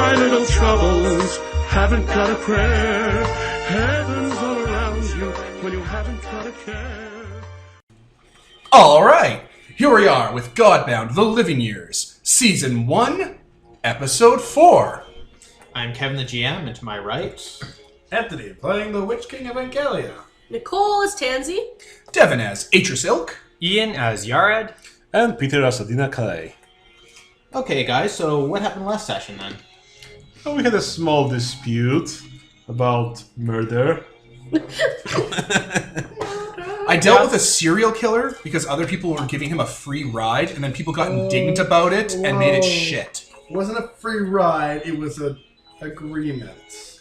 my little troubles haven't got a prayer. Heaven's all around you when you haven't got a care. Alright, here we are with Godbound, The Living Years, Season 1, Episode 4. I'm Kevin the GM, and to my right... Anthony, playing the Witch King of Angalia. Nicole as Tansy. Devin as Atris Ilk. Ian as Yared. And Peter as Adina Calais. Okay, guys, so what happened last session, then? Well, we had a small dispute about murder. I dealt with a serial killer because other people were giving him a free ride, and then people got indignant about it and made it shit. It wasn't a free ride, it was an agreement.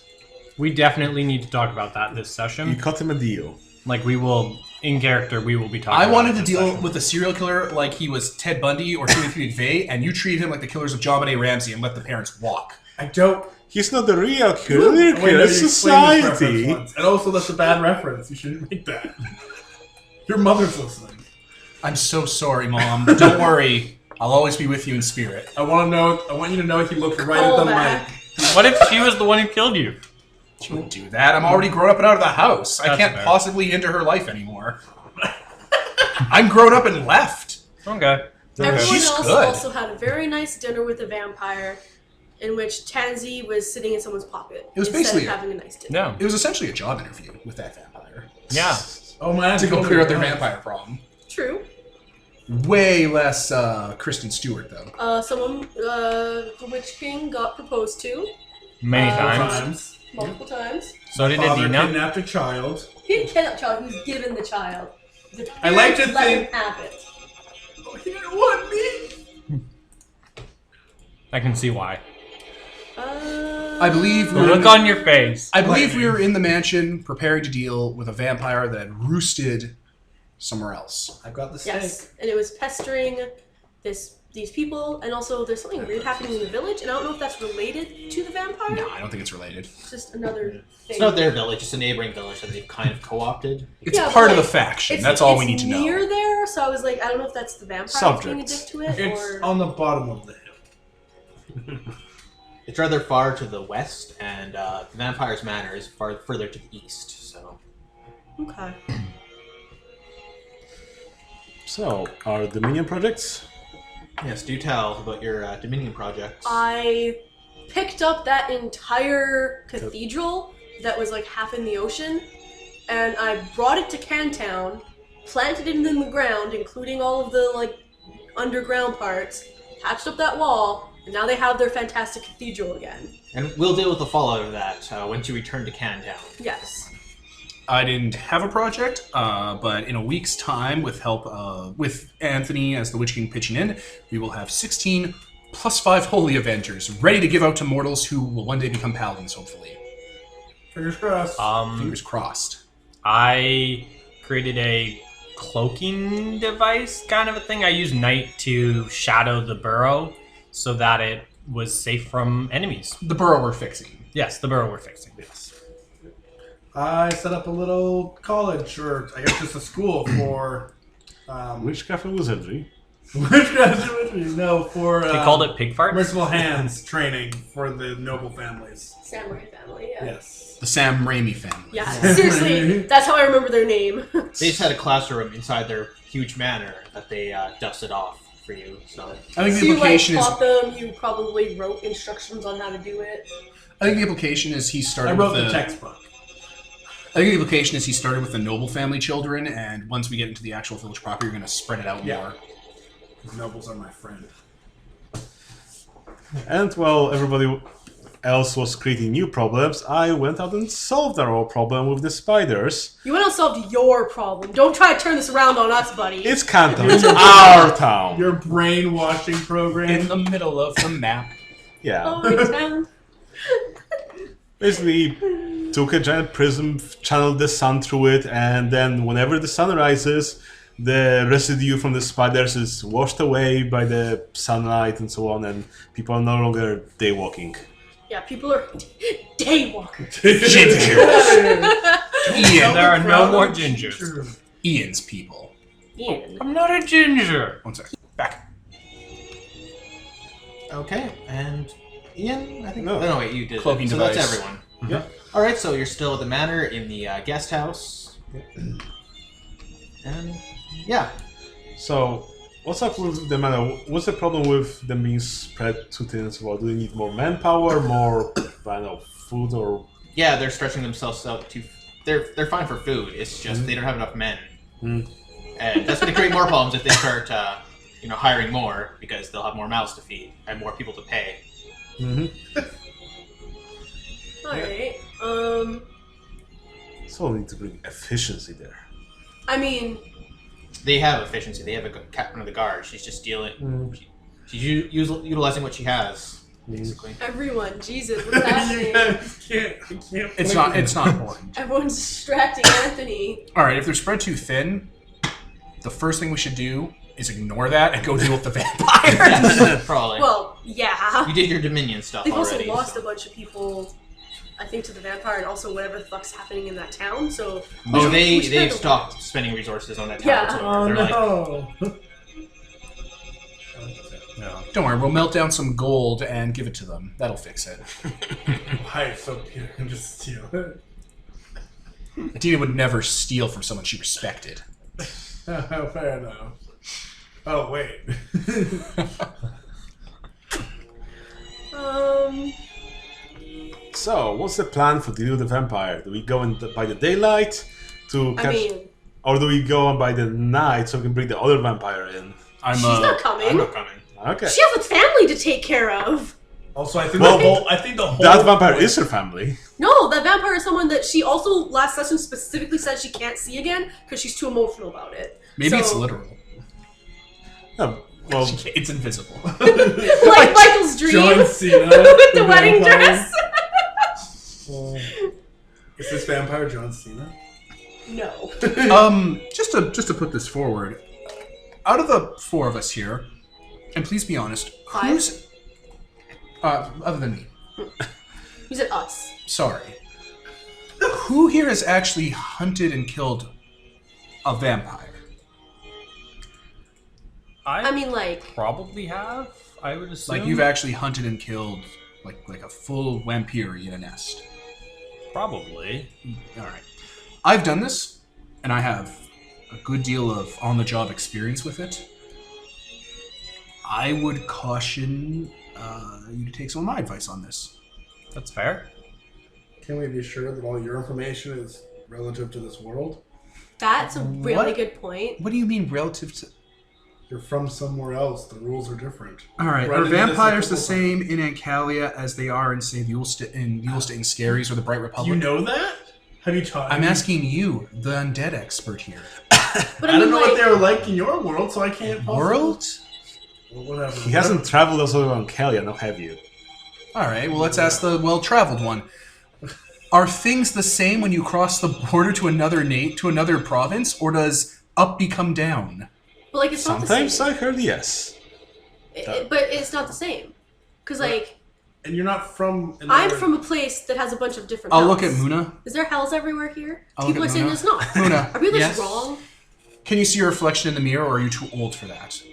We definitely need to talk about that this You session. cut him a deal. Like, we will, in character, we will be talking I about wanted it to this deal session. with a serial killer like he was Ted Bundy or Timothy McVeigh, and you treated him like the killers of John Benet Ramsey and let the parents walk. I don't... He's not the real killer, the real Wait, killer no, is you explained this society. reference once. And also, that's a bad reference. You shouldn't make that. Your mother's listening. I'm so sorry, Mom. Don't worry. I'll always be with you in spirit. I want you to know he looked right at the mic. What if she was the one who killed you? She wouldn't do that. I'm already grown up and out of the house. I That's can't fair. possibly enter her life anymore. I'm grown up and left. Okay. Everyone She's else good. also had a very nice dinner with a vampire in which Tansy was sitting in someone's pocket. It was instead basically of having a nice dinner. No. It was essentially a job interview with that vampire. Yeah. Oh, man. To go clear out their vampire problem. True. Way less Kristen Stewart, though. Someone, the Witch King got proposed to Many times. multiple times. So did Father Adina. kidnapped a child. He didn't kill that child, he was given the child. The I like to parents let think- him have it. Oh, he didn't want me. I can see why. I believe The look on your face. I believe we were in the mansion preparing to deal with a vampire that had roosted somewhere else. I've got the steak. Yes, and it was pestering these people, and also there's something weird happening in the village, and I don't know if that's related to the vampire. No, I don't think it's related. It's just another thing. It's not their village, it's a neighboring village that they've kind of co-opted. It's Yeah, part but, of the faction. That's all we need to know. It's near there, so I was like, I don't know if that's the vampire being a dick to it, It's or... on the bottom of the hill. It's rather far to the west, and the Vampire's Manor is far further to the east, so... Okay. So, our Dominion projects? Yes, do tell about your Dominion project. I picked up that entire cathedral that was like half in the ocean, and I brought it to Cantown, planted it in the ground, including all of the like underground parts, patched up that wall, and now they have their fantastic cathedral again. And we'll deal with the fallout of that once you return to Cantown. Yes. I didn't have a project, but in a week's time, with help with Anthony as the Witch King pitching in, we will have 16 plus 5 Holy Avengers ready to give out to mortals who will one day become paladins, hopefully. Fingers crossed. Fingers crossed. I created a cloaking device kind of a thing. I used night to shadow the burrow so that it was safe from enemies. The burrow we're fixing. Yes, the burrow we're fixing. Yes. I set up a little college, or I guess just a school for... Witchcraft and Wizardry. No, for... They called it pig farts? Merciful Hands training for the noble families. Samurai family, yeah. Yes. The Sam Raimi family. Yeah, seriously, that's how I remember their name. They just had a classroom inside their huge manor that they dusted off for you, so... I think So the you like implication is. taught them, you probably wrote instructions on how to do it. I think the implication is he started. I wrote with the textbook. I think the implication is he started with the noble family children, and once we get into the actual village proper, you're going to spread it out more. These nobles are my friend. And while everybody else was creating new problems, I went out and solved our old problem with the spiders. You went out and solved your problem. Don't try to turn this around on us, buddy. It's Canton, it's our town. Your brainwashing program. In the middle of the map. Yeah. Oh, town. Basically, took a giant prism, channeled the sun through it, and then whenever the sun rises, the residue from the spiders is washed away by the sunlight and so on, and people are no longer daywalking. Yeah, people are daywalkers. Ian. There are no more gingers. Ian's people. Ian. I'm not a ginger. One sec. Back. Okay, and Ian, I think. No. No, wait, you did. Cloaking so device. that's everyone. Yeah. All right, so you're still at the manor in the guest house, and yeah. So, what's up with the manor? What's the problem with them being spread too thin as well? Do they need more manpower, more, I don't know, food, or... Yeah, they're stretching themselves out to. They're fine for food. It's just they don't have enough men, and that's going to create more problems if they start, hiring more because they'll have more mouths to feed and more people to pay. Alright. So we need to bring efficiency there. I mean, They have efficiency. They have a captain of the guard. She's just dealing. She's utilizing what she has, basically. everyone, Jesus, what's happening? I can't It's not important. Everyone's distracting Anthony. All right, if they're spread too thin, the first thing we should do is ignore that and go deal with the vampires. Yes, probably. Well, yeah. You did your Dominion stuff They've also already. lost so. a bunch of people, I think, to the vampire, and also whatever the fuck's happening in that town. So Oh, we should they've kinda- stopped spending resources on that Yeah. tower too. Oh They're like, no! No, don't worry, we'll melt down some gold and give it to them. That'll fix it. Hi, so Peter can just steal it. Adina would never steal from someone she respected. Fair enough. Oh wait. So, what's the plan for dealing with the vampire? Do we go in by the daylight to catch... I mean, or do we go on by the night so we can bring the other vampire in? she's not coming. I'm not coming. Okay. She has a family to take care of. Also, I think Well, the whole That vampire is her family. No, that vampire is someone that she also last session specifically said she can't see again because she's too emotional about it. Maybe So- it's literal. Oh, well, It's invisible. like Michael's dream John Cena with the wedding vampire. dress. Is this vampire John Cena? No. Just to put this forward, out of the four of us here, and please be honest, Five? who's other than me? You said us. Sorry. Who here has actually hunted and killed a vampire? I mean, like, probably have. I would assume. Like you've actually hunted and killed like a full vampire in a nest. probably. All right. I've done this, and I have a good deal of on-the-job experience with it. I would caution you to take some of my advice on this. That's fair. Can we be sure that all your information is relative to this world? that's a really What? good point. What do you mean relative to... You're from somewhere else. The rules are different. All right, Right are into this vampires the difficult same in Ancalia as they are in, say, the Ulstein Scaries or the Bright Republic? You know that? Have you taught? I'm asking you, the undead expert here. But I don't mean, know like, what they were like in your world, so I can't. possibly- World? Well, whatever. he hasn't traveled also on Kalia, now have you? All right, well, let's ask the well-traveled one. Are things the same when you cross the border to another province, or does up become down? but like, it's not the Sometimes same. I heard yes. But it's not the same. Because, like, And you're not from. I'm another- from a place that has a bunch of different I'll hells. look at Muna. Is there hells everywhere here? I'll People are look at saying Muna. there's not. Muna, Are people yes? just wrong? Can you see your reflection in the mirror, or are you too old for that?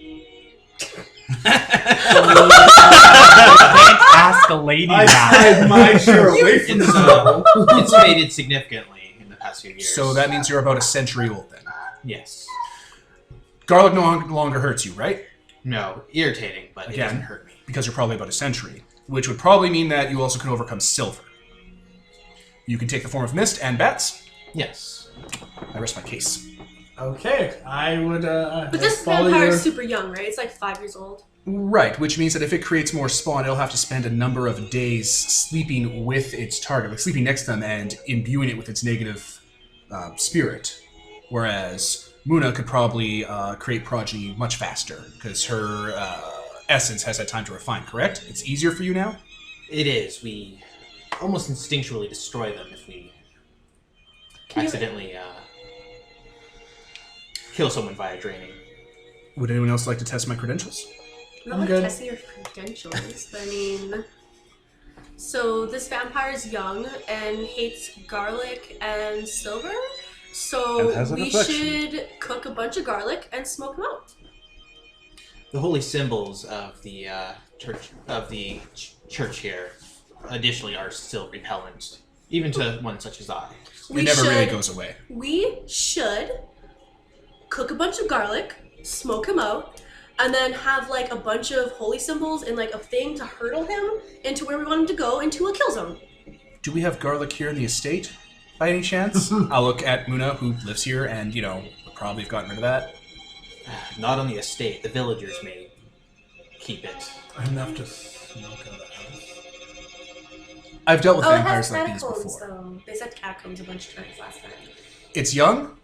Can't ask a lady I that. slide my chair away from It's, the it's faded significantly in the past few years. So that means you're about a century old then. Yes. Garlic no longer hurts you, right? No. Irritating, but it Again. doesn't hurt me. Because you're probably about a century, which would probably mean that you also can overcome silver. You can take the form of mist and bats. Yes. I rest my case. Okay, I would. But this follow vampire your- is super young, right? It's like 5 years old. Right, which means that if it creates more spawn, it'll have to spend a number of days sleeping with its target, like sleeping next to them and imbuing it with its negative spirit. Whereas Muna could probably create progeny much faster, because her essence has had time to refine, correct? It's easier for you now? It is. We almost instinctually destroy them if we Can you- accidentally kill someone via draining. Would anyone else like to test my credentials? I'm I'm not good. testing your credentials, but I mean... So this vampire is young and hates garlic and silver. So And has a we reflection. should cook a bunch of garlic and smoke them out. The holy symbols of the church of the church here, additionally, are still repellent, even to one such as I. It never really goes away. We should cook a bunch of garlic, smoke him out, and then have like a bunch of holy symbols and like a thing to hurdle him into where we want him to go, into a kill zone. Do we have garlic here in the estate, by any chance? I'll look at Muna, who lives here, and, would probably have gotten rid of that. Not on the estate. The villagers may keep it. Enough to smoke out the house. I've dealt with Oh, it vampires has like these catacombs before. though. They said catacombs a bunch of times last time. It's young,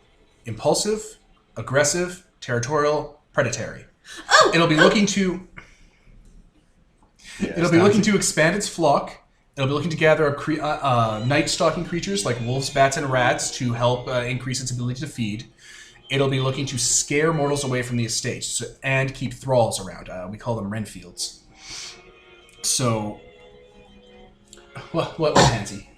impulsive, aggressive, territorial, predatory. Oh! It'll be looking to... It'll be looking to expand its flock. It'll be looking to gather night-stalking creatures like wolves, bats, and rats to help increase its ability to feed. It'll be looking to scare mortals away from the estate and keep thralls around. We call them Renfields. So, what Pansy?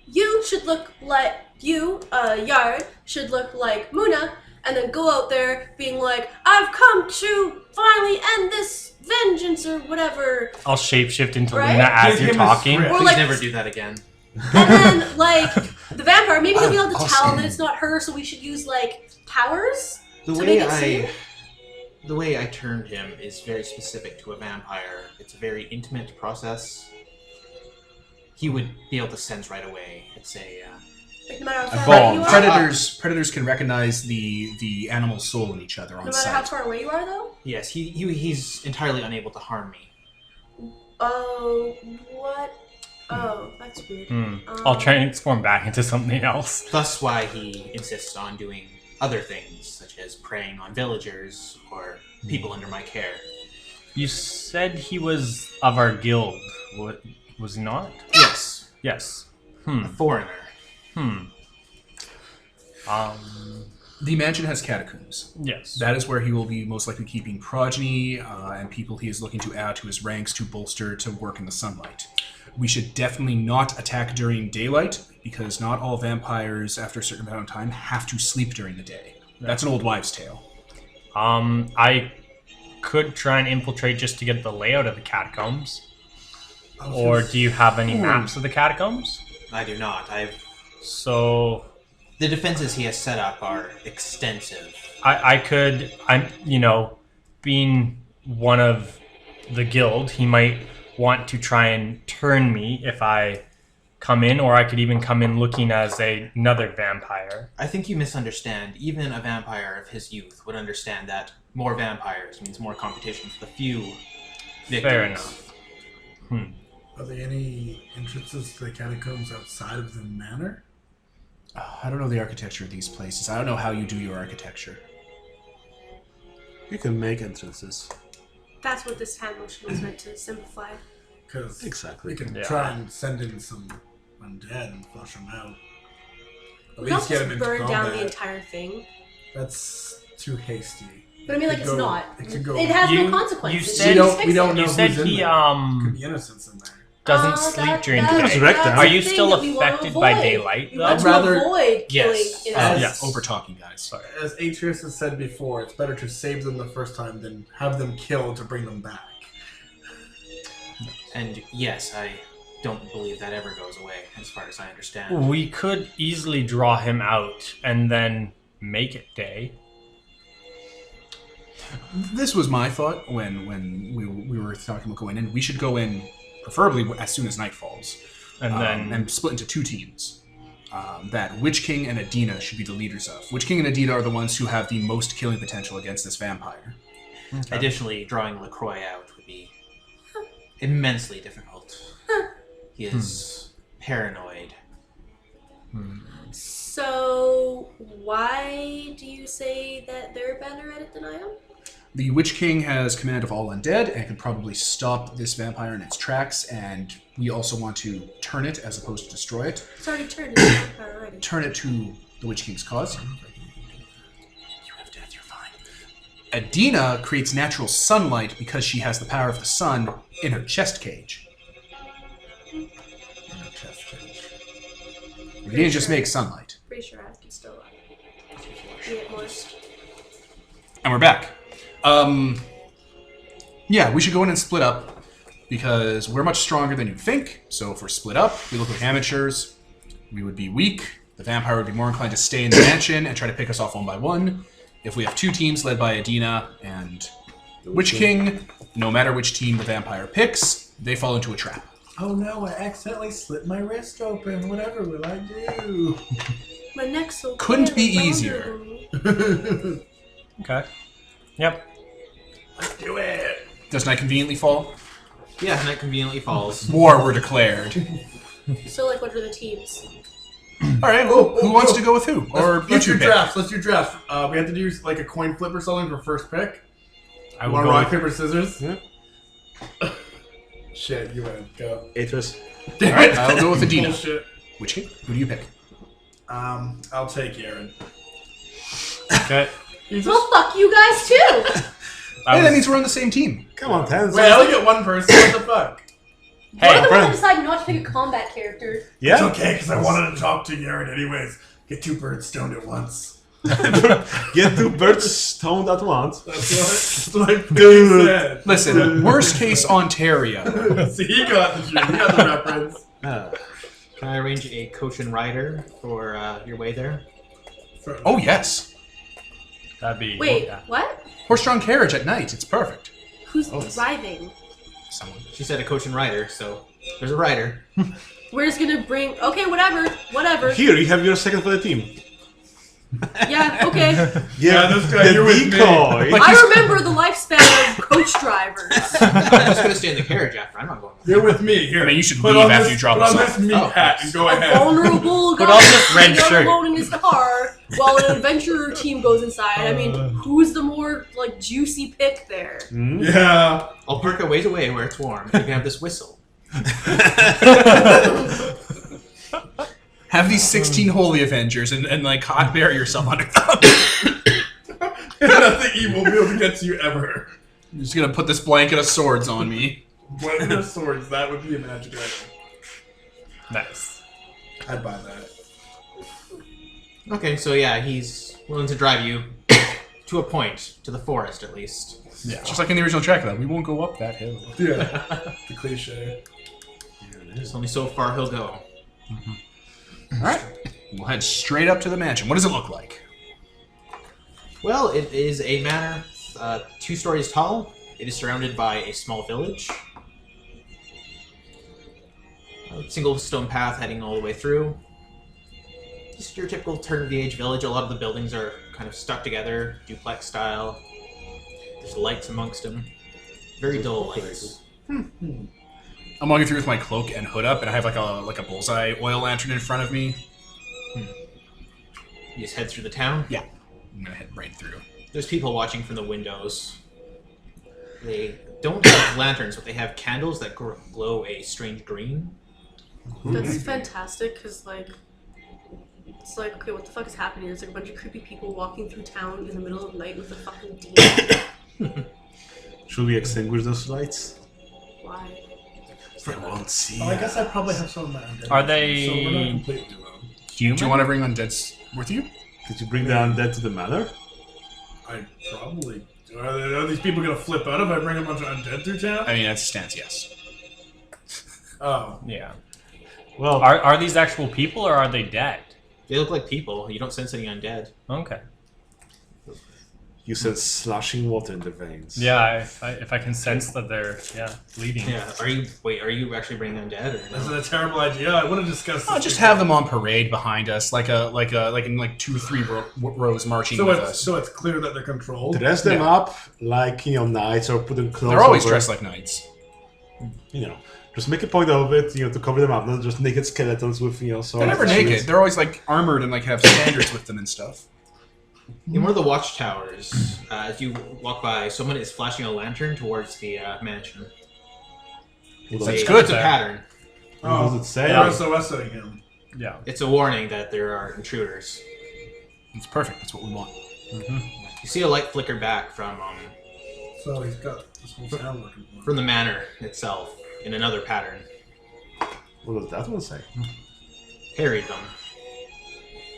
You should look like Yard should look like Muna, and then go out there being like, I've come to finally end this vengeance or whatever. I'll shapeshift into Right? Luna as Give you're him a talking. script. Or Please like- never do that again. And then, like, the vampire, maybe he'll be able to I'll tell say- that it's not her, so we should use, like, powers The to way make it seem. the way I turned him is very specific to a vampire. It's a very intimate process. He would be able to sense right away. It's a Like, no matter how far Well, away you are. Predators can recognize the animal's soul in each other on No matter how sight. far away you are, though. yes. He's entirely unable to harm me. Oh, what? Oh, that's weird. I'll transform back into something else. Thus, why he insists on doing other things, such as preying on villagers or people under my care. You said he was of our guild. What was he not? Yes, Yes. a foreigner. The mansion has catacombs. Yes. That is where he will be most likely keeping progeny and people he is looking to add to his ranks to bolster to work in the sunlight. We should definitely not attack during daylight, because not all vampires, after a certain amount of time, have to sleep during the day. That's an old wives' tale. I could try and infiltrate just to get the layout of the catacombs. Or do you have any maps of the catacombs? I do not. So The defenses he has set up are extensive. being one of the guild, he might want to try and turn me if I come in, or I could even come in looking as another vampire. I think you misunderstand. Even a vampire of his youth would understand that more vampires means more competition for the few victims. Fair enough. Are there any entrances to the catacombs outside of the manor? I don't know the architecture of these places. I don't know how you do your architecture. You can make entrances. That's what this hand motion was meant to simplify. Because Exactly. we can Yeah. try and send in some undead and flush them out. At We don't least get them just into burn down the combat. entire thing. That's too hasty. But I mean, like, It it's could go- not. it could go- It has You- no consequences. you Just said- fix we don't it. know You said who's in he there. Could be innocents in there. doesn't sleep during the Let's day. wreck them. Are you the thing still that we wanna affected by avoid. daylight, We though? want I'd to rather- avoid killing Yes. innocents. Yes. Over talking, guys. Sorry. As Atreus has said before, it's better to save them the first time than have them killed to bring them back. And yes, I don't believe that ever goes away, as far as I understand. We could easily draw him out and then make it day. This was my thought when we were talking about going in. We should go in, preferably as soon as night falls, And then and split into two teams. That Witch King and Adina should be the leaders of. Witch King and Adina are the ones who have the most killing potential against this vampire. Additionally, drawing LaCroix out would be immensely difficult. He is paranoid. So, why do you say that they're better at it than I am? The Witch King has command of all undead and can probably stop this vampire in its tracks, and we also want to turn it as opposed to destroy it. It's already turned into a vampire already. Turn it to the Witch King's cause. You have death, you're fine. Adina creates natural sunlight because she has the power of the sun in her chest cage. Adina just makes sunlight. Pretty sure I can still get moist. And we're back. Yeah, we should go in and split up. because we're much stronger than you think. So if we're split up, we look like amateurs. We would be weak. The vampire would be more inclined to stay in the mansion and try to pick us off one by one. If we have two teams led by Adina and the Witch King, no matter which team the vampire picks, they fall into a trap. Oh no, I accidentally slit my wrist open. Whatever will I do? My neck's so Couldn't be clear, easier. Okay. Yep. Let's do it. Does night conveniently fall? Yeah, night conveniently falls. War were declared. So, like, what are the teams? All right, well, who wants to go with who? Or Let's you do two pick. drafts. Let's do drafts. We have to do like a coin flip or something for first pick. I You will want go rock, with, paper, scissors? Yeah. Shit, you win. Go. Atris. All right, I'll go with Adina. Bullshit. Witch King, who do you pick? I'll take Aaron. okay. Well, fuck you guys too! Hey, that means we're on the same team. Come on, Tens. Wait, I only get one person. What the fuck? You're the one friend. that decided not to pick a combat character. It's Yeah. okay, because I wanted to talk to Aaron anyways. Get two birds stoned at once. Get two birds stoned at once. That's what I Dude. said. Listen, worst case Ontario. See, he got the joke. He got the reference. Can I arrange a coach and rider for your way there? Oh, yes. That'd be. Wait, yeah. what? Horse-drawn carriage at night. It's perfect. Who's driving? Someone. She said a coach and rider, so there's a rider. We're just gonna bring. Okay, whatever. Here, you have your second for the team. Yeah, okay. Yeah, this guy, the you're with me. decoy. I remember the lifespan of coach drivers. I'm just gonna stay in the carriage after. I'm not going. You're with me. Here. I mean, you should Put leave on after this- you drop put us on off. this meat hat and go A ahead. vulnerable guy Put on this red sitting shirt. alone in his car while an adventurer team goes inside. I mean, who's the more like juicy pick there? Yeah. I'll park a ways away where it's warm. You can have this whistle. Have these 16 holy Avengers and like hot bury yourself under them. Nothing evil will be able to get to you ever. You're just gonna put this blanket of swords on me. Blending of swords, that would be a magic item. Nice. I'd buy that. Okay, so yeah, he's willing to drive you to a point, to the forest at least. Yeah. Just like in the original track, though, we won't go up that hill. Yeah. The cliche. There's only so far he'll go. All right. We'll head straight up to the mansion. What does it look like? Well, it is a manor 2 stories tall. It is surrounded by a small village. A single stone path heading all the way through. Just your typical turn-of-the-age village. A lot of the buildings are kind of stuck together, duplex style. There's lights amongst them. Very dull lights. I'm walking through with my cloak and hood up, and I have like a bullseye oil lantern in front of me. You just head through the town. Yeah. I'm gonna head right through. There's people watching from the windows. They don't have lanterns, but they have candles that glow a strange green. That's fantastic, because, like, it's like, okay, what the fuck is happening? There's like a bunch of creepy people walking through town in the middle of the night with a fucking demon. Should we extinguish those lights? Why? They won't see. Oh, I guess I probably have some of my undead. Are they- So we're not completely alone. Human? Do you want to bring undeads with you? Did you bring the undead to the manor? I probably do. Are these people gonna flip out if I bring a bunch of undead through town? I mean, that's a stance, yes. Oh. Yeah. Well, Are these actual people or are they dead? They look like people. You don't sense any undead. Okay. you sense sloshing water in their veins. Yeah, if I can sense that they're bleeding. Yeah. Are you actually bringing undead? Or That's no? a terrible idea. I want to discuss this. Just have them on parade behind us, like in 2 or 3 rows marching with us. So it's clear that they're controlled. Dress them up like, knights, or put them clothes They're always over. dressed like knights. Just make a point of it, to cover them up, not just naked skeletons with, swords. They're never and naked. shields. They're always armored and have standards with them and stuff. In one of the watchtowers, as you walk by, someone is flashing a lantern towards the mansion. Well, That's It's good. It's a pattern. What does it say? They're SOSing him. Yeah. It's a warning that there are intruders. It's perfect. That's what we want. You see a light flicker back from So he's got this whole town working for him. the manor itself in another pattern. What does that one say? Harry them.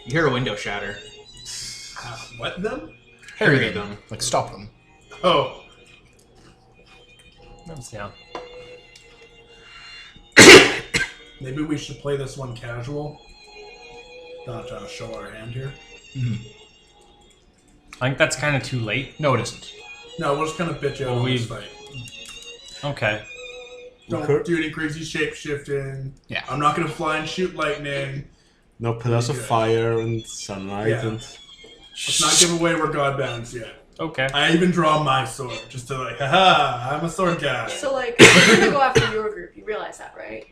You hear a window shatter. What them? Harry them. them. Stop them. Oh. Yeah. Maybe we should play this one casual. Not show our hand here. I think that's kind of too late. No, it isn't. No, we'll just kind of bitch out on this fight. Okay. Don't do any crazy shape shifting. Yeah. I'm not gonna fly and shoot lightning. No pillars of fire and sunlight and... Let's not give away we're Godbounds yet. Okay. I even draw my sword just to like, haha, I'm a sword guy. So like, we're gonna go after your group. You realize that, right?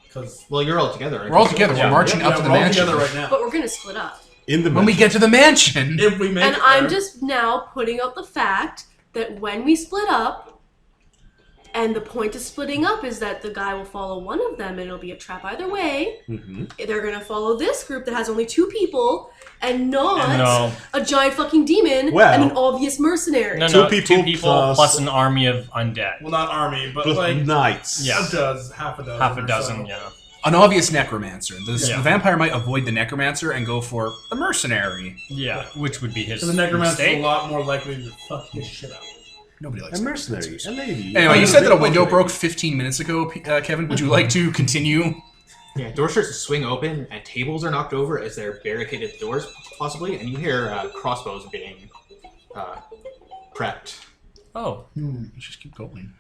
Because Well, you're all together. Right? We're all together. We're marching up to the we're all mansion. together right now. But we're gonna split up. In the When we mansion. get to the mansion. If we make And it I'm there. just now putting out the fact that when we split up, and the point of splitting up is that the guy will follow one of them and it'll be a trap either way. They're gonna follow this group that has only 2 people and not a giant fucking demon and an obvious mercenary. No, Two two people plus an army of undead. Well, not army, but Plus like knights. Yeah. half a dozen. Half a or dozen, so. yeah. An obvious necromancer. The Yeah. vampire might avoid the necromancer and go for the mercenary. Yeah, which would be his So the necromancer's mistake. a lot more likely to fuck his shit up. Nobody likes A necromancers. mercenary. A lady. Anyway, you said that a window Okay. broke 15 minutes ago, Kevin. Would you like to continue? Yeah, door starts to swing open, and tables are knocked over as they're barricaded doors, possibly, and you hear crossbows being prepped. Oh, Let's just keep going.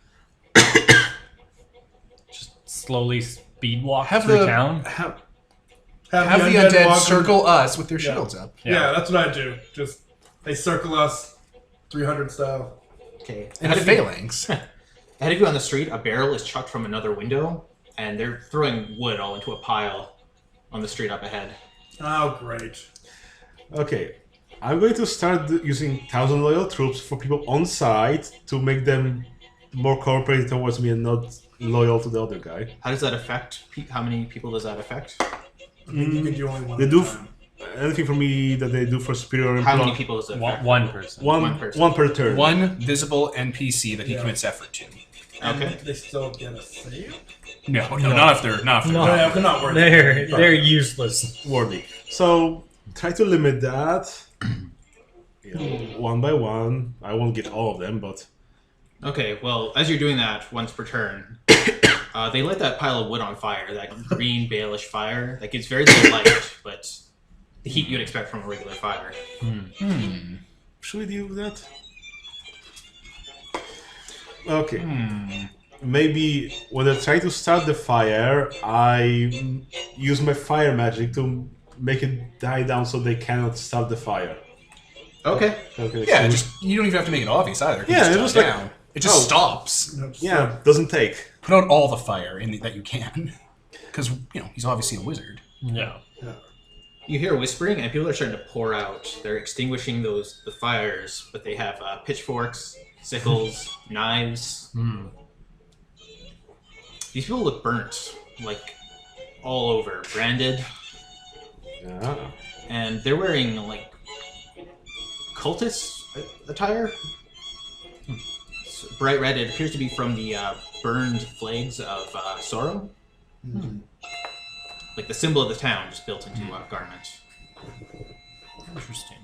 just slowly speed walk Have through the town. have the undead walk circle us with their shields up. Yeah, that's what I do. Just they circle us, 300 style. Okay. In a phalanx. Ahead of you on the street, a barrel is chucked from another window, and they're throwing wood all into a pile on the street up ahead. Oh, great. Okay. I'm going to start using 1,000 loyal troops for people on site to make them more cooperative towards me and not loyal to the other guy. How does that affect? How many people does that affect? I think you can do only one They at a do time. anything for me that they do for superior How many employ- people does it affect? One person. One person. One per turn. One visible NPC that he commits effort to. And Okay. they still get a save? No, not if they're not. No. Yeah, they're not worth They're useless. Worthy. So try to limit that. One by one. I won't get all of them, but Okay, well, as you're doing that, once per turn, they light that pile of wood on fire, that green, balish fire. That gives very little light, but the heat you'd expect from a regular fire. should we deal with that? Okay. Maybe when I try to start the fire, I use my fire magic to make it die down so they cannot start the fire. Okay. Okay. Yeah, so just you don't even have to make it obvious either. Yeah, it it just was down. It just stops. yeah, doesn't take. Put out all the fire that you can, because he's obviously a wizard. Yeah. You hear whispering, and people are starting to pour out. They're extinguishing the fires, but they have pitchforks, sickles, knives. These people look burnt, like all over, branded, Yeah. and they're wearing like cultist attire. It's bright red. It appears to be from the burned flags of sorrow. Like the symbol of the town, just built into a garment. Interesting.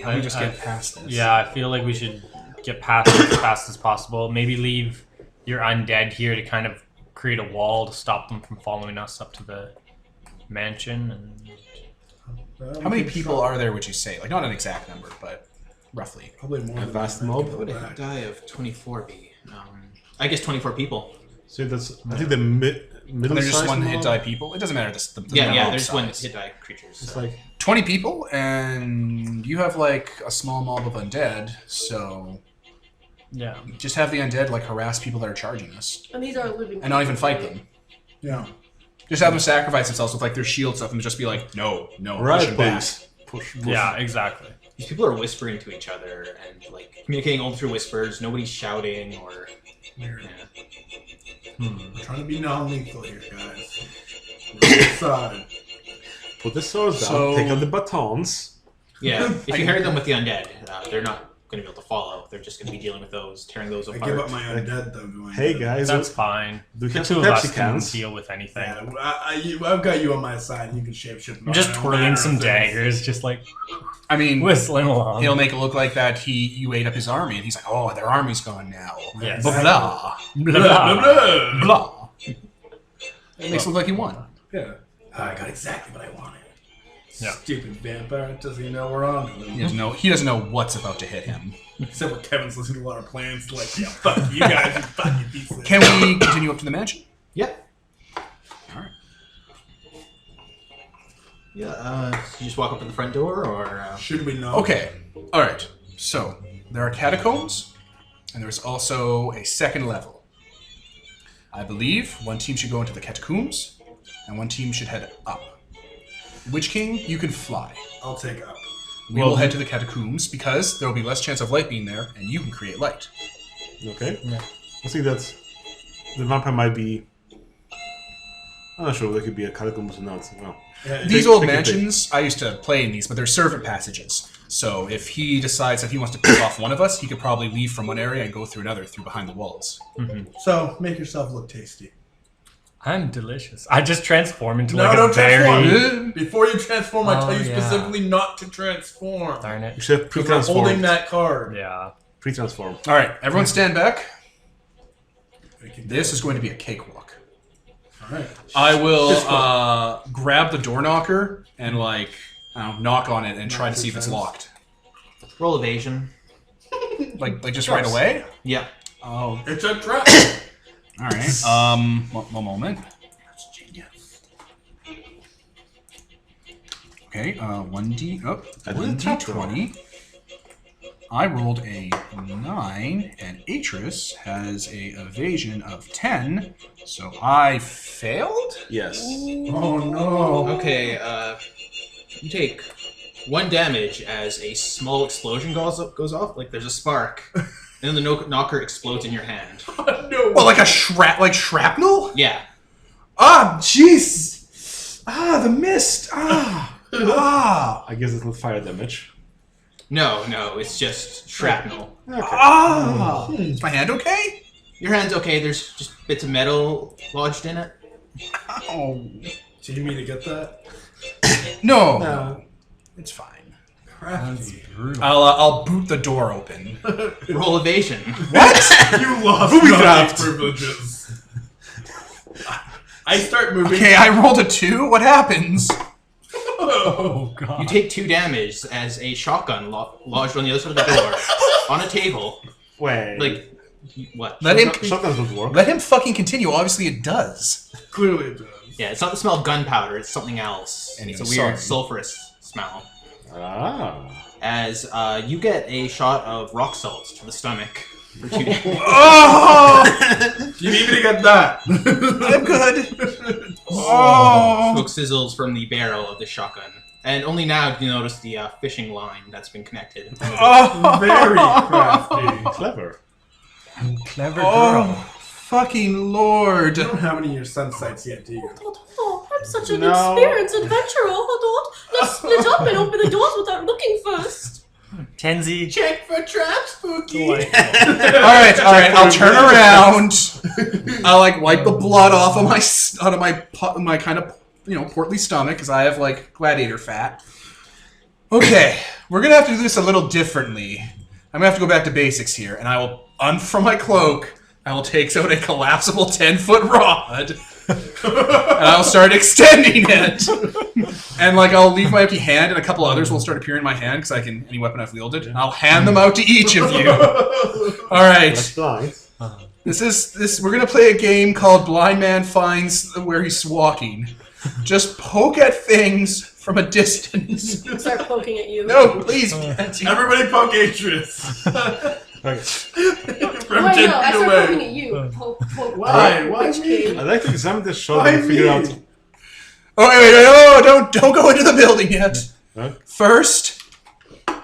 How do we just get past this? Yeah, I feel like we should get past it as fast as possible. Maybe leave your undead here to kind of create a wall to stop them from following us up to the mansion. And How many people are there? Would you say? Like not an exact number, but roughly. Probably more A than vast that. mob? What would a die of 24 be? I guess 24 people. So that's I think the middle There's just size one mob? hit die people. It doesn't matter. The Yeah, mob there's one size. hit die creatures. It's So. like 20 people, and you have like a small mob of undead. So yeah. just have the undead like harass people that are charging us, And these are living. and not even fight them. Yeah. Just have them sacrifice themselves with like their shield stuff, and just be like, no, right, push them back. please. Push. Yeah, exactly. These people are whispering to each other and like communicating all through whispers. Nobody's shouting or. Yeah. I'm trying to be non-lethal here, guys. We're on the side. Put the swords down. So- Take out the batons. Yeah, if you pair them with the undead, they're not going to be able to follow. They're just going to be dealing with those, tearing those I apart. give up my undead though. Going Hey to- guys, That's fine. do you The have two some of us Pepsi can cans? deal with anything. Yeah, I've got you on my side. You can shapeshift. I'm just twirling some daggers, just like... I mean, Whistling along. it'll make it look like that you ate up his army, and he's like, oh, their army's gone now. Yes. Blah, blah, Blah, blah. blah. It makes it look like he won. Yeah. I got exactly what I wanted. Yeah. Stupid vampire doesn't even know we're on to them. He doesn't know what's about to hit him. Except for Kevin's listening to our plans, like, yeah, fuck you guys, you fucking pieces. Can we continue up to the mansion? Yeah. All right. Yeah. You just walk up to the front door, or Should we know? Okay. All right. So there are catacombs, and there's also a second level. I believe one team should go into the catacombs, and one team should head up. Witch King, you can fly. I'll take up. We will head to the catacombs because there will be less chance of light being there, and you can create light. Okay. Yeah. I think that's the vampire might be. I'm not sure. There could be a catacombs or not. Well, Yeah, These old mansions, I used to play in these, but they're servant passages. So if he decides that he wants to pick off one of us, he could probably leave from one area and go through another through behind the walls. So, make yourself look tasty. I'm delicious. I just transform into No, like don't a very... transform. Before you transform, I Oh, tell you yeah. specifically not to transform. Darn you it. should have Because I'm pre-transformed. holding that card. Yeah. Pre-transform. All right, everyone stand back. We can do This it. is going to be a cakewalk. Alright. I will grab the door knocker and knock on it and try to see if it's locked. roll evasion. Like just right away? Yeah. Oh, It's a trap! all right. One moment. That's genius. Okay, 1D, I didn't tap 1D20. I rolled a 9, and Atris has a evasion of 10, so I failed? Yes. Oh no. Okay. You take 1 damage as a small explosion goes off. Like there's a spark, and then the knocker explodes in your hand. No. Well, like shrapnel? Yeah. Ah, jeez! Ah, the mist! Ah! I guess it's not fire damage. No, it's just shrapnel. Ah! Is my hand okay? Your hand's okay. There's just bits of metal lodged in it. Oh. Do you mean to get that? No. It's fine. Crafty. I'll boot the door open. Roll evasion. You lost Booby nothing trapped. privileges. I start moving. Okay, I rolled a 2. What happens? Oh, God. You take 2 damage as a shotgun lodged on the other side of the door on a table. Wait. Like what? Let him Shotguns don't work. let him fucking continue. Obviously, it does. Clearly it does. Yeah, it's not the smell of gunpowder. It's something else. And It's a you're weird sorry. sulfurous smell. Ah. As you get a shot of rock salt to the stomach for 2 damage. Oh, Do you need me to get that? I'm good. Oh, Smoke sizzles from the barrel of the shotgun. And only now do you notice the fishing line that's been connected. Very crafty. Clever. Clever oh, fucking lord! You don't have any of your sun sights yet, do you? I'm such an No. experienced adventurer. Let's split up and open the doors without looking first. Tenzi. Check for traps, Spooky! All right. I'll turn around. I'll wipe the blood off of my kind of portly stomach because I have gladiator fat. Okay, we're gonna have to do this a little differently. I'm gonna have to go back to basics here, and I will from my cloak. I will take out a collapsible 10-foot rod, and I'll start extending it. And I'll leave my empty hand, and a couple others will start appearing in my hand because any weapon I've wielded. And I'll hand them out to each of you. All right. That's blind. We're gonna play a game called Blind Man Finds Where He's Walking. Just poke at things from a distance. Start poking at you. No, please. Patsy. Everybody poke Atris. Okay. From Wait, 10 no, I feet start away. poking at you. Poke. Why? Why Witch me? King. I'd like to examine this shot Why and figure out. me? Oh, wait, oh, don't go into the building yet. Huh? First,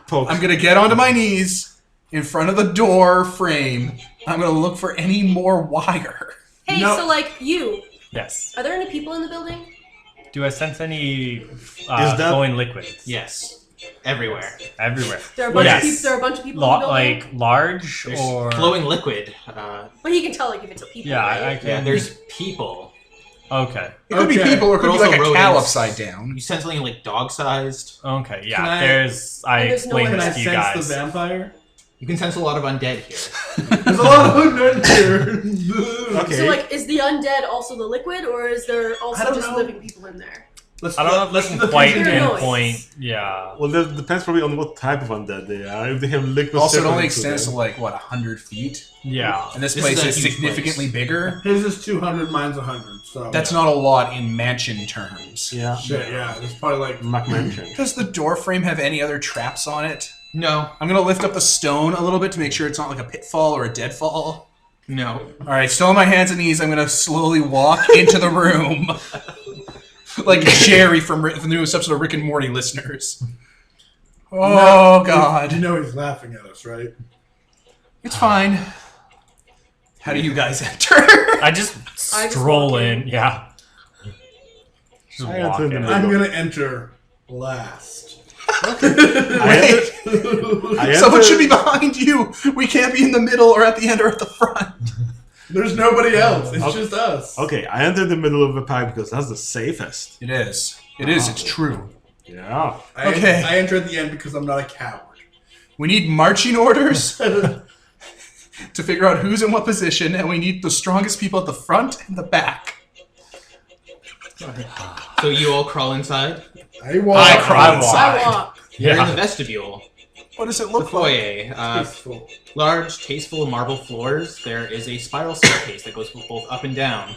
Poke. I'm gonna get onto my knees in front of the door frame. I'm gonna look for any more wire. Hey, No. so you. Yes. Are there any people in the building? Do I sense any that- flowing liquids? Yes. Everywhere. Everywhere. There are a bunch Yes. of people. There are a bunch of people in the building. Like large There's or flowing liquid. But he can tell if it's a people. Yeah, right? I can. Yeah, there's people. Okay. It could be Okay. people, or it could But be like a also cow rodents. upside down. You sense something like dog-sized. Okay. Yeah. Can I- There's. I And there's no explained one- Can I this to you sense guys. the vampire? You can sense a lot of undead here. There's a lot of undead here. Okay. So, like, is the undead also the liquid, or is there I also don't just know. living people in there? Let's, I don't know if let's this do can the quite fusion Your game. noise. pinpoint. Yeah. Well, that depends probably on what type of undead they are. If they have liquid Also, it separate only to extends to them. like, what, 100 feet? Yeah. And this This place is a is huge significantly bigger. His is 200, mine's 100. So That's not a lot in mansion terms. Yeah. shit. Yeah, it's probably like Mac mentioned. Does the door frame have any other traps on it? No. I'm gonna lift up the stone a little bit to make sure it's not like a pitfall or a deadfall. No. Alright, still on my hands and knees, I'm gonna slowly walk into the room. Like Jerry from the newest episode of Rick and Morty listeners. Oh, God. You know he's laughing at us, right? It's fine. How do you guys enter? I just I just stroll walk in. Yeah. Just I walk enter in. the I'm gonna enter last. Wait. Someone should be behind you. We can't be in the middle or at the end or at the front. There's nobody else. It's Okay. just us. Okay, I enter the middle of the pack because that's the safest. It is. It is. It's true. Yeah. Okay. I enter at the end because I'm not a coward. We need marching orders to figure out who's in what position, and we need the strongest people at the front and the back. So you all crawl inside. I walk. I crawl I inside. I walk. You're in Yeah. the vestibule. What does it The look like? foyer. Peaceful. Large, tasteful marble floors. There is a spiral staircase that goes both up and down.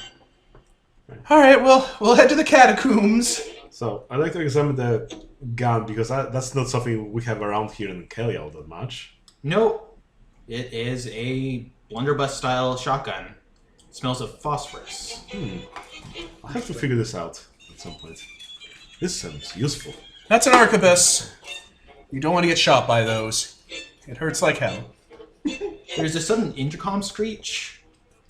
All right, well, we'll head to the catacombs. So I'd like to examine the gun because that's not something we have around here in Kelly all that much. Nope. It is a blunderbuss style shotgun. It smells of phosphorus. I'll have to figure this out at some point. This sounds useful. That's an arquebus. You don't want to get shot by those. It hurts like hell. There's a sudden intercom screech,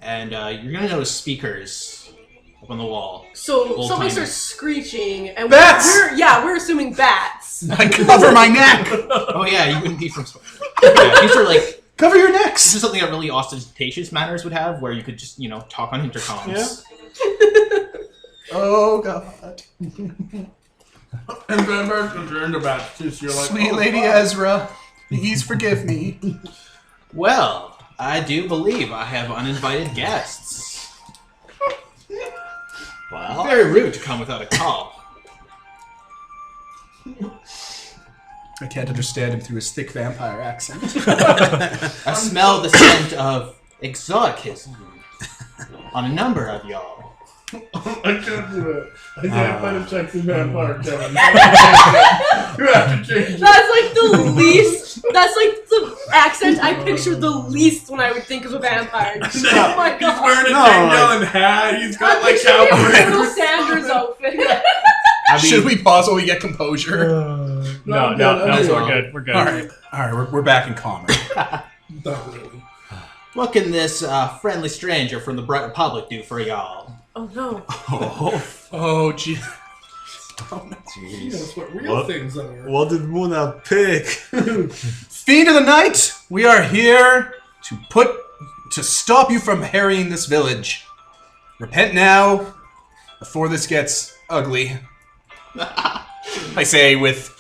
and you're gonna notice speakers up on the wall. So Old somebody timers. starts screeching, and Bats! we're assuming bats. I cover my neck. Oh yeah, you wouldn't be from. Yeah, these are like Cover your this necks. is something that really ostentatious manners would have, where you could just talk on intercoms. Oh God. And vampires concerned about too, so you're like, Sweet oh, Lady fuck. Ezra, please forgive me. Well, I do believe I have uninvited guests. Well, Very rude to come without a call. I can't understand him through his thick vampire accent. I smell the scent of exoticism on a number of y'all. I can't do it. I can't find a sexy vampire, Kevin. You have to change it. That's like the least. That's like the accent I picture the least when I would think of a vampire. Oh my He's god! wearing a No, Jane like- Gillen hat. He's got I'm like picturing a cowboy. Colonel Sanders outfit. I mean, Should we pause while we get composure? No, I'm we're good. good. We're good. All right, we're back in common. Not really. What can this friendly stranger from the Bright Republic do for y'all? Oh no! Oh, gee. He knows what real What? things are. what did Muna pick? Fiend of the night, we are here to stop you from harrying this village. Repent now, before this gets ugly. I say with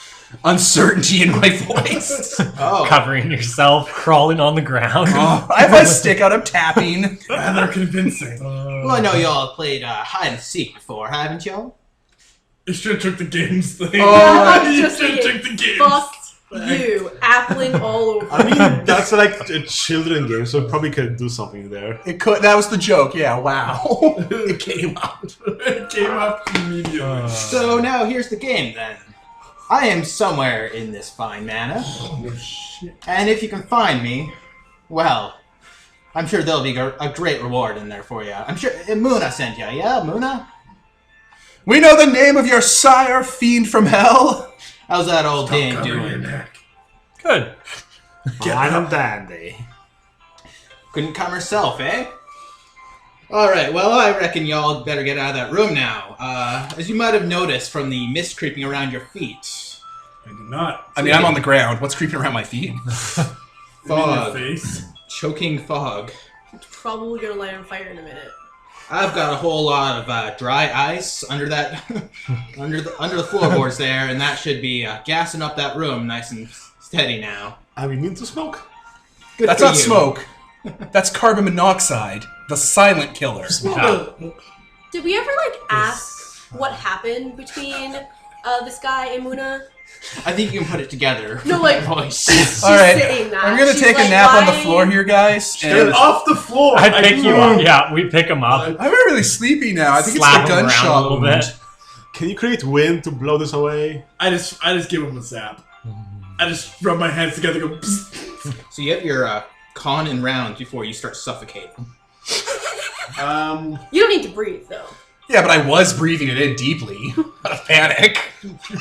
uncertainty in my voice. Oh, Covering yourself, crawling on the ground. I have my stick out, I'm tapping. And they're convincing. well, I know y'all played hide and seek before, haven't y'all? You should have took the games thing. I'm you just should have thinking, took the games. fuck you, appling all over. I mean, that's like a children game, so we probably could do something there. It could. That was the joke. Yeah. Wow. It came out. It came up immediately. So now here's the game then. I am somewhere in this fine manor, and if you can find me, well, I'm sure there'll be a great reward in there for you. I'm sure Muna sent you, yeah, Muna? We know the name of your sire, fiend from hell. How's that old dame Cover your doing? neck. Good. Fine and dandy. Couldn't come herself, eh? Alright, well, I reckon y'all better get out of that room now. As you might have noticed from the mist creeping around your feet. I did not. I mean, I'm on the ground. What's creeping around my feet? In Fog. your face. Choking fog. Probably gonna light on fire in a minute. I've got a whole lot of dry ice under that, under the floorboards there, and that should be gassing up that room nice and steady now. Are we need to smoke? Good That's for not you. smoke. That's carbon monoxide, the silent killer. Did we ever ask what happened between this guy and Muna? I think you can put it together. No, voice. She's All right, saying that. I'm gonna She's take a like, nap on the why- floor here, guys. Get And off the floor! I pick you up. Yeah, we pick him up. I'm really sleepy now. I think Slap it's the him around gunshot a little wound. bit. Can you create wind to blow this away? I just give him a zap. I just rub my hands together and go, psst. So you have your con and rounds before you start suffocating. You don't need to breathe, though. Yeah, but I was breathing it in deeply out of panic.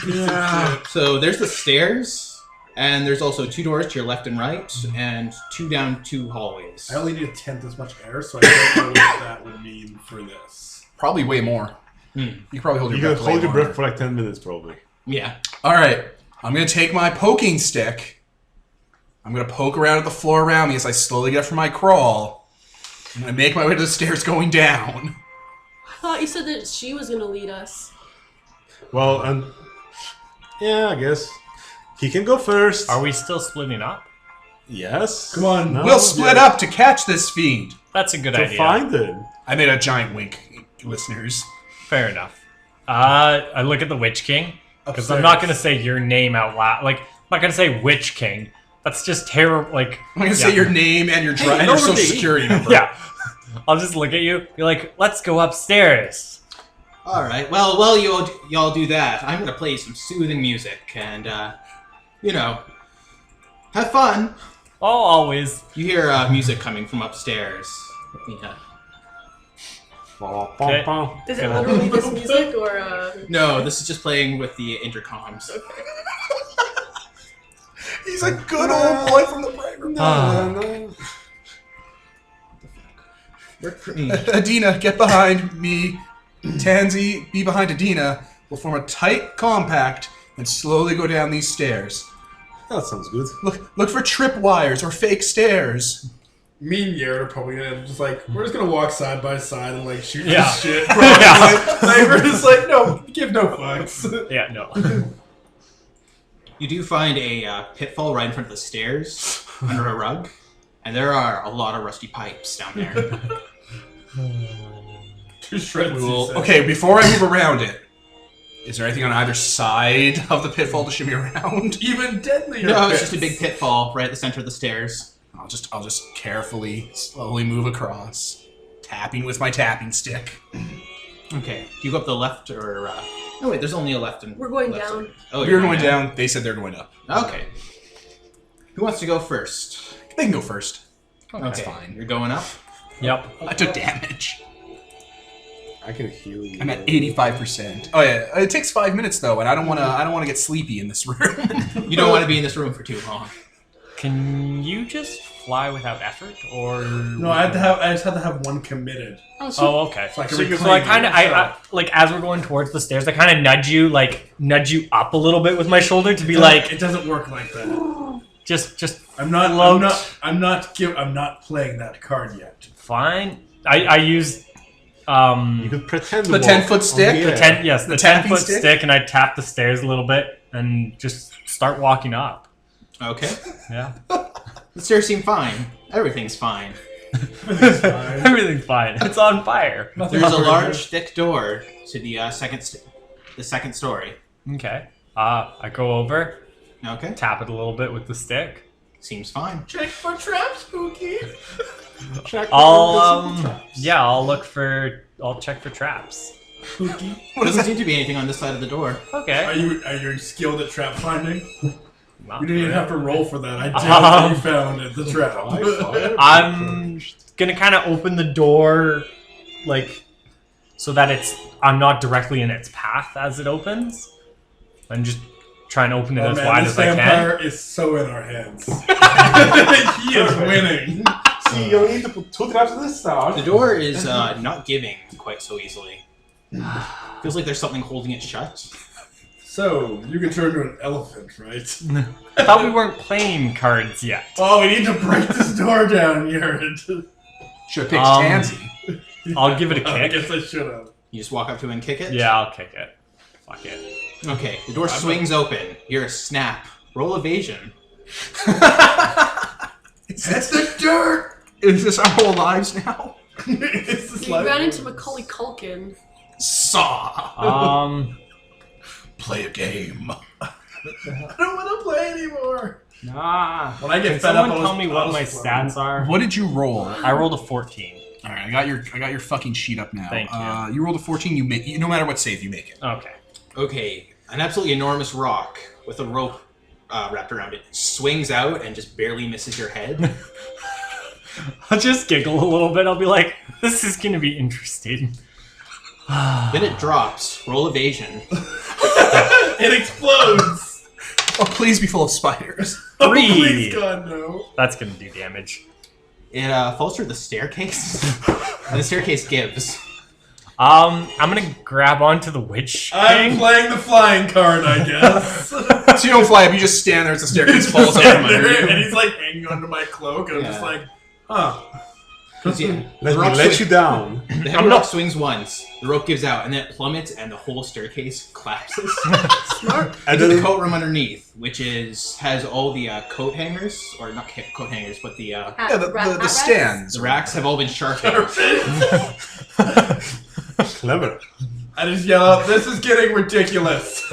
Yeah. So there's the stairs, and there's also 2 doors to your left and right, and 2 down 2 hallways. I only need a tenth as much air, so I don't know what that would mean for this. Probably way more. You can probably hold You your can breath. hold your way breath for like 10 minutes, probably. Yeah. All right, I'm gonna take my poking stick. I'm gonna poke around at the floor around me as I slowly get up from my crawl. I'm gonna make my way to the stairs going down. I thought you said that she was gonna lead us. Well, and yeah, I guess he can go first. Are we still splitting up? Yes. Come on. No, We'll split yeah. up to catch this fiend. That's a good To idea. find him. I made a giant wink, listeners. Fair enough. I look at the Witch King because I'm not gonna say your name out loud. I'm not gonna say Witch King. That's just terrible. I'm gonna say your name and your and your social security number. Yeah. I'll just look at you. Be like, let's go upstairs. All right. Well, y'all do that. I'm gonna play some soothing music and, have fun. Oh, always. You hear music coming from upstairs. Yeah. Is it literally this music, or No, this is just playing with the intercoms. He's a good old boy from the Braver. Work for me. Adina, get behind me. Tansy, be behind Adina. We'll form a tight compact and slowly go down these stairs. That sounds good. Look for tripwires or fake stairs. Me and Yared are probably gonna just we're just gonna walk side by side and shoot Yeah. this shit. Yeah. We're just no, give no fucks. Yeah, no. You do find a pitfall right in front of the stairs under a rug, and there are a lot of rusty pipes down there. Two shreds. Okay, before I move around it, is there anything on either side of the pitfall to shimmy around? Even deadlier. No, it's pits. just a big pitfall right at the center of the stairs. I'll just carefully, slowly move across, tapping with my tapping stick. Okay. Do you go up the left or... No, wait, there's only a left and... We're going left down. side. Oh, We're going down. They said they're going up. Okay. Who wants to go first? They can go first. Okay. That's fine. You're going up? Yep. I took damage. I can heal you. I'm at 85%. Oh yeah, it takes 5 minutes though, and I don't want to get sleepy in this room. You don't want to be in this room for too long. Can you just fly without effort, or No, I just had to have one committed. Oh, okay. So I can So reclaim I kind of, it, as we're going towards the stairs, I kind of nudge you up a little bit with my shoulder to be it doesn't work like that. just I'm not playing that card yet. fine. I use You could pretend The to 10-foot walk. stick? Oh, the yeah. the tapping 10-foot stick? stick, and I tap the stairs a little bit and just start walking up. Okay. Yeah, The stairs seem fine. Everything's fine. everything's fine. It's on fire. There's a large, thick door to the second story. Okay. I go over, Okay. tap it a little bit with the stick. Seems fine. Check for traps, Spooky. Check I'll the traps. yeah, I'll check for traps. Spooky. Doesn't seem to be anything on this side of the door. Okay. Are you skilled at trap finding? Not You didn't even really. have to roll for that. I doubt you found it, the trap. I'm gonna kind of open the door, so that I'm not directly in its path as it opens. I'm just trying to open it as wide this as I can. vampire is so in our hands. He is winning. See, you need to put 2 traps at the start. The door is not giving quite so easily. Feels like there's something holding it shut. So, you can turn into an elephant, right? I thought we weren't playing cards yet. Oh, we need to break this door down, Yared. Should have picked Um, Tansy. I'll give it a I kick. guess I should have. You just walk up to it and kick it? Yeah, I'll kick it. Fuck it. Okay, the door swings open. You're a snap. Roll evasion. That's the dirt! Is this our whole lives now? It's this You ran into Macaulay Culkin. Saw. Play a game. I don't want to play anymore. Nah. When I get Can fed up, someone I was- tell me I what was my floating. stats are? What did you roll? I rolled a 14. All right, I got your fucking sheet up now. Thank you. You rolled a 14. You make no matter what save you make it. Okay. Okay, an absolutely enormous rock with a rope wrapped around it swings out and just barely misses your head. I'll just giggle a little bit. I'll be like, this is going to be interesting. Then it drops. Roll evasion. It explodes! Oh, please be full of spiders. Oh, 3. please, God, no. That's going to do damage. It falls through the staircase, and the staircase gives. I'm going to grab onto the witch I'm king. playing the flying card, I guess. So you don't fly up, you just stand there as the staircase falls out from under you. And he's like hanging onto my cloak, and I'm just Yeah. like, huh. Yeah. Let The me rock let swing- you down. The heavy rock swings once, the rope gives out, and then it plummets, and the whole staircase collapses. Smart. And Into the then coat room underneath, which has all the coat hangers, or not coat hangers, but the Yeah, the Hat stands. racks have all been sharpened. clever. I just yell out, this is getting ridiculous.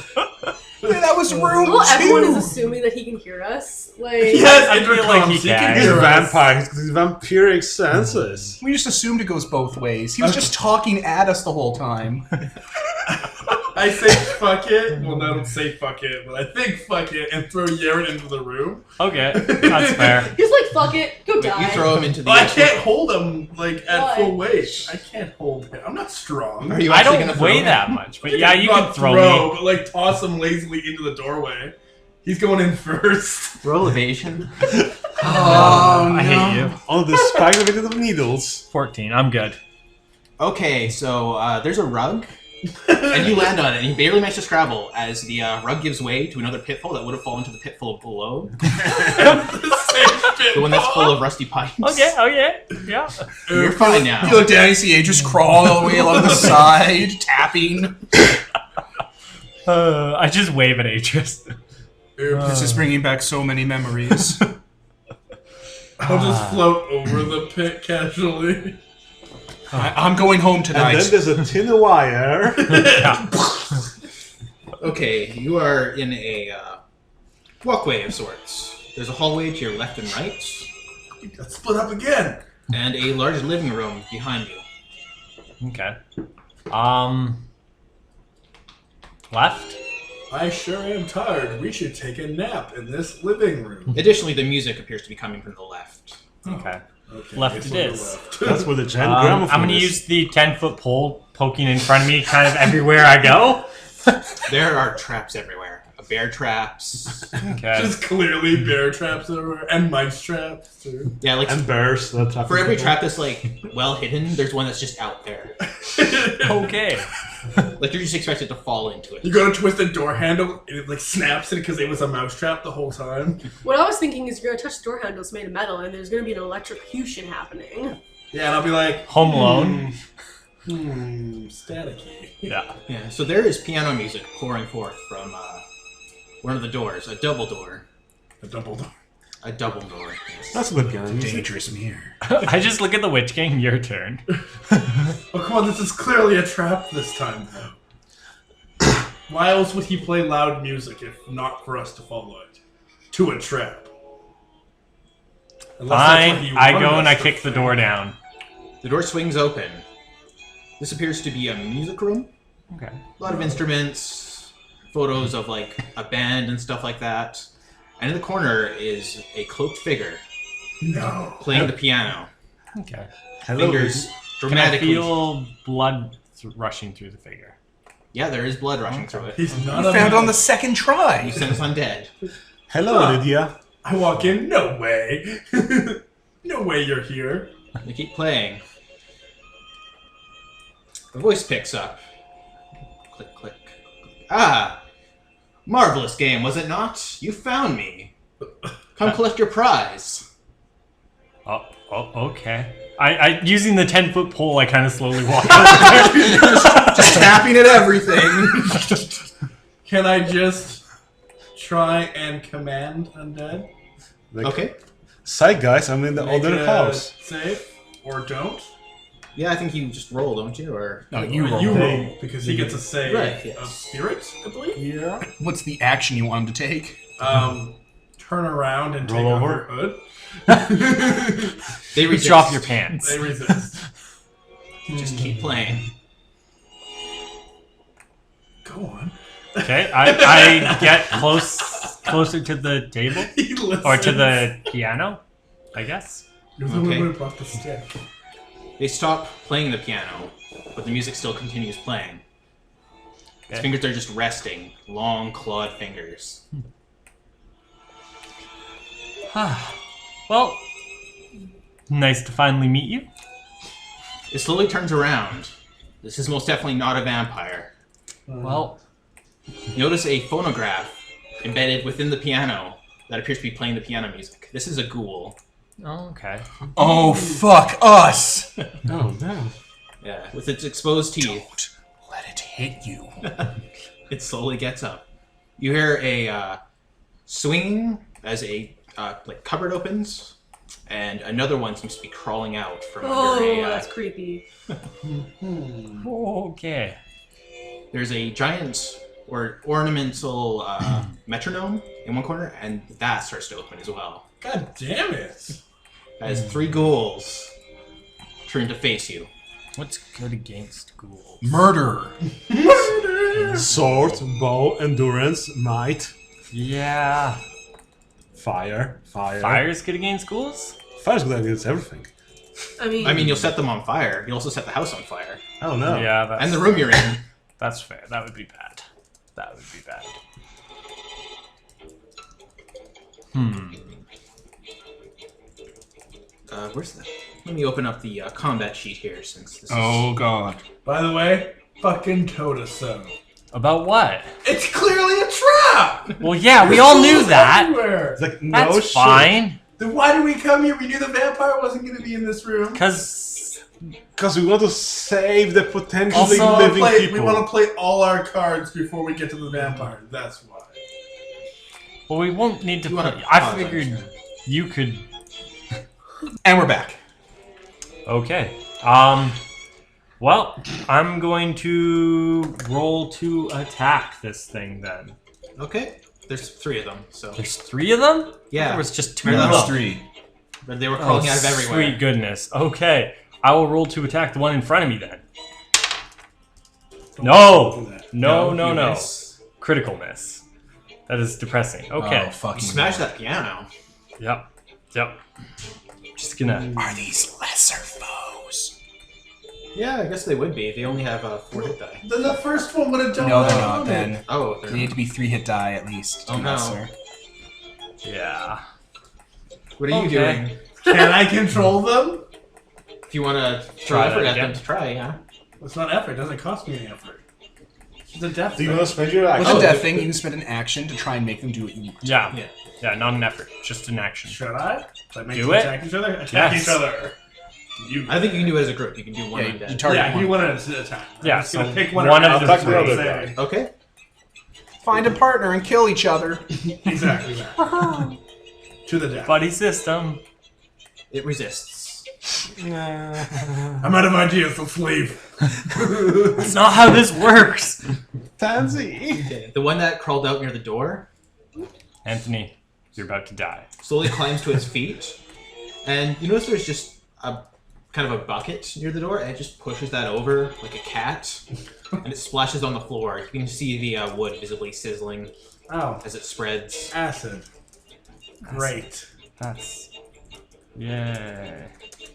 Hey, that was room Well, everyone is 2. assuming that he can hear us. Like, Yes, I feel like he can. He's hear a us. vampire. He's vampiric senses. We just assumed it goes both ways. He was just talking at us the whole time. I say fuck it. Well, no, I don't say fuck it, but I think fuck it and throw Yaren into the room. Okay, that's fair. he's like, fuck it, go die. You throw him into the. But I can't hold him, like, at Why? full weight. I can't hold him. I'm not strong. Are you I actually don't gonna throw weigh him? that much, but yeah, you Not can throw me. but, like, toss him lazily into the doorway. He's going in first. Roll evasion. Oh, I hate you. On the spike of it of needles. 14. I'm good. Okay, so there's a rug, and you land on it, and you barely manage to scrabble as the rug gives way to another pitfall that would have fallen to the pitfall below. The one that's full of rusty pipes. Okay. Yeah. You're fine now. You look down, you see Aegis crawl all the way along the side, tapping. I just wave at Atris. This is bringing back so many memories. I'll just float over the pit casually. I'm going home And tonight. then there's a tin wire. Yeah. Okay, you are in a walkway of sorts. There's a hallway to your left and right, Let's split up again. and a large living room behind you. Okay. Left? I sure am tired. We should take a nap in this living room. Additionally, the music appears to be coming from the left. Okay. Okay, Left guess it we'll go is. left. That's where the giant I'm gramophone going to is. use the 10-foot pole poking in front of me kind of everywhere I go. There are traps everywhere. Bear traps. Okay. Just clearly bear traps everywhere and mice traps too. Yeah, like And bears. That trap for every people. trap that's like well hidden, there's one that's just out there. Okay. Like you're just expected to fall into it. You go to twist the door handle and it like snaps it because it was a mouse trap the whole time. What I was thinking is you're gonna touch door handles made of metal, and there's gonna be an electrocution happening. Yeah, and I'll be like, Home Alone. staticky. Yeah. Yeah, so there is piano music pouring forth from one of the doors, a double door. A double door. A double door. Yes. That's a good gun. Dangerous mirror. I just look at the Witch King. Your turn. Oh come on, this is clearly a trap this time though. Why else would he play loud music if not for us to follow it? To a trap. Unless that's what Fine. he I wanted go and us I to kick the think. door down. The door swings open. This appears to be a music room. Okay. A lot of instruments, photos of like a band and stuff like that. And in the corner is a cloaked figure No. playing the piano. Okay. Hello. Fingers Can I dramatically. feel blood rushing through the figure? Yeah, there is blood rushing through it. He's not You a found man. on the second try. You sense undead. Hello, Huh. Lydia. I walk in, no way. No way you're here. They keep playing. The voice picks up. Click, click. Ah! Marvelous game, was it not? You found me. Come collect your prize. Oh, okay. I using the 10-foot pole, I kind of slowly walk out there. Just tapping at everything. Can I just try and command undead? Like, Okay. Side guys, I'm in the Make other a house. Save or don't? Yeah, I think you just roll, don't you? Or No, you Or roll. you roll because he gets a save Right, yes. of spirit, I believe. Yeah. What's the action you want him to take? Turn around and Roll take off over. your hood. they resist. Drop your pants. They resist. Just keep playing. Go on. Okay, I get closer to the table He listens. or to the piano, I guess. You're the Okay. one who brought the stick. They stop playing the piano, but the music still continues playing. His Okay. fingers are just resting, long clawed fingers. Well, nice to finally meet you. It slowly turns around. This is most definitely not a vampire. Well, You notice a phonograph embedded within the piano that appears to be playing the piano music. This is a ghoul. oh, okay. Oh, fuck us! Oh, damn. Yeah, with its exposed teeth. Don't let it hit you. It slowly gets up. You hear a swinging as a cupboard opens, and another one seems to be crawling out from Oh, under a. that's creepy. Okay. There's a giant or ornamental metronome in one corner, and that starts to open as well. God damn it! As three ghouls turn to face you. What's good against ghouls? Murder. Sword, bow, endurance, might, Yeah. fire. Fire's good against ghouls? Fire's good against everything. I mean, You'll set them on fire. You'll also set the house on fire. Oh no. Yeah, that's, And the room you're in. that's fair. That would be bad. That would be bad. Where's that? Let me open up the combat sheet here since this Oh, God. By the way, fucking told us so. About what? It's clearly a trap! Well, yeah, we all knew Ghouls that. everywhere. It's like, no That's shit. fine. Then why did we come here? We knew the vampire wasn't going to be in this room. Because Because we want to save the potentially Also, living we people. want to play all our cards before we get to the vampire. That's why. well, we won't need to. You wanna I pause, figured understand. you could. And we're back. Okay. Well, I'm going to roll to attack this thing then. Okay. There's three of them, so There's three of them? yeah. There was just two. No, no, There's no. three. But they were crawling out of everywhere. Sweet goodness. Okay. I will roll to attack the one in front of me then. Don't No! do that. No, you no, no. miss. Critical miss. That is depressing. Okay. Oh, fucking Smash Lord. that piano. Yep. Yep. Just gonna. Are these lesser foes? Yeah, I guess they would be. They only have 4 hit die. Then the first one would have done No, what they're I not, wanted. then. Oh, they're They need to be 3-hit die at least. Oh, no. Lesser. Yeah. What are you Okay. doing? Can I control them? If you want to throw Try effort that at them again. to try, yeah. It's not effort. It doesn't cost me any effort. It's a death. Do you thing. want to spend your With action? a death thing, you can spend an action to try and make them do what you want. Yeah. Yeah. Yeah, not an effort. Just an action. Should I? That makes Do them it. attack each other? Attack Yes. each other. You. I think you can do it as a group. You can do one Yeah, undead. you target Yeah, you one. want to attack. I'm Yeah, just gonna so pick one, one out of the of the three. say. Okay. Find a partner and kill each other. Exactly that. To the death. Buddy system. It resists. I'm out of ideas. Let's leave. That's not how this works. Tansy. Okay. The one that crawled out near the door Anthony, you're about to die. slowly climbs to its feet, and you notice there's just a kind of a bucket near the door, and it just pushes that over like a cat, and it splashes on the floor. You can see the wood visibly sizzling Oh, as it spreads. acid. Great. That's. Yeah.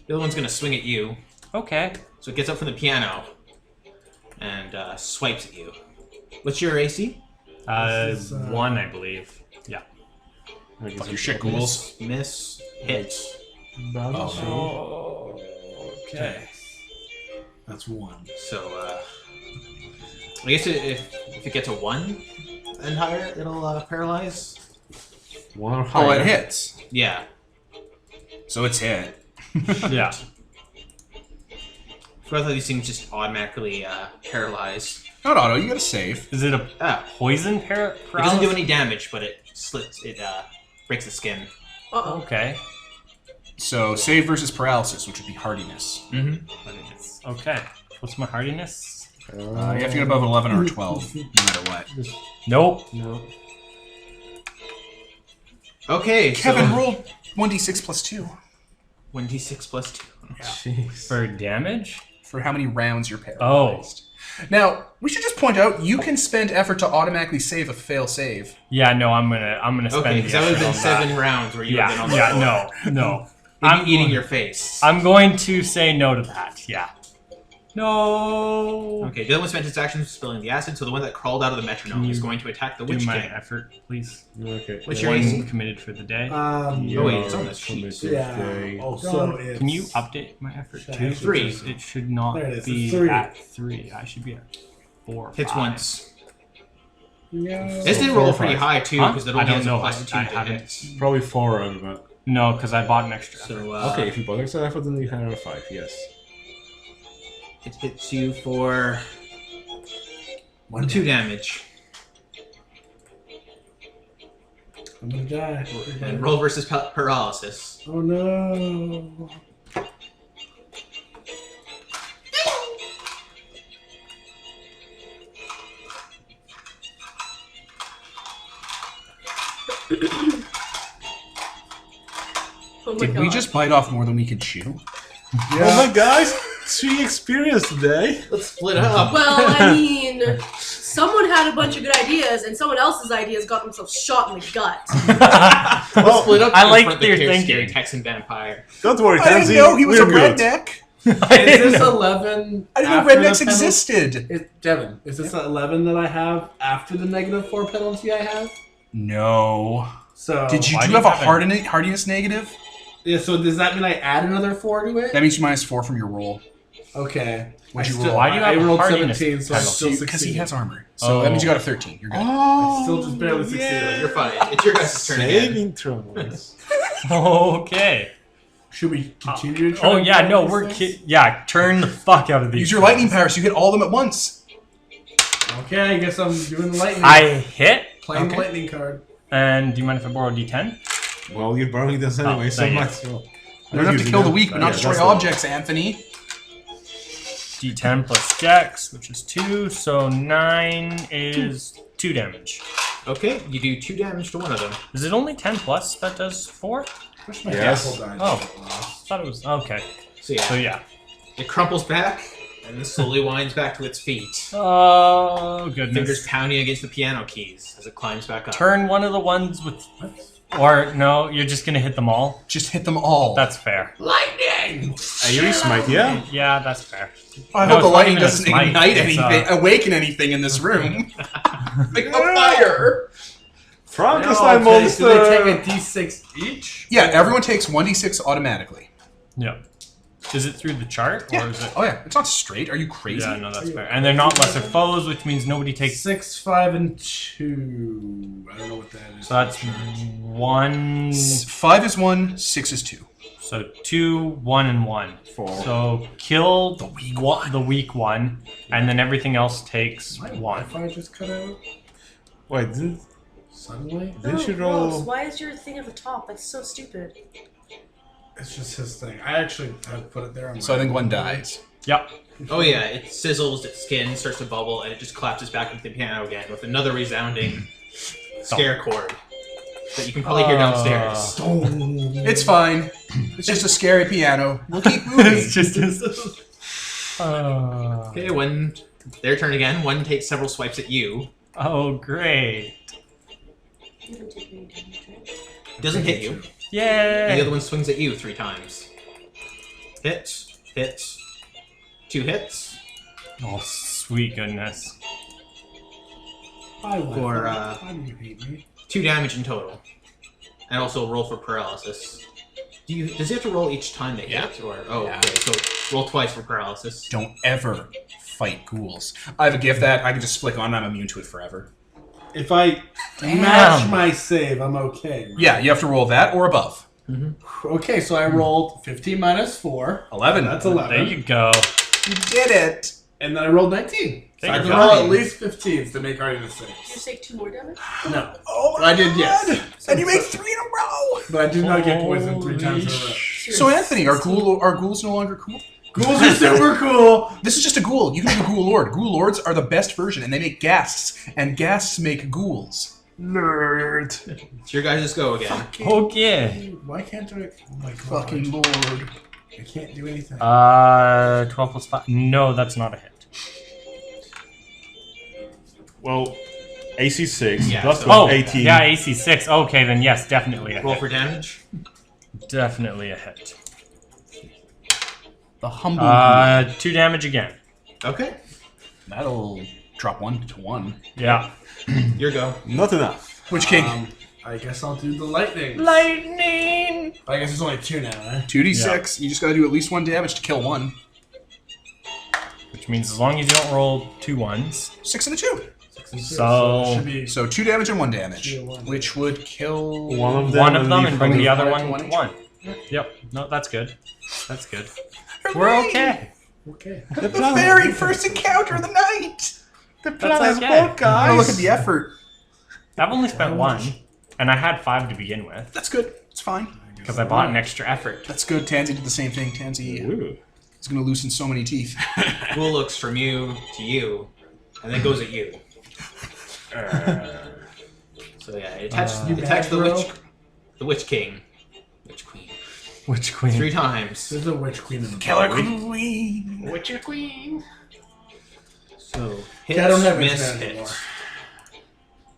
The other one's gonna swing at you, Okay. so it gets up from the piano and swipes at you. What's your AC? This is, 1, I believe. Yeah. Fuck your shit, ghouls. Miss, hit. Oh, Okay. That's one. So, I guess if it gets a 1 and higher, it'll paralyze. One or Oh, higher. it hits. Yeah. So it's hit. Yeah. Both of these things just automatically paralyze. Not auto. You got to save. Is it a poison paralysis? It doesn't do any damage, but it slits. It breaks the skin. Uh-oh. Okay. So save versus paralysis, which would be hardiness. Hardiness. Okay. What's my hardiness? You have to get above 11 or 12, no matter what. Nope. No. Okay, Kevin, so roll 1d6 plus 2. 1d6 plus 2. Jeez. For damage? For how many rounds you're paralyzed. Oh. Now, we should just point out, you can spend effort to automatically save a fail save. Yeah, no, I'm gonna spend Okay, the because that would have effort been on 7 rounds where you that. would have been on the floor. No. I'm eating your face. I'm going to say no to that, yeah. No. Okay, the other one spent its action spilling the acid, so the one that crawled out of the metronome is going to attack the Do Witch my King. effort, please. Okay. What's your One AC? committed for the day. Oh wait, it's on this sheet. Yeah. Oh, so it's... Can you update my effort Should I too? actually 3. Because it should not There it is, be it's 3. at 3. I should be at 4 or Hits 5. once. Yeah. This did 4 roll or pretty 5. high too, Huh? because it I only don't has a know. plus 2 I to haven't. hit. Probably 4 out of that. No, because I bought an extra effort. So Okay, if you bought extra effort, then you have a 5, yes. it hits you for 2 damage. I'm gonna die. And roll versus paralysis. Oh no. Oh my Did god. we just bite off more than we could chew? Oh my guys, 3 experience today. Let's split up. Well, I mean, someone had a bunch of good ideas, and someone else's ideas got themselves shot in the gut. Let's split up. I to like confront the your scary thinking. Texan vampire. Don't worry, I didn't Tansy, know he was a we're good. redneck. Is this 11? I didn't know after the rednecks penalty? existed. Devin, is this 11 that I have after the -4 penalty I have? No. So Did you why do do have you a have it? hardiness negative? Yeah. So does that mean I add another 4 to it? That means you minus 4 from your roll. Okay. What'd you I still- roll? Why do you I have a rolled hardiness 17, so I penalty? still Because he succeeded. has armor. So that means you got a 13. You're good. I still just barely succeeded. yeah. You're fine. It's your guys' turn again. Saving throws. Okay. Should we continue to try? Oh and yeah, fight no, these we're things? yeah. Turn the fuck out of these. Use your lightning power so you hit all of them at once. Okay, I guess I'm doing the lightning. I hit. playing Okay. the lightning card. And do you mind if I borrow D10? Well, you're borrowing this anyway, so thank you. much. So. You don't have to kill the weak, but not destroy objects, Anthony. D10 plus Dex, which is 2, so 9 is 2 damage. Okay, you do 2 damage to one of them. Is it only 10 plus that does 4? Wish my Yes. apple died. Oh. Thought it was okay. So yeah, So yeah. it crumples back and then slowly winds back to its feet. Oh Fingers goodness. pounding against the piano keys as it climbs back up. Turn one of the ones with, or no, you're just gonna hit them all. Just hit them all. That's fair. Lightning! Airi Smite, yeah? Yeah, that's fair. I No, hope the it's not lightning even a doesn't smite, ignite it's, anything, awaken anything in this room. Like a fire. Frankenstein Okay, monster! so they take a d6 each? Yeah, everyone takes 1d6 automatically. Yeah. Is it through the chart or Yeah. is it? Oh yeah, it's not straight. Are you crazy? Yeah, no, that's fair. And they're not lesser foes, which means nobody takes. 6, 5, and 2. I don't know what that is. So that's 1. 5 is 1, 6 is 2. So 2, 1, and 1. 4. So kill the weak one, and then everything else takes My 1. Wi-Fi just cut out Wait, didn't suddenly. you Oh, roll? gross. Why is your thing at the top? That's so stupid. It's just his thing. I actually have put it there. On So I think one dies. Yep. Oh yeah, it sizzles, its skin starts to bubble, and it just collapses back into the piano again with another resounding scare chord that you can probably hear downstairs. It's fine. It's just a scary piano. We'll keep moving. It's just his. Okay, when their turn again, one takes several swipes at you. Oh, great. You don't take any damage, right? Doesn't hit you. Yay! And the other one swings at you 3 times. Hit, hit, 2 hits. Oh, sweet goodness. Why For, do you hate me? 2 damage in total. And also roll for paralysis. Does he have to roll each time they hit? Or okay, so roll twice for paralysis. Don't ever fight ghouls. I have a gift that I can just flick on and I'm immune to it forever. If I match my save, I'm okay. Right? Yeah, you have to roll that or above. Okay, so I rolled 15 minus 4. 11. That's 11. There you go. You did it. And then I rolled 19. So I Thank have to you. roll at least 15s to make hardiness Did you 6. take 2 more damage? No. Oh But I did, yes. And you make 3 in a row. But I did not get poisoned 3 times in a row. So Anthony, are ghouls no longer cool? Ghouls are super cool. This is just a ghoul. You can make a ghoul lord. Ghoul lords are the best version, and they make ghasts, and ghasts make ghouls. Nerd. It's your guys' go again. Okay. Why can't I... Oh my god. Fucking lord. I can't do anything. 12 plus 5. No, that's not a hit. Well, AC 6 Yeah, plus so- 12, 18. Yeah, AC 6. Okay, then yes, definitely a Roll hit. for damage. Definitely a hit. The humble 2 damage again. Okay. That'll drop 1 to 1. Yeah. Your go. Not enough. Which king? I guess I'll do the lightning. Lightning! I guess it's only 2 now, eh? 2d6. You just gotta do at least 1 damage to kill 1. Which means as long as you don't roll 2 1s. 6 and a 2. So- it should be... So 2 damage and 1 damage, Yeah, 1. which would kill One of them, One of them leave and bring one the of other one one to to 1. 1. Yep. No, that's good. That's good. We're okay. Okay. The very first encounter of the night. The That's plan has okay. worked, guys. Oh, look at the effort. I've only spent 1, and I had 5 to begin with, That's good. It's fine. because I bought an extra effort. That's good. Tansy did the same thing. Tansy Ooh. is gonna loosen so many teeth. Ghoul looks from you to you, and then goes at you. So yeah, it attacks the witch king, witch queen, Which queen? 3 times. There's a witch queen in the Killer party. queen. Witcher queen. So hit, Yeah, I don't have miss, his hit. anymore.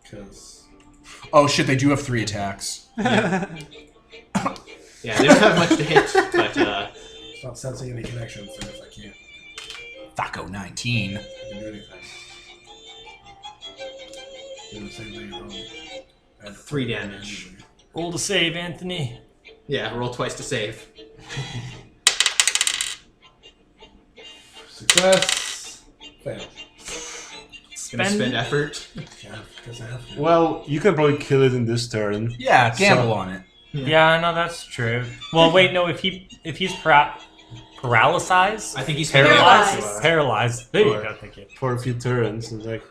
Because... Oh shit! They do have 3 attacks. Yeah, they don't have much to hit, but It's not sensing any connections, so if I can't, Thaco 19. I can do anything. Do the same thing at home. Add 3 damage. Roll to save, Anthony. Yeah, roll twice to save. Success. Fail. Gonna spend effort. Yeah, because I have to. Well, you can probably kill it in this turn. Yeah, gamble on it. Yeah, no, that's true. Well, wait, no. If he's paralyzed, I think he's Paralyzed. paralyzed. There you go. Thank you. For a few turns. It's like,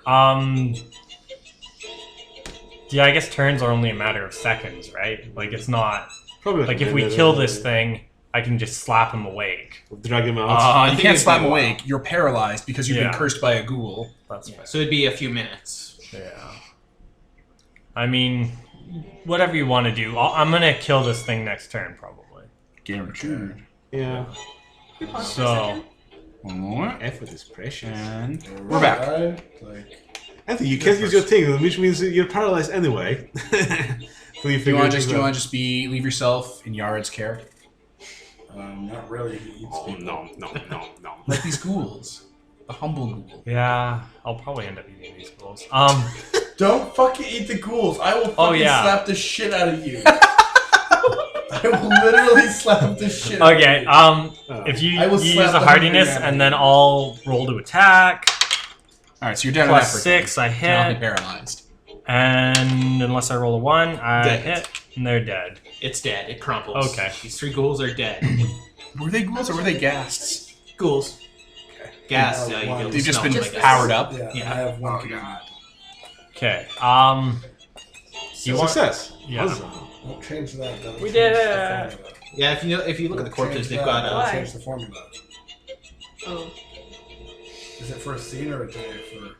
Yeah, I guess turns are only a matter of seconds, right? Like it's not probably like if we kill this thing, I can just slap him awake. Drag him out. You think can't it'd slap be him a while. awake. You're paralyzed because you've Yeah. been cursed by a ghoul. That's fair. So it'd be a few minutes. Yeah. I mean, whatever you want to do. I'm gonna kill this thing next turn, probably. Guaranteed. Yeah. Pause So- for a second. One more. Effort is precious. And we're back. Like, Anthony, you can't use your thing, which means you're paralyzed anyway. So you Do you want to just leave yourself in Yared's care? not really. He eats Oh, people. no. Like these ghouls. The humble ghoul. Yeah, I'll probably end up eating these ghouls. Don't fucking eat the ghouls. I will fucking yeah. slap the shit out of you. I will literally slap the shit out Okay. of you. If you I will use slap a the hardiness, hungry and man. then I'll roll to attack. Alright, so you're down Plus to effort. 6, I You're not hit. paralyzed. And unless I roll a 1, I Dead. hit, and they're dead. It's dead. It crumples. Okay. These 3 ghouls are dead. Were they ghouls or were they ghasts? Ghouls. Okay. Gas. Yeah, you'll be one. able to They've just smell been them, I guess. powered up. Yeah, Yeah. I have one. Oh, command. God. Okay. You want? Success. Yeah. Awesome. Don't change that. Though. We Change did the it. formula. Yeah, if you look at the Don't corpses, change they've that, got don't Why? change the formula. Oh. Is it for a scene or a day for?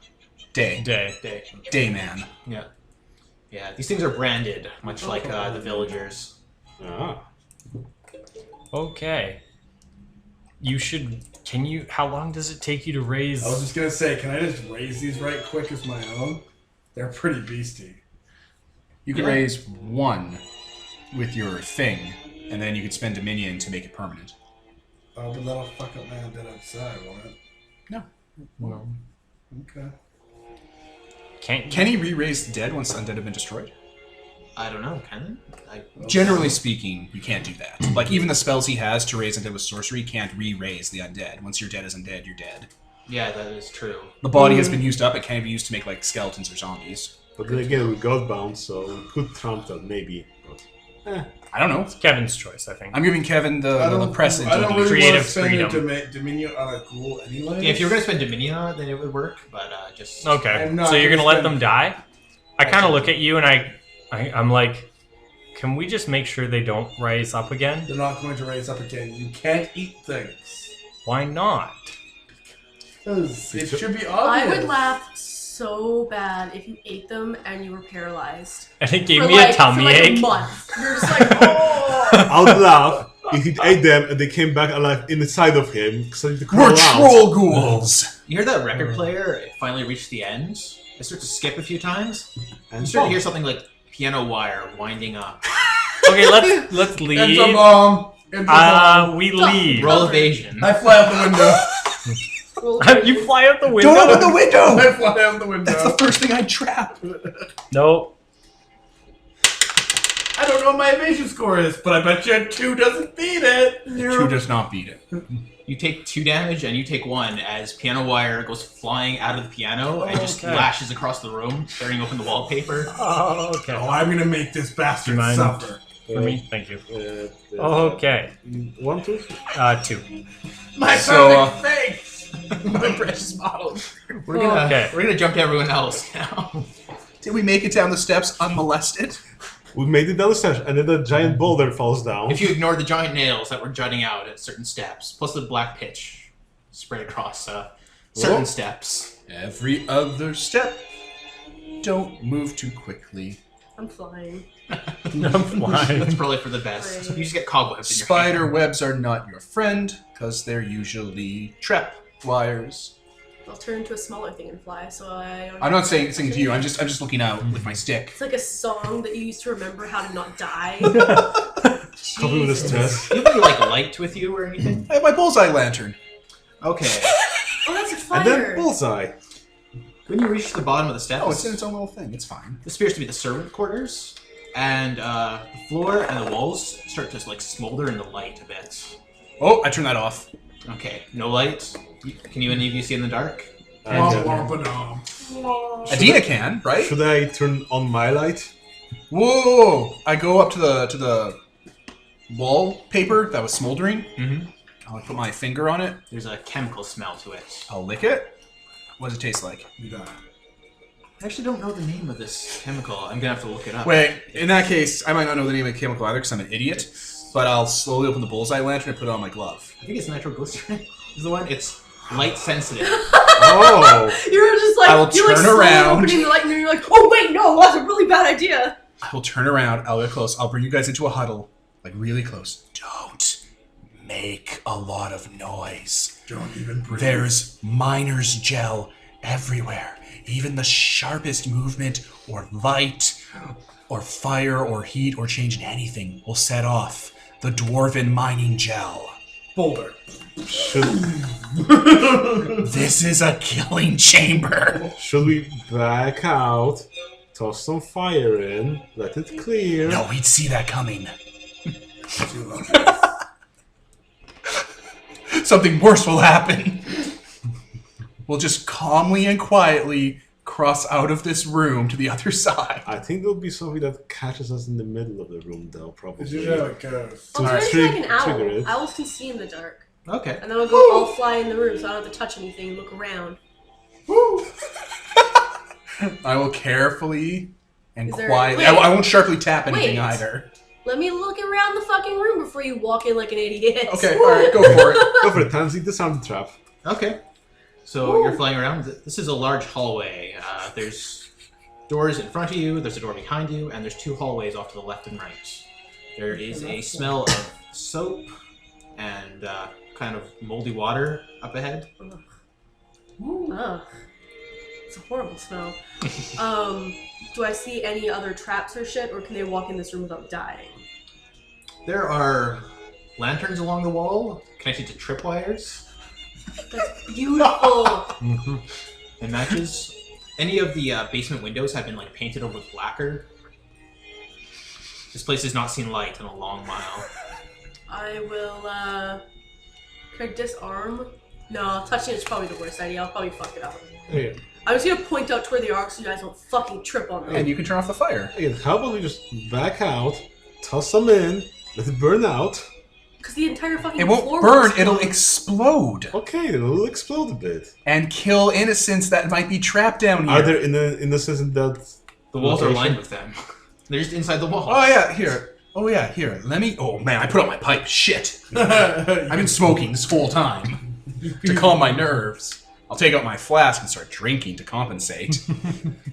Day. Day. Day man. Yeah, these things are branded, much like the villagers. Ah. Okay. You should. Can you? How long does it take you to raise? I was just gonna say, can I just raise these right quick as my own? They're pretty beastie. You can raise 1 with your thing, and then you can spend Dominion to make it permanent. Oh, but that'll fuck up my undead outside, won't it? No. No. Okay. Can't. Can he re-raise the dead once the undead have been destroyed? I don't know, can it? Generally speaking, you can't do that. Like, even the spells he has to raise undead with sorcery can't re-raise the undead. Once your dead is undead, you're dead. Yeah, that is true. The body has been used up, it can't be used to make, like, skeletons or zombies. But then again, we Godbound, so we could trump that maybe. But I don't know. It's Kevin's choice, I think. I'm giving Kevin the press and I don't really creative want to spend freedom. Dominion on a ghoul anyway. Yeah, if you were going to spend Dominion on it, then it would work, but just... Okay, I'm not so you're gonna gonna let spend- them die? I kind of look at you and I'm like, can we just make sure they don't rise up again? They're not going to raise up again. You can't eat things. Why not? Because it should be I obvious. would laugh so bad if you ate them and you were paralyzed. And it gave For me like, a tummy for like ache. a month. You're just like, oh! I would laugh if he ate them and they came back alive inside of him. So you could we're crawl out. troll ghouls. You hear that record player finally reach the end? It starts to skip a few times. And You start to hear something like piano wire winding up. Okay, let's It's a leave. bomb. It's a bomb. We leave. Roll evasion. I fly out the window. You fly out the window? Don't open the window! I fly out the window. That's the first thing I'd trap. No. I don't know what my evasion score is, but I bet you 2 doesn't beat it. 2 does not beat it. You take 2 damage and you take 1 as piano wire goes flying out of the piano and just Okay. lashes across the room, tearing open the wallpaper. Oh, okay. Oh, I'm gonna make this bastard mind? suffer. For me? Thank you. Oh, Okay. 1, 2. 2. My So, perfect face. My precious model. We're gonna jump to everyone else now. Did we make it down the steps unmolested? We made it down the stairs, and then the giant boulder falls down. If you ignore the giant nails that were jutting out at certain steps, plus the black pitch spread across certain Whoa. steps. Every other step. Don't move too quickly. I'm flying. I'm flying. That's probably for the best. You just get cobwebs in your Spider hand. webs are not your friend, because they're usually trap wires. I'll turn into a smaller thing and fly, so I don't... I'm not saying to you, I'm just looking out with my stick. It's like a song that you used to remember how to not die. Copy with the Jesus. stress. Do you have any like light with you or anything? I have my bullseye lantern. Okay. Oh, that's a And then fire! bullseye. When you reach the bottom of the steps, Oh, it's in its own little thing. It's fine. this appears to be the servant quarters, and the floor and the walls start to like smolder in the light a bit. Oh, I turned that off. Okay, no light. Can any of you see in the dark? Womp womp Adina can, right? Should I turn on my light? Whoa! I go up to the wallpaper that was smoldering. Mm-hmm. I'll put my finger on it. There's a chemical smell to it. I'll lick it. What does it taste like? I actually don't know the name of this chemical. I'm gonna have to look it up. Wait, in that case, I might not know the name of the chemical either because I'm an idiot. But I'll slowly open the bullseye lantern and put it on my glove. I think it's nitroglycerin. Is the one? It's light sensitive. Oh! You're just like, I will you're like turn slowly around. opening the light and you're like, oh wait, no, that's a really bad idea. I will turn around. I'll get close. I'll bring you guys into a huddle, like really close. Don't make a lot of noise. Don't even breathe. There's miner's gel everywhere. Even the sharpest movement or light or fire or heat or change in anything will set off the dwarven mining gel. Boulder. Should This is a killing chamber. we back out, toss some fire in, let it clear? No, we'd see that coming. Something worse will happen. We'll just calmly and quietly cross out of this room to the other side. I think there'll be something that catches us in the middle of the room, though, probably. This is how it goes. I'll Alright, turn into like an trigger it. owl. Owls can see in the dark. Okay. And then I'll fly in the room so I don't have to touch anything and look around. I will carefully and Is there- quietly. wait. I won't sharply tap anything Wait. either. Let me look around the fucking room before you walk in like an idiot. Okay, alright, go for it. Go for it, Tansy, disarm the trap. Okay. So you're flying around. This is a large hallway. There's doors in front of you, there's a door behind you, and there's 2 hallways off to the left and right. There is a smell of soap and kind of moldy water up ahead. Ugh. It's a horrible smell. Do I see any other traps or shit, or can they walk in this room without dying? There are lanterns along the wall connected to tripwires That's beautiful. and matches. Any of the basement windows have been like painted over with lacquer. This place has not seen light in a long while. I will, can I disarm? No, touching it's probably the worst idea. I'll probably fuck it up. Okay. I'm just gonna point out to where they are so you guys don't fucking trip on them. And you can turn off the fire. Again, how about we just back out, toss some in, let it burn out. Because the entire fucking It floor won't burn, will it'll explode. Okay, it'll explode a bit. And kill innocents that might be trapped down here. Are there innocents in that? The walls are location? lined with them. They're just inside the wall. Oh yeah, here. Oh yeah, here. Let me. Oh man, I put out my pipe. Shit. I've been smoking this whole time to calm my nerves. I'll take out my flask and start drinking to compensate.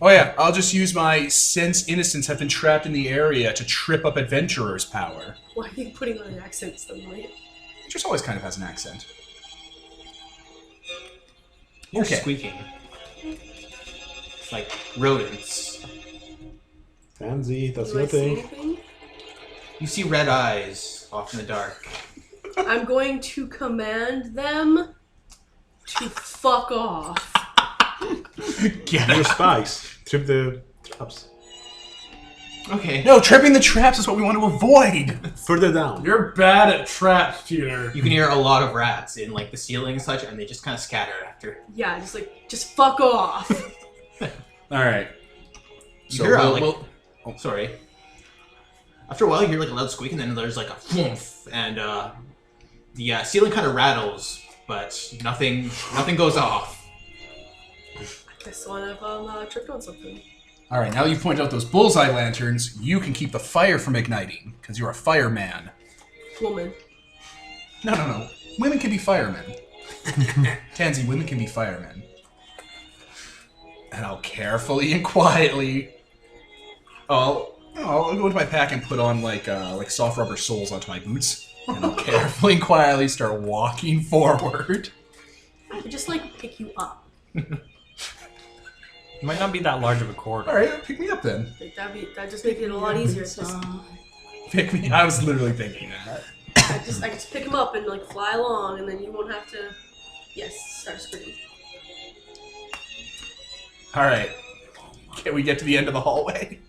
Oh yeah, I'll just use my sense innocents have been trapped in the area to trip up adventurers' power. Why are you putting on an accent suddenly? It just always kind of has an accent. You're Okay. squeaking. It's like rodents. Tansy, that's Do I your see thing. anything? You see red eyes off in the dark. I'm going to command them to fuck off. Get Your it. spies. Trip the traps. Okay. No, tripping the traps is what we want to avoid. Further down. You're bad at traps, Peter. You can hear a lot of rats in like the ceiling and such, and they just kind of scatter after. Yeah, just fuck off. All right. You hear we'll- sorry. After a while, you hear like a loud squeak, and then there's like a thwoomph, and the ceiling kind of rattles, but nothing goes off. I guess one of them tripped on something. All right, now you've pointed out those bullseye lanterns, you can keep the fire from igniting, because you're a fireman. Woman. No. Women can be firemen. Tansy, women can be firemen. And I'll carefully and quietly... I'll go into my pack and put on like soft rubber soles onto my boots. And I'll carefully and quietly start walking forward. I could just pick you up. It might not be that large of a corridor. All right, pick me up then. That'd just make it a lot easier. Pick me. I was literally thinking that. I just pick him up and fly along, and then you won't have to. Yes, start screaming. All right. Can we get to the end of the hallway?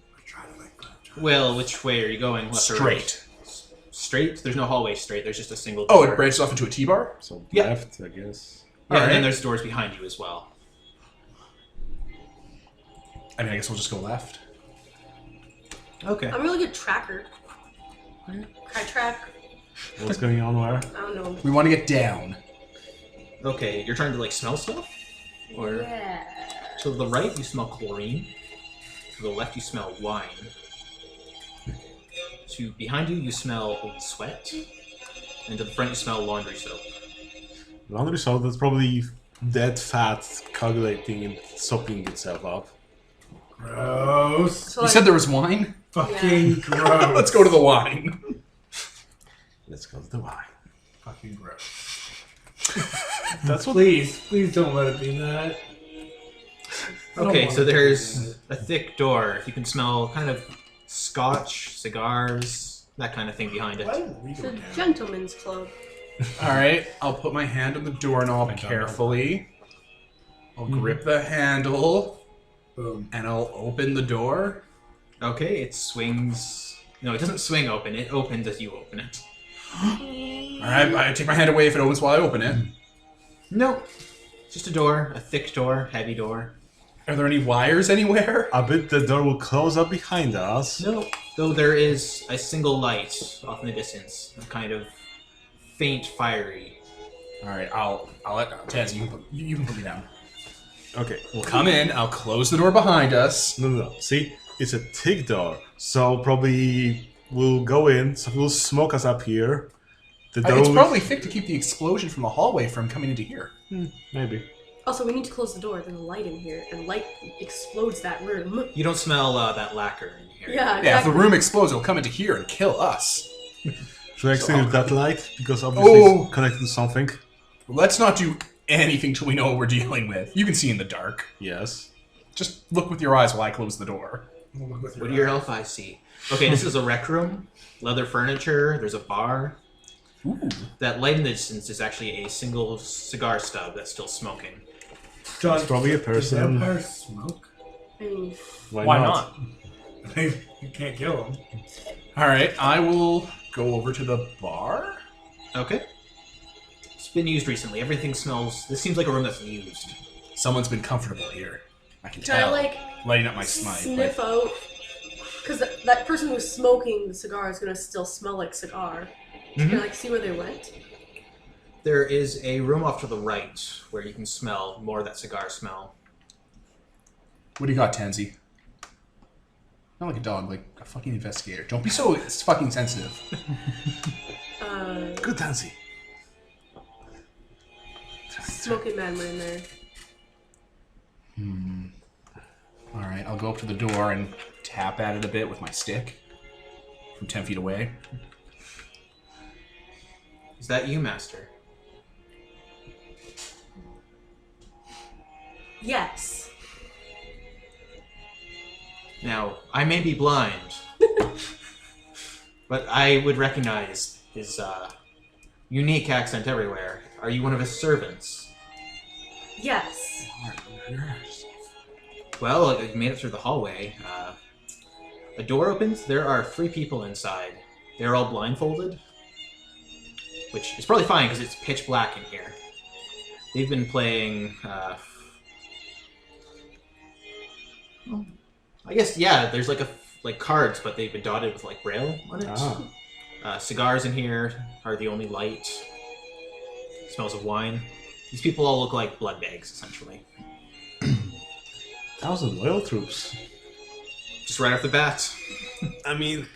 Well, which way are you going? Left or right? Straight. Straight? There's no hallway straight. There's just a single Oh, door. it branches off into a T-bar? So Yeah. left, I guess. Yeah, and Alright. then there's doors behind you as well. I mean, I guess we'll just go left. Okay. I'm a really good tracker. I track. What's going on where? I don't know. We want to get down. Okay, you're trying to smell stuff? Or Yeah. to the right you smell chlorine. To the left you smell wine. To behind you smell old sweat. And to the front you smell laundry soap. Laundry soap, that's probably dead fat coagulating and sopping itself up. Gross. So You said there was wine? Fucking gross. Let's go to the wine. Let's go to the wine. Fucking gross. That's what. Please don't let it be that. I don't Okay, want so it to be there's that. a thick door. You can smell kind of scotch, cigars, that kind of thing behind it. Why didn't we It's go a down? gentleman's club. All right, I'll put my hand on the doorknob carefully. I'll grip the handle, Boom. and I'll open the door. Okay, it swings. No, it doesn't swing open. It opens as you open it. All right, I take my hand away if it opens while I open it. No, just a door, a thick door, heavy door. Are there any wires anywhere? I bet the door will close up behind us. No, though there is a single light off in the distance, a kind of faint, fiery. All right, I'll let Taz. You can put me down. Okay. We'll come in. I'll close the door behind us. No. See, it's a thick door, so probably we'll go in. So we'll smoke us up here. The door It's will- probably thick to keep the explosion from the hallway from coming into here. maybe. Also, we need to close the door. There's a light in here, and light explodes that room. You don't smell that lacquer in here. Yeah, exactly. Yeah, if the room explodes, it'll come into here and kill us. Should I extinguish that light because obviously Oh. it's connected to something? Let's not do anything till we know what we're dealing with. You can see in the dark. Yes. Just look with your eyes while I close the door. What do your elf eyes see? Okay, this is a rec room. Leather furniture. There's a bar. Ooh. That light in the distance is actually a single cigar stub that's still smoking. John, It's probably a does person. vampires smoke? I mean, Why not? You can't kill them. All right, I will go over to the bar. Okay. It's been used recently. Everything smells. This seems like a room that's used. Someone's been comfortable here. I can try tell. to Lighting up my sniff out Because that person who was smoking the cigar is gonna still smell like cigar. Can I see where they went? There is a room off to the right where you can smell more of that cigar smell. What do you got, Tansy? Not like a dog, like a fucking investigator. Don't be so fucking sensitive. Good Tansy. Smoking man were in there. Alright, I'll go up to the door and tap at it a bit with my stick from 10 feet away. Is that you, Master? Yes. Now, I may be blind, but I would recognize his unique accent everywhere. Are you one of his servants? Yes. Well, you made it through the hallway. A door opens. There are 3 people inside. They're all blindfolded, which is probably fine because it's pitch black in here. They've been playing... I guess, yeah, there's like cards, but they've been dotted with like braille on it. Cigars in here are the only light. Smells of wine. These people all look like blood bags, essentially. 1,000 loyal troops. Just right off the bat. I mean,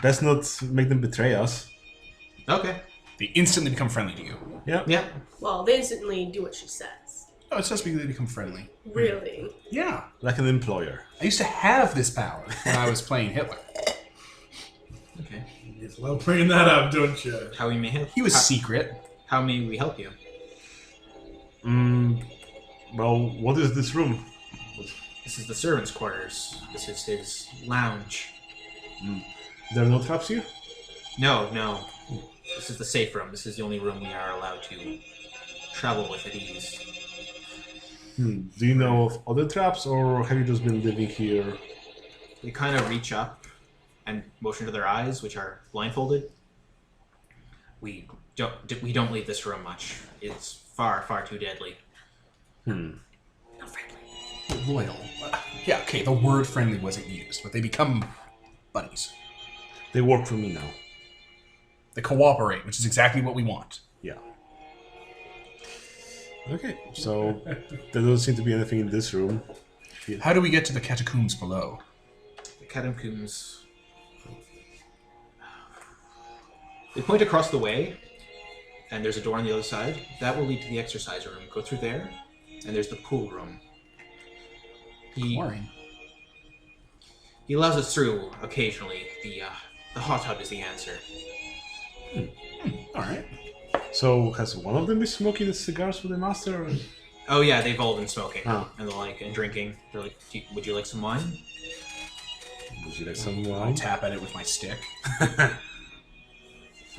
best not make them betray us. Okay. They instantly become friendly to you. Yeah. Yeah. Well, they instantly do what she says. Oh, it's just because they become friendly. Really? Yeah. Like an employer. I used to have this power when I was playing Hitler. Okay. You just love bringing that up, don't you? How we may help? He was secret. How may we help you? Well, what is this room? This is the servants' quarters. This is his lounge. There are no traps here? No, no. This is the safe room. This is the only room we are allowed to travel with at ease. Do you know of other traps, or have you just been living here? They kind of reach up and motion to their eyes, which are blindfolded. We don't leave this room much. It's far, far too deadly. Not friendly. Loyal. Yeah, okay, the word friendly wasn't used, but they become buddies. They work for me now. They cooperate, which is exactly what we want. Yeah. Okay, so there doesn't seem to be anything in this room. How do we get to the catacombs below? The catacombs... They point across the way, and there's a door on the other side. That will lead to the exercise room. Go through there, and there's the pool room. Boring. He allows us through occasionally. The hot tub is the answer. Alright. So, has one of them been smoking the cigars for the master? Or... Oh yeah, they've all been smoking Oh. and drinking. They're like, would you like some wine? Would you like some I'll wine? tap at it with my stick.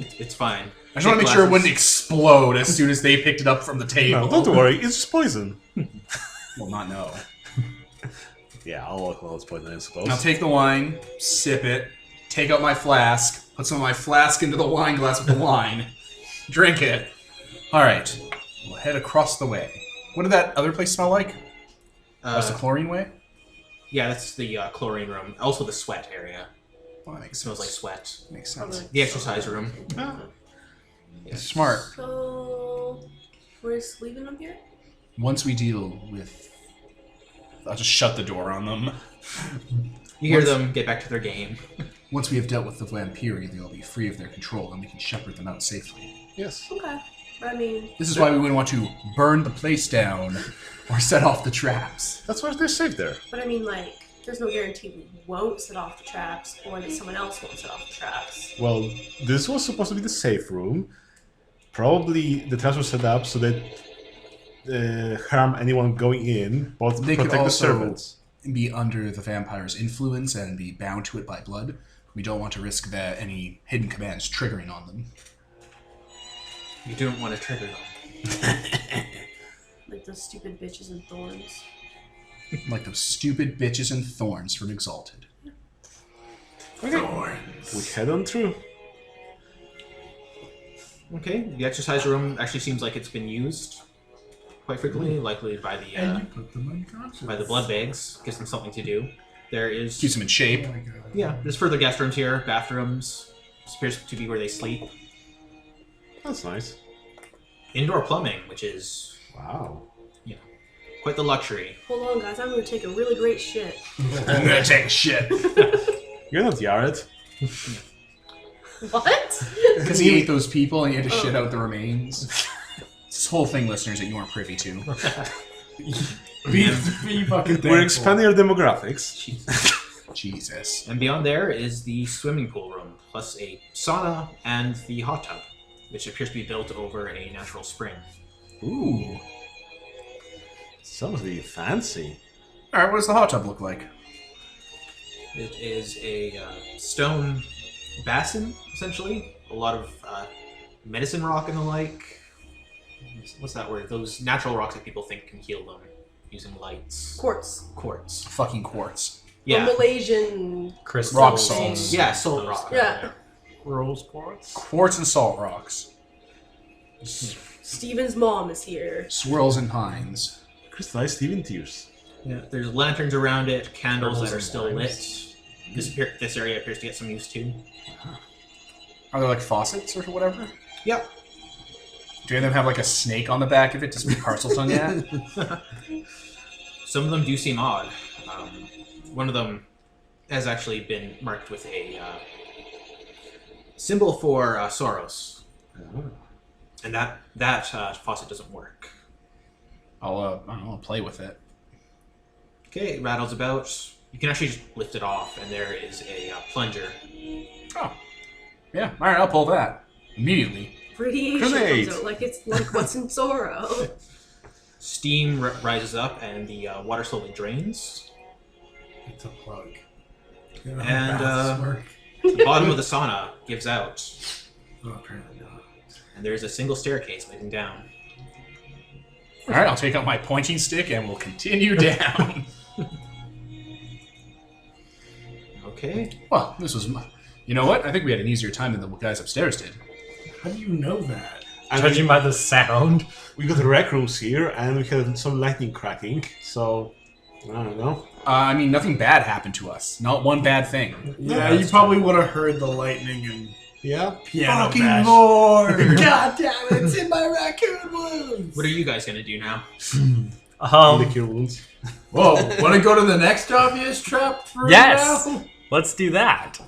It's fine. I just want to make sure it wouldn't explode as soon as they picked it up from the table. No, don't worry, it's just poison. Well, not no. Yeah, I'll alcohol is poison, I suppose. I'll take the wine, sip it, take out my flask, put some of my flask into the wine glass with the wine, drink it. Alright, we'll head across the way. What did that other place smell like? That's the chlorine way? Yeah, that's the chlorine room. Also the sweat area. Well, that makes It smells like sense. sweat. Makes sense. The exercise room. Smart. So, we're just leaving them here? Once we deal with... I'll just shut the door on them. You hear them get back to their game. Once we have dealt with the Vampiri, they'll be free of their control and we can shepherd them out safely. Yes. Okay. I mean, This is why we wouldn't want to burn the place down or set off the traps. That's why they're safe there. but I mean, like, there's no guarantee we won't set off the traps or that someone else won't set off the traps. Well, this was supposed to be the safe room. Probably the traps were set up so that harm anyone going in, but They could protect the also servants. be under the vampire's influence and be bound to it by blood. We don't want to risk any hidden commands triggering on them. You don't want to trigger them. Like those stupid bitches and thorns. Like those stupid bitches and thorns from Exalted. We head on through. Okay, the exercise room actually seems like it's been used quite frequently, likely by And you the put them unconscious. blood bags. Gives them something to do. There is Keeps them in shape. there's further guest rooms here, bathrooms. This appears to be where they sleep. That's nice. Indoor plumbing, which is Wow. quite the luxury. Hold on, guys. I'm gonna take a really great shit. I'm gonna take a shit. You're not Yared. What? Because he ate those people and he had to shit out the remains. This whole thing, listeners, that you weren't privy to. Be fucking thankful. We're expanding our demographics. Jesus. And beyond there is the swimming pool room, plus a sauna and the hot tub, which appears to be built over a natural spring. Ooh. Sounds really fancy. Alright, what does the hot tub look like? It is a stone basin, essentially. A lot of medicine rock and the like. What's that word? Those natural rocks that people think can heal them using lights. Quartz. Quartz. Fucking quartz. Yeah. A Malaysian Crystal Rock thing. salts. Yeah, salt rock. Yeah. Rose quartz. Quartz and salt rocks. Steven's mom is here. Swirls and pines. Crystallized Steven tears. Yeah. There's lanterns around it, candles Purples that are and still limes. lit. This area appears to get some use too. Are there like faucets or whatever? Yep. Do any of them have like a snake on the back of it to speak parcel tongue at? Some of them do seem odd. One of them has actually been marked with a symbol for Soros, and that faucet doesn't work. I don't know, I'll play with it. Okay, it rattles about. You can actually just lift it off, and there is a plunger. Oh. Yeah, alright, I'll pull that. Immediately. Radiation Grenade. comes out like it's like what's in Zorro. Steam rises up, and the water slowly drains. It's a plug. And, Baths work. The bottom of the sauna gives out, Oh, apparently not. and there's a single staircase leading down. Alright, I'll take out my pointing stick and we'll continue down. Okay. Well, this was... You know what? I think we had an easier time than the guys upstairs did. How do you know that? And Judging by the sound. we got the rec rooms here, and we had some lightning cracking, so I don't know. I mean, nothing bad happened to us. Not one bad thing. Yeah, you probably would have heard the lightning and Yeah. piano bash. more! God damn it, it's in my raccoon wounds! What are you guys gonna do now? Lick your wounds. Whoa, want to go to the next obvious trap for Yes. now? Let's do that.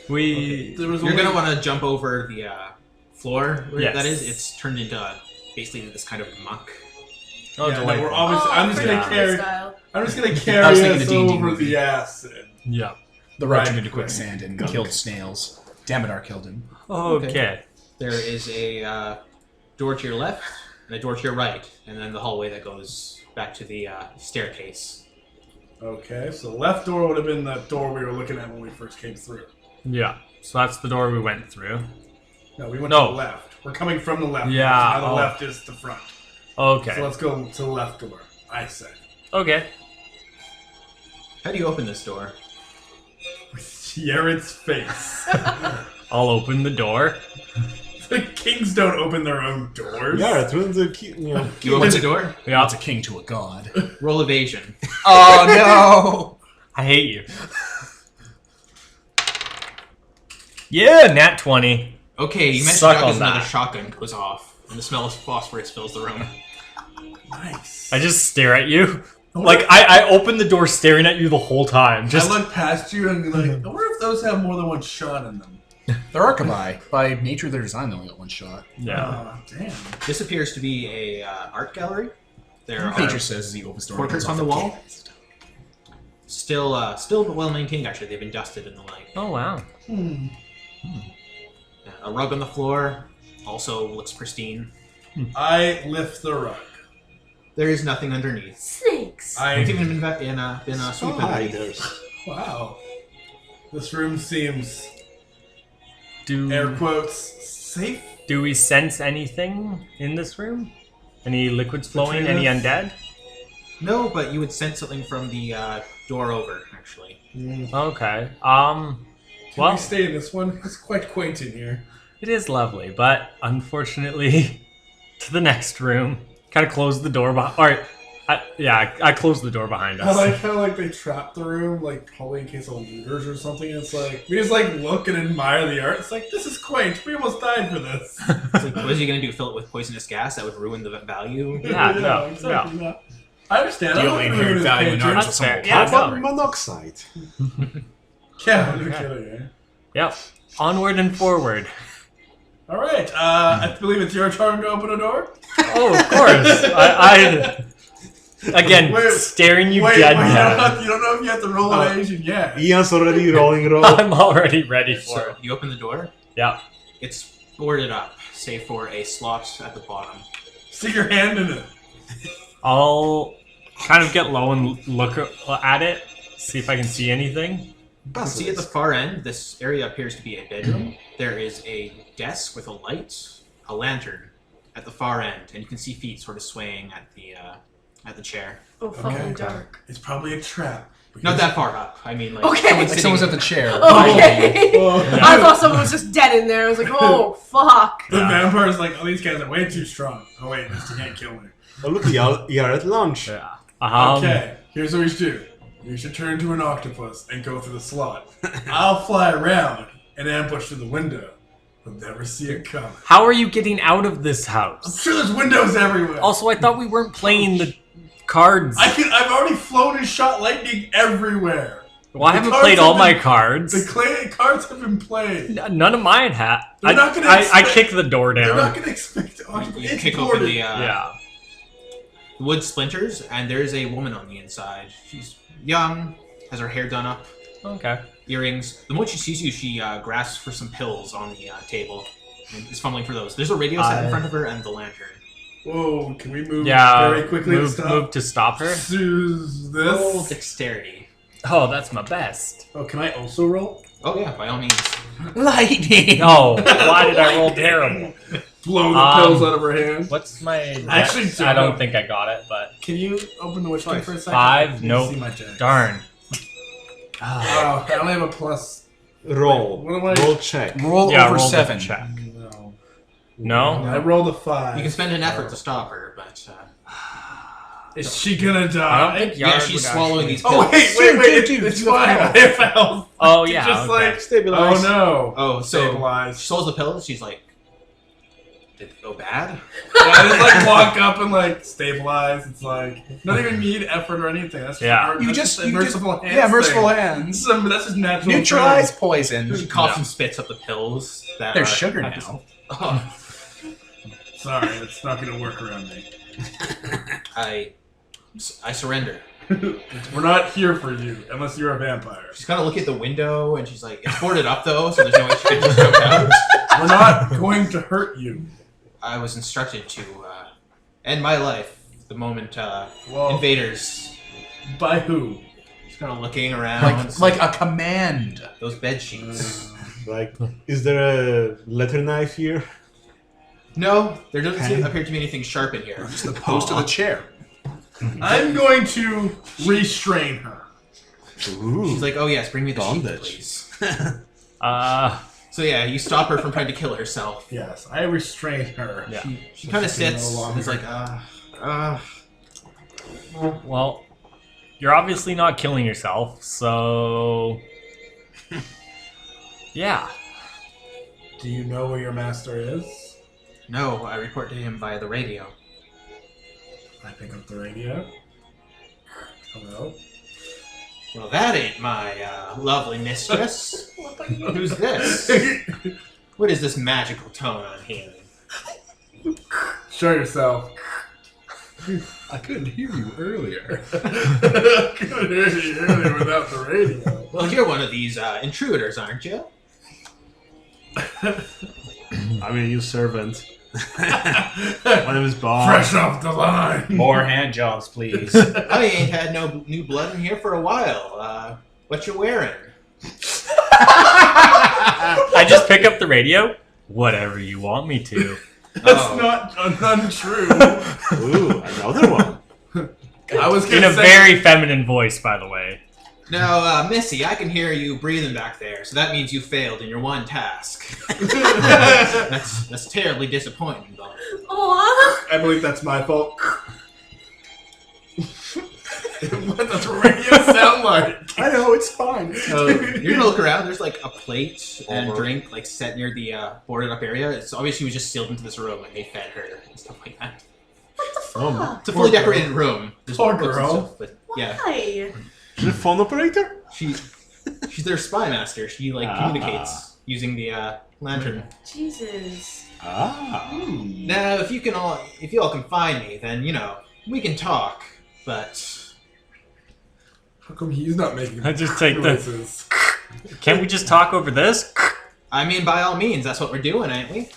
We. There was You're only- gonna want to jump over the floor. Where Yes. that is. It's turned into basically this kind of muck. Oh, Yeah, no, delightful. we're obviously, I'm just gonna yeah. carry. Style. I'm just gonna I was carry thinking us the D&D over movie. the acid. Yeah. The right Right. into quicksand and killed snails. Damodar killed him. Okay. There is a door to your left and a door to your right, and then the hallway that goes back to the staircase. Okay, so the left door would have been the door we were looking at when we first came through. Yeah. So that's the door we went through. No, we went No. to the left. We're coming from the left. Yeah, Now the oh. left is the front. Okay. So let's go to the left door. I say. Okay. How do you open this door? With Jared's face. I'll open the door. The kings don't open their own doors. Yeah, through the key. You know. You open the door. Yeah. It's a king to a god. Roll evasion. Oh I hate you. Yeah, nat 20. Okay, you mentioned Suck shotgun, on not a that. shotgun goes off, and the smell of phosphorus fills the room. Nice. I just stare at you. Like, I open the door staring at you the whole time. Just I look past you and be like, I wonder if those have more than one shot in them. no! They're archivi. By nature of their design, they only got one shot. yeah. Oh, damn. This appears to be a art gallery. There are Nature says as he opens the door. portraits on the wall. Still well maintained. Actually, they've been dusted and the like. Oh wow. A rug on the floor also looks pristine. I lift the rug. There is nothing underneath. Snakes. It's I. even been Oh, sweeping hi, underneath. there's. Wow. This room seems, Do air quotes, safe. do we sense anything in this room? Any liquids flowing? Between Any us? undead? No, but you would sense something from the door over, actually. Okay. Can Well, we stay in this one? It's quite quaint in here. it is lovely, but unfortunately, to the next room. Kind of close the door behind. Alright, I closed the door behind I us. like how like they trap the room, like probably in case of looters or something. It's like we just like look and admire the art. It's like this is quaint. We almost died for this. It's like, what is he going to do? Fill it with poisonous gas that would ruin the value? Yeah, no, exactly that. I understand. The I'm only not inherent gonna value in picture. art is That's that fair. someone Yeah, will How cover about it. monoxide? Yeah, no kidding. Eh? Yep. Onward and forward. All right. I believe it's your turn to open a door. Oh, of course. I again Wait, staring you Wait, dead you now. don't know if you have to roll an Asian yet. Ian's already rolling roll. I'm already ready for So it. you open the door. Yeah. It's boarded up, save for a slot at the bottom. Stick your hand in it. I'll kind of get low and look at it, see if I can see anything. You can see at the far end, this area appears to be a bedroom. There is a desk with a light, a lantern at the far end, and you can see feet sort of swaying at the chair. Oh, fucking Okay. dark. It's probably a trap. Not that far up. I mean, like Okay. someone's Like sitting. someone's at the chair. Okay. Oh, I thought someone was just dead in there. I was like, oh, fuck. The vampire's like, oh, these guys are way too strong. Oh wait, you can't kill me. Oh, look, you're at lunch. Yeah. Okay, here's what we should do. You should turn into an octopus and go through the slot. I'll fly around and ambush through the window. You'll never see it coming. How are you getting out of this I'm house? sure there's windows everywhere. Also, I thought we weren't playing the cards. I've already flown and shot lightning everywhere. Well, I The haven't cards played have all my been- cards. The cards have been played. None of mine had. They're not gonna I expect- kick the door They're down. not gonna expect You it's kick boarded. open the Yeah. wood splinters, and there's a woman on the inside. She's young, has her hair done up, Okay. earrings. The moment she sees you, she grasps for some pills on the table and is fumbling for those. There's a radio set in front of her and the lantern. Whoa, can we move Yeah. very quickly to stop? Move to stop her. Use Roll this. dexterity. Oh, that's my best. Oh, can I also roll? Oh yeah, by all means. Lightning! No. Why did I roll terrible? Blow the pills out of her hand. What's my? Actually, dex? I don't no. think I got it, but Can you open the witch thing for a second? 5. I can Nope. see my jack. darn. Oh, I only have a plus. Roll. What am I- Roll check. Roll Yeah, over roll 7. the check. No. No. I rolled a 5. You can spend an effort to stop her, but Is she gonna I don't die? think yeah, Yard she's would swallowing actually- these pills. Oh wait, Dude, it's you have fine. health. I have health. Oh yeah. Just okay. like Stabilize. oh no. Oh, so Stabilize. she swallows the pills. She's like, "Did it go bad?" Yeah, I just like walk up and like stabilize. It's like not even need effort or anything. That's just Yeah. that's You just a merciful hands. Yeah, merciful thing. hands. That's just natural. Neutralize She poison. coughs and spits up the pills. That There's are- sugar now. Oh, Sorry, it's not gonna work around me. I surrender. We're not here for you unless you're a vampire. She's kind of looking at the window, and she's like, "It's boarded up though, so there's no way she could just jump out." We're not going to hurt you. I was instructed to end my life the moment Well, invaders. by who? She's kind of looking around. Like a command. those bed sheets. Like, is there a letter knife here? No, there doesn't appear to be anything sharp in here. Just the post of the chair. I'm going to restrain her. Ooh. She's like, "Oh yes, bring me the sheet, Bondage. please." Uh, So yeah, you stop her from trying to kill herself. Yes, I restrain her. Yeah. She kind of She can sits. no And it's like, well, you're obviously not killing yourself, so yeah. Do you know where your master is? No, I report to him via the radio. I pick up the radio. Hello? Well, that ain't my lovely mistress. Who's this? What is this magical tone I'm hearing? Show yourself. I couldn't hear you earlier. I couldn't hear you earlier without the radio. Well, you're one of these intruders, aren't you? I mean, you servant. My name is Bob. Fresh off the line. More hand jobs, please. I ain't had no new blood in here for a while. What you wearing? I just pick up the radio. Whatever you want me to. That's not untrue. Ooh, another one. I was In gonna a say very feminine voice, by the way. Now, Missy, I can hear you breathing back there, so that means you failed in your one task. That's terribly disappointing, though. Aw. I believe that's my fault. What does radio sound like? I know, it's fine. So you're gonna look around. There's like a plate and drink like set near the boarded up area. It's obvious she was just sealed into this room and they fed her and stuff like that. Fuck. It's a fully decorated room. There's Poor books and girl. stuff, but yeah, Why? She's a phone operator? she's their spy master. She like communicates using the lantern. Jesus. Now, if you all can find me, then we can talk. But How come he's not making I just take the- noises? Can't we just talk over this? I mean, by all means, that's what we're doing, ain't we?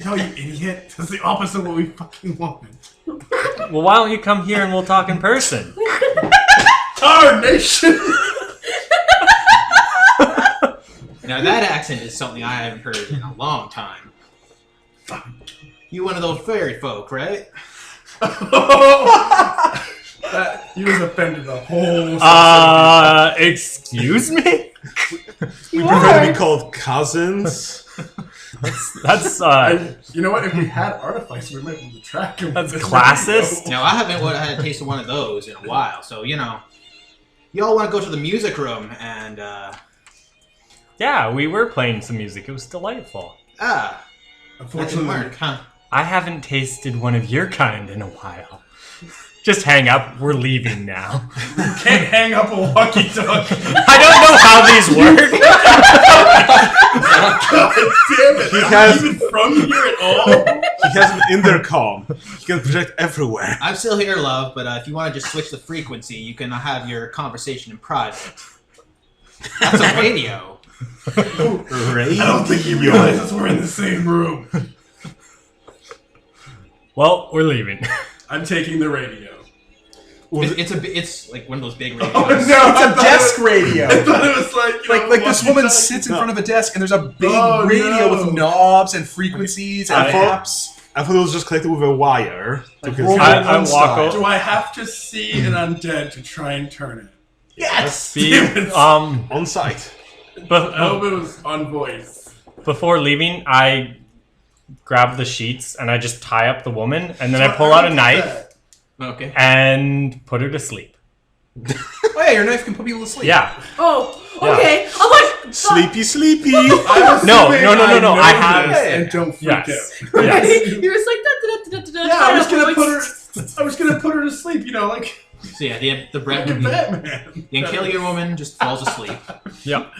No, you idiot. That's the opposite of what we fucking wanted. Well, why don't you come here and we'll talk in person? Tarnation! Now that accent is something I haven't heard in a long time. You one of those fairy folk, right? You just offended the whole Excuse me? We prefer to be called cousins. That's You know what? If we had artifice, we might be able to track him. That's classist. Now I haven't had a taste of one of those in a while, so you all want to go to the music room and yeah, we were playing some music. It was delightful. that's Unfortunately, mark, huh? I haven't tasted one of your kind in a while. Just hang up. We're leaving now. can't hang up a walkie-talkie. I don't know how these work. God damn it! He I'm has- not even from here at all. He has an intercom. He can project everywhere. I'm still here, love, but if you want to just switch the frequency, you can have your conversation in private. That's a radio. Radio. I don't think he realizes we're in the same room. Well, we're leaving. I'm taking the radio. It's like one of those big radios. Oh no! It's a desk radio. I thought it was like Like this woman walkie-talkie. sits in front of a desk and there's a big Oh, radio no. with knobs and frequencies and apps. I thought it was just connected with a wire. Like to World his- War I I walk style. over- Do I have to see an undead to try and turn it? Yes! on site. But I hope it was on voice. before leaving, I grab the sheets and I just tie up the woman, and then I pull out a knife Okay. and put her to sleep. Oh yeah, your knife can put people to sleep. Yeah. Oh, okay. I'm like, Sleepy, sleepy. No, no. I have. And don't freak Yes. out. Yes. You're just like da-da-da-da-da-da. Yeah, I was gonna put her to sleep. like So yeah, the Batman. the Ancalian woman just falls asleep. Yep.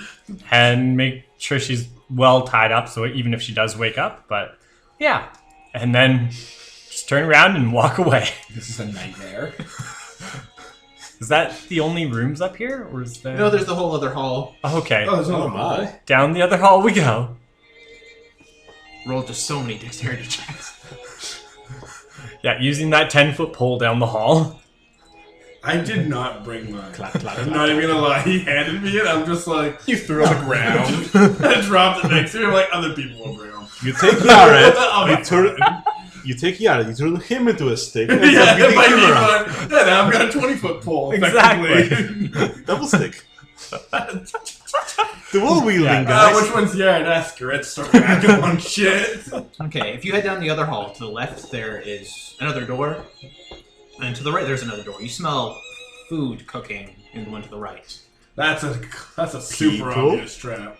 And make sure she's well tied up, so even if she does wake up, but yeah. And then just turn around and walk away. This is a nightmare. Is that the only rooms up here, or is there? No, there's the whole other hall. Okay. Oh, there's Oh another my. Down the other hall we go. Rolled just so many dexterity checks. Yeah, using that 10-foot pole down the hall. I did not bring mine. Clap, clap, I'm clap. not even gonna lie. He handed me it. I'm just like You threw it on the ground. I dropped it next to me. I'm like other people will bring them. You take Yared, Oh, you take Yared, you turn him into a stick, and Yeah, you if I him need around. one. Yeah, now I've got a 20-foot pole. Exactly. effectively. Double stick. The wall wielding Yeah. guys. Which one's yeah? Ask her. Let's start backing on shit. Okay, if you head down the other hall, to the left there is another door, and to the right there's another door. You smell food cooking in the one to the right. That's a super People? obvious trap.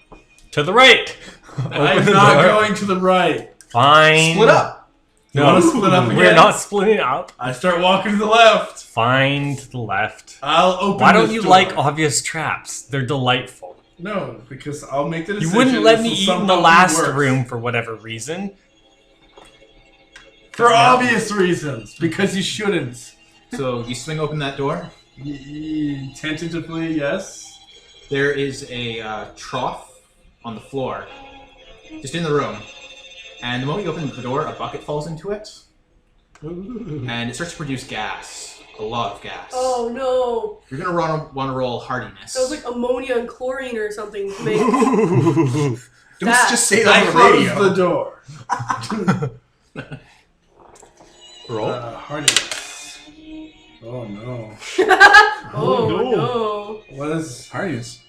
To the right. I'm Open the not door. going to the right. Fine. Split up. You want to split up We're again? not splitting up. I start walking to the left. Fine to the left. I'll open. Why don't this you door. like obvious traps? They're delightful. No, because I'll make the You decision. wouldn't let this me will eat in the somehow last work. room for whatever reason. For obvious reasons. Because you shouldn't. So you swing open that door. Tentatively, yes. There is a trough on the floor, just in the room. And the moment you open the door, a bucket falls into it, and it starts to produce gas. A lot of gas. oh no. You're gonna want to roll hardiness. That was like ammonia and chlorine or something to make. Don't That- just say I that on the close radio. the door. Roll. Hardiness. Oh no. Oh no. no. What is Hardiness.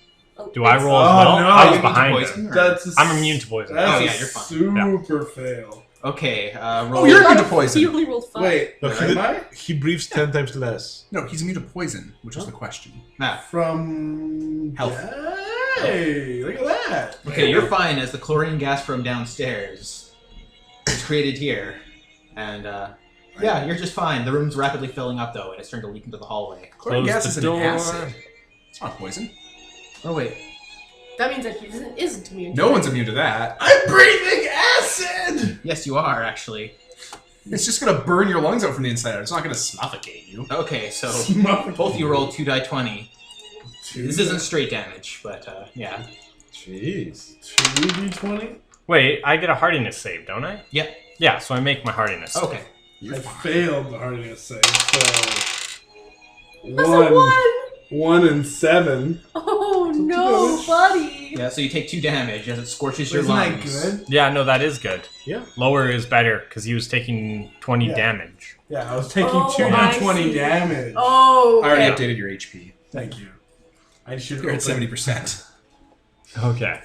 Do I roll Oh, as well? no. I Are was you behind immune to her. poison, or- That's a, I'm immune to poison. That's Oh, a yeah, you're fine. super fail. Okay, Oh, roll. you're immune to poison. He only rolled 5. Wait, No, am I? he breathes 10 times less. No, he's immune to poison, which was the question. Ah, From Health. Hey, look at that. okay, you're fine as the chlorine gas from downstairs is created here. And, yeah, you're just fine. The room's rapidly filling up, though, and it's starting to leak into the hallway. Chlorine Close gas the is an door. acid. It's not poison. Oh, wait. That means that he isn't immune. No one's immune to that. I'm breathing acid. Yes, you are, actually. It's just gonna burn your lungs out from the inside out. It's not gonna suffocate you. Okay, so both of you roll 2 die 20. This isn't straight damage, but, yeah. Jeez. 2d20. Wait, I get a hardiness save, don't I? Yep. Yeah, so I make my hardiness save. Okay. I failed the hardiness save, so That's a 1! 1 and 7. Oh no, buddy! Yeah, so you take 2 damage as it scorches your Isn't that lungs. good? Yeah, no, that is good. Yeah. Lower is better because he was taking 20 Yeah. damage. Yeah, I was taking Oh, I 2d20 see. damage. Oh, I already okay. updated your HP. Thank you. I should You're at 70%. Okay.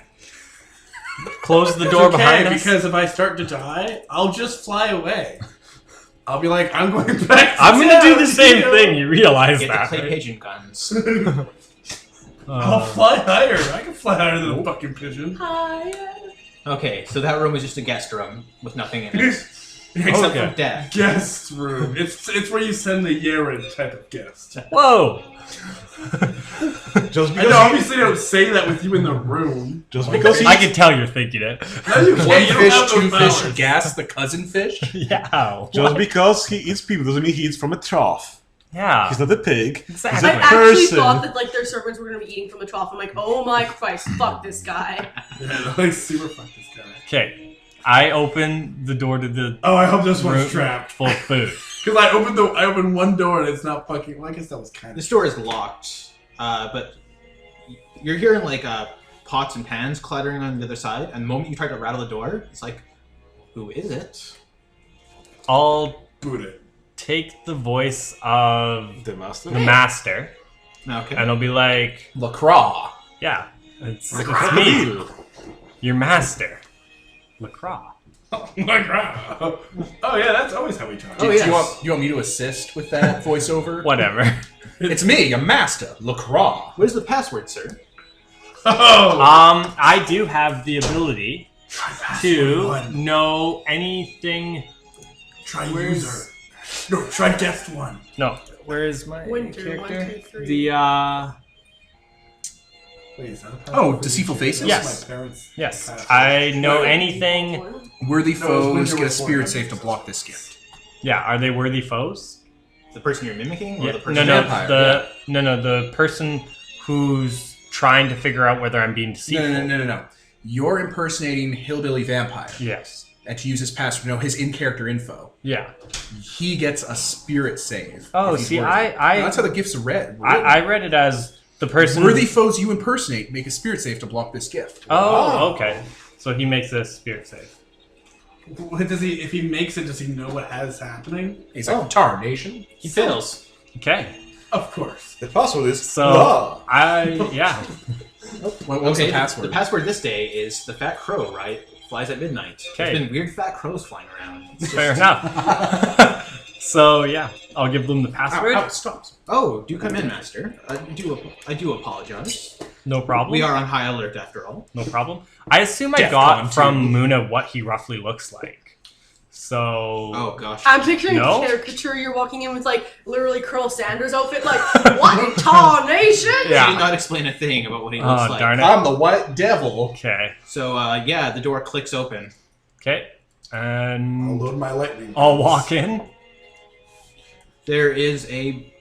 Close the It's door okay, behind us. because if I start to die, I'll just fly away. I'll be like, I'm going back to I'm gonna do town, the same you. thing. You realize Get the that, clay right? pigeon guns. I'll fly higher. I can fly higher than a fucking pigeon. Hi. Okay, so that room is just a guest room with nothing in it. Except Okay. for death. Guest room. It's where you send the Yared type of guest. Whoa! Just I because, know, obviously they don't say that with you in the room. just because I can tell you're thinking it. No, you One can't. You don't fish, have two those fish, powers. gas the cousin fish. Yeah. just because he eats people doesn't mean he eats from a trough. Yeah. He's not a pig. Exactly. I He's a actually person. thought that like their servants were gonna be eating from a trough. I'm like, oh my Christ, fuck this guy. Yeah, they're like super fuck this guy. Okay. I open the door to the Oh, I hope this one's room trapped. full of food. Because I opened one door and it's not fucking. Well, I guess that was kind of. This door is locked, but you're hearing like pots and pans clattering on the other side, and the moment you try to rattle the door, it's like, who is it? I'll Boot it. take the voice of The master. the master, Okay. and I'll be like, LaCroix. yeah, it's me, Crocodile. your master, LaCroix. Oh my god. Oh yeah, that's always how we talk. Oh, Do yes. you want me to assist with that voiceover? Whatever. It's me, a master, LaCroix. What is the password, sir? Oh. I do have the ability to know anything. Try Where's- user. No, try guest one. No, where is my Winter, character? 1, 2, 3. The Wait, is that a Oh, password? deceitful faces? Yes. My parents. yes, password. I know anything. Worthy No, foes it's get a Winter spirit Report. save to block this gift. Yeah, are they worthy foes? The person you're mimicking, or Yeah. the person? No, vampire, the person who's trying to figure out whether I'm being deceitful. No. You're impersonating Hillbilly Vampire. Yes. And to use his password, no, his in-character info. Yeah. He gets a spirit save. Oh, if he's see, worthy. I- That's how the gifts are read. I read it as the person. Worthy foes you impersonate make a spirit save to block this gift. Oh, okay. So he makes a spirit save. What does he? If he makes it, does he know what has happening? He's like, tarnation. He fails. Okay. Of course. The password is So law. What was Okay, the password? The password this day is the fat crow, right? Flies at midnight. Okay. There's been weird fat crows flying around. It's Fair just- enough. So yeah, I'll give them the password. Ow, stop. Oh, do come in, Master. I do apologize. No problem. We are on high alert after all. No problem. I assume I Defcon got from 2. Muna what he roughly looks like. So Oh gosh. I'm picturing No? a caricature you're walking in with like literally Colonel Sanders outfit, like what in tarnation? He did yeah. not explain a thing about what he looks Oh like. darn it. I'm the white devil. Okay. So yeah, the door clicks open. Okay. I'll And load my lightning. I'll walk in. There is a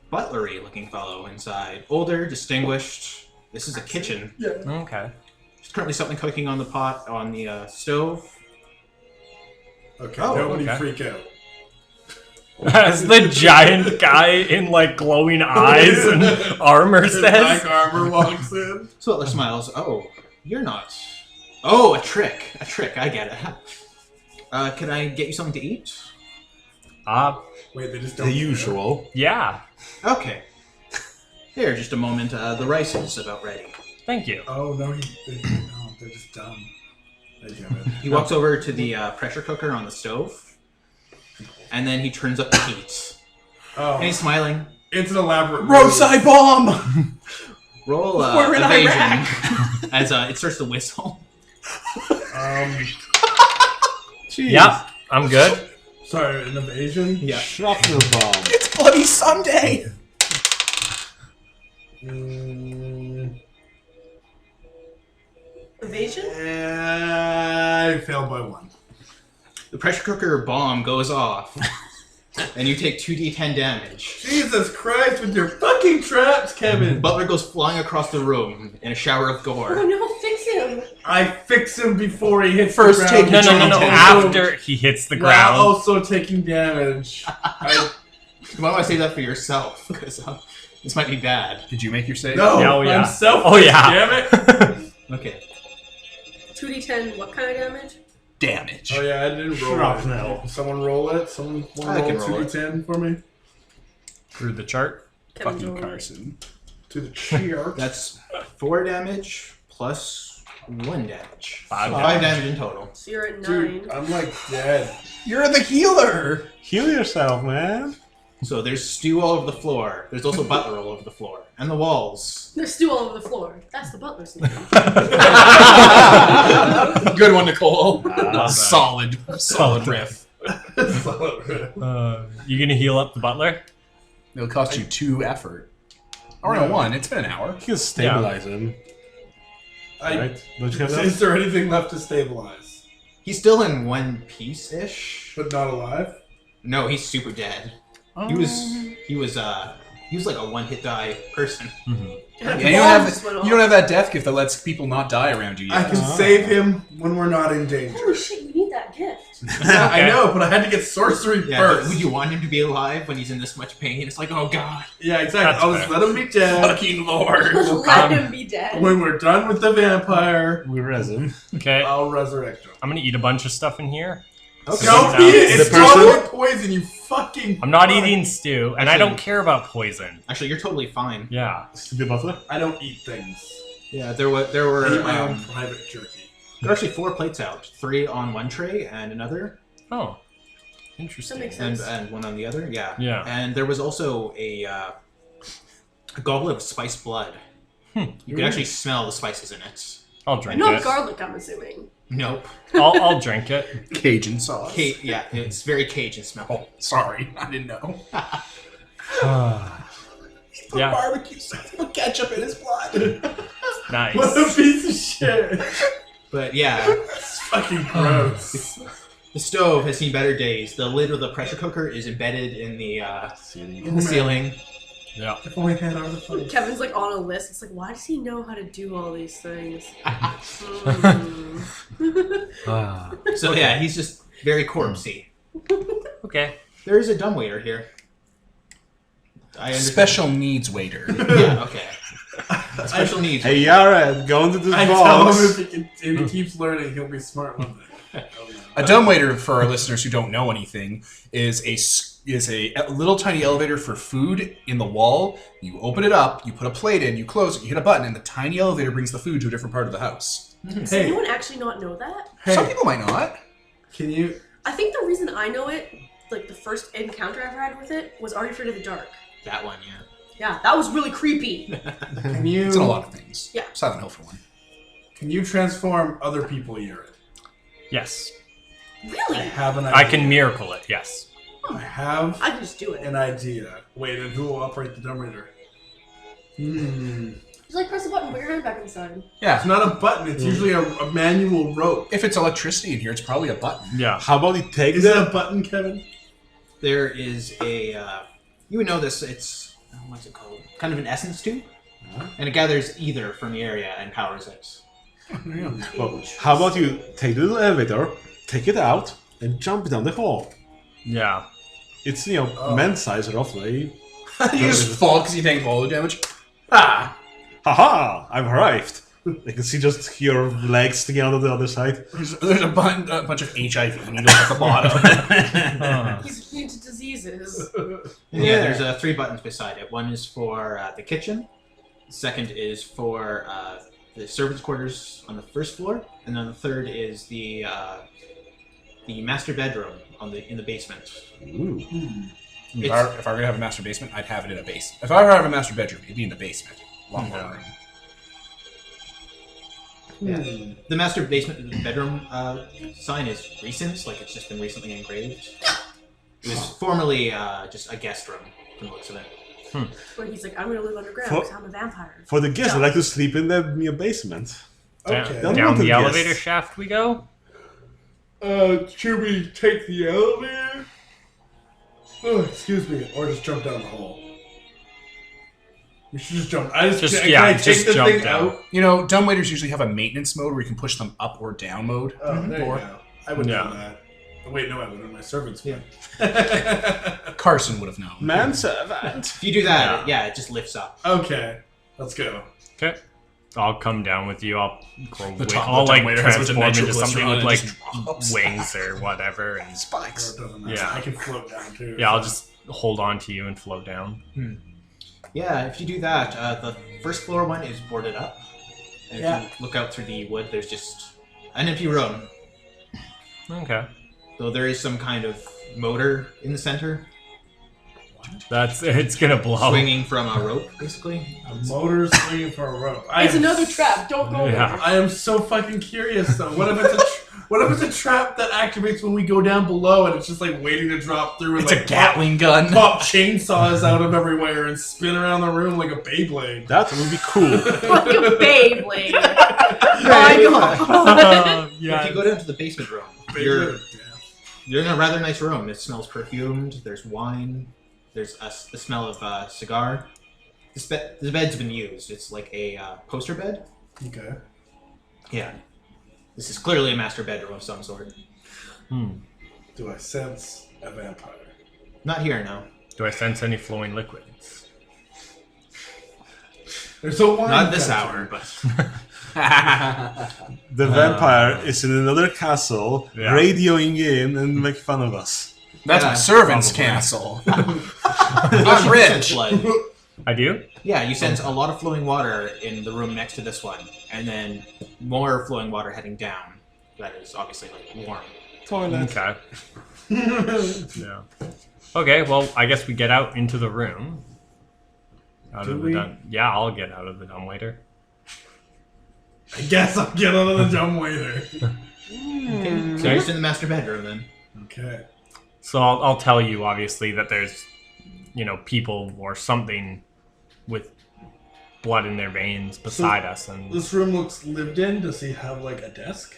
butlery looking fellow inside. Older, distinguished. This is a kitchen. Okay. There's currently something cooking on the pot on the stove. Okay, Oh, nobody okay. freak out. As the giant guy in like glowing eyes and armor His says. black armor walks in. So Butler smiles. Oh, you're not. Oh, a trick. A trick. I get it. Can I get you something to eat? Wait, they just don't. The usual. Yeah. Okay. Here, just a moment. The rice is about ready. Thank you. Oh no, no, they're just dumb. He walks over to the pressure cooker on the stove, and then he turns up the heat. And he's smiling. It's an elaborate Roadside bomb! Roll We're in evasion Iraq. as it starts to whistle. Jeez. Yeah, I'm good. Sorry, an evasion? Yeah. Shrapnel bomb. It's Bloody Sunday! Evasion? I failed by 1. The pressure cooker bomb goes off, and you take 2d10 damage. Jesus Christ, with your fucking traps, Kevin! Butler goes flying across the room in a shower of Oh gore. no, fix him! I fix him before he hits First the take ground. No. After he hits the While ground. also taking damage. Why do I say that for yourself? Because this might be bad. Did you make your save? No, Oh, yeah. I'm selfish, Oh, yeah. damn it! Okay. 2d10, what kind of damage? Damage. Oh yeah, I didn't roll Shrapnel. it. Someone roll it? Someone want I to can roll roll it. 2d10 for me? Through the chart. Kevin's Fucking rolling it. Carson. To the cheer. That's 4 damage plus 1 damage. Five So 5 damage in total. So you're at 9. Dude, I'm like dead. You're the healer! Heal yourself, man. So there's stew all over the floor. There's also butler all over the floor. And the walls. There's stew all over the floor. That's the butler's name. Good one, Nicole. that. Solid riff. You gonna heal up the butler? It'll cost you 2 effort. Or no, 1. It's been an hour. You can stabilize him. Right? Don't you have that? Is there anything left to stabilize? He's still in one piece-ish. But not alive? No, he's super dead. He was like a one-hit die person. Yeah, you don't have that death gift that lets people not die around you I yet. can save him when we're not in danger. Holy shit, we need that gift. I know, but I had to get sorcery Yeah, but first. would you want him to be alive when he's in this much pain? It's like, oh god. Yeah, exactly. That's I'll just fair. let him be dead. Fucking Lord. Let him be dead. When we're done with the vampire, We res him. Okay. I'll resurrect him. I'm gonna eat a bunch of stuff in here. Okay. Don't Sounds- eat it! It's The person- totally poison, you fucking... I'm not fuck. eating stew, and I don't care about poison. Actually, you're totally fine. Yeah. The butler? I don't eat things. Yeah, there I eat were my own private jerky. there were actually 4 plates out. 3 on one tray and another, Oh. That Interesting. makes and sense. and one on the other. Yeah. Yeah. And there was also a goblet of spiced blood. You could actually smell the spices in it. I'll drink Not it. garlic, I'm assuming. Nope. I'll drink it. Cajun sauce. Yeah, it's very Cajun smell. Oh, sorry. I didn't know. Put Yeah. barbecue sauce. Put ketchup in his blood. What a Nice. piece of shit! But yeah, It's fucking gross. the stove has seen better days. The lid of the pressure cooker is embedded in the ceiling. Yeah. If only had our fun. Kevin's like on a list. It's like, why does he know how to do all these things? Hmm. So yeah, he's just very corpsey. Okay. There is a dumbwaiter here. I understand. Special needs waiter. Yeah, okay. Special needs. Hey, Yara, go into this I tell him box. if he keeps learning, he'll be smart one day. A dumbwaiter, for our listeners who don't know anything, is a little tiny elevator for food in the wall. You open it up, you put a plate in, you close it, you hit a button, and the tiny elevator brings the food to a different part of the house. Does Hey, anyone actually not know that? Some hey, people might not. can you... I think the reason I know it, like the first encounter I ever had with it, was Are You Afraid of the Dark? That one, yeah. Yeah, that was really creepy. Can you... It's in a lot of things. Yeah. Silent Hill for one. Can you transform other people urine? Yes. I Really? have an I idea. can miracle it. Yes. I have I can just do it. an idea. Wait, and who will operate the dumbwaiter? Just like press a button, put your hand back inside. Yeah. It's not a button. It's usually a manual rope. If it's electricity in here, it's probably a button. Yeah. How about you take Is the... it a button, Kevin? There is a, you would know this, it's, what's it called? Kind of an essence tube. And it gathers ether from the area and powers it. Well, how about you take the little elevator, take it out, and jump down the hall? Yeah. It's, you know, men's size roughly. You just fall because you take all the damage. Ah! Haha! I've arrived. I can see just your legs sticking out of the other side. There's a bunch of HIV needles at the bottom. He's immune to diseases. And yeah, there's 3 buttons beside it. One is for the kitchen. The second is for the servants' quarters on the first floor, and then the third is the master bedroom in the basement. Ooh. If I were gonna have a master basement, I'd have it in a base. If I were to have a master bedroom, it'd be in the basement. Long room. Yeah. The master bedroom sign is recent, like it's just been recently engraved. It was formerly just a guest room, from the looks of it. Where he's like, I'm gonna live underground because I'm a vampire. For the guests, I like to sleep in the basement. Okay. Down the elevator shaft we go? Should we take the elevator? Oh, excuse me. Or just jump down the hole. We should just jump. Can I take the jump thing down. out? You know, dumbwaiters usually have a maintenance mode where you can push them up or down mode. Oh, there you Or- go. I would know that. Oh, wait, no, I wouldn't. My servants would. Carson would have known. Manservant. If you do that, it just lifts up. Okay, let's go. Okay. I'll come down with you. I'll dumbwaiter has a bunch of transform into something nitroglycerin with and like just drops. wings or whatever. And Or Spikes. it doesn't matter. Yeah. I can float down too. yeah, I'll so- just hold on to you and float down. Yeah, if you do that, the first floor one is boarded up. And if you look out through the wood, there's just an empty room. Okay. Though there is some kind of motor in the center, It's gonna blow. swinging from a rope, basically. A motor swinging for a rope. It's another trap. Don't go Yeah. there. I am so fucking curious though. What if it's a trap that activates when we go down below and it's just like waiting to drop through and It's like a Gatling gun. pop chainsaws out of everywhere and spin around the room like a Beyblade. That would be cool. Like a Beyblade. My God. If you go down to the basement room, Beyblade of death. you're in a rather nice room. It smells perfumed. There's wine. There's the smell of cigar. The bed's been used. It's like a poster bed. Okay. Yeah. This is clearly a master bedroom of some sort. Do I sense a vampire? Not here, no. Do I sense any flowing liquids? There's a wine. Not this factory. hour, but The vampire is in another castle, Yeah. radioing in and make fun of us. That's Yeah, my servant's probably. castle. I'm rich. I do? Yeah, you sense a lot of flowing water in the room next to this one, and then more flowing water heading down. That is obviously like warm. Toilet. Okay. Yeah. Okay, well, I guess we get out into the room. Yeah, I'll get out of the dumbwaiter. I guess I'll get out of the dumbwaiter. Okay, so you're just in the master bedroom then. Okay. So I'll tell you, obviously, that there's, people or something with blood in their veins beside us. And This room looks lived in. Does he have like a desk?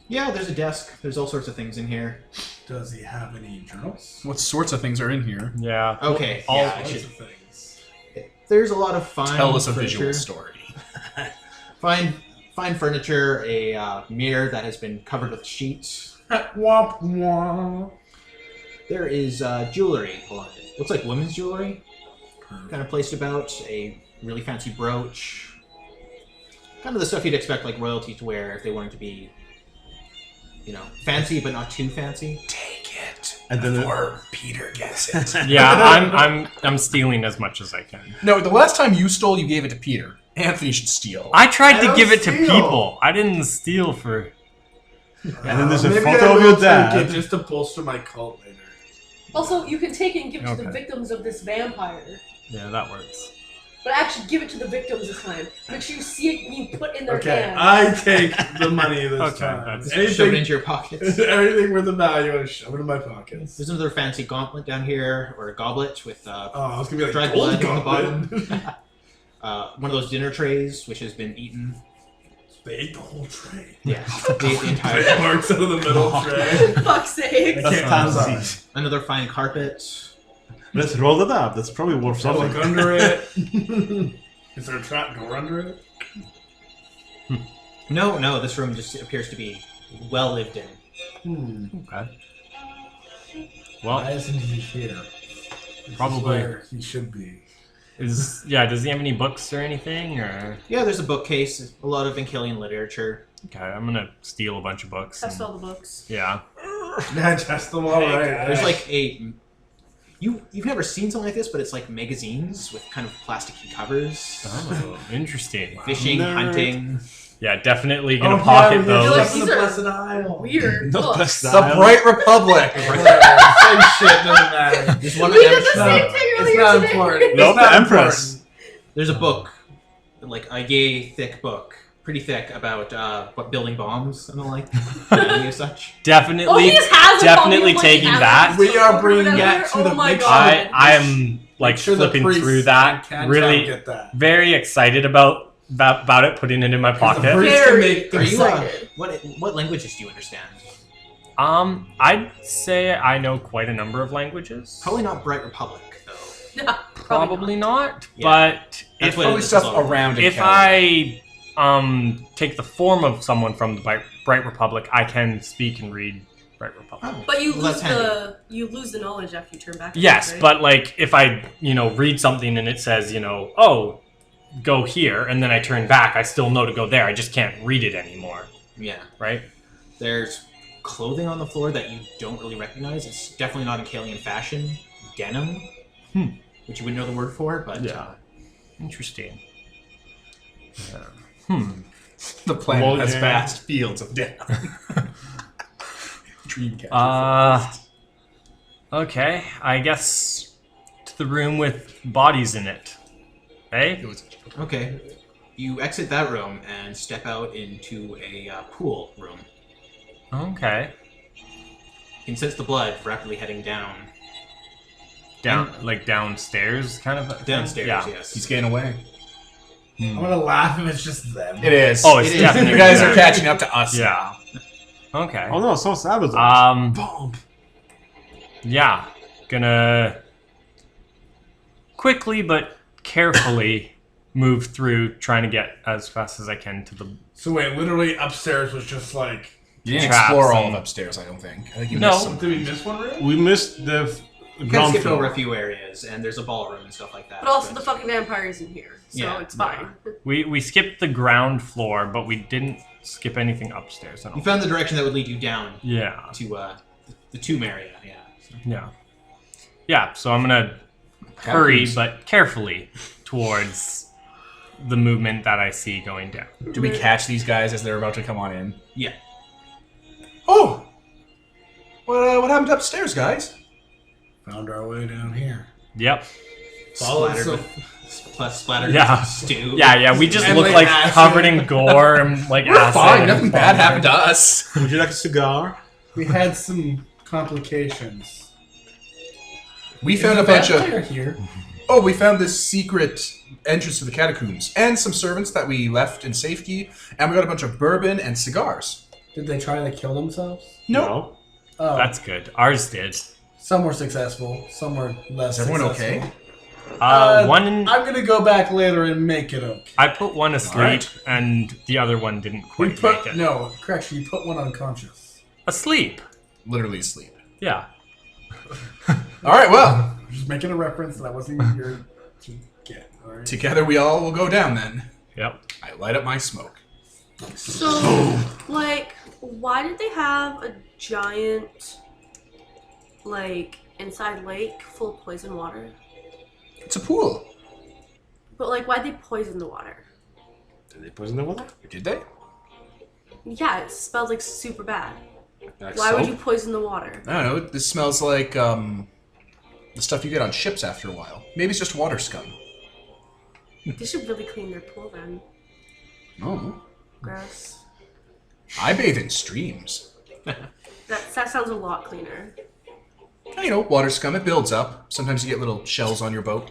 Yeah, there's a desk. There's all sorts of things in here. Does he have any journals? What sorts of things are in here? yeah. Okay, All yeah, I sorts should. of things. There's a lot of fine Tell us a furniture. visual story. Fine furniture, a mirror that has been covered with sheets. Womp womp. There is jewelry. Hold on. Looks like women's jewelry. Kind of placed about. A really fancy brooch. Kind of the stuff you'd expect like royalty to wear if they wanted to be, fancy but not too fancy. Take it. And then Before Peter gets it. Yeah, I'm stealing as much as I can. No, the last time you stole, you gave it to Peter. Anthony should steal. I tried I to don't give it to steal. people. I didn't steal for... And then there's a Maybe photo I of will your take dad. it just to bolster my cult later. Also, you can take it and give it to the Okay. victims of this vampire. Yeah, that works. But actually give it to the victims this time. Make sure you see it being put in their Okay, hands. I take the money this Okay, time. that's- Shove it Anything, into your pockets. anything with a value, I shove it in my pockets. There's another fancy gauntlet down here, or a goblet with Oh, I was gonna be dried like gold blood on the goblet. one of those dinner trays, which has been eaten. They ate the whole tray. Yeah, they ate the entire. It marks out of the middle tray. Fuck's sake. I can't fancy. decide. Another fine carpet. Let's roll it up. That's probably worth So look something. under it. Is there a trap door under it? No, this room just appears to be well lived in. Okay. Why Well, isn't he here? This Probably. is where he should be. does he have any books or anything? Or Yeah, there's a bookcase, a lot of Ankyllian literature. okay, I'm gonna steal a bunch of books. Test and- all the books. Yeah. Yeah, test them all right. There's like a You've never seen something like this, but it's like magazines with kind of plasticky covers. Oh, interesting. Fishing, Nerd. hunting. Yeah, definitely gonna pocket You're like, those. these the are Blessed Isle. weird No, books. that's The Bright Republic. Same shit, doesn't matter. There's one We of did them. the same thing It's earlier not today. important. Nope, It's not Empress. There's a book, like a yay thick book, pretty thick, about building bombs and the like, and such. Definitely, Oh, he just has a definitely copy of, like, taking the that. Atlas We are or bringing whatever. that to Oh the my big god. I am like Sure the flipping priests through that. can't Really, get that. very excited about it. Putting it in my pocket. priests can Very make Are you? excited. What languages do you understand? I'd say I know quite a number of languages. Probably not Bright Republic though. No, Probably not. Yeah. But That's if what Probably this is stuff all about. around it. if I take the form of someone from the Bright Republic, I can speak and read Bright Republic. Oh, But you well, lose that's you lose the knowledge after you turn back. Yes, right? but like if I read something and it says oh, go here, and then I turn back, I still know to go there. I just can't read it anymore, Yeah. right? There's clothing on the floor that you don't really recognize. It's definitely not in Kalian fashion. Denim, which you wouldn't know the word for, but Interesting. The planet Well, has yeah. vast fields of death. Dreamcatcher. Okay, I guess to the room with bodies in it. Hey? okay. You exit that room and step out into a pool room. Okay. You can sense the blood rapidly heading down. Like downstairs, kind of. Downstairs, Yeah. yes. He's getting away. I'm gonna laugh if it's just them. It is. Oh, it's It is. definitely You guys are there. catching up to us. Yeah. Okay. Oh no, someone sabotaged. Bomb. Yeah. Gonna quickly but carefully move through, trying to get as fast as I can to the. So wait, literally upstairs was just like. You didn't Traps explore all and- of upstairs, I don't think. I think you No. missed some. Did we miss one room? We missed the You kind of ground skipped over floor. a few areas, and there's a ballroom and stuff like that. But also the fucking vampire isn't here, so Yeah. it's fine. We skipped the ground floor, but we didn't skip anything upstairs. I You don't. found the direction that would lead you down Yeah. to the tomb area. Yeah. Yeah. Yeah. So I'm gonna hurry but carefully towards the movement that I see going down. Do we catch these guys as they're about to come on in? Yeah. Oh! What happened upstairs, guys? Found our way down here. Yep. Splattered so- with splattered Yeah. with stew. Yeah. We just And, look like, like acid. covered in gore and like We're acid. fine. and Nothing bad happened to us. Would you like a cigar? We had some complications. We found Is a the bunch of. vampire here. Oh, we found this secret entrance to the catacombs and some servants that we left in safety, and we got a bunch of bourbon and cigars. Did they try to kill themselves? No. Oh, That's good. Ours did. some were successful, some were less. Is everyone successful. okay? One. I'm gonna go back later and make it okay. I put one asleep, Alright. and the other one didn't We quite put make it. no correction. You put one unconscious. Asleep. Literally asleep. Yeah. All right, well, I'm just making a reference that wasn't your to get. All right. together we all will go down then. Yep. I light up my smoke. So, like, why did they have a giant, like, inside lake full of poison water? It's a pool. But, like, why'd they poison the water? Did they poison the water? Did they? Yeah, it smelled, like, super bad. Like Why would soap? you poison the water? I don't know. This smells like the stuff you get on ships after a while. Maybe it's just water scum. They should really clean their pool then. Oh. Gross. I bathe in streams. That sounds a lot cleaner. You know, water scum, it builds up. Sometimes you get little shells on your boat.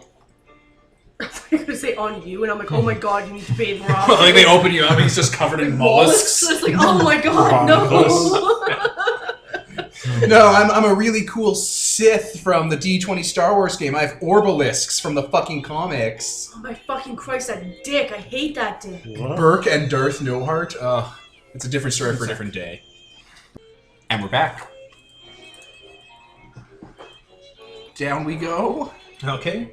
You're gonna say on you, and I'm like, oh my god, you need to bathe more often. Like they open you up and he's just covered in mollusks. It's like, oh my god, no! No, I'm a really cool Sith from the D20 Star Wars game. I have orbalisks from the fucking comics. Oh my fucking Christ, that dick! I hate that dick. Burke and Darth Nohart. It's a different story for a different day. And we're back. Down we go. Okay.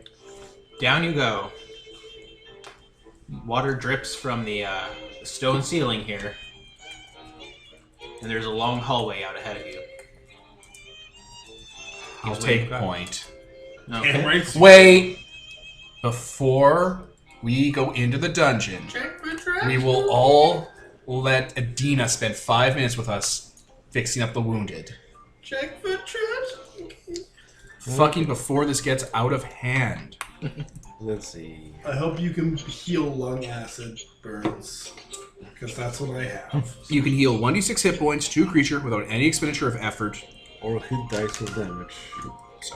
Down you go. Water drips from the stone ceiling here. And there's a long hallway out ahead of you. I'll take point. Okay. Wait. Before we go into the dungeon, we will all let Adina spend 5 minutes with us fixing up the wounded. Check for traps. Fucking before this gets out of hand. Let's see. I hope you can heal lung acid burns. Because that's what I have. You can heal 1d6 hit points to a creature without any expenditure of effort. Or hit dice of damage. So,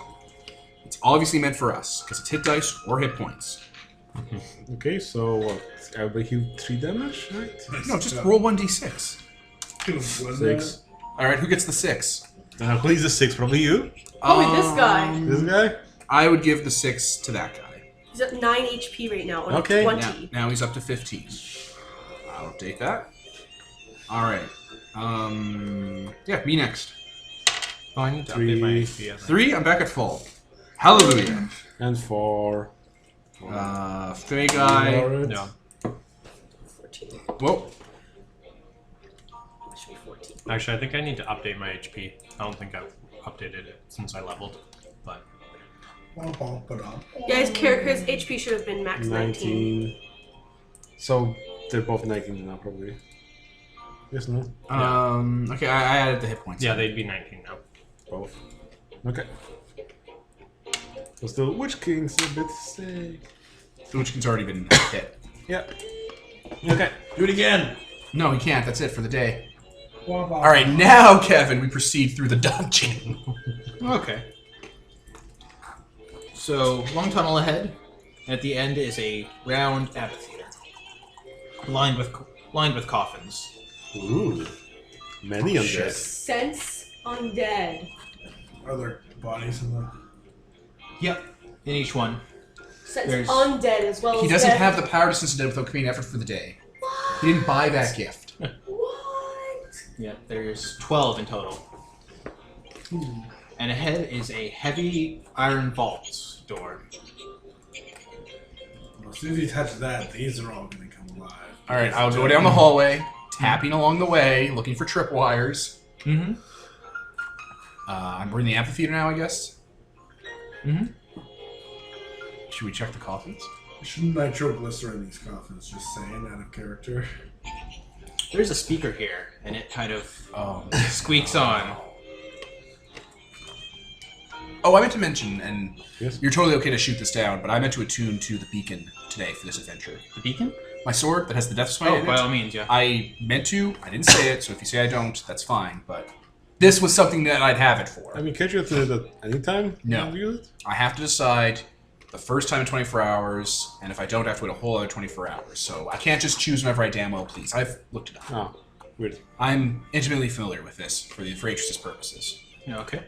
it's obviously meant for us, because it's hit dice or hit points. Okay, so what? Everybody heal 3 damage, right? No, just roll 1d6. Could've won 6. Alright, who gets the 6? Who needs the 6? Probably you? Probably this guy. This guy? I would give the 6 to that guy. He's at 9 HP right now. Or Okay. 20. Now he's up to 15. I'll update that. Alright. Yeah, me next. Oh, I need to update my 3. HP. I think. 3, I'm back at full. Hallelujah. And 4. Fey guy. Alright. Yeah. 14. Whoa. That should be 14. Actually, I think I need to update my HP. I don't think I've updated it since I leveled. But Yeah, his character's HP should have been max 19. 19. So they're both 19 now, probably. Yes, no? Okay, I added the hit points. yeah, they'd be 19 now. Both. Okay. So still, Witch King's a bit sick. The Witch King's already been hit. Yeah. Okay. Do it again. No, he can't. That's it for the day. Alright, now, Kevin, we proceed through the dungeon. Okay. So, long tunnel ahead. At the end is a round amphitheater, lined with coffins. Ooh. Many undead. Sense undead. Are there bodies in the... Yep. In each one. Sense There's- undead as well He as doesn't dead. have the power to sense dead without committing effort for the day. He didn't buy that gift. What? Yep. There's 12 in total. And ahead is a heavy iron vault door. As soon as you touch that, these are all going to come alive. Alright, I'll go down the hallway, tapping along the way, looking for tripwires. Mm-hmm. We're in the amphitheater now, I guess. Mm-hmm. Should we check the coffins? Shouldn't nitroglycerin these coffins, just saying, out of character. There's a speaker here, and it kind of squeaks on. Oh, I meant to mention, and Yes. you're totally okay to shoot this down, but I meant to attune to the beacon today for this adventure. The beacon? My sword that has the death smite Oh, in by it. all means, yeah. I meant to. I didn't say it, so if you say I don't, that's fine. But this was something that I'd have it for. I mean, can't you attune it at any time? No. You do it? I have to decide the first time in 24 hours, and if I don't, I have to wait a whole other 24 hours. So I can't just choose whenever I damn well please. I've looked it up. Oh, weird. I'm intimately familiar with this for Atrus's purposes. Yeah, okay.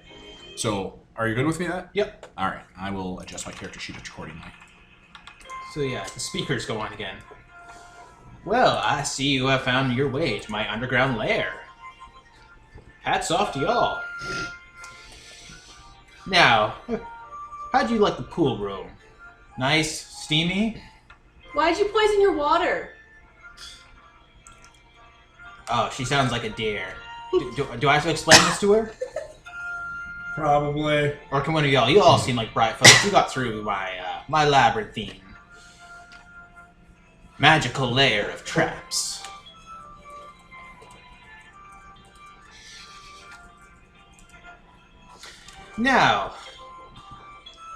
So, are you good with me with that? Yep. Alright, I will adjust my character sheet accordingly. So yeah, the speakers go on again. Well, I see you have found your way to my underground lair. Hats off to y'all. Now, how'd you like the pool room? Nice, steamy? Why'd you poison your water? Oh, she sounds like a deer. Do I have to explain this to her? Probably. Or can one of y'all? You all seem like bright folks. You got through my labyrinthine magical layer of traps. Now,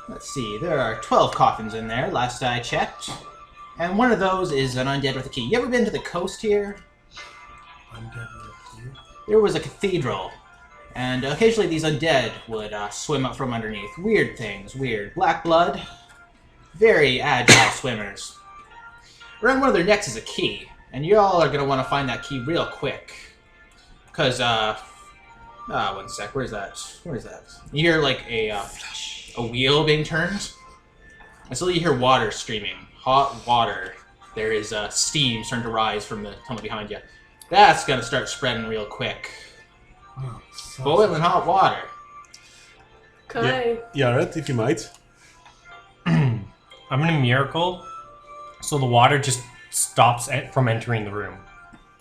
let's see. There are 12 coffins in there, last I checked. And one of those is an undead with a key. You ever been to the coast here? There was a cathedral. And occasionally these undead would swim up from underneath. Weird things, weird. Black blood. Very agile swimmers. Around one of their necks is a key. And y'all are going to want to find that key real quick. Because, one sec. Where's that? Where's that? You hear, like, a wheel being turned. And so you hear water streaming. Hot water. There is steam starting to rise from the tunnel behind you. That's going to start spreading real quick. Oh, Boiling hot water. Okay. Yeah, right, if you might. I'm gonna miracle, so the water just stops from entering the room.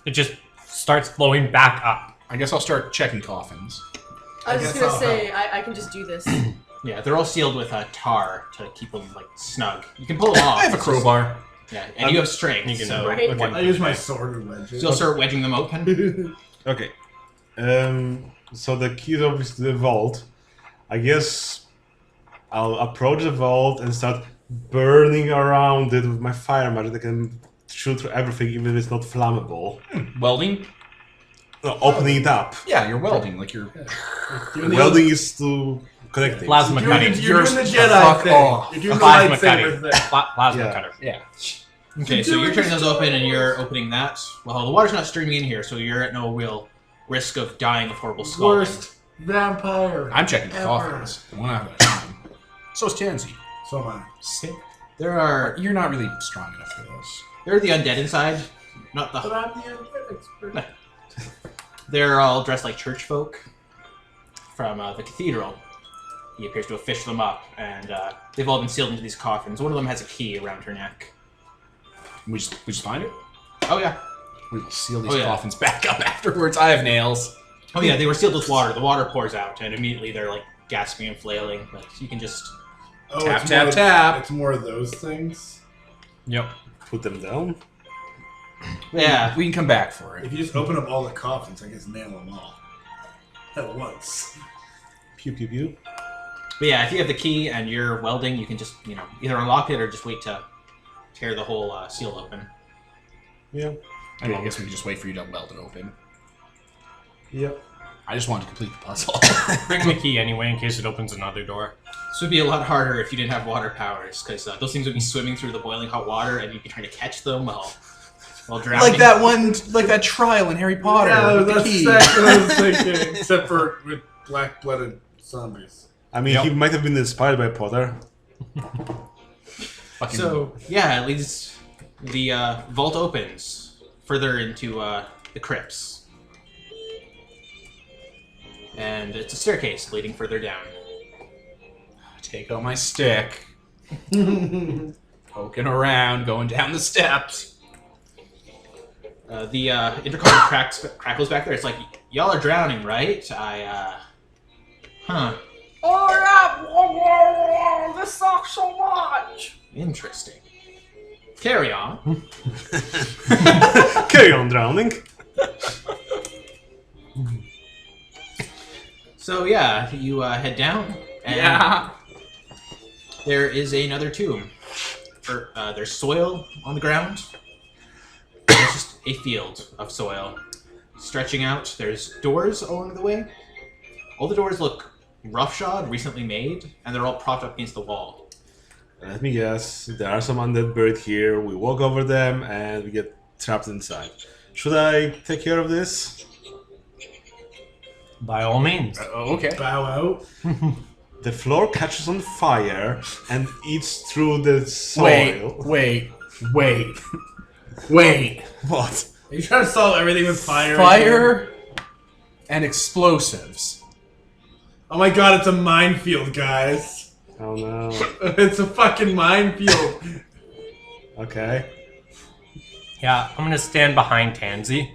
It just starts flowing back up. I guess I'll start checking coffins. I was just guess gonna I'll say, I can just do this. Yeah, they're all sealed with tar to keep them like snug. You can pull them off. I have a crowbar. Yeah, and you have strength, You can- so Right. Okay. I use my sword and wedge it. you'll start wedging them open. Okay. So the key is obviously the vault. I guess I'll approach the vault and start burning around it with my fire magic. I can shoot through everything, even if it's not flammable. Welding? No, opening it up. Yeah, you're welding. Like you're. Welding is to connect things. Plasma cutting. You're doing the Jedi fuck thing. off. You're doing the Plasma lightsaber cutting. thing. Plasma Yeah. cutter. Yeah. Okay, so you're turning those open and you're opening that. Well, the water's not streaming in here, so you're at no real risk of dying of horrible scalding. Worst vampire. I'm checking the ever. coffins. One out of a time. So is Tansy. So am I. Sick. There are You're not really strong enough for this. there are the undead inside, not But the. I'm the undead expert. They're all dressed like church folk from the cathedral. He appears to have fished them up, and they've all been sealed into these coffins. One of them has a key around her neck. We just find it. Oh yeah. We will seal these Oh, yeah. coffins back up afterwards. I have nails. Oh yeah, they were sealed with water. The water pours out, and immediately they're like gasping and flailing. But you can just Oh, Tap, it's tap, more- tap. It's more of those things. Yep. Put them down. yeah. We can come back for it. If you just open up all the coffins, I guess nail them all at once. Pew pew pew. But yeah, if you have the key and you're welding, you can just either unlock it or just wait to tear the whole seal open. Yeah. I mean, I guess we can just wait for you to weld it open. Yep. I just wanted to complete the puzzle. Bring the key anyway in case it opens another door. This would be a lot harder if you didn't have water powers, because those things would be swimming through the boiling hot water, and you'd be trying to catch them while drowning. like that trial in Harry Potter. Yeah, with the that's key. exactly what I was thinking. Except for with black-blooded zombies. I mean, he might have been inspired by Potter. Fucking So yeah, it leads the vault opens further into the crypts, and it's a staircase leading further down. take out my stick. Poking around, going down the steps. The intercom crackles back there. It's like, y'all are drowning, right? Huh. Oh yeah! This sucks so much! Interesting. Carry on. Carry on drowning. So yeah, you head down, and Yeah. there is another tomb. There's soil on the ground. There's just a field of soil stretching out. There's doors along the way. All the doors look roughshod, recently made, and they're all propped up against the wall. Let me guess. There are some undead buried here. We walk over them and we get trapped inside. Should I take care of this? By all means. Okay. Bow out. The floor catches on fire and eats through the soil. Wait. What? Are you trying to solve everything with fire? Fire and explosives. Oh my god, it's a minefield, guys. Oh no. It's a fucking minefield. Okay. Yeah, I'm gonna stand behind Tansy.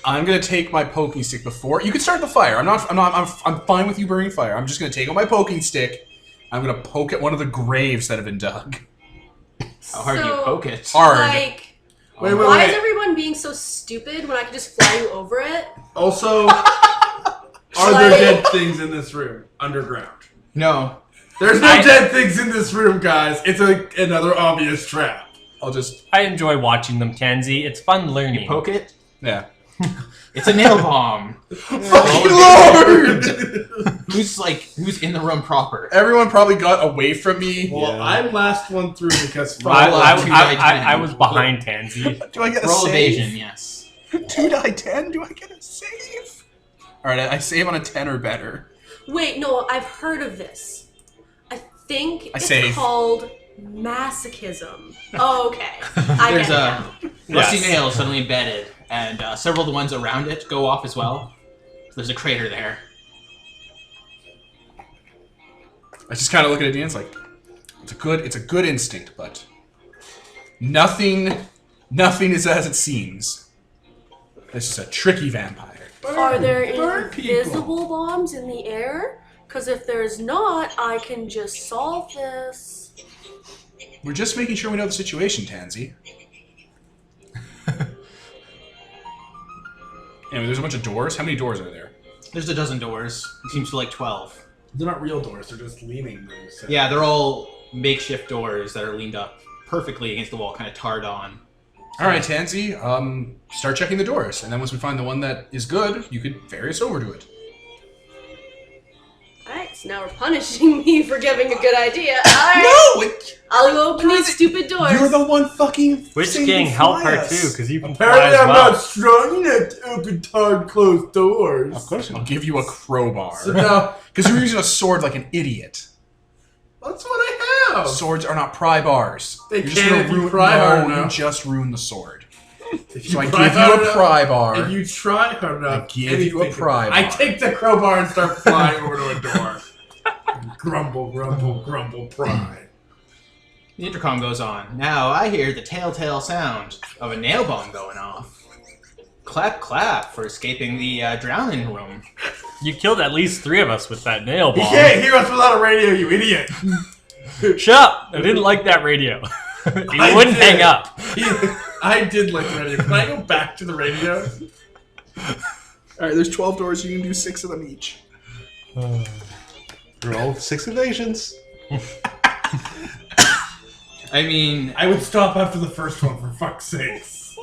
I'm gonna take my poking stick before you can start the fire. I'm fine with you burning fire. I'm just gonna take out my poking stick. I'm gonna poke at one of the graves that have been dug. How hard do you So, poke it? Hard. Like, Wait, why is wait. everyone being so stupid when I can just fly you over it? Also, are there dead things in this room underground? No. There's no dead things in this room, guys. It's another obvious trap. I'll just I enjoy watching them, Tansy. It's fun learning. Poke it? yeah. It's a nail bomb. Fucking Lord! Who's in the room proper? Everyone probably got away from me. Well, Yeah. I'm last one through because I was behind Tansy. Do I get a Roll save? evasion, yes. 2 die 10? Do I get a save? Alright, I save on a 10 or better. Wait, no, I've heard of this. I think it's save. called masochism. Oh, okay. I There's get it a now. rusty Yes. nail suddenly embedded, and several of the ones around it go off as well. So there's a crater there. I just kind of look at it and it's like, it's a good instinct, but nothing is as it seems. This is a tricky vampire. Are there Burn people. invisible bombs in the air? Because if there's not, I can just solve this. We're just making sure we know the situation, Tansy. Anyway, there's a bunch of doors. How many doors are there? There's a dozen doors. It seems to like 12. They're not real doors. They're just leaning rooms. So. Yeah, they're all makeshift doors that are leaned up perfectly against the wall, kind of tarred on. All right, Tansy. Start checking the doors, and then once we find the one that is good, you could ferry us over to it. Alright, so now we're punishing me for giving a good idea. Alright. No! I'll go open these stupid doors. You're the one fucking. Witch King, help her too, because you can Apparently, fly as I'm well. not strong enough to open hard closed doors. Of course I'll not. give you a crowbar. So now, Because you're using a sword like an idiot. that's what I have. Swords are not pry bars. They You're just can gonna if you ruin- pry hard No, you enough. just ruined the sword. If So I pry give you hard a enough- pry bar. If you try hard enough, I give you a anything pry can- I bar. take the crowbar and start flying over to a door. Grumble, grumble, grumble, pry. The intercom goes on. Now I hear the telltale sound of a nail bomb going off. Clap, clap for escaping the drowning room. You killed at least 3 of us with that nail You bomb. can't hear us without a radio, you idiot. Shut up! I didn't like that radio. You I wouldn't did. hang up. I did like the radio. Can I go back to the radio? Alright, there's 12 doors. You can do 6 of them each. Roll 6 evasions. I mean, I would stop after the first one, for fuck's sakes.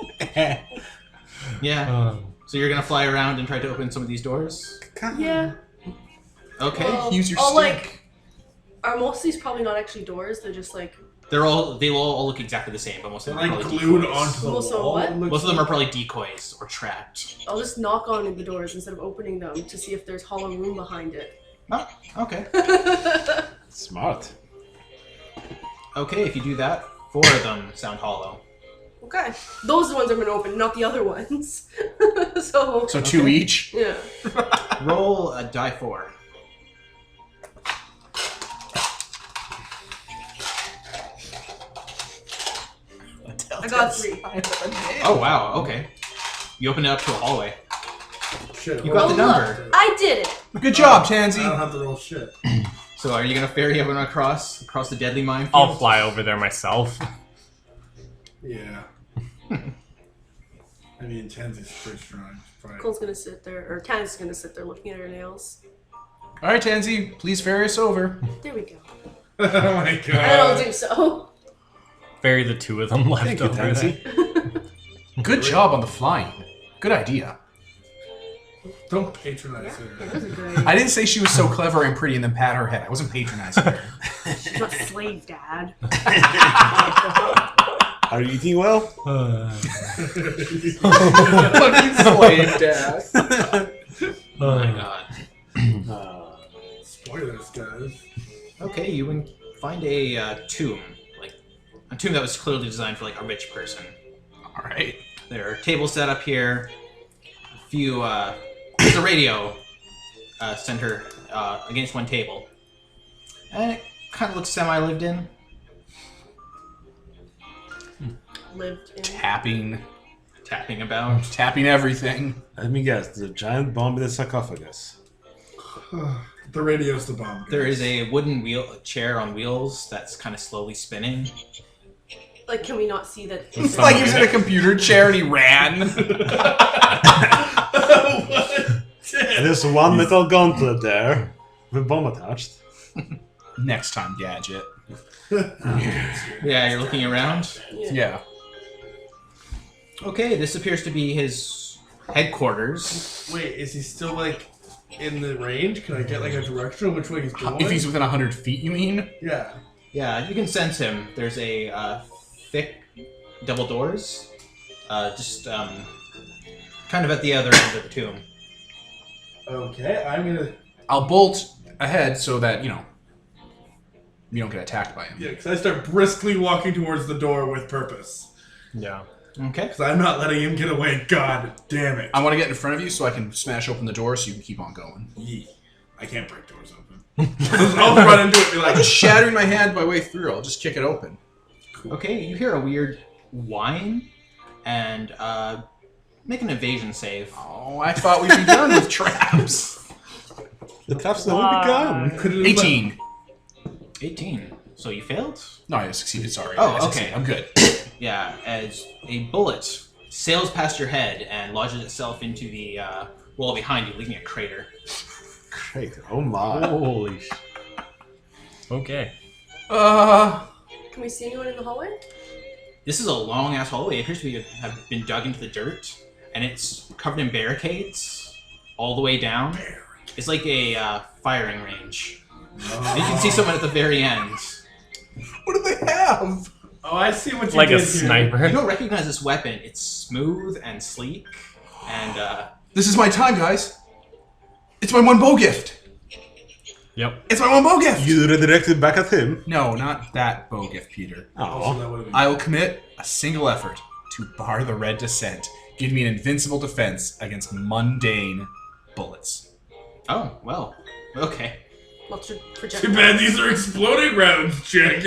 yeah. So you're gonna fly around and try to open some of these doors? Yeah. Okay. Well, Use your I'll, stick. like, are most of these probably not actually doors? They're just like. They will all look exactly the same, but most of them are Like probably glued decoys. onto the Well, so wall. what? it looks Most of them are like. probably decoys or trapped. I'll just knock on the doors instead of opening them to see if there's hollow room behind it. Oh, okay. Smart. Okay, if you do that, 4 of them sound hollow. Okay. Those are the ones I'm gonna open, not the other ones. So 2 each. yeah. Roll a die 4. I got 3. Oh wow, okay. You open it up to a hallway. Shit. You got Oh, the number. look, I did it. Good job, I Tansy. don't have to roll shit. So are you gonna ferry everyone across the deadly minefield? I'll fly over there myself. Yeah. I mean, Tansy's pretty strong. Probably. Cole's gonna sit there, or Tan's gonna sit there looking at her nails. Alright, Tansy, please ferry us over. There we go. Oh my god. And I'll do so. Bury the 2 of them left Thank you, over there. Tansy. Good job on the flying. Good idea. Don't patronize It her. was a good idea. I didn't say she was so clever and pretty and then pat her head. I wasn't patronizing her. She's not slave dad. Are you eating well? Fucking slave dad. Oh my god. Spoilers, guys. Okay, you find a tomb. Like a tomb that was clearly designed for like a rich person. Alright. There are tables set up here. A few there's a radio center against one table. And it kind of looks semi-lived in. Lived in. Tapping Tapping about. everything. Let me guess. There's a giant bomb in the sarcophagus. The radio's the bomb. There is a wooden chair on wheels that's kind of slowly spinning. Like, can we not see that? It's like he was in a computer chair and he ran. There's one metal gauntlet there with a bomb attached. Next time, Gadget. Yeah, you're looking around. Yeah. Okay, this appears to be his headquarters. Wait, is he still like in the range? Can I get like a direction of which way he's going? If he's within 100 feet, you mean? Yeah. Yeah, you can sense him. There's a thick double doors, just kind of at the other end of the tomb. Okay, I'm gonna. I'll bolt ahead so that, you don't get attacked by him. Yeah, because I start briskly walking towards the door with purpose. Yeah. Okay. Because I'm not letting him get away. God damn it. I want to get in front of you so I can smash open the door so you can keep on going. Yee. I can't break doors open. I'll run into it and be I'm like, just shattering my hand my way through. I'll just kick it open. Okay, you hear a weird whine, and make an evasion save. Oh, I thought we'd be done with traps. The trap's never begun. Could've 18. 18. So you failed? No, I succeeded. Sorry. Oh, I succeeded. okay. I'm good. Yeah, as a bullet sails past your head and lodges itself into the wall behind you, leaving a crater. Great. Oh my. Holy sh... Okay. Can we see anyone in the hallway? This is a long-ass hallway. It appears to have been dug into the dirt, and it's covered in barricades all the way down. It's like a firing range. And you can see someone at the very end. What do they have? Oh, I see what you Like did a here. sniper. You don't recognize this weapon. It's smooth and sleek, and This is my time, guys. It's my one bow gift. Yep. It's my one bow gift. You redirected back at him. No, not that bow gift, Peter. Oh. That would've been- I will commit a single effort to bar the red descent. Give me an invincible defense against mundane bullets. oh well, okay. What's your Too projectile? bad these are exploding rounds, Jack.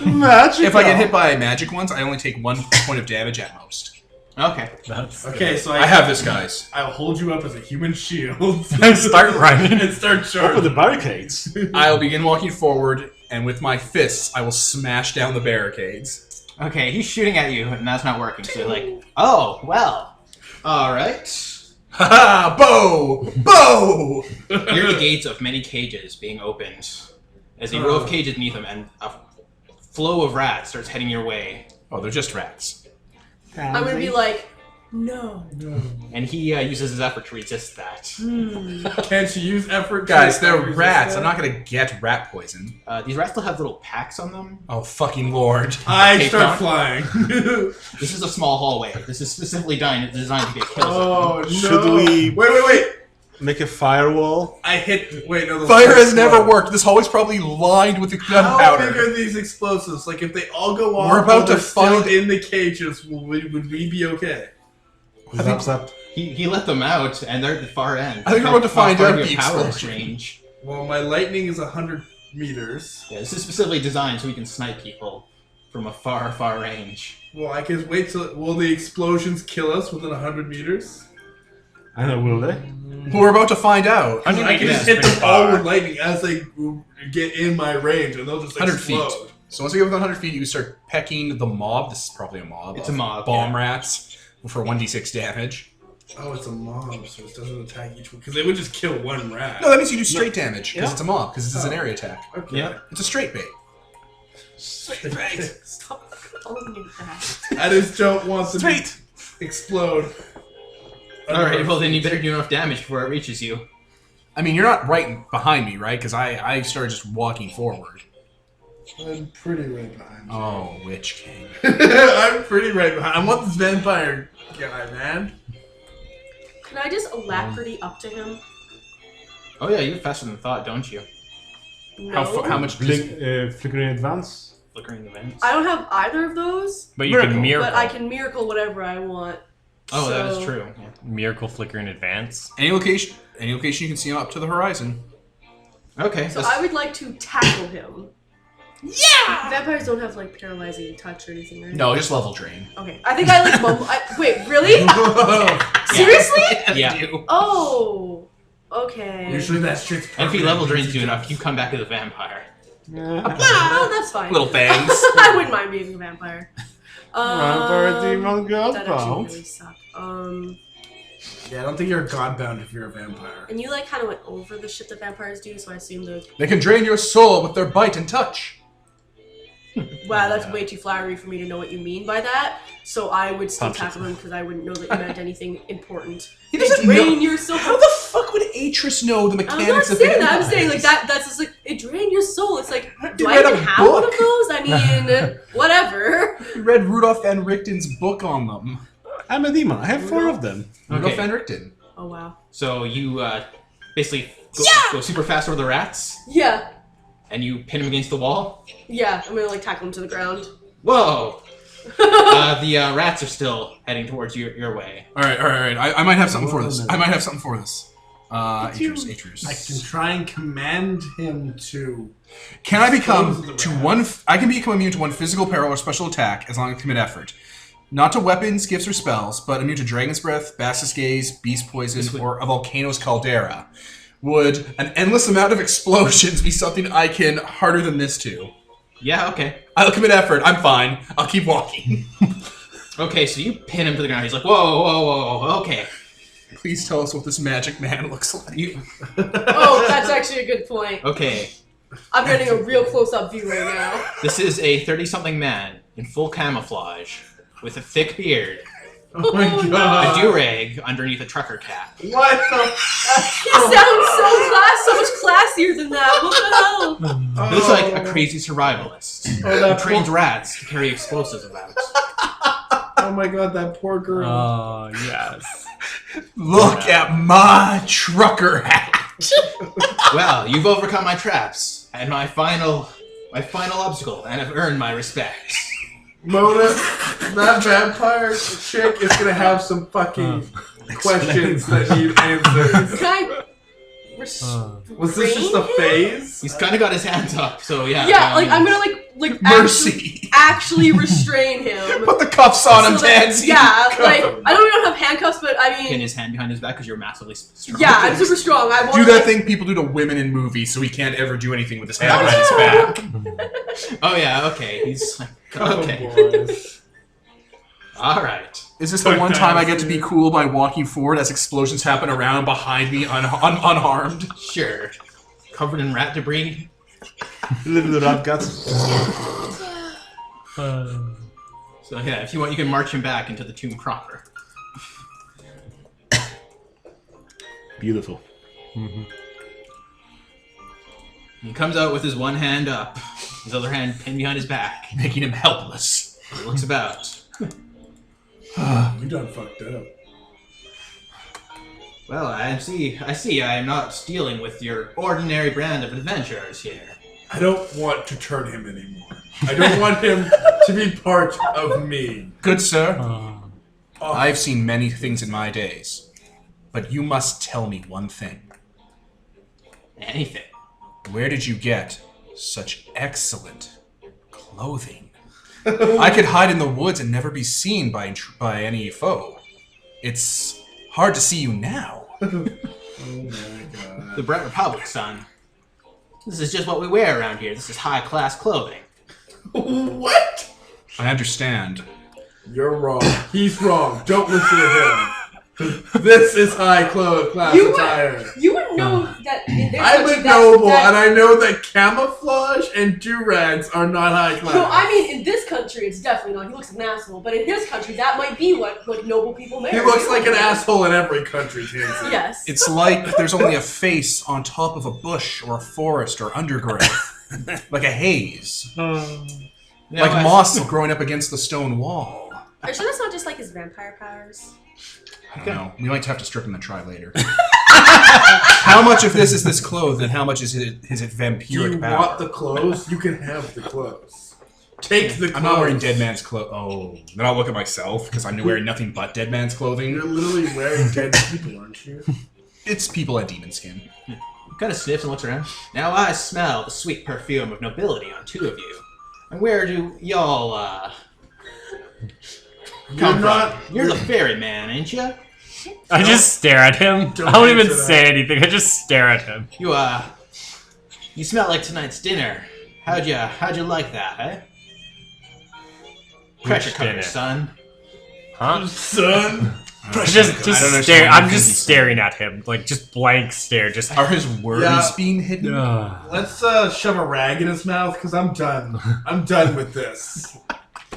Magic. If I get hit by magic ones, I only take 1 point of damage at most. Okay. That's Okay, so I have this, guys. I'll hold you up as a human shield. Start running. and start Open charging. the barricades. I will begin walking forward, and with my fists, I will smash down the barricades. Okay, he's shooting at you, and that's not working. So you're like, oh well. All right. Ha! Bow! Bow! Near the gates of many cages being opened, as a row of cages beneath them, and a flow of rats starts heading your way. Oh, they're just rats. I'm gonna be like, no. And he uses his effort to resist that. Can't you use effort? Guys, to they're resist rats. that? I'm not gonna get rat poison. These rats still have little packs on them. Oh, fucking lord. I Okay, start John. flying. This is a small hallway. This is specifically designed to get kills. Oh no! Should we- Wait! Make a firewall. I hit. Wait, no. those Fire has explode. never worked. This hallway's probably lined with the How big gunpowder. are these explosives? Like, if they all go off, We're about while to they're still find- in the cages. Would we be okay? Zap, zap. He let them out, and they're at the far end. I think we're about to find How far out do the your power explosion. range. Well, my lightning is 100 meters. Yeah, this is specifically designed so we can snipe people from a far, far range. Well, I can wait till. Will the explosions kill us within 100 meters? I know, will they? We're about to find out. I can just hit them all with lightning as they get in my range, and they'll just 100 explode. feet. So once you get within 100 feet, you start pecking the mob. This is probably a mob. It's of a mob, Bomb yeah. rats for 1d6 damage. Oh, it's a mob, so it doesn't attack each one. Because they would just kill one rat. No, that means you do straight damage because Yeah. it's a mob because this is an area attack. Okay. Yeah. It's a straight bait. Stop calling me that. I just don't want them Straight. to explode. Alright, well then you better do enough damage before it reaches you. I mean, you're not right behind me, right? Because I started just walking forward. I'm pretty right behind you. Oh, Witch King. I'm pretty right behind. I want this vampire guy, man. Can I just alacrity up to him? Oh yeah, you're faster than thought, don't you? No. How much? Flickering advance. Flickering events. I don't have either of those, But you can miracle. but I can miracle whatever I want. Oh, that is So- true. Yeah. Miracle flicker in advance. Any location you can see up to the horizon. Okay, So that's- I would like to tackle him. Yeah! Vampires don't have like paralyzing touch or anything, right? No, just level drain. Okay. I think I like wait, really? Seriously? yeah. Oh. Okay. Usually that shit's And if he level drains you enough, you come back as a vampire. Oh, that's fine. Little fangs. I wouldn't mind being a vampire. Vampire demon That actually Godbound. really suck. Yeah, I don't think you're a godbound if you're a vampire. And you like kind of went over the shit that vampires do, so I assume those. They can drain your soul with their bite and touch. Wow, that's way too flowery for me to know what you mean by that. So I would still Punch it. tackle him because I wouldn't know that you meant anything important. He They doesn't drain know- your soul. How the fuck would Atris know the I'm not mechanics of saying that. I'm vampires? saying like that's just like it drained your soul. It's like, do You I read even a have one of book? those? I mean, whatever. You read Rudolf Van Richten's book on them. I'm a demon. I have 4 of them. Rudolf Okay. Van Richten. Oh wow. So you basically go super fast over the rats, Yeah, and you pin him against the wall. yeah. I'm gonna like tackle him to the ground. Whoa! The rats are still heading towards your way. All right. I might have something for this. Atris. I can try and command him to. Can I become Expose the to rat. one? I can become immune to one physical peril or special attack as long as I commit effort. Not to weapons, gifts, or spells, but immune to Dragon's Breath, Bassus Gaze, Beast Poison, or a Volcano's Caldera. would an endless amount of explosions be something I can harder than this to? Yeah, okay. I'll commit effort. I'm fine. I'll keep walking. Okay, so you pin him to the ground. He's like, whoa, okay. Please tell us what this magic man looks like. Oh, that's actually a good point. Okay, I'm getting a real close-up view right now. this is a 30-something man in full camouflage with a thick beard, Oh my Oh, god. a do-rag underneath a trucker cap. What the? He sounds so much classier than that. What the hell? He looks like a crazy survivalist Oh, that who trains rats to carry explosives about. Oh my god, that poor girl. Oh, yes. Look at my trucker hat. Well, you've overcome my traps and my final obstacle, and have earned my respect. Mona, that vampire chick is gonna have some fucking questions that need answers. Can I Was this just a phase? He's kind of got his hands up, so yeah. Yeah, like I'm gonna like Mercy. actually restrain him. Put the cuffs on him, So that- Tansy. yeah, like I don't have handcuffs, but I pin mean, his hand behind his back because you're massively strong. yeah, I'm super strong. I want Do that thing people do to women in movies, so he can't ever do anything with his hand behind his back. Oh yeah, okay. He's like, Oh, okay. boys. All right. Is this the one time I get to be cool by walking forward as explosions happen around behind me unharmed? Sure. Covered in rat debris. Little rat guts. So yeah, if you want, you can march him back into the tomb proper. Beautiful. He comes out with his one hand up, his other hand pinned behind his back. Making him helpless. He looks about. You done fucked up. Well, I see I am not dealing with your ordinary brand of adventurers here. I don't want to turn him anymore. I don't want him to be part of me. Good sir, Oh, I've seen many things in my days, but you must tell me one thing. Anything. Where did you get such excellent clothing? I could hide in the woods and never be seen by any foe. It's hard to see you now. oh my god. The Brett Republic, son. This is just what we wear around here. This is high-class clothing. What? I understand. You're wrong. He's wrong. Don't listen to him. This is high class You attire. would know that in their I'm country, a noble, that- and I know that camouflage and do-rags are not high class. No, I mean in this country it's definitely not. He looks like an asshole, but in his country that might be what like noble people marry. He looks like an asshole in every country, Tansy. Yes. It's like there's only a face on top of a bush or a forest or undergrowth. Like a haze. Yeah, Like I- moss growing up against the stone wall. Are you sure that's not just like his vampire powers? I don't know. We might have to strip him and try later. How much of this is this clothes and how much is it Do vampiric you power? want the clothes? You can have the clothes. Take the clothes. I'm not wearing dead man's clothes. Oh, then I'll look at myself because I'm wearing nothing but dead man's You're clothing. literally wearing dead people, aren't you? It's people at demon skin. Kind of sniffs and looks around. Now I smell the sweet perfume of nobility on two of you. And where do y'all, come not- from? You're the ferryman, ain't you? I just stare at him. Don't I don't even answer that. say anything. I just stare at him. You smell like tonight's dinner. How'd you like that, eh? Pressure cooker, dinner? son. Huh? Son. Just I don't know stare. what I'm you just think he's staring at him, like just blank stare. Just. Are his words Yeah. being hidden? Let's shove a rag in his mouth because I'm done. I'm done with this.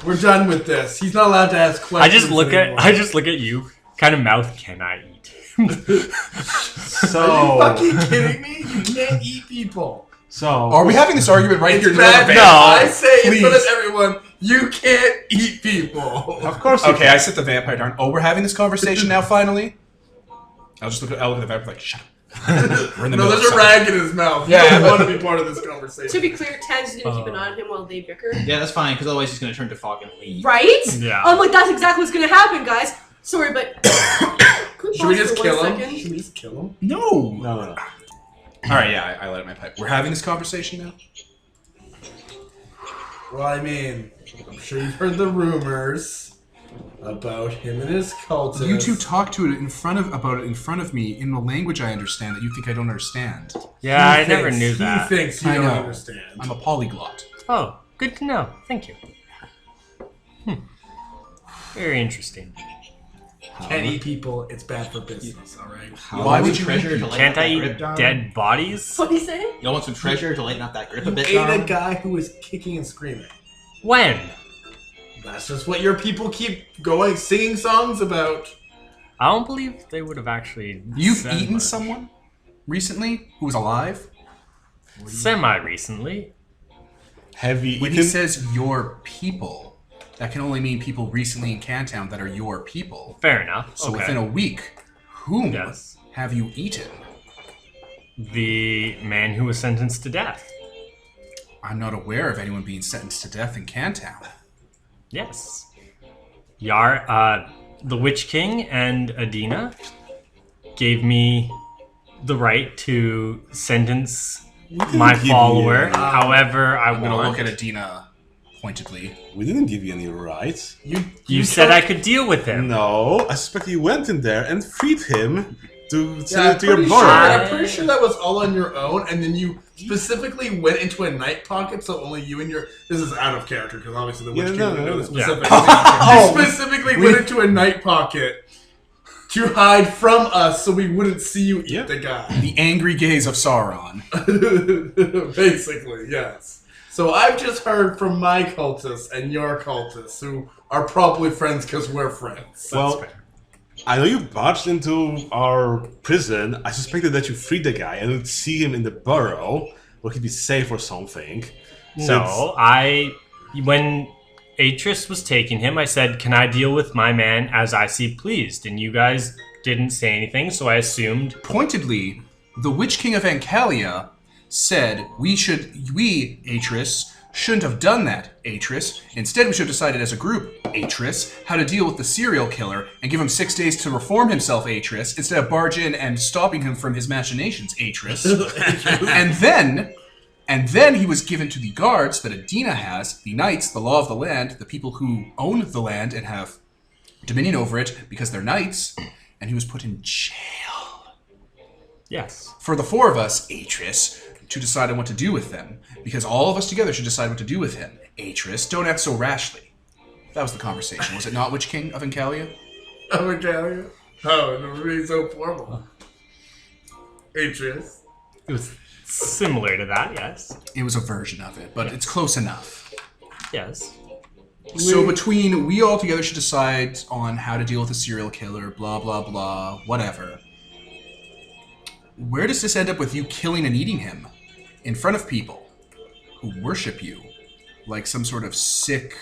We're done with this. He's not allowed to ask I questions. just look anymore. at. I just look at you. What kind of mouth can I eat? Are you So, fucking kidding me? You can't eat people. Are we having this argument right here? It's in the middle of bad. the No. I say in front of Please. everyone, you can't eat people. of course, you Okay, I set the vampire down. Oh, we're having this conversation now, finally? I'll look at the vampire like, shut up. We're in the No, middle there's of a rag in his mouth. Yeah, I don't but- want to be part of this conversation. To be clear, Tan's gonna keep an eye on him while they bicker. Yeah, that's fine, because otherwise he's gonna turn to fog and leave. Right? Yeah. I'm like, that's exactly what's gonna happen, guys. Sorry, but Should we just kill him? Second? Should we just kill him? No! No. Alright, yeah, I let it my pipe. We're having this conversation now? Well, I mean, I'm sure you've heard the rumors about him and his cultists. You two talk to it about it in front of me in the language I understand that you think I don't understand. Yeah, I never knew that. He thinks you I don't know. understand. I'm a polyglot. Oh, good to know. Thank you. Very interesting. Can't eat people. It's bad for business. All right. Why would you treasure to lighten Can't up I that eat grip, Dom? dead bodies? What are you saying? You don't want some treasure to lighten up that grip a You bit, ate a Dom? guy who was kicking and screaming. When? That's just what your people keep going singing songs about. I don't believe they would have actually. You've said eaten much. someone recently who was alive? Semi-recently. Have you When eaten? he says your people, that can only mean people recently in Cantown that are your people. Fair enough. So okay. within a week, whom Yes. have you eaten? The man who was sentenced to death. I'm not aware of anyone being sentenced to death in Cantown. Yes. The Witch King and Adina gave me the right to sentence my give you follower. any- However, I I'm gonna want. look at Adina pointedly. We didn't give you any rights. You said I could deal with him. No, I suspect you went in there and freed him to Yeah, send it to your pretty burrow. sure, I'm pretty sure that was all on your own, and then you specifically went into a night pocket, so only you and your... This is out of character, because obviously the Witch King would know the specifics. You specifically went into a night pocket to hide from us so we wouldn't see you eat the guy. The angry gaze of Sauron. Basically, yes. So I've just heard from my cultists and your cultists, who are probably friends because we're friends. Well, I know you barged into our prison. I suspected that you freed the guy and would see him in the burrow, where he'd be safe or something. No, when Atris was taking him, I said, "Can I deal with my man as I see pleased?" And you guys didn't say anything, so I assumed. Pointedly, the Witch King of Ancalia said we, Atris, shouldn't have done that, Atris. Instead, we should have decided as a group, Atris, how to deal with the serial killer and give him 6 days to reform himself, Atris, instead of barge in and stopping him from his machinations, Atris. And then he was given to the guards that Adina has, the knights, the law of the land, the people who own the land and have dominion over it because they're knights, and he was put in jail. Yes. For the 4 of us, Atris, to decide on what to do with them, because all of us together should decide what to do with him. Atris, don't act so rashly. That was the conversation, was it not, Witch King of Ancalia? Of Ancalia? Oh, no, really so formal. Atris. It was similar to that, yes. It was a version of it, but it's close enough. Yes. So between we all together should decide on how to deal with a serial killer, blah, blah, blah, whatever. Where does this end up with you killing and eating him in front of people who worship you like some sort of sick,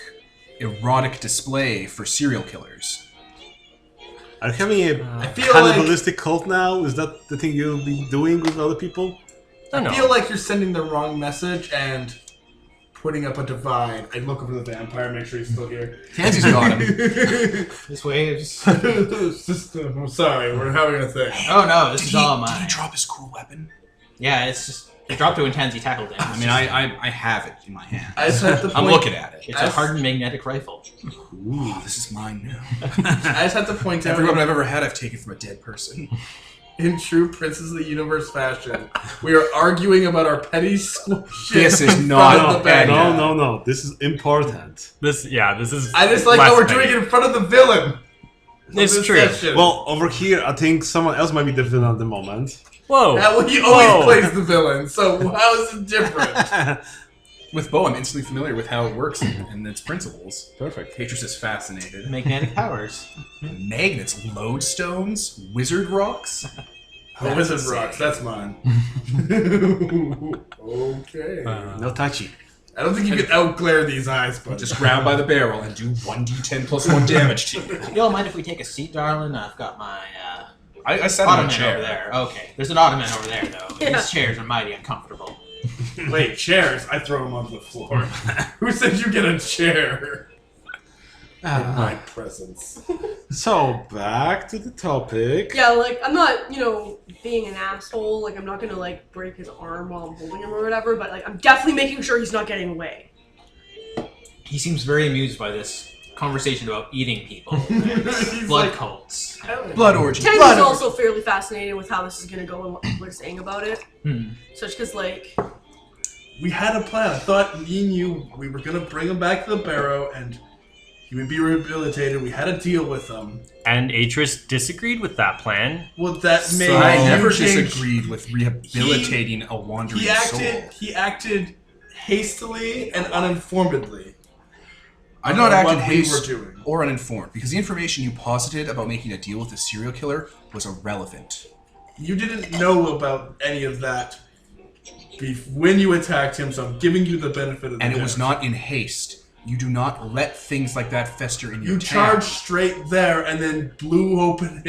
erotic display for serial killers? Are you having a cannibalistic cult now? Is that the thing you'll be doing with other people? I feel like you're sending the wrong message and putting up a divide. I look over the vampire, make sure he's still here. Tansy's got him. This waves. I'm sorry, we're having a thing. Oh no, this is all Did mine. he drop his cool weapon? Yeah, it's just it dropped to intense. He tackled him. I mean, I have it in my hand. I just have to I'm point, looking at it. It's a hardened magnetic rifle. Ooh, this is mine now. I just have to point out, Every weapon I've ever had, I've taken from a dead person. in true Princes of the Universe fashion, we are arguing about our petty school shit. This is in not front of the bad guy. No. This is important. This is. I just like how we're doing it in front of the villain. It's This true. session. Well, over here, I think someone else might be the villain at the moment. Whoa. He always plays the villain, so how is it different? With Bo, I'm instantly familiar with how it works and its principles. Perfect. Patris is fascinated. Magnetic powers. Magnets, lodestones, wizard rocks. Oh, Wizard Rocks, that's mine. Okay. No touchy. I don't think you can outglare these eyes, but Just grab by the barrel and do 1d10 plus 1 damage to you. You don't mind if we take a seat, darling? I've got my I sat on a ottoman chair. over there. Okay, there's an ottoman over there though. Yeah. These chairs are mighty uncomfortable. wait, chairs? I throw them onto the floor. Who said you get a chair? In my presence. So, back to the topic. Yeah, like, I'm not, being an asshole. Like, I'm not gonna, like, break his arm while I'm holding him or whatever, but, like, I'm definitely making sure he's not getting away. He seems very amused by this conversation about eating people. Blood cults. Blood orgy. Ken Blood was orgy. also fairly fascinated with how this is going to go and what people are saying about it. Such because, like... We had a plan. I thought me and you, we were going to bring him back to the Barrow, and he would be rehabilitated. We had a deal with him. And Atris disagreed with that plan. Well, that may I never change. disagreed with rehabilitating a wandering soul. He acted hastily and uninformedly. I did not act in what we haste were doing. or uninformed, because the information you posited about making a deal with a serial killer was irrelevant. You didn't know about any of that when you attacked him, so I'm giving you the benefit of the And it was doubt. not in haste. You do not let things like that fester in your You town. charged straight there and then blew open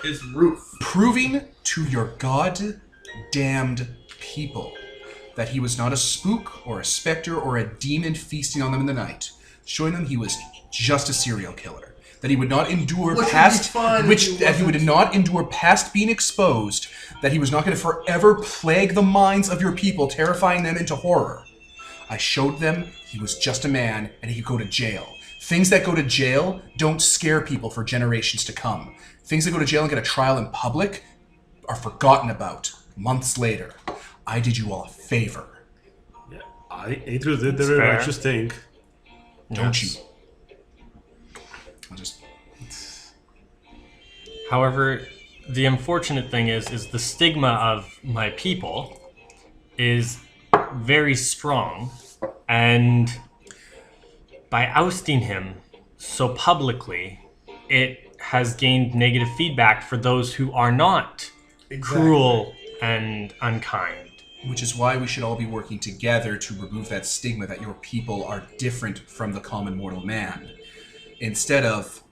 his roof. Proving to your god-damned people that he was not a spook or a specter or a demon feasting on them in the night. Showing them he was just a serial killer. That he would not endure Which would be past... fun if he that he would wasn't. not endure past being exposed. That he was not going to forever plague the minds of your people, terrifying them into horror. I showed them he was just a man and he could go to jail. Things that go to jail don't scare people for generations to come. Things that go to jail and get a trial in public are forgotten about months later. I did you all a favor. Atris did the fair. righteous thing. Don't Yes. you? I'll just... However, the unfortunate thing is the stigma of my people is very strong, and by ousting him so publicly, it has gained negative feedback for those who are not cruel and unkind. Which is why we should all be working together to remove that stigma that your people are different from the common mortal man. Instead of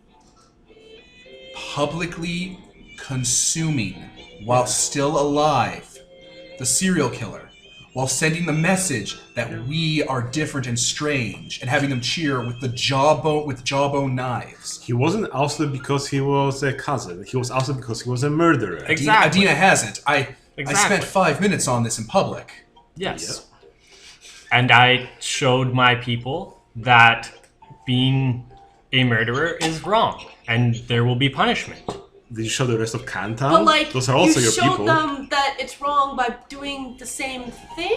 publicly consuming, while still alive, the serial killer, while sending the message that we are different and strange, and having them cheer with the jawbone knives. He wasn't ousted because he was a cousin. He was ousted because he was a murderer. Exactly. Adina has it. I Exactly. spent 5 minutes on this in public. Yes. And I showed my people that being a murderer is wrong, and there will be punishment. Did you show the rest of Cantown? But, like, Those are also you your showed people. them that it's wrong by doing the same thing?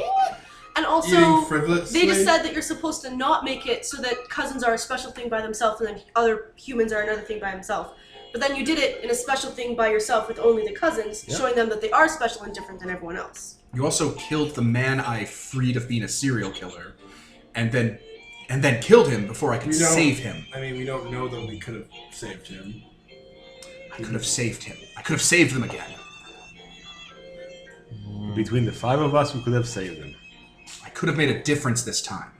And Eating also, frivolously? they just said that you're supposed to not make it so that cousins are a special thing by themselves and then other humans are another thing by themselves. But then you did it in a special thing by yourself with only the cousins, showing them that they are special and different than everyone else. You also killed the man I freed of being a serial killer, and then killed him before I could save him. I mean, we don't know that we could have saved him. I could have saved him. I could have saved them again. Between the five of us, we could have saved him. I could have made a difference this time.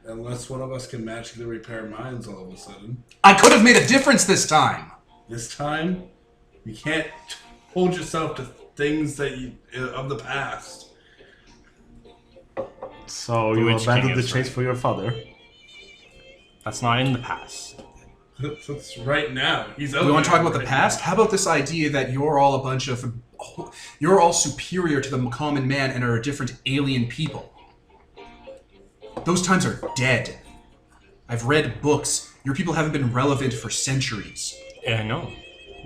Unless one of us can magically repair minds all of a sudden. I could have made a difference this time. This time, you can't hold yourself to things that of the past. So The you Witch abandoned King the is chase right. for your father. That's not in the past. That's right now. He's We want to talk about the past? How about this idea that you're all you're all superior to the common man and are a different alien people? Those times are dead. I've read books. Your people haven't been relevant for centuries. Yeah, no.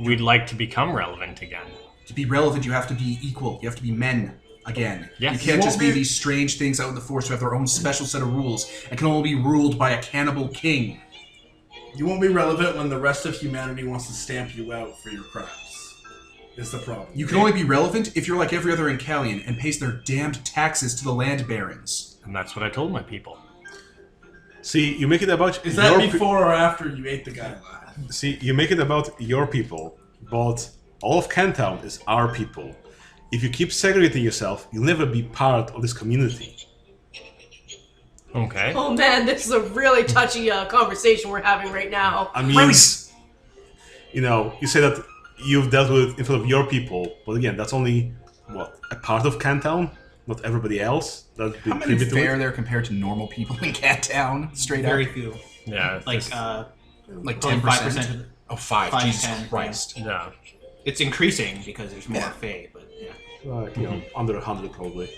We'd like to become relevant again. To be relevant, you have to be equal. You have to be men again. Yes. You can't You just won't be be- these strange things out in the forest who have their own special set of rules and can only be ruled by a cannibal king. You won't be relevant when the rest of humanity wants to stamp you out for your crimes. Is the problem. You can only be relevant if you're like every other Incalian and pays their damned taxes to the land barons. And that's what I told my people. See, you make it about Is that your before or after you ate the guy alive? See, you make it about your people, but all of Cantown is our people. If you keep segregating yourself, you'll never be part of this community. Okay. Oh man, this is a really touchy conversation we're having right now. I mean, you say that you've dealt with in front of your people, but again, that's only, what, a part of Cantown? Not everybody else? That'd be How many privy to fair it? there compared to normal people in Cat Town? Straight Very up? few. Yeah. Like, Like probably 10%? 5% of the, Oh, 5. 5, Jesus 10, Christ. Yeah. it's increasing because there's more Fey, but yeah. Like, you know, under 100 probably.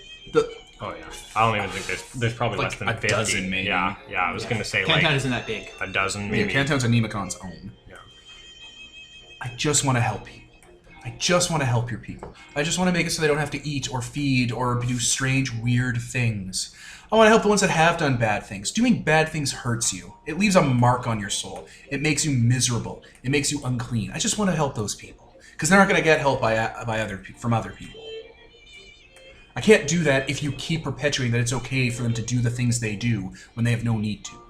Oh yeah, I don't even think there's probably Like less than a 50. dozen, maybe. Yeah, I was gonna say Canton like isn't that big. a dozen, Yeah, maybe. Canton's a Nemacon's own. Yeah. I just want to help you. I just want to help your people. I just want to make it so they don't have to eat or feed or do strange, weird things. I want to help the ones that have done bad things. Doing bad things hurts you. It leaves a mark on your soul. It makes you miserable. It makes you unclean. I just want to help those people because they're not going to get help from other people. I can't do that if you keep perpetuating that it's okay for them to do the things they do when they have no need to.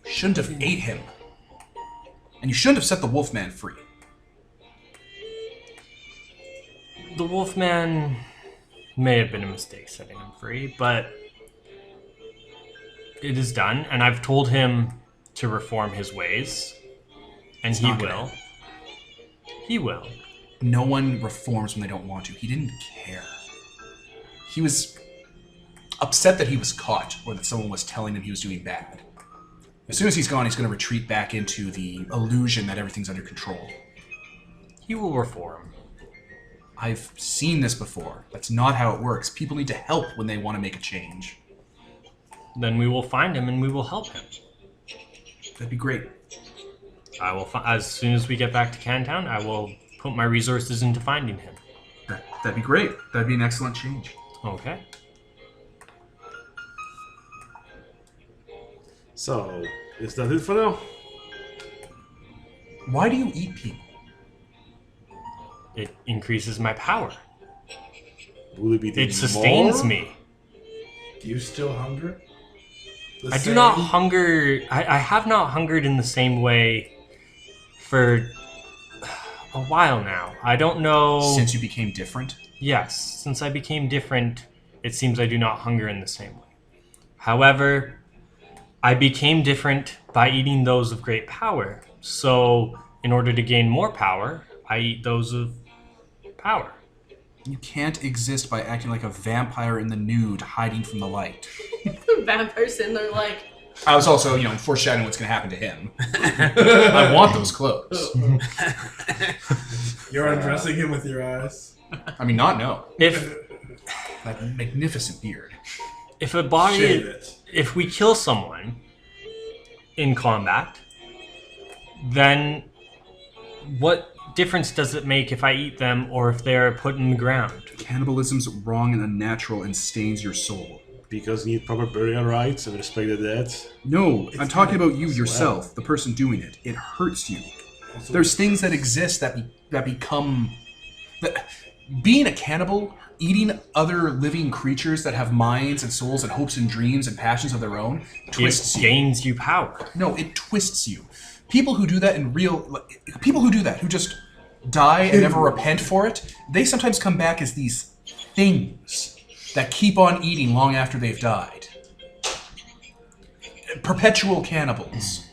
Shouldn't have ate him. And you shouldn't have set the Wolfman free. The Wolfman may have been a mistake setting him free, but it is done, and I've told him to reform his ways, and he not gonna will. happen. He will. No one reforms when they don't want to. He didn't care. He was upset that he was caught, or that someone was telling him he was doing bad. As soon as he's gone, he's going to retreat back into the illusion that everything's under control. He will reform. I've seen this before. That's not how it works. People need to help when they want to make a change. Then we will find him and we will help him. That'd be great. I will. As soon as we get back to Cantown, I will put my resources into finding him. That'd be great. That'd be an excellent change. Okay. So, is that it for now? Why do you eat people? It increases my power. Will it be It sustains me. Do you still hunger? I do not hunger. I have not hungered in the same way for a while now. I don't know. Since you became different? Yes, since I became different, it seems I do not hunger in the same way. However, I became different by eating those of great power. So, in order to gain more power, I eat those of power. You can't exist by acting like a vampire in the nude, hiding from the light. The vampires in there like... I was also, foreshadowing what's going to happen to him. I want those clothes. You're undressing him with your eyes. I mean, no. If That magnificent beard. if a body, Shave it. if we kill someone in combat, then what difference does it make if I eat them or if they are put in the ground? Cannibalism's wrong and unnatural and stains your soul. Because you need proper burial rites and respect the dead. No, I'm talking about you yourself, the person doing it. It hurts you. There's things that exist that become... Being a cannibal, eating other living creatures that have minds and souls and hopes and dreams and passions of their own, twists It you. gains you power. No, it twists you. People who do that who just die and never repent for it, they sometimes come back as these things that keep on eating long after they've died. Perpetual cannibals.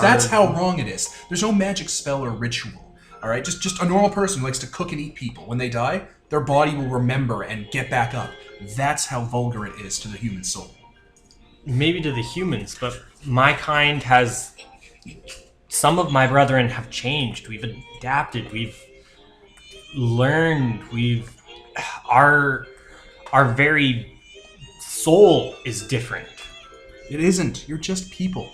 That's how wrong it is. There's no magic spell or ritual. All right, just a normal person who likes to cook and eat people. When they die, their body will remember and get back up. That's how vulgar it is to the human soul. Maybe to the humans, but my kind has... Some of my brethren have changed. We've adapted. We've learned. Our very soul is different. It isn't. You're just people.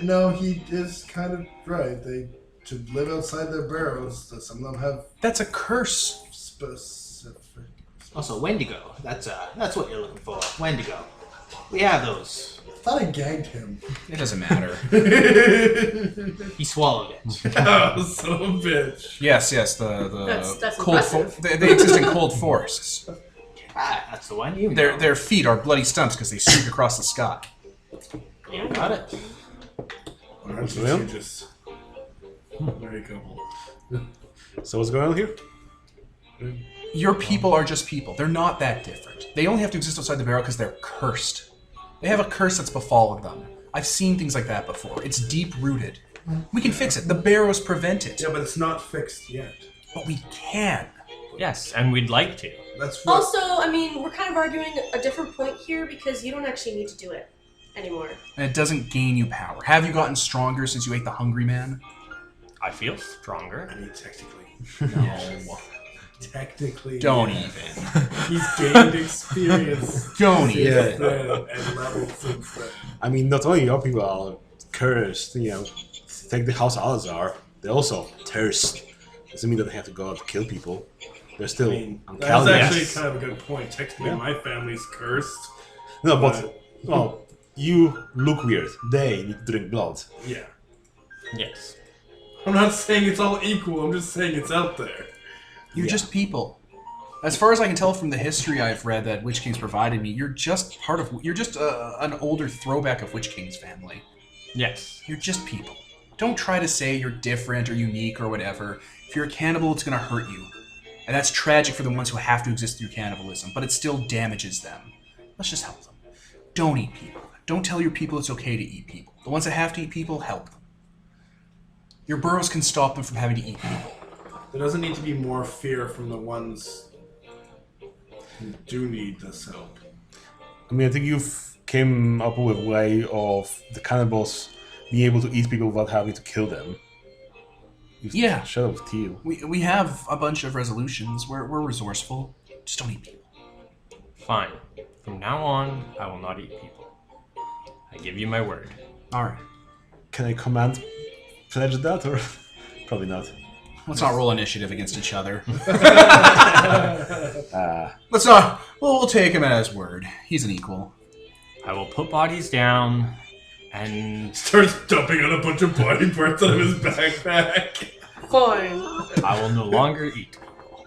No, he is kind of right. They should live outside their burrows. Some of them have That's a curse. specific... Also, Wendigo. That's what you're looking for. Wendigo. We have those. I thought I gagged him. It doesn't matter. He swallowed it. Oh, son of a bitch. Yes, the That's cold. impressive. They exist in cold forests. That's the one. You know. Their feet are bloody stumps because they streak across the sky. Yeah, got it. Aren't Well. you just... Very cool. So what's going on here? Your people are just people. They're not that different. They only have to exist outside the barrow because they're cursed. They have a curse that's befallen them. I've seen things like that before. It's deep-rooted. We can fix it. The barrows prevent it. Yeah, but it's not fixed yet. But we can. Yes, and we'd like to. That's what... Also, I mean, we're kind of arguing a different point here because you don't actually need to do it anymore. And it doesn't gain you power. Have you gotten stronger since you ate the hungry man? I feel stronger. I mean, technically. No. Technically. Don't yes. He's gained experience. Don't since then and leveled since then. I mean, not only your people are cursed, take the House Alazar, they're also thirst. Doesn't mean that they have to go out to kill people. They're still that's actually kind of a good point. Technically, my family's cursed. No, but you look weird. They need to drink blood. Yeah. Yes. I'm not saying it's all equal. I'm just saying it's out there. You're just people. As far as I can tell from the history I've read that Witch King's provided me, you're just an older throwback of Witch King's family. Yes. You're just people. Don't try to say you're different or unique or whatever. If you're a cannibal, it's going to hurt you. And that's tragic for the ones who have to exist through cannibalism, but it still damages them. Let's just help them. Don't eat people. Don't tell your people it's okay to eat people. The ones that have to eat people, help them. Your burrows can stop them from having to eat people. There doesn't need to be more fear from the ones who do need this help. I mean, I think you've came up with a way of the cannibals being able to eat people without having to kill them. Yeah. Shut up, Teal. We have a bunch of resolutions. We're resourceful. Just don't eat people. Fine. From now on, I will not eat people. I give you my word. All right. Can I command pledge that, or probably not? Let's not roll initiative against each other. Let's not. Well, we'll take him as word. He's an equal. I will put bodies down and Starts dumping on a bunch of body parts out of his backpack. Fine. I will no longer eat people.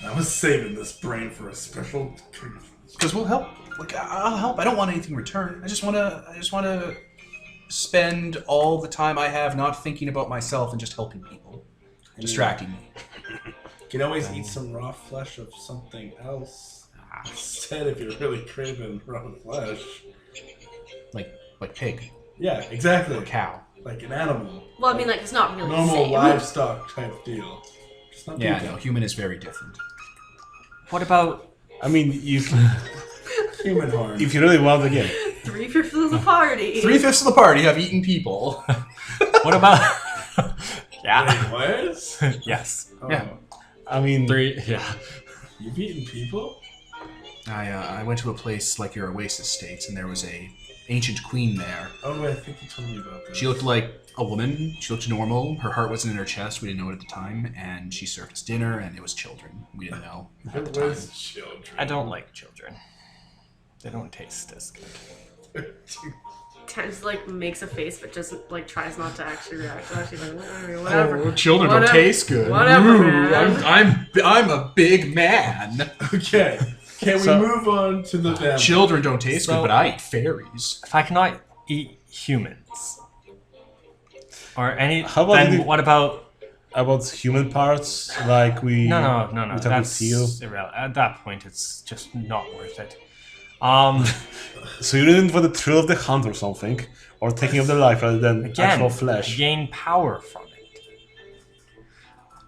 I was saving this brain for a special treat. Because we'll help. Like I'll help. I don't want anything in return. I just want to spend all the time I have not thinking about myself and just helping people, distracting me. You can always eat some raw flesh of something else. Instead, if you're really craving raw flesh. Like pig. Yeah, exactly. Or cow. Like an animal. Well, I mean, like, it's not really the Normal same. livestock type deal. Just not Yeah, people. no, human is very different. What about... I mean, you Human horn. if you really want, again. 3/5 of the party. 3/5 of the party have eaten people. What about... yeah. Wait, what? Yes. Oh. Yeah. I mean, 3, yeah. You've eaten people? I went to a place like your Oasis States, and there was a ancient queen there. Oh, I think you told me about this. She looked like a woman. She looked normal. Her heart wasn't in her chest. We didn't know it at the time. And she served us dinner, and it was children. We didn't know at the It time. was children. I don't like children. They don't taste as good. Tends like makes a face, but just like tries not to actually react. Actually, like, I mean, whatever. Children Whatever. don't taste good. Whatever, man. I'm a big man. Okay. Can we So- move on to the vampire? Children don't taste So- good, but I eat fairies. If I cannot eat humans, or any, How about then the- what about... about human parts, like we... No. we talked with That's Teal. irrelevant. At that point, it's just not worth it. So you're in for the thrill of the hunt or something, or taking of their life rather than Again, actual flesh. gain power from it.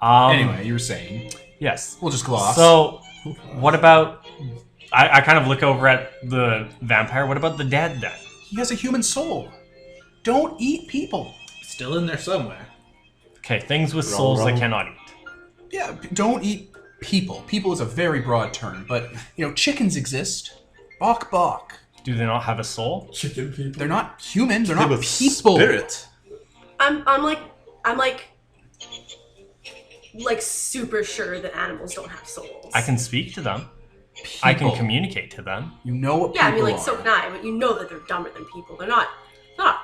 Anyway, you were saying. Yes. We'll just gloss. So, what about... I kind of look over at the vampire. What about the dead, then? He has a human soul. Don't eat people. Still in there somewhere. Okay, things with Wrong, souls wrong. I cannot eat. Yeah, don't eat people. People is a very broad term, but, chickens exist. Bok. Do they not have a soul? Chicken people. They're not human. They're Yeah, not but people. Spirit. I'm like super sure that animals don't have souls. I can speak to them. I can communicate to them. You know what Yeah, I people mean, like, are. so can I, but you know that they're dumber than people. They're not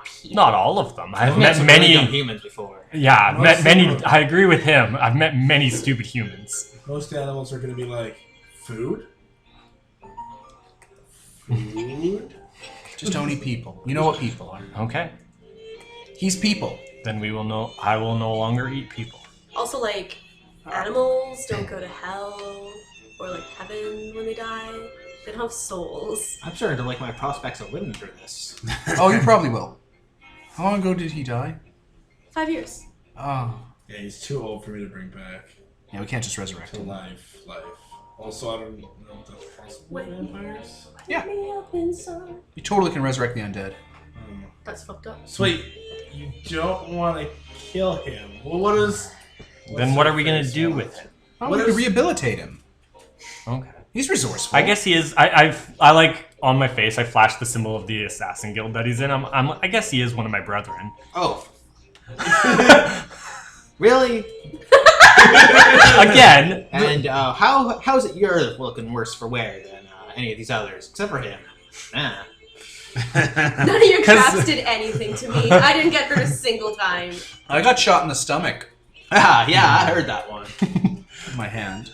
people. Not all of them. I've I've met some many... really dumb humans before. Yeah, I've Most met of many... them. I agree with him. I've met many stupid humans. Most animals are going to be like, food? Food? Just don't eat people. You know what people are. Okay. He's people. Then we will know... I will no longer eat people. Also, like, animals don't go to hell or like heaven when they die. They don't have souls. I'm starting to like my prospects of living through this. Oh, you probably will. How long ago did he die? 5 years. Oh. Yeah, he's too old for me to bring back Yeah, we can't just resurrect to him. life. Also, I don't know if that's possible with vampires. Yeah. Me up inside. You totally can resurrect the undead. That's fucked up. Sweet. you don't want to kill him. Well, Then what are we gonna do with him? I'm going to rehabilitate him. Okay. He's resourceful. I guess he is. I like on my face. I flashed the symbol of the assassin guild that he's in. I guess he is one of my brethren. Oh. Really? Again. And how's it you're looking worse for wear than any of these others, except for him? Nah. None of your traps did anything to me. I didn't get hurt a single time. I got shot in the stomach. Ah, yeah, I heard that one. With my hand.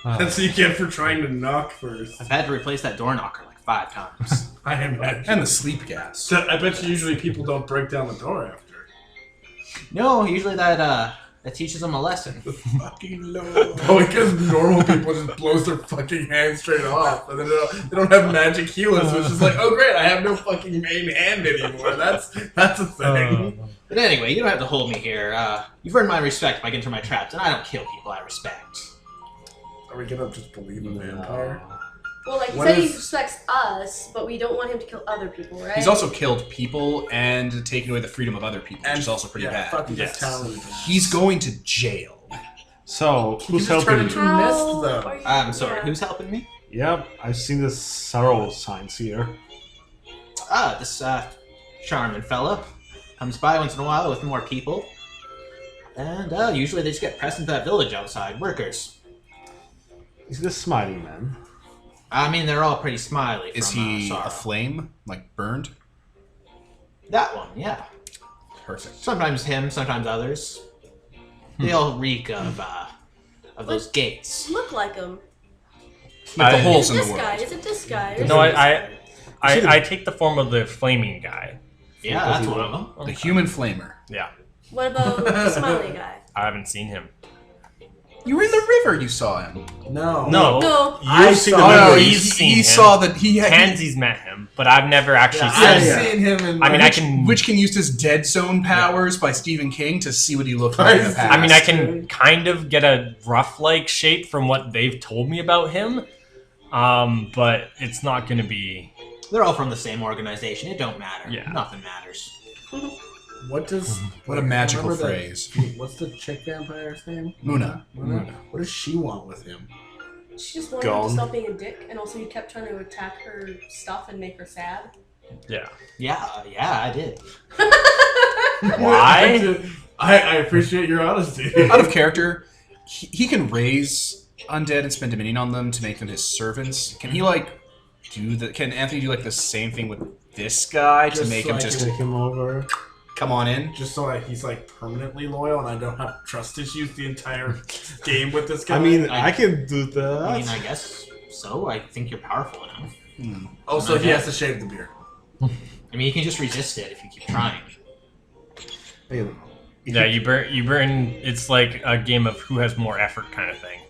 That's what you get for trying to knock first. I've had to replace that door knocker like 5 times. I imagine. And the sleep gas. So I bet you usually people don't break down the door after. No, usually that teaches them a lesson. Fucking Lord. Oh, because normal people just blows their fucking hand straight off, and then they don't have magic healers, so it's just like, oh great, I have no fucking main hand anymore. That's a thing. But anyway, you don't have to hold me here. You've earned my respect by getting through my traps, and I don't kill people I respect. Are we gonna just believe a vampire? Well, like, he What said he is- respects us, but we don't want him to kill other people, right? He's also killed people and taken away the freedom of other people, which is also pretty bad. Fucking Yes. talented. He's going to jail. So, who's just turned helping into- you? missed How them. are you- I'm sorry, yeah. who's helping me? Yep, I've seen the sorrow signs here. This charming fella comes by once in a while with more people. And usually they just get pressed into that village outside, workers. Is the smiling man? I mean, they're all pretty smiley. Is from, he Sorrow. a flame? Like burned? That one, yeah. Perfect. Sometimes him, sometimes others. They all reek of those gates. Look like him. Like the I- holes Is in it the this world. guy? Is it this guy? Or No, is it this guy? I take the form of the flaming guy. Yeah, that's one of them. The human flamer. Yeah. What about the smiley guy? I haven't seen him. You were in the river, you saw him. No. No. No. You've seen the Oh, no, memories. he's seen he him. saw that he had... Tansy's met him, but I've never actually seen I've him. seen him in. I mean, I can. Which can use his Dead Zone powers by Stephen King to see what he looked like in the I past. I mean, I can kind of get a rough like shape from what they've told me about him, but it's not going to be. They're all from the same organization. It don't matter. Yeah. Nothing matters. What does? What a magical remember phrase. What's the chick vampire's name? Muna. What does she want with him? She just wanted him Gone. to stop being a dick, and also he kept trying to attack her stuff and make her sad. Yeah. Yeah, I did. Why? I appreciate your honesty. Out of character, he can raise undead and spend dominion on them to make them his servants. Can he, like, do the... Can Anthony do, like, the same thing with this guy to Just make so him I just can- Take him over. come on in? Just so that he's like permanently loyal and I don't have trust issues the entire game with this guy. I mean, I can do that. I mean, I guess so. I think you're powerful enough. also he has to shave the beard. I mean, you can just resist it if you keep trying. Yeah, you burn. It's like a game of who has more effort kind of thing.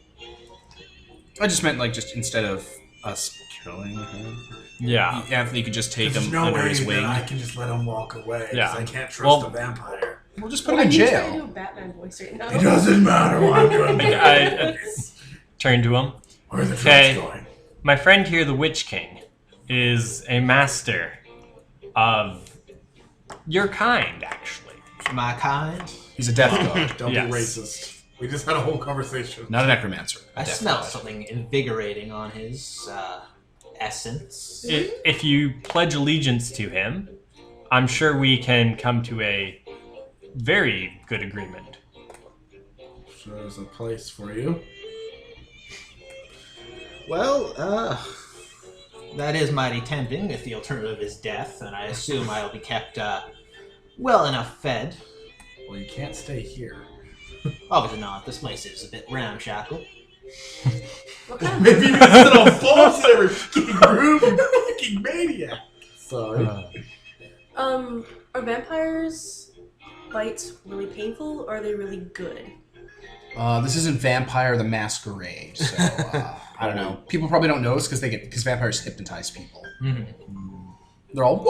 I just meant, like, just instead of us killing him, Yeah. Anthony could just take There's him no under way his that wing. I can just let him walk away. 'Cause Yeah. I can't trust Well- a vampire. We'll just put him Why in are you trying to jail. do a Batman voice right now? It doesn't matter what I'm doing. I turn to him. Where are the Okay. traps going? My friend here, the Witch King, is a master of your kind, actually. My kind. He's a death god, Don't Yes. be racist. We just had a whole conversation. not a necromancer. I Death smell god. something invigorating on his essence. If you pledge allegiance to him, I'm sure we can come to a very good agreement. So there's a place for you. Well, that is mighty tempting if the alternative is death, and I assume I'll be kept well enough fed. Well, you can't stay here. Obviously not. This place is a bit ramshackle. What kind of Maybe you can sit on phones in every fucking room, you fucking maniac. Sorry. are vampires bites really painful, or are they really good? This isn't Vampire the Masquerade, so I don't know. People probably don't notice because vampires hypnotize people. They're all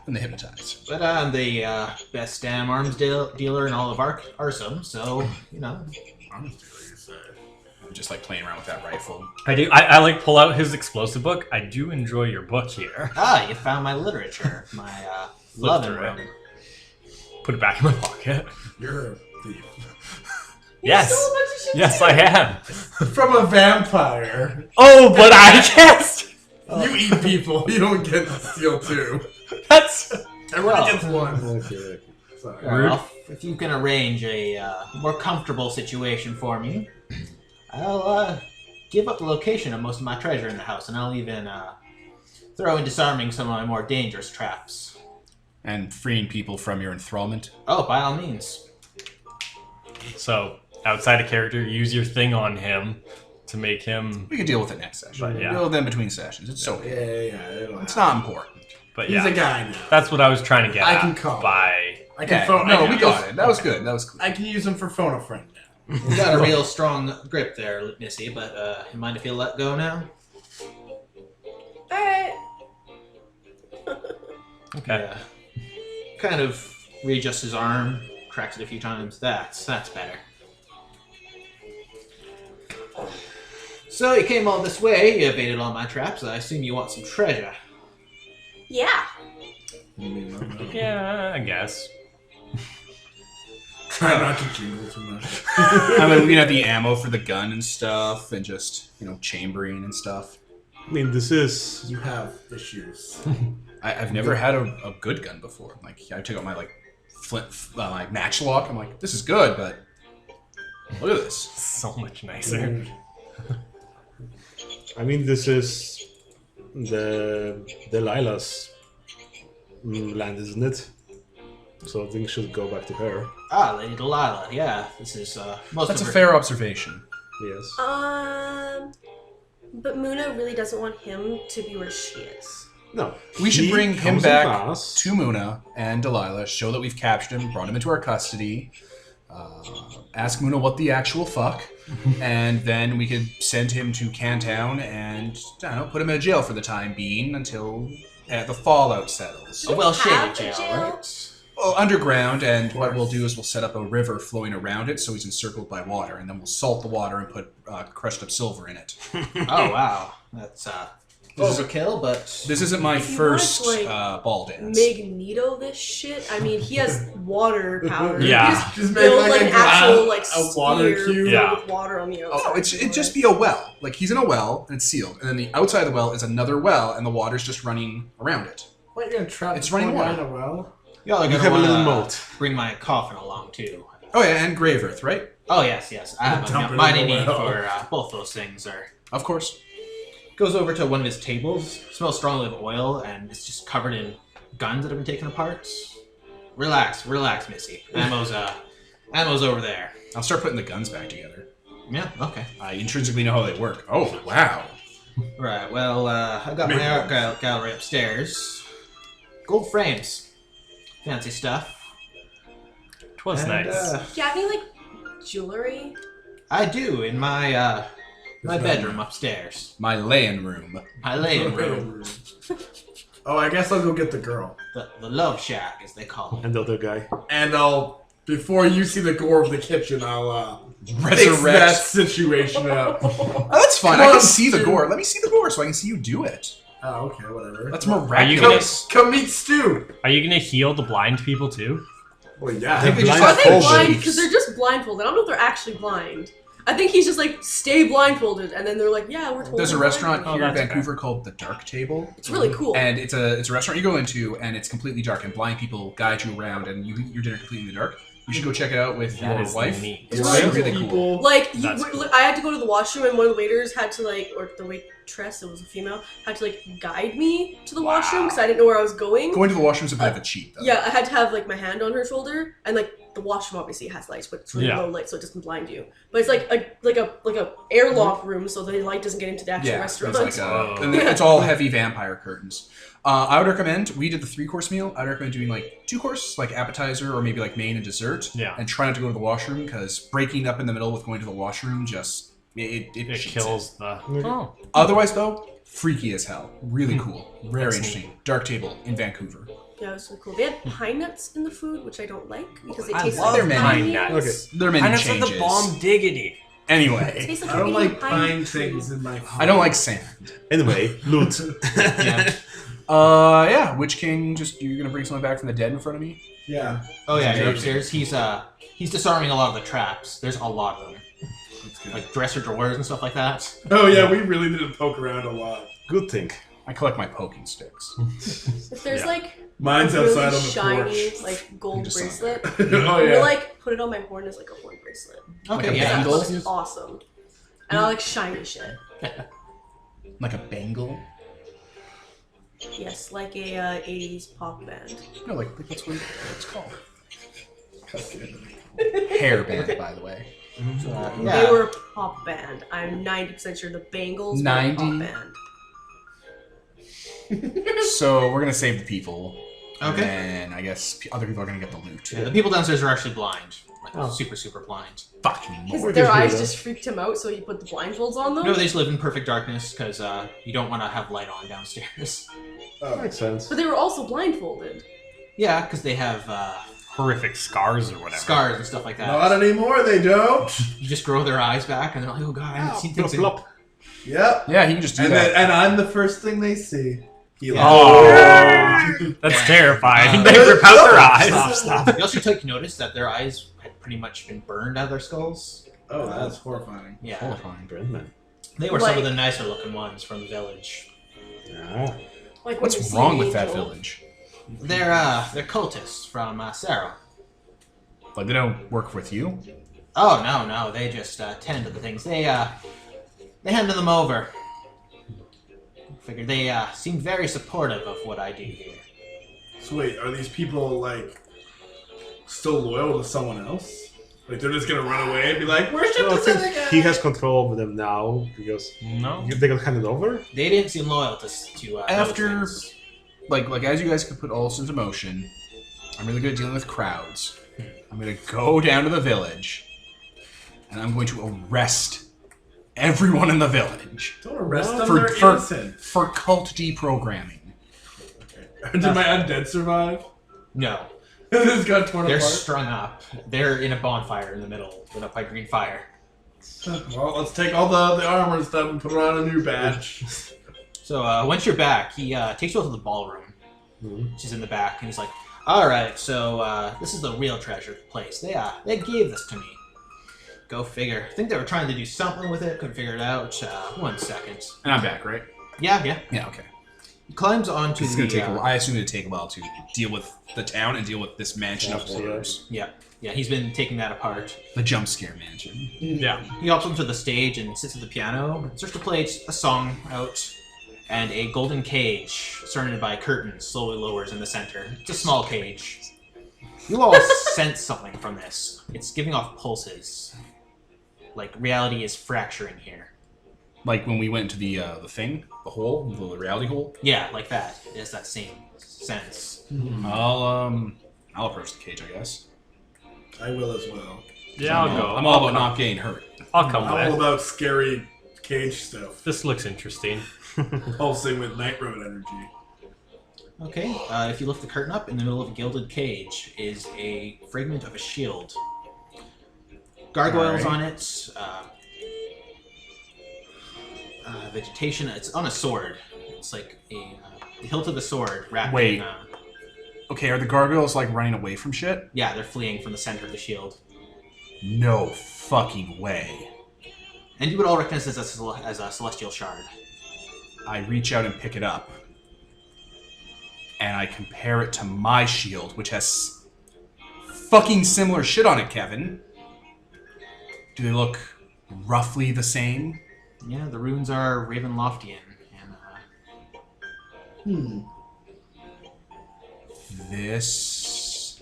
and they hypnotize. But I'm the best damn arms dealer in all of Arsum, so, you know. I'm just like playing around with that rifle. I do. I like pull out his explosive book. I do enjoy your book here. Ah, you found my literature. My Love through it. it. Put it back in my pocket. You're a thief. Yes. stole a bunch of shit Yes, too. I am. From a vampire. Oh, but I guessed. You eat people. You don't get to steal two. That's Everybody gets one. Okay. Sorry. Well, if you can arrange a more comfortable situation for me, I'll give up the location of most of my treasure in the house, and I'll even throw in disarming some of my more dangerous traps. And freeing people from your enthrallment. Oh, by all means. so outside of character. Use your thing on him to make him. We can deal with it next session. But, yeah. Deal with them between sessions. It's so Yeah. It's not important. But He's yeah, a guy now. that's what I was trying to get I at can call. by. I can Yeah, phone. no, I can we got use- it. That was good. That was cool. I can use him for phone a friend now. You got a real strong grip there, Missy, but you mind if you let go now? Alright. Okay. Yeah. Kind of readjusts his arm, cracks it a few times. That's better. So you came all this way, you evaded all my traps. I assume you want some treasure. Yeah. Yeah, I guess. Try not to jingle too much. I mean, we can have the ammo for the gun and stuff, and just, chambering and stuff. I mean, this is. You have issues. I've never had a good gun before. Like, I took out my, my matchlock. I'm like, this is good, but look at this. So much nicer. I mean, this is the Delilah's land, isn't it? So things should go back to her. Ah, Lady Delilah. Yeah, this is most That's a of her. fair observation. Yes. But Muna really doesn't want him to be where she is. No. We should He bring him comes back in mass. to Muna and Delilah, show that we've captured him, brought him into our custody, ask Muna what the actual fuck, and then we could send him to Cantown and, I don't know, put him in jail for the time being until the fallout settles. A well-shaded Have a jail, jail? right? Well, underground, and what we'll do is we'll set up a river flowing around it so he's encircled by water, and then we'll salt the water and put crushed up silver in it. Oh wow, that's overkill, but This isn't my If you first want to, ball dance. Magneto this shit. I mean, he has water power. Yeah. Just make Build like an a actual glass, like a water sphere cube. Yeah. filled with water on the outside. Oh, it'd just be a well. Like, he's in a well, and it's sealed. And then the outside of the well is another well, and the water's just running around it. What, you're gonna trap It's running this water. guy in a well? y'all are You gonna have a little wanna moat. bring my coffin along too. Oh, yeah, and Grave Earth, right? Oh yes. I have Dump it a in mighty the need well. for both those things. Of course. Goes over to one of his tables, smells strongly of oil, and it's just covered in guns that have been taken apart. Relax, Missy. Ammo's over there. I'll start putting the guns back together. Yeah, okay. I intrinsically know how they work. Oh, wow. Right, well, I got my art gallery upstairs. Gold frames. Fancy stuff. Twas And, nice. Do you have any like jewelry? I do, in my There's bedroom upstairs. My laying room. My laying room. Oh, I guess I'll go get the girl. The love shack, as they call it. And the other guy. And before you see the gore of the kitchen, I'll fix that Resurrect. situation up. Oh, that's fine. Come I on, can see the Stu. gore. Let me see the gore so I can see you do it. Oh, okay, whatever. That's Are you miraculous. Come meet Stu. Are you gonna heal the blind people too? Well, yeah. think they just Are they Blindfolded. blind? Because they're just blindfolded. I don't know if they're actually blind. I think he's just like, stay blindfolded, and then they're like, yeah, we're totally There's a restaurant blindfolded. here in that's Vancouver called The Dark Table. It's really cool. And it's a restaurant you go into, and it's completely dark, and blind people guide you around, and you eat your dinner completely in the dark. You should go check it out with That your is wife. neat. It's Blind really cool. people. Like, That's cool. I had to go to the washroom, and one of the waiters had to or the waitress, it was a female, had to guide me to the washroom because I didn't know where I was going. Going to the washroom's a bit of a cheat, though. Yeah, I had to have my hand on her shoulder, and the washroom obviously has lights, but it's really Yeah. low light, so it doesn't blind you. But it's like a airlock room, so the light doesn't get into the actual Yeah, restaurant. it's Oh. and it's all heavy vampire curtains. I would recommend, we did the 3-course meal, I'd recommend doing 2-course, appetizer or maybe main and dessert. Yeah. And try not to go to the washroom, because breaking up in the middle with going to the washroom just, it It cheats kills the. Oh. Otherwise, though, freaky as hell. Really cool. Very That's interesting. Dark Table in Vancouver. Yeah, it was really cool. They had pine nuts in the food, which I don't like because they I taste love like their pine menu. nuts. There are many Nuts are changes. the bomb diggity. It Anyway, tastes like I don't you're eating like pine tree. things in my food. I don't like sand. Anyway, loot. Yeah. Yeah, Witch King, you're gonna bring someone back from the dead in front of me? Yeah. Oh yeah, you're upstairs. He's disarming a lot of the traps. There's a lot of them. That's good. Like dresser drawers and stuff like that. Oh yeah, we really didn't poke around a lot. Good thing. I collect my poking sticks. If there's like Mine's a really outside on the shiny porch. like gold just bracelet, Oh I'm gonna yeah. like put it on my horn as like a horn bracelet. Okay, a yeah. bangle? That looks awesome. And I like shiny shit. Like a bangle? Yes, like a 80s pop band. No, like that's what it's called. Hair band, by the way. Yeah. They were a pop band. I'm 90% sure the Bangles were a 90? pop band. So we're gonna save the people. Okay. And I guess other people are gonna get the loot. Yeah, the people downstairs are actually blind. Like super, super blind. Fucking Because more. their eyes just freaked him out, so he put the blindfolds on them. No, they just live in perfect darkness because you don't want to have light on downstairs. Makes sense. But they were also blindfolded. Yeah, because they have Horrific scars or whatever. scars and stuff like that. Not anymore, they don't. You just grow their eyes back, and they're like, "Oh God, I haven't seen things." in-" Plop. Yep. Yeah, he can just do And that. then, and I'm the first thing they see. Oh, that's terrifying. They rip out their eyes. Stop. You also take notice that their eyes had pretty much been burned out of their skulls. Oh, that's horrifying. Yeah, Horrifying. Brandman. they were some Like- of the nicer looking ones from the village. Yeah. Like when you What's see wrong an with that angel. village? They're cultists from Sarah. Like they don't work with you? Oh no, they just tend to the things. They handed them over. Figured they seemed very supportive of what I do here. So wait, are these people like still loyal to someone else? Like they're just gonna run away and be like, "Worship Well, I this think other guy." he has control over them now because No. they got handed over. They didn't seem loyal to After- those things. Like as you guys can put all this into motion, I'm really good at dealing with crowds. I'm gonna go down to the village, and I'm going to arrest everyone in the village Don't arrest them. for They're for, innocent. for cult deprogramming. Did my undead survive? No, This got torn they're apart. strung up. They're in a bonfire in the middle, lit up by green fire. Well, let's take all the armor and stuff and put on a new badge. So once you're back, he takes you out to the ballroom, which is in the back, and he's like, "All right, so this is the real treasure place. They gave this to me. Go figure. I think they were trying to do something with it. Couldn't figure it out. 1 second. And I'm back, right? Yeah. Yeah, okay. He climbs onto It's the. gonna take a while. I assume it'd take a while to deal with the town and deal with this mansion of horrors. Yeah. He's been taking that apart. The jump scare mansion. Yeah. He hops onto the stage and sits at the piano and starts to play a song out, and a golden cage surrounded by curtains slowly lowers in the center. It's a small cage. You all sense something from this. It's giving off pulses. Like reality is fracturing here. Like when we went into the thing, the hole, the reality hole. Yeah, like that. It has that same sense. I'll approach the cage, I guess. I will as well. Yeah, I'll go. I'm all about not getting hurt. I'll come I'm all with. about scary cage stuff. This looks interesting. Pulsing with Night Road energy. Okay, if you lift the curtain up, in the middle of a gilded cage is a fragment of a shield. Gargoyles on it, vegetation. It's on a sword. It's like the hilt of the sword wrapped Wait. in... Okay, are the gargoyles like running away from shit? yeah, they're fleeing from the center of the shield. No fucking way. And you would all recognize this as a celestial shard. I reach out and pick it up. And I compare it to my shield, which has fucking similar shit on it, Kevin. Do they look roughly the same? Yeah, the runes are Ravenloftian. And, This...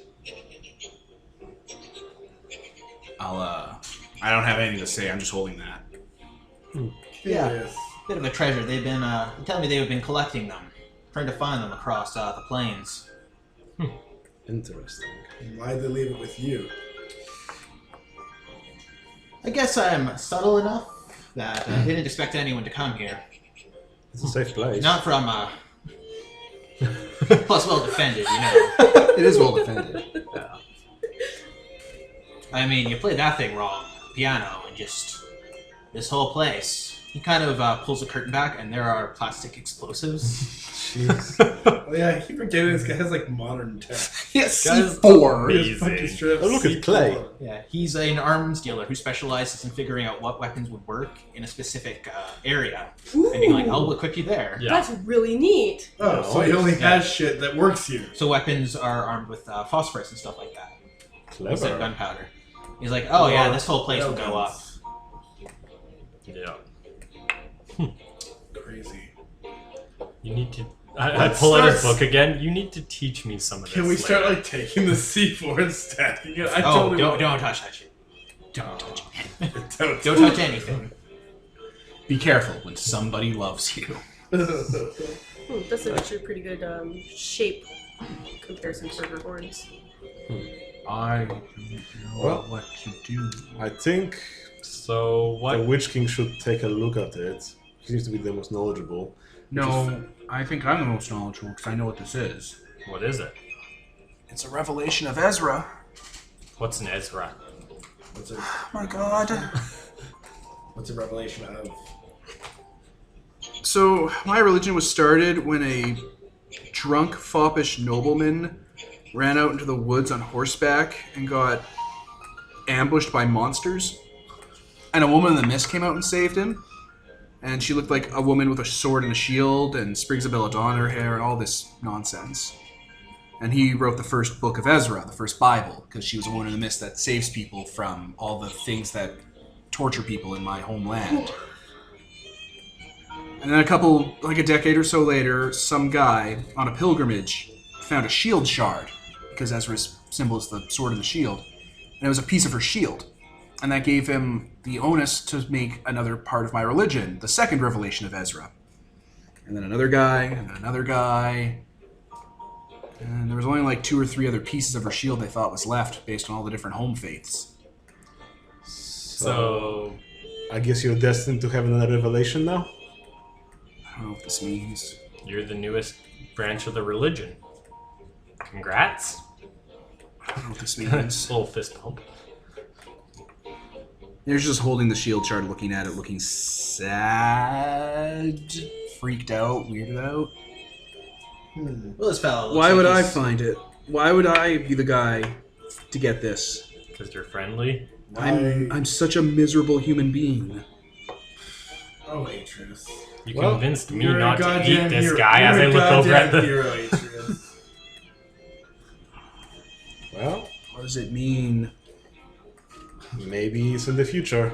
I don't have anything to say, I'm just holding that. Yeah. Yes. bit of a treasure. They've been telling me they've been collecting them, trying to find them across the plains. Interesting. Why'd they leave it with you? I guess I'm subtle enough that they didn't expect anyone to come here. It's a safe place. Not from, plus well defended, you know. It is well defended. I mean, you play that thing wrong, piano, and just this whole place. He kind of pulls the curtain back, and there are plastic explosives. Jeez. Oh yeah, I keep forgetting this guy has like modern tech. Yes, Guys, C4. He has fucking strips. Oh, look, it's Clay. Yeah, he's an arms dealer who specializes in figuring out what weapons would work in a specific area. Ooh, And being like, I'll equip you there. Yeah. that's really neat. Oh, so he only has shit that works here. So weapons are armed with phosphorus and stuff like that. Instead of Clever. gunpowder. He's like, oh yeah, this whole place will go up. Yeah. Crazy. You need to. I pull out his book again. You need to teach me some of this. Can we start later. like taking the C4 and stacking it? I Oh, totally don't touch that shit. Don't touch it. don't. Don't touch anything. Be careful when somebody loves you. That's actually a pretty good shape comparison for her horns. I don't know what to do. I think So the what? Witch King should take a look at it. He seems to be the most knowledgeable. No, I think I'm the most knowledgeable because I know what this is. What is it? It's a revelation of Ezra. What's an Ezra? What's a, Oh my god. what's a revelation of? So, my religion was started when a drunk, foppish nobleman ran out into the woods on horseback and got ambushed by monsters. And a woman in the mist came out and saved him. And she looked like a woman with a sword and a shield and sprigs of belladonna in her hair and all this nonsense. And he wrote the first book of Ezra, the first Bible, because she was a woman in the mist that saves people from all the things that torture people in my homeland. And then a decade or so later, some guy on a pilgrimage found a shield shard, because Ezra's symbol is the sword and the shield. And it was a piece of her shield. And that gave him the onus to make another part of my religion, the second revelation of Ezra. And then another guy, and then another guy. And there was only like 2 or 3 other pieces of her shield they thought was left based on all the different home faiths. So I guess you're destined to have another revelation now? I don't know what this means. you're the newest branch of the religion. Congrats. I don't know what this means. Little fist bump. They're just holding the shield shard, looking at it, looking sad, freaked out, weirded out. Well, this fellow looks Why like would I he's- find it? Why would I be the guy to get this? Because you're friendly. I'm such a miserable human being. Oh, Atreus. You Well, convinced me You're a not to goddamn eat this hero. guy as You're I a look over at goddamn the. hero, Atreus. Well, What does it mean? maybe it's in the future.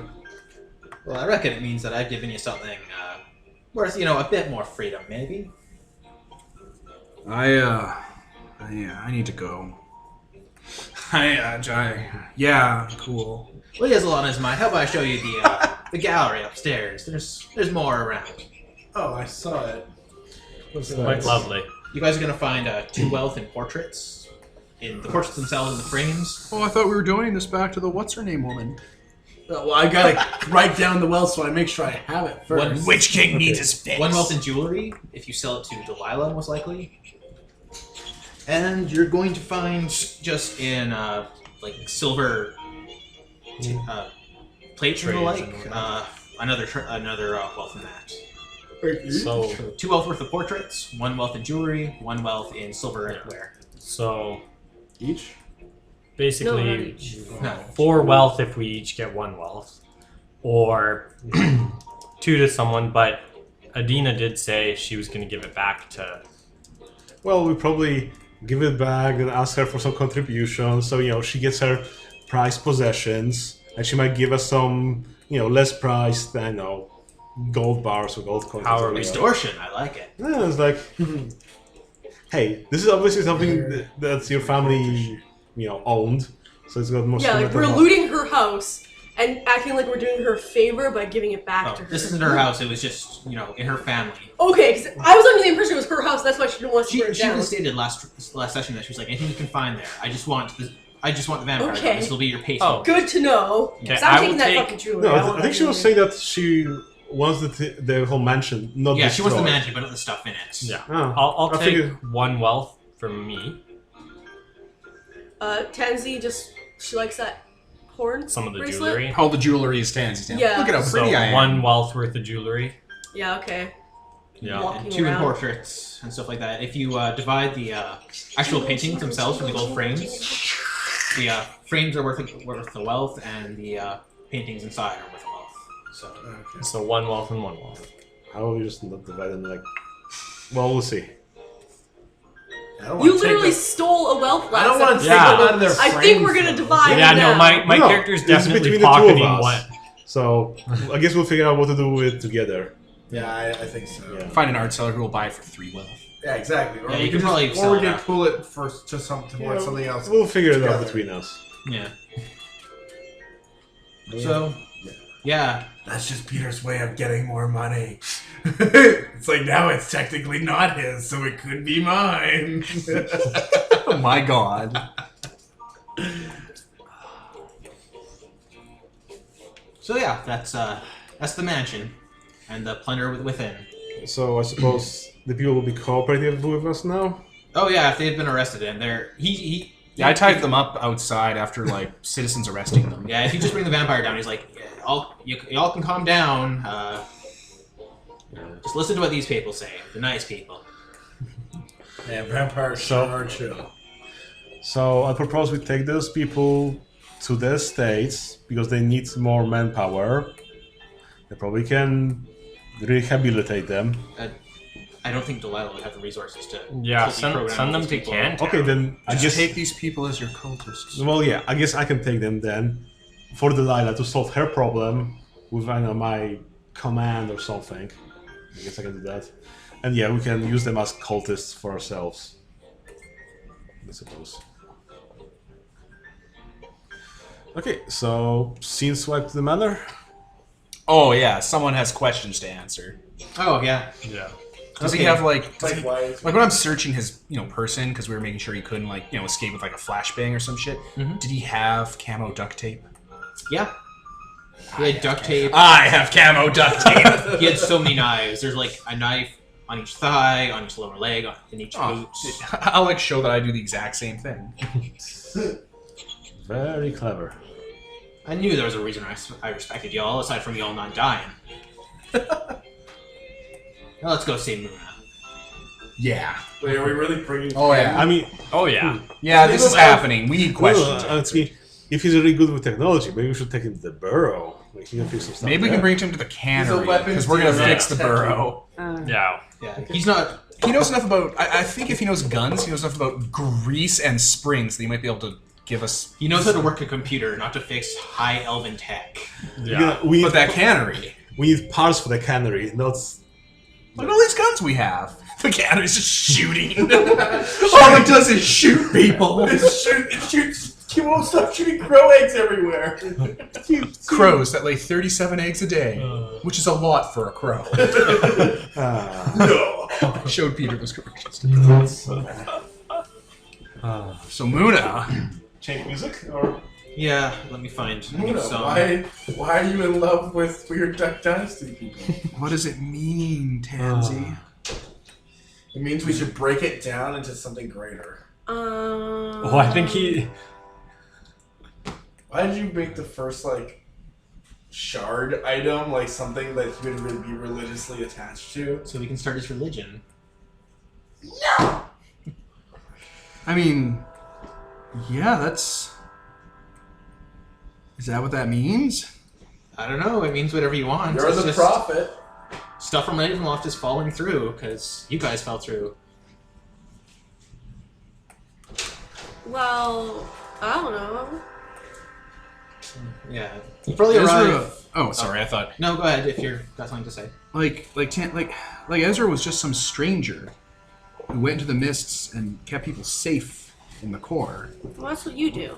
Well, I reckon it means that I've given you something worth, a bit more freedom, maybe. I need to go. Yeah, cool. Well, he has a lot on his mind. How about I show you the gallery upstairs? There's more around. Oh, I saw it. Quite lovely. You guys are gonna find 2 wealth in portraits, in the portraits themselves in the frames. Oh, I thought we were doing this back to the what's-her-name woman. Well, I gotta write down the wealth so I make sure I have it first. Witch King needs his fix. 1 wealth in jewelry, if you sell it to Delilah, most likely. And you're going to find just in silver plates and the Trays like, and another wealth in that. So 2 wealth worth of portraits, 1 wealth in jewelry, 1 wealth in silver ware. Each? No, basically, not each. No. 4 wealth if we each get 1 wealth, or 2 to someone. But Adina did say she was going to give it back to. Well, we probably give it back and ask her for some contribution. So, she gets her prized possessions, and she might give us some, less priced than, gold bars or gold coins. Power Extortion, I like it. Yeah, it's like, hey, this is obviously something that's your family, owned. So it's got more. Yeah, like we're sentimental looting her house and acting like we're doing her a favor by giving it back to her. This isn't her house, it was just, in her family. Okay, because I was under the impression it was her house. That's why she didn't want to burn it She down. even stated last session that she was like, anything you can find there. I just want the vampire. Okay. This will be your patient. Oh. Good to know. Okay, Stop I taking will that take- fucking jewelry. No, want I think that she was jewelry. saying that she wants the whole mansion, not Yeah, she wants the destroyed. mansion, but not the stuff in it. Yeah, Oh, I'll I take figured- 1 wealth from me. Tansy she likes that horn Some of the bracelet? jewelry. All the jewelry is Tansy's down. Yeah. Look at how So pretty I am. 1 wealth worth of jewelry. Yeah, okay. Yeah. Walking And 2 in around. portraits and stuff like that. If you divide the actual paintings themselves from the gold frames, the frames are worth the wealth, and the paintings inside are worth the wealth. So So 1 wealth and 1 wealth. How are we just not dividing like? Well, we'll see. I don't wanna You take literally them- stole a wealth I don't last want to episode. take Yeah. them out of their I frames, think we're gonna though. divide Yeah, them no, now. my No, character's it's definitely between the two of pocketing us. what. So I guess we'll figure out what to do with it together. Yeah, I think so. Yeah. Find an art seller who will buy it for 3 wealth. Yeah, exactly. Or Yeah, we you can can probably just, sell or we it can out. pull it first to something else. We'll figure it out together. between us. yeah. So yeah. That's just Peter's way of getting more money. It's like now it's technically not his, so it could be mine. Oh my god. So yeah, that's the mansion, and the plunder within. So I suppose the people will be cooperative with us now. Oh yeah, if they've been arrested, and he Yeah, I tied them up outside after like citizens arresting them. Yeah, if you just bring the vampire down, he's like, yeah, y'all can calm down. Just listen to what these people say, the nice people. Man, vampires So- are chill. So I propose we take those people to their estates because they need more manpower. They probably can rehabilitate them. I don't think Delilah would have the resources to. Yeah, fully program send all them these to people. Canton. Okay, then I Just guess. take these people as your cultists. Well, yeah, I guess I can take them then for Delilah to solve her problem with I don't know, my command or something. I guess I can do that. And yeah, we can use them as cultists for ourselves. I suppose. Okay, so scene swipe to the manor. Oh yeah, someone has questions to answer. Oh yeah. Yeah. Does he Okay. have like? Does he, Why? like when I'm searching his person because we were making sure he couldn't escape with like a flashbang or some shit. Mhm. Did he have camo duct tape? Yeah. He had duct tape. I have camo duct tape. He had so many knives. There's like a knife on each thigh, on each lower leg, in each boot. I'll like show that I do the exact same thing. Very clever. I knew there was a reason I respected y'all, aside from y'all not dying. Now let's go see Muna. Yeah. Wait, are we really bringing? Oh yeah. I mean, Oh yeah. Yeah, this is happening. We need questions. if he's really good with technology, maybe we should take him to the burrow. Like he can fix some stuff. Maybe we there. can bring him to the cannery weapons because we're gonna dealer. fix the burrow. Yeah. Yeah, he's not. He knows enough about. I think if he knows guns, he knows enough about grease and springs that he might be able to give us. He knows how to work a computer, not to fix high elven tech. Yeah. We need, But that cannery. we need parts for the cannery, not. Look at all these guns we have. The cannery's just shooting. All it does is shoot people. It shoots. You won't stop shooting crow eggs everywhere. Crows that lay 37 eggs a day, which is a lot for a crow. No. I showed Peter those corrections. So Muna. Change music or Yeah, let me find a new Muna, song. why are you in love with weird Duck Dynasty people? What does it mean, Tansy? It means we should break it down into something greater. Oh, I think he. Why did you make the first shard item like something that he would really be religiously attached to? So we can start his religion. I mean, yeah, that's... Is that what that means? I don't know. It means whatever you want. You're It's the just prophet. Stuff from Ravenloft is falling through because you guys fell through. Well, I don't know. Yeah, you probably Ezra... arrived. Oh, sorry, I thought... No, go ahead if you've got something to say. Like Ezra was just some stranger who went into the mists and kept people safe in the core. Well, that's what you do.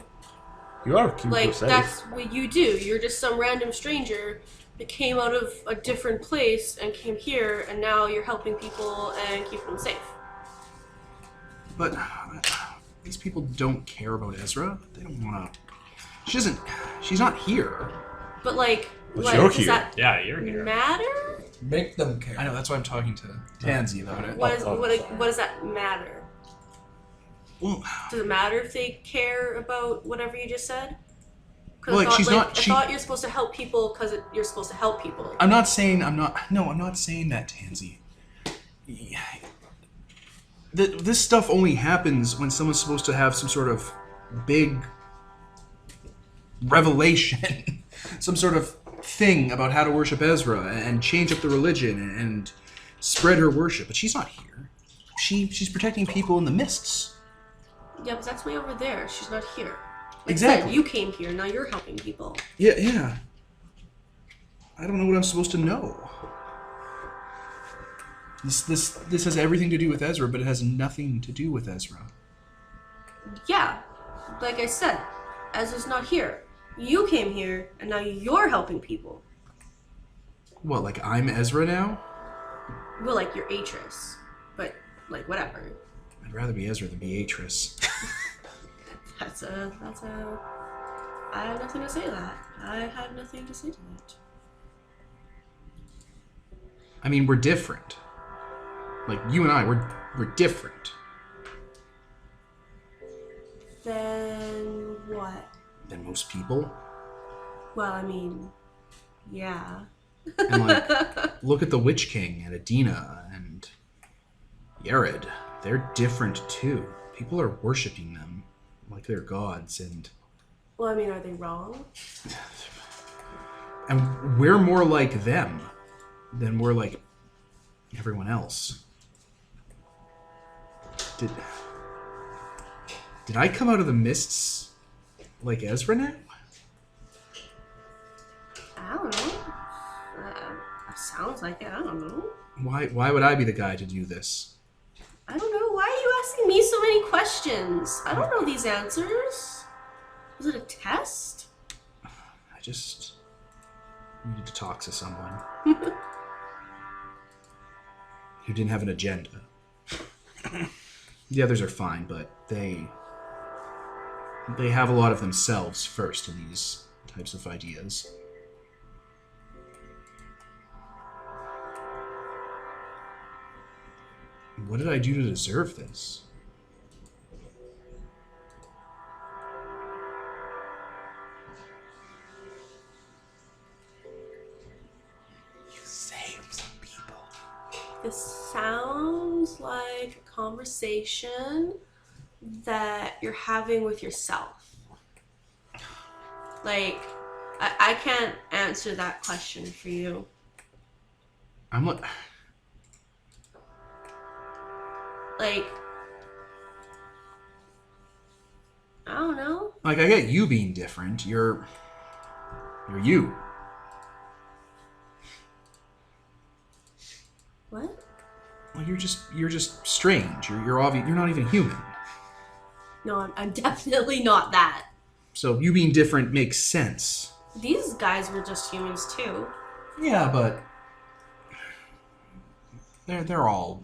you are keeping Like, safe. that's what you do. You're just some random stranger that came out of a different place and came here, and now you're helping people and keeping them safe. But these people don't care about Ezra. They don't want to... She's not here. But like, But you're does here. that Yeah, you're here. matter? Make them care. I know, that's why I'm talking to Tansy about it. What does that matter? Well, Does it matter if they care about whatever you just said? 'Cause Well, I thought, she's not. I thought you're supposed to help people because you're supposed to help people. I'm not saying I'm not. No, I'm not saying that, Tansy. This stuff only happens when someone's supposed to have some sort of big revelation, some sort of thing about how to worship Ezra and change up the religion and spread her worship. But she's not here. She's protecting people in the mists. Yeah, but that's way over there. She's not here. Like Exactly. I said, you came here. Now you're helping people. Yeah. I don't know what I'm supposed to know. This has everything to do with Ezra, but it has nothing to do with Ezra. Yeah, like I said, Ezra's not here. You came here, and now you're helping people. What, like I'm Ezra now? Well, like you're Atris, but like whatever. I'd rather be Ezra than Beatrice. That's a. I have nothing to say to that. I have nothing to say to that. I mean, we're different. Like, you and I, we're different. Then what? Than most people. Well, I mean, yeah. And like, look at the Witch King and Adina and Yared. They're different too. People are worshipping them like they're gods, and Well, I mean, are they wrong? and we're more like them than we're like everyone else. Did I come out of the mists like Ezra now? I don't know. Sounds like it. I don't know. Why would I be the guy to do this? I don't know. Why are you asking me so many questions? I don't know these answers. Was it a test? I just needed to talk to someone who didn't have an agenda. The others are fine, but they have a lot of themselves first in these types of ideas. What did I do to deserve this? You saved some people. This sounds like a conversation that you're having with yourself. Like, I can't answer that question for you. I'm like... Like, I don't know. Like, I get you being different. You're you. What? Well, you're just strange. You're obvious. You're not even human. No, I'm definitely not that. So you being different makes sense. These guys were just humans too. Yeah, but they're all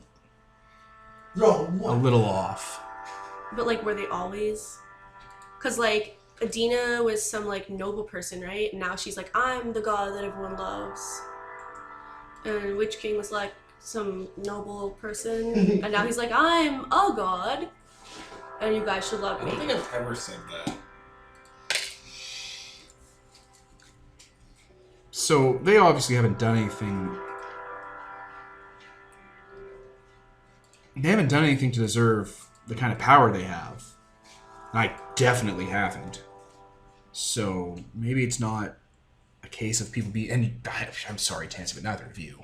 a little off. But like, were they always? Cause like Adina was some like noble person, right? And now she's like, I'm the god that everyone loves. And Witch King was like some noble person, and now he's like, I'm a god, and you guys should love I me. don't think I've ever said that. So they obviously haven't done anything. They haven't done anything to deserve the kind of power they have. And I definitely haven't. So maybe it's not a case of people being... And I'm sorry, Tansy, but neither of you.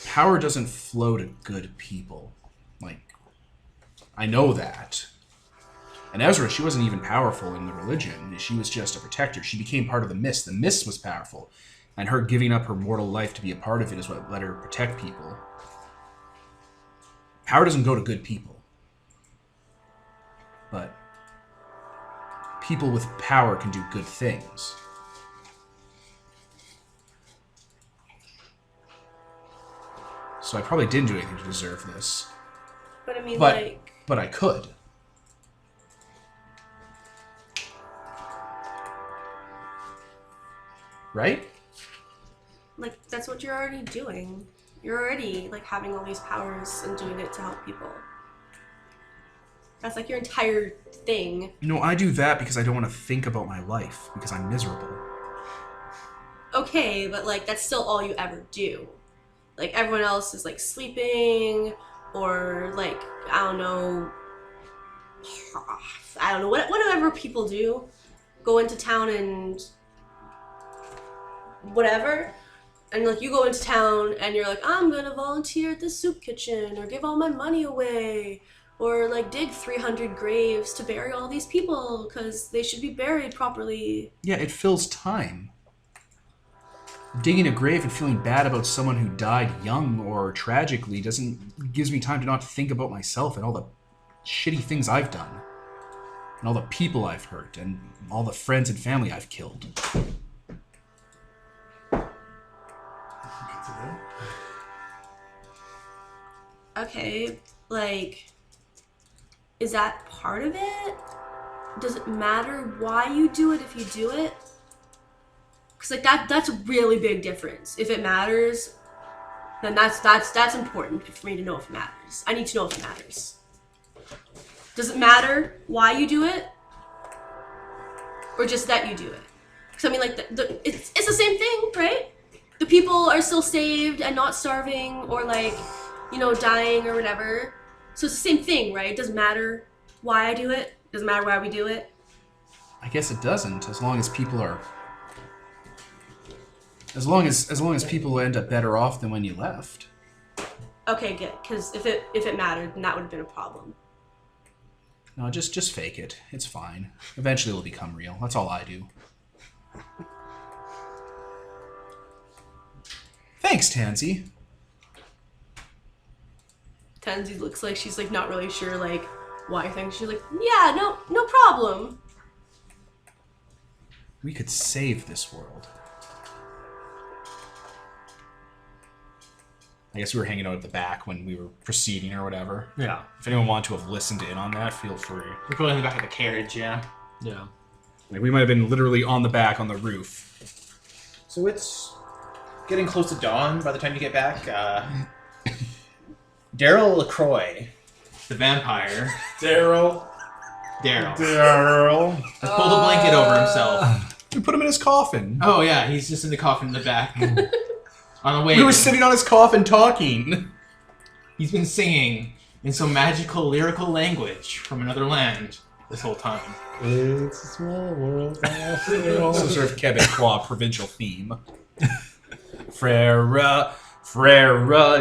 Power doesn't flow to good people. Like, I know that. And Ezra, she wasn't even powerful in the religion. She was just a protector. She became part of the mist. The mist was powerful. And her giving up her mortal life to be a part of it is what let her protect people. Power doesn't go to good people. But people with power can do good things. So I probably didn't do anything to deserve this. But I mean, But I could. Right? like that's what you're already doing. You're already like having all these powers and doing it to help people. That's like your entire thing. No, I do that because I don't want to think about my life, because I'm miserable. Okay, but like that's still all you ever do. Like everyone else is like sleeping or like I don't know whatever people do. Go into town and whatever. And like you go into town and you're like, I'm gonna volunteer at the soup kitchen or give all my money away or like dig 300 graves to bury all these people because they should be buried properly. Yeah, it fills time. Digging a grave and feeling bad about someone who died young or tragically gives me time to not think about myself and all the shitty things I've done. And all the people I've hurt and all the friends and family I've killed. Okay, like, is that part of it? Does it matter why you do it if you do it? Because like that's a really big difference. If it matters, then that's important for me to know if it matters. I need to know if it matters. Does it matter why you do it? Or just that you do it? Because I mean like it's the same thing, right? The people are still saved and not starving or like, you know, dying or whatever. So it's the same thing, right? It doesn't matter why I do it. It doesn't matter why we do it. I guess it doesn't, as long as people are... As long as people end up better off than when you left. Okay, good. Because if it mattered, then that would have been a problem. No, just fake it. It's fine. Eventually it'll become real. That's all I do. Thanks, Tansy. Tansy looks like she's like not really sure like why things. She's like, yeah, no problem. We could save this world. I guess we were hanging out at the back when we were proceeding or whatever. Yeah. If anyone wanted to have listened in on that, feel free. We're probably in the back of the carriage, yeah. Yeah. Like we might have been literally on the back on the roof. So it's getting close to dawn by the time you get back. Daryl LaCroix, the vampire. Daryl. Has pulled a blanket over himself. We put him in his coffin. Oh yeah, he's just in the coffin in the back. On the way. We were sitting on his coffin talking. He's been singing in some magical lyrical language from another land this whole time. It's a small world. Some sort of Quebecois provincial theme. Frère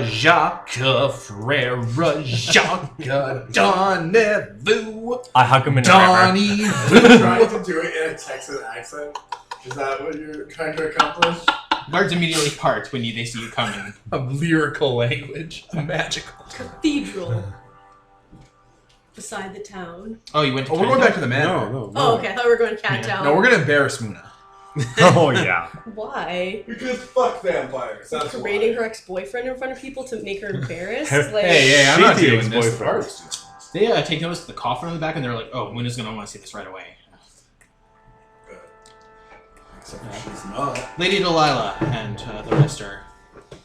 Jacques, donnez-vous, I hug him in the river. donnez-vous. Trying to do it in a Texan accent? Is that what you're trying to accomplish? Guards immediately part when they see you coming. A lyrical language. Magical. Cathedral. Beside the town. Oh, you went to We're going back to the manor. No. Oh, okay. I thought we were going to Cat Town. No, we're going to embarrass Muna. Oh, yeah. Why? Because fuck vampires. That's Parading her ex-boyfriend in front of people to make her embarrassed? Like, Hey, I'm not Shitty doing this. ex-boyfriend. They take notice of the coffin on the back and they're like, oh, Muna's going to want to see this right away. Except she's not. Lady Delilah and the rest are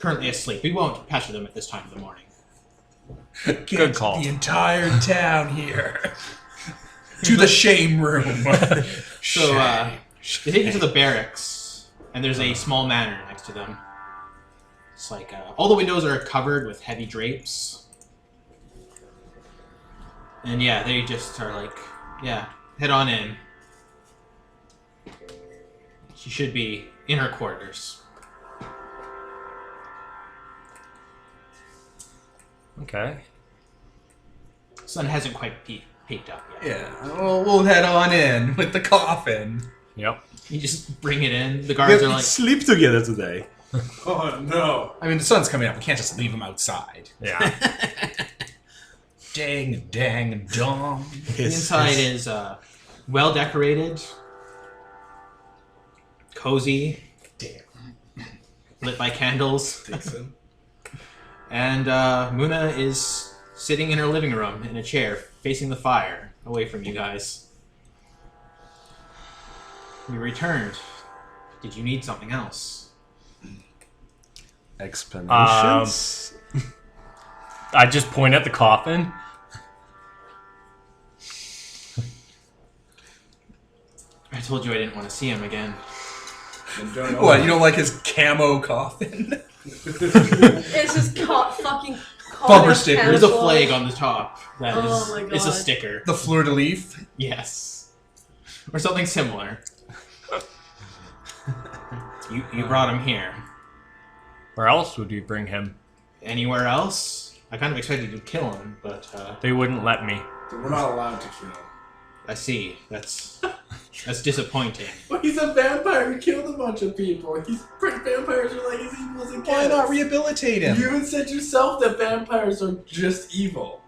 currently asleep. We won't pester them at this time of the morning. Good call. The entire town here. To the shame room. So, they take you to the barracks, and there's a small manor next to them. It's like, all the windows are covered with heavy drapes. And yeah, they just are like, yeah, head on in. She should be in her quarters. Okay. Sun hasn't quite peeked up yet. Yeah, we'll head on in with the coffin. Yep. You just bring it in. The We guards have are to like, sleep together today. Oh no. I mean, the sun's coming up. We can't just leave him outside. Yeah. Dang, dong. the inside is well decorated, cozy, lit by candles. Decent. And Muna is sitting in her living room in a chair, facing the fire, away from you guys. You returned. Did you need something else? Explanations? I just point at the coffin. I told you I didn't want to see him again. What, you don't like his camo coffin? It's just fucking Bumper sticker. There's a flag on the top. That Oh my is a God. sticker. The fleur de lis? Yes. Or something similar. You brought him here. Where else would you bring him? Anywhere else? I kind of expected you to kill him, but They wouldn't let me. We're not allowed to kill. I see. That's disappointing. Well, he's a vampire who killed a bunch of people. Vampires are like as evil as it gets. Why not rehabilitate him? You even said yourself that vampires are just evil.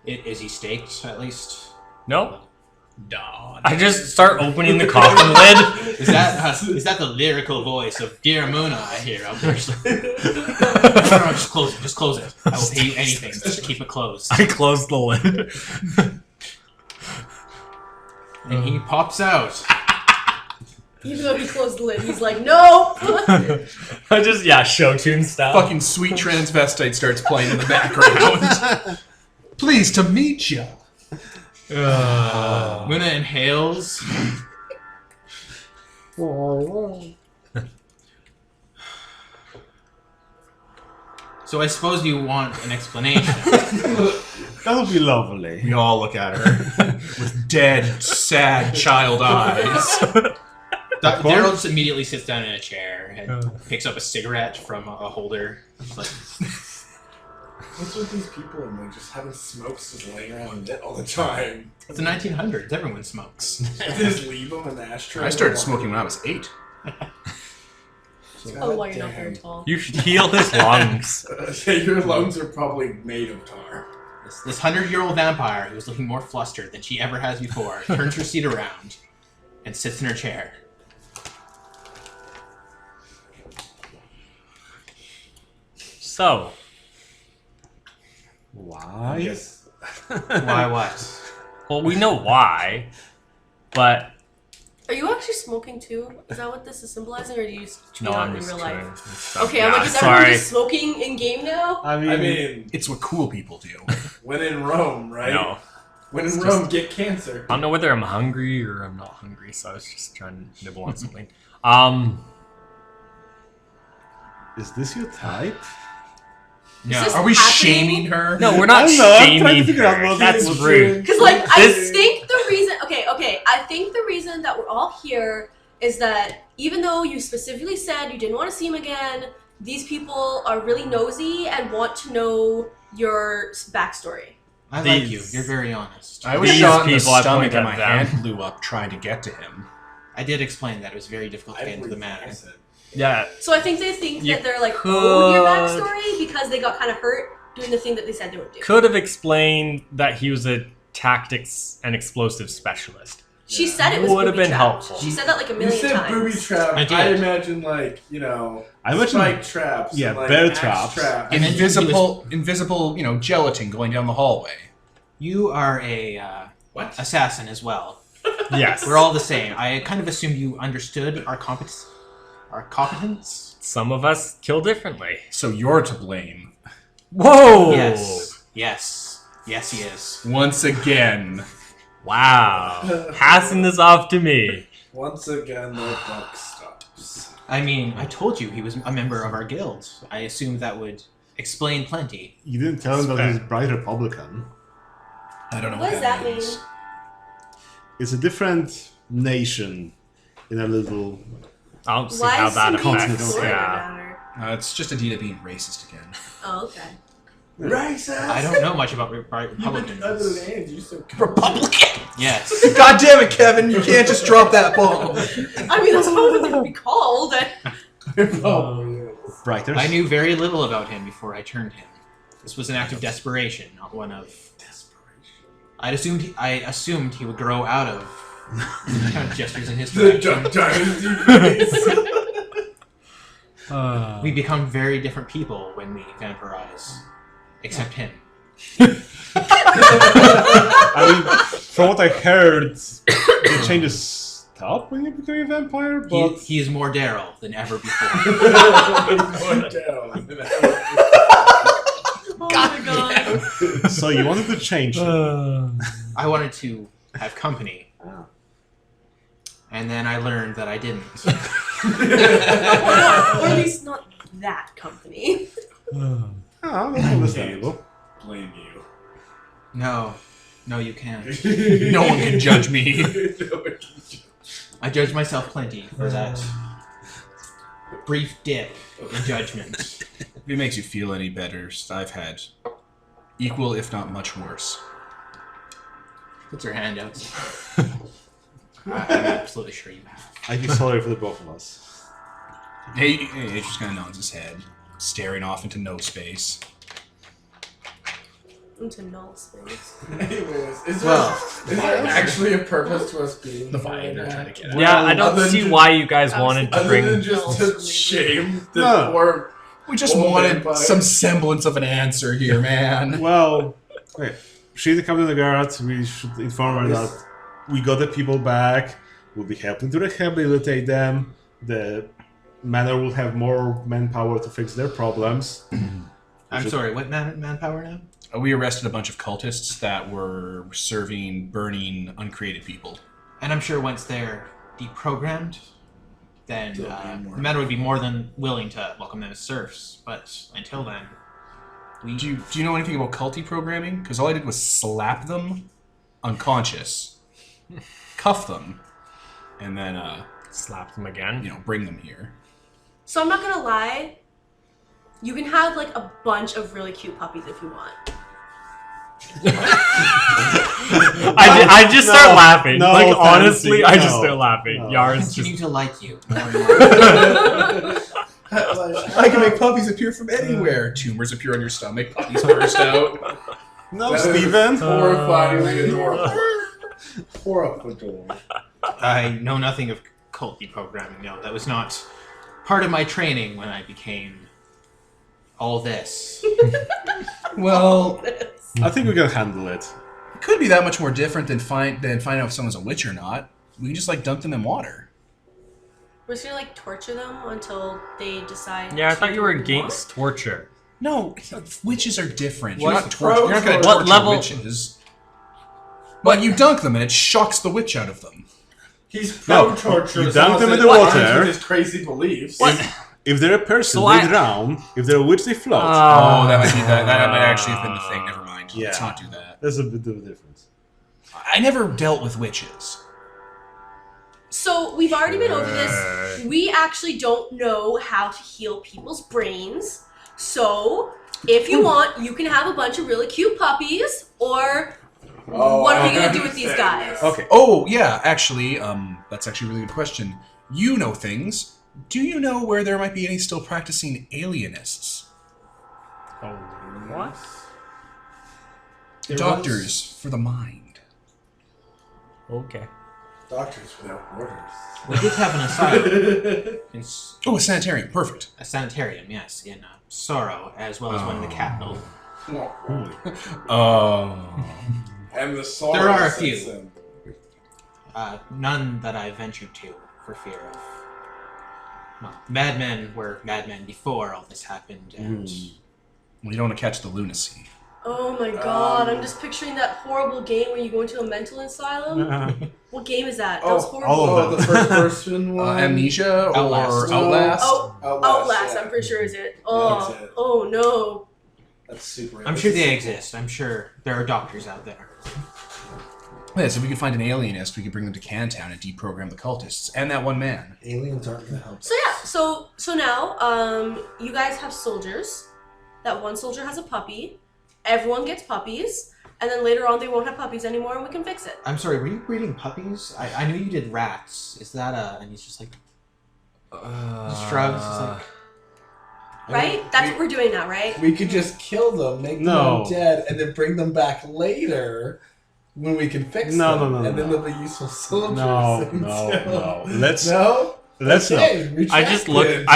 Is he staked, at least? No. Dawn. I just start opening the coffin lid. Is that the lyrical voice of Dear Muna I hear out there? No, just close it. Just close it. I will pay you anything. Just keep it closed. I close the lid. And he pops out. Even though he closed the lid, he's like, no! I just, show tune style. Fucking sweet transvestite starts playing in the background. Pleased to meet ya. Muna inhales. So I suppose you want an explanation. That would be lovely. We all look at her with dead, sad child eyes. Daryl just immediately sits down in a chair and picks up a cigarette from a holder. Just like, What's with these people and like just having smokes just laying around lit all the time? it's the 1900s. Everyone smokes. They just leave them in the ashtray. I started smoking when I was 8. Oh, why you're not very tall. You should heal his lungs. Your lungs are probably made of tar. This 100-year-old vampire who is looking more flustered than she ever has before turns her seat around and sits in her chair. So, Why? Yes. Why what? well, we know why, but Are you actually smoking too? Is that what this is symbolizing, or do you just no, treat it I'm in just real trying life? stuff. Okay, I'm like, is sorry. everyone just smoking in game now? I I mean, It's what cool people do. when in Rome, right? No. When in It's Rome, just- get cancer. I don't know whether I'm hungry or I'm not hungry, so I was just trying to nibble on something. is this your type? No. Is this Are we happening? shaming her? No, we're not I'm not. I'm trying shaming to figure out her. what That's it was rude. Because, like, I This- think the reason... Okay, I think the reason that we're all here is that even though you specifically said you didn't want to see him again, these people are really nosy and want to know your backstory. I like you. These- You're very honest. I was These shot in the people, I stomach point and my at them. hand blew up trying to get to him. I did explain that it was very difficult to get into the matter. Yeah, So I think they think You that they're, like, owed your could- backstory because they got kind of hurt doing the thing that they said they would do. could have explained that he was a tactics and explosive specialist. She said it was Would have booby been trapped. helpful. She said that like a You million said times. booby trap. I did. I imagine like, I imagine- spike traps. yeah, and, like, bear axe traps. traps. And then he Invisible, gelatin going down the hallway. You are a What? assassin as well. Yes. We're all the same. I kind of assumed you understood our competence. Some of us kill differently. So you're to blame. Whoa! Yes, he is. Once again. Wow. Passing this off to me. Once again, the buck stops. I mean, I told you he was a member of our guild. I assumed that would explain plenty. You didn't tell him that he's bright Republican. I don't know What does that mean? It's a different nation in a little. I don't see Why how is that he being affects. Florida Yeah. about her? It's just Adita being racist again. Oh, okay. Racist! I don't know much about You've been other Republicans. than Andy, you're so Republican! Yes. God damn it, Kevin! You can't just drop that bomb. I mean, that's what they would be called. Brighter. I knew very little about him before I turned him. This was an act of desperation, not one of desperation. I assumed he would grow out of kind of gestures in his The direction. Jump Dynasty. We become very different people when we vampirize. Except him. I mean, from what I heard, the changes stop when you become a vampire, but He is more Daryl than ever before. Going down. Oh my god. so you wanted to change it. I wanted to have company. And then I learned that I didn't. Or at least not that company. Oh, that's understandable. Blame you. No, you can't. No one can judge me. I judge myself plenty for that brief dip in judgment. If it makes you feel any better, I've had equal, if not much worse. Puts her hand out. I'm absolutely sure you have. I feel sorry for the both of us. He just kind of nods his head, staring off into no space. Into null space. Anyways, is there actually a purpose to us being The fire they're trying to get at. Yeah, I don't see why you guys wanted to other bring. than just to shame the No. poor... We just Old wanted vampire. some semblance of an answer here, man. Well, okay. She's the captain of the guard. We should inform her that we got the people back. We'll be helping to rehabilitate them. The manor will have more manpower to fix their problems. I'm sorry, what manpower now? We arrested a bunch of cultists that were burning uncreated people. And I'm sure once they're deprogrammed, then the manor would be more than willing to welcome them as serfs. But until then, Do you know anything about culty programming? Because all I did was slap them unconscious, cuff them, and then Slap them again. bring them here. So I'm not gonna lie. You can have like a bunch of really cute puppies if you want. I just start laughing. no, Like, fancy, honestly, I just no, start laughing. no. Yar's continue just... to like you more and more. I can make puppies appear from anywhere. Tumors appear on your stomach. Puppies burst out. No, That is Steven. horrifyingly adorable. Horrible. I know nothing of cult deprogramming. No, that was not part of my training when I became all this. Well, I think we can handle it. it could be that much more different than finding out if someone's a witch or not. We can just dunk them in water. We're just gonna torture them until they decide. Yeah, I to thought you do were what we against torture. No, witches are different. What? You're not you're not going to What torture level- witches. But you dunk them and it shocks the witch out of them. He's No, pro-torture. you as dunk long them as in it the aligns water. with his crazy beliefs. If they're a person, So they I- drown. If they're a witch, they float. Oh, that might be that might actually have been the thing. Never mind. Yeah. Let's not do that. There's a bit of a difference. I never dealt with witches. So we've already been over this. We actually don't know how to heal people's brains. So if you want, you can have a bunch of really cute puppies, or what are we gonna do with these guys? Okay. Oh, yeah. Actually, that's actually a really good question. You know things. Do you know where there might be any still practicing alienists? Oh, what? Doctors for the mind. Okay. Doctors without borders. We did have an asylum. Oh, a sanitarium. Perfect. A sanitarium, yes, in Sorrow, as well as one in the capital. And the sorrow There are a sets few. in. None that I ventured to for fear of. Well, madmen were madmen before all this happened, and We don't want to catch the lunacy. Oh my god, I'm just picturing that horrible game where you go into a mental asylum. What game is that? That was horrible. all of Oh, the first person one. Amnesia Outlast. or Outlast? Oh, Outlast, yeah. I'm pretty sure is it. that's Oh, it. oh no. That's super. I'm sure they exist. I'm sure there are doctors out there. Yeah, so if we could find an alienist, we could bring them to Cantown and deprogram the cultists and that one man. Aliens aren't gonna help. So yeah, so now, you guys have soldiers. That one soldier has a puppy. Everyone gets puppies, and then later on they won't have puppies anymore, and we can fix it. I'm sorry, were you breeding puppies? I knew you did rats. Is that and he's just like, shrugs, he's like, Right? That's what we're doing now, right? We could just kill them, make No. them dead, and then bring them back later when we can fix No, them. no, no, and then no. they'll be useful soldiers. No, until- Let's No? let's Okay, I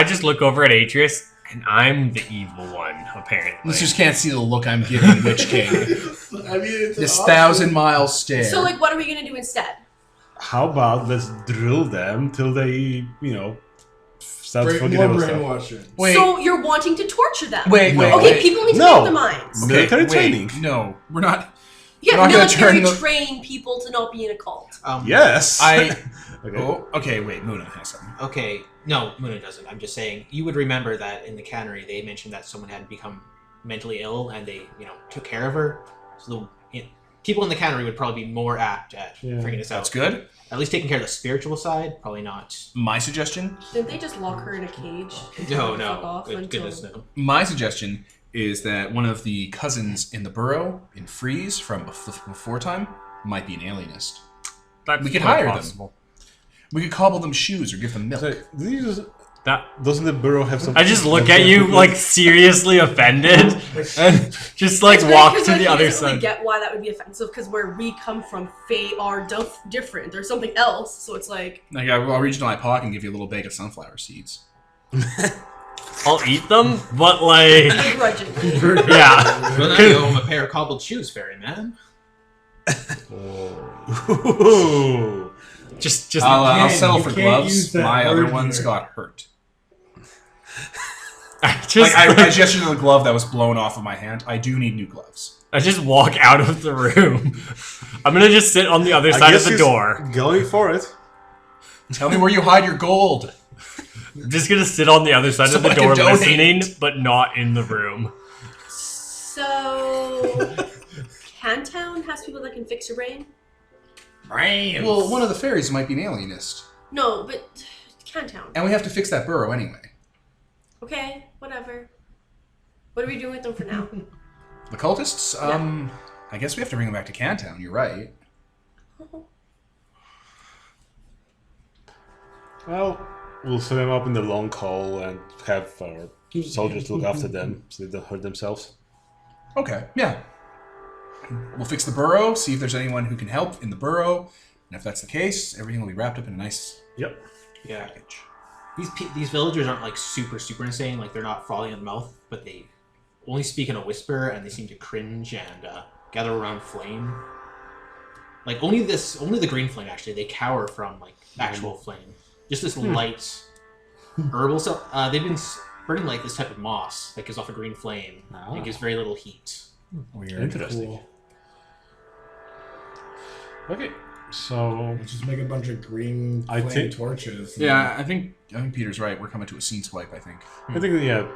just look over at Atreus, and I'm the evil one, apparently. You just can't see the look I'm giving Witch King. I mean, it's This an option. 1,000-mile stare. So like, what are we gonna do instead? How about let's drill them till they, start More forgetting about stuff. brainwashing. Wait, So you're wanting to torture them? wait, No. Okay, wait. people need to No. make their minds. Okay, Military wait. training. No, we're not. Yeah, We're not gonna military turn the- train people to not be in a cult. Yes. Okay. Oh, okay, wait, Muna has something. Okay, no, Muna doesn't. I'm just saying, you would remember that in the cannery they mentioned that someone had become mentally ill and they, took care of her. So people in the cannery would probably be more apt at figuring this out. That's good. At least taking care of the spiritual side, probably not. My suggestion? Didn't they just lock her in a cage? No, Fuck off good until- goodness, no. My suggestion is that one of the cousins in the burrow, in Freeze, from before time, might be an alienist. That's We could quite hire them. possible. We could cobble them shoes or give them milk. So, That doesn't the burrow have some? I just look at you like seriously offended, and just like It's weird walk 'cause, to like, the he other doesn't really side. get why that would be offensive, because where we come from, Fae are different. There's something else, so it's like... Like, I'll reach into my pocket and give you a little bag of sunflower seeds. I'll eat them, but like, begrudgingly. yeah. Well, now you owe him a pair of cobbled shoes, ferryman. Ooh. Just I'll settle you for can't gloves. use that My other word ones here. got hurt. I just I gestured to the glove that was blown off of my hand. I do need new gloves. I just walk out of the room. I'm gonna just sit on the other side of guess the he's door. Going for it. Tell me where you hide your gold. I'm just gonna sit on the other side So of the I can door donate. listening, but not in the room. So... Cantown has people that can fix your brain? Well, one of the fairies might be an alienist. No, but... Cantown. And we have to fix that burrow anyway. Okay, whatever. What are we doing with them for now? The cultists? I guess we have to bring them back to Cantown, you're right. Well, we'll set them up in the long haul and have our soldiers look after them so they don't hurt themselves. Okay, yeah. We'll fix the burrow, see if there's anyone who can help in the burrow, and if that's the case, everything will be wrapped up in a nice Yep. Yeah. package. These villagers aren't like super insane, like they're not falling at the mouth, but they only speak in a whisper and they seem to cringe and gather around flame. Like only the green flame actually, they cower from like actual flame. Just this light herbal stuff. They've been burning like this type of moss that gives off a green flame. And it gives very little heat. Weird. Interesting. Cool. Okay, so Let's just make a bunch of green I flame think- torches. Yeah, I think Peter's right. We're coming to a scene swipe, I think. I think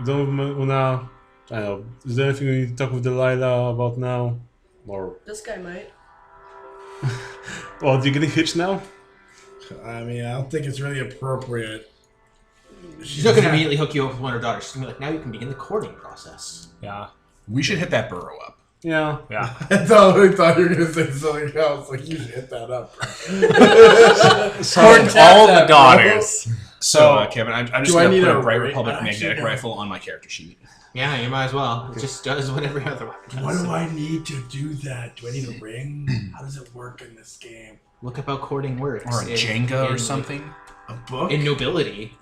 don't wanna. I don't know. Is there anything we need to talk with Delilah about now, or This guy might. do you getting hitched now? I mean, I don't think it's really appropriate. She's not going to immediately hook you up with one of her daughters. She's going to be like, now you can begin the courting process. Yeah, We should hit that burrow up. Yeah. yeah. I thought you were going to say something else. Like, you should hit that up. Court all the daughters. So, Kevin, I'm just Do I going to need put a a Bright ra- Republic actually, magnetic no. rifle on my character sheet. Yeah, you might as well. It just does what every other weapon does. What do I need to do that? Do I need a ring? How does it work in this game? Look up how courting works. Or a Jenga or something. A book? In nobility.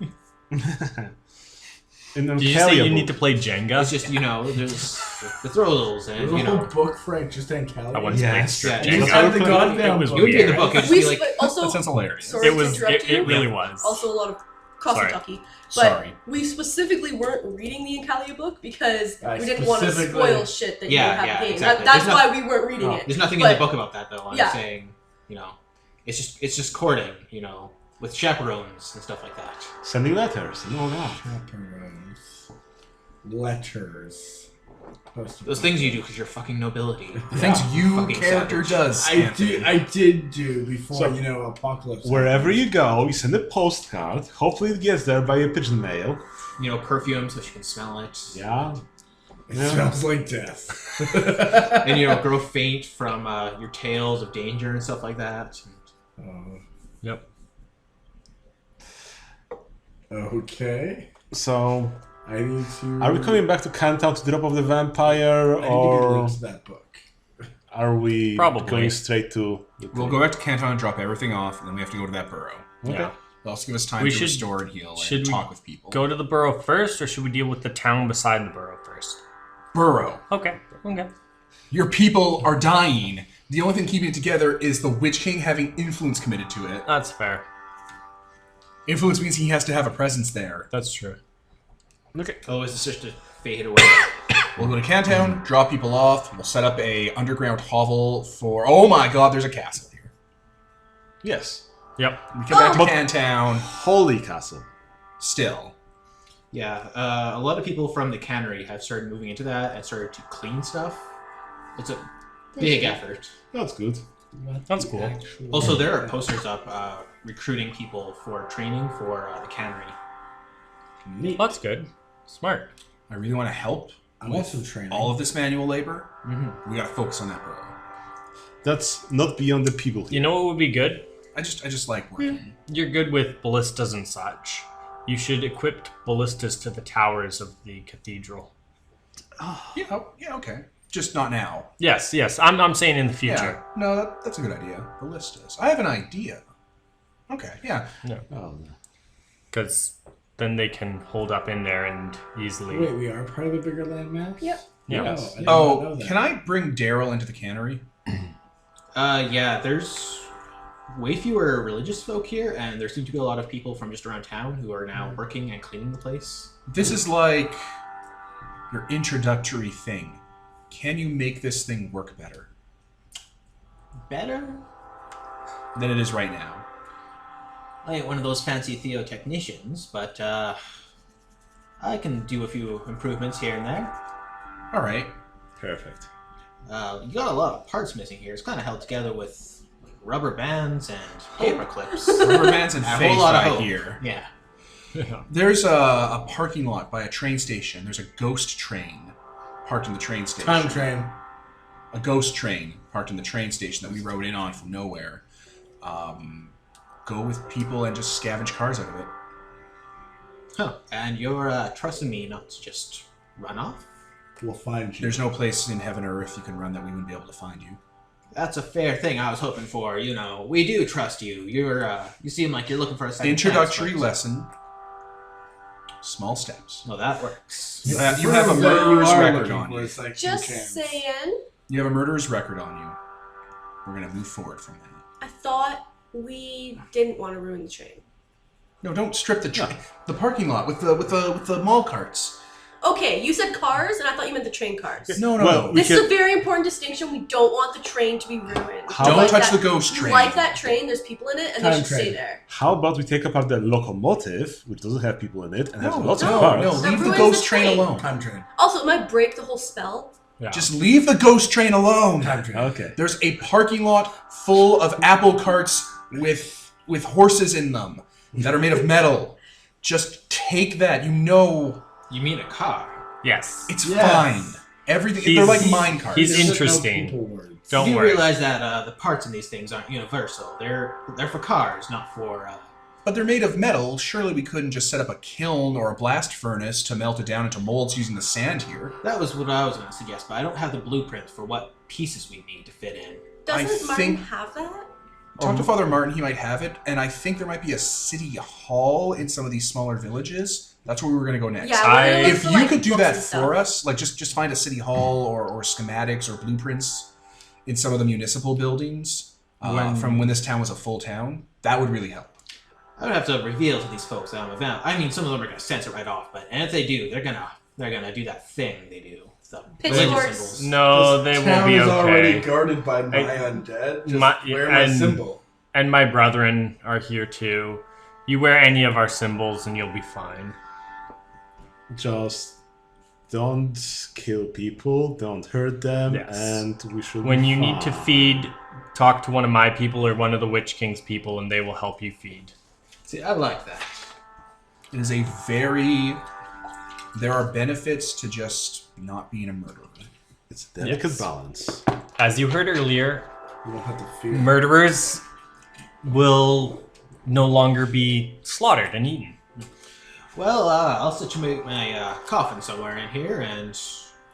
In Did you say you need to play Jenga? It's just, there's the throws and, There's a whole book, Frank, just in Cali. I once Yes. played strip Yeah, Jenga. you have the Godbound It was book. You would be in the weird. book. It'd just We be like, also... That sounds hilarious. Sorry to It interrupt you. really was. Also a lot of cross Sorry. talky. But Sorry. we specifically weren't reading the Encalia book because I we didn't want to specifically- spoil shit that you Yeah, don't have yeah, in game. exactly. That's There's why we weren't reading it. there's nothing in But- the book about that, though. I'm Yeah. saying, it's just courting, with chaperones and stuff like that. Sending letters and all that. Chaperones. Letters. Those things you do because you're fucking nobility. The things you Fucking character savage. does. I did do before, So, Apocalypse. Wherever you go, you send a postcard. Hopefully, it gets there by a pigeon mail. Perfume so she can smell it. Yeah. It smells like death. And, grow faint from your tales of danger and stuff like that. Yep. Okay. So, I need to... are we coming back to Cantown to drop off the vampire, I need to get or links to that book. are we Probably. going straight to? The We'll go back to Canton and drop everything off, and then we have to go to that burrow. Okay. Yeah. It'll also give us time We to should- restore and heal should and we talk with people. Go to the burrow first, or should we deal with the town beside the burrow first? Burrow. Okay. Okay. Your people are dying. The only thing keeping it together is the Witch King having influence committed to it. That's fair. Influence means he has to have a presence there. That's true. Okay. Otherwise, it's just to fade away. We'll go to Cantown, drop people off. We'll set up a underground hovel for... Oh my god, there's a castle here. Yes. Yep. We come back to But- Cantown. Holy castle. Still. Yeah, a lot of people from the cannery have started moving into that and started to clean stuff. It's a big effort. That's good. That's cool. Also, there are posters up recruiting people for training for the cannery. Neat. That's good. Smart. I really want to help I want with some training. all of this manual labor. Mm-hmm. We got to focus on that, bro. That's not beyond the people You here. know what would be good? I just like working. You're good with ballistas and such. You should equip ballistas to the towers of the cathedral. Yeah, okay. Just not now. Yes. I'm saying in the future. Yeah. No, that's a good idea. Ballistas. I have an idea. Okay, yeah. Oh, no. Because then they can hold up in there and easily. Wait, we are part of a bigger landmass? Yep. Yeah. Oh, I did not know Oh, that. can I bring Daryl into the cannery? Yeah, there's way fewer religious folk here, and there seem to be a lot of people from just around town who are now working and cleaning the place. This is like your introductory thing. Can you make this thing work better Better? than it is right now? I ain't one of those fancy Theo technicians, but I can do a few improvements here and there. All right. Perfect. You got a lot of parts missing here. It's kind of held together with like, rubber bands and paper clips. Rubber bands and A faith whole lot of right hope. here. Yeah. There's a parking lot by a train station. There's a ghost train parked in the train station. Time train. A ghost train parked in the train station that we rode in on from nowhere. Go with people and just scavenge cars out of it. Huh. And you're trusting me not to just run off? We'll find you. There's no place in heaven or earth you can run that we wouldn't be able to find you. That's a fair thing I was hoping for. You know, we do trust you. You seem like you're looking for a second Introductory chance, lesson. Small steps. Well, that works. You have a murderer's record on you. Just saying. You have a murderer's record on you. We're gonna move forward from that. I thought we didn't want to ruin the train. No, don't strip the train. The parking lot with the mall carts. Okay, you said cars, and I thought you meant the train cars. No. Well, we This is can- a very important distinction. We don't want the train to be ruined. How Don't about- touch the ghost train. Like that train, there's people in it, and they Time should stay train. there. How about we take apart the locomotive, which doesn't have people in it, and has lots of no, parts? no. That Leave the ruins ghost the train train. alone. Time train. Also, it might break the whole spell. Yeah. Just leave the ghost train alone. Time train. Okay. There's a parking lot full of apple carts with horses in them that are made of metal. Just take that. You know You mean a car? Yes. it's Yes. fine. Everything. They're like mine carts. he's There's no interesting. people words. Don't you worry. realize that the parts in these things aren't universal. They're for cars, not for. But they're made of metal. Surely we couldn't just set up a kiln or a blast furnace to melt it down into molds using the sand here. That was what I was going to suggest, but I don't have the blueprint for what pieces we need to fit in. Doesn't Martin think- have that? Talk to Father Martin. He might have it. And I think there might be a city hall in some of these smaller villages. That's where we were going to go next. Yeah, we're gonna look If for, you like, could do books that and for stuff. us, like just find a city hall or schematics or blueprints in some of the municipal buildings from when this town was a full town, that would really help. I would have to reveal to these folks that I'm a vamp. I mean, some of them are going to sense it right off, but and if they do, they're gonna do that thing they do. The religious Pitchforks. symbols. No, they This will town be is already okay. guarded by my undead. Just My- wear my and- symbol. And my brethren are here too. You wear any of our symbols and you'll be fine. Just don't kill people, don't hurt them, Yes. and we should. When be you need to fine. feed, talk to one of my people or one of the Witch King's people and they will help you feed. See, I like that. It is there are benefits to just not being a murderer. It's a delicate Yes. balance. As you heard earlier, You don't have to fear. murderers will no longer be slaughtered and eaten. Well, I'll situate my coffin somewhere in here, and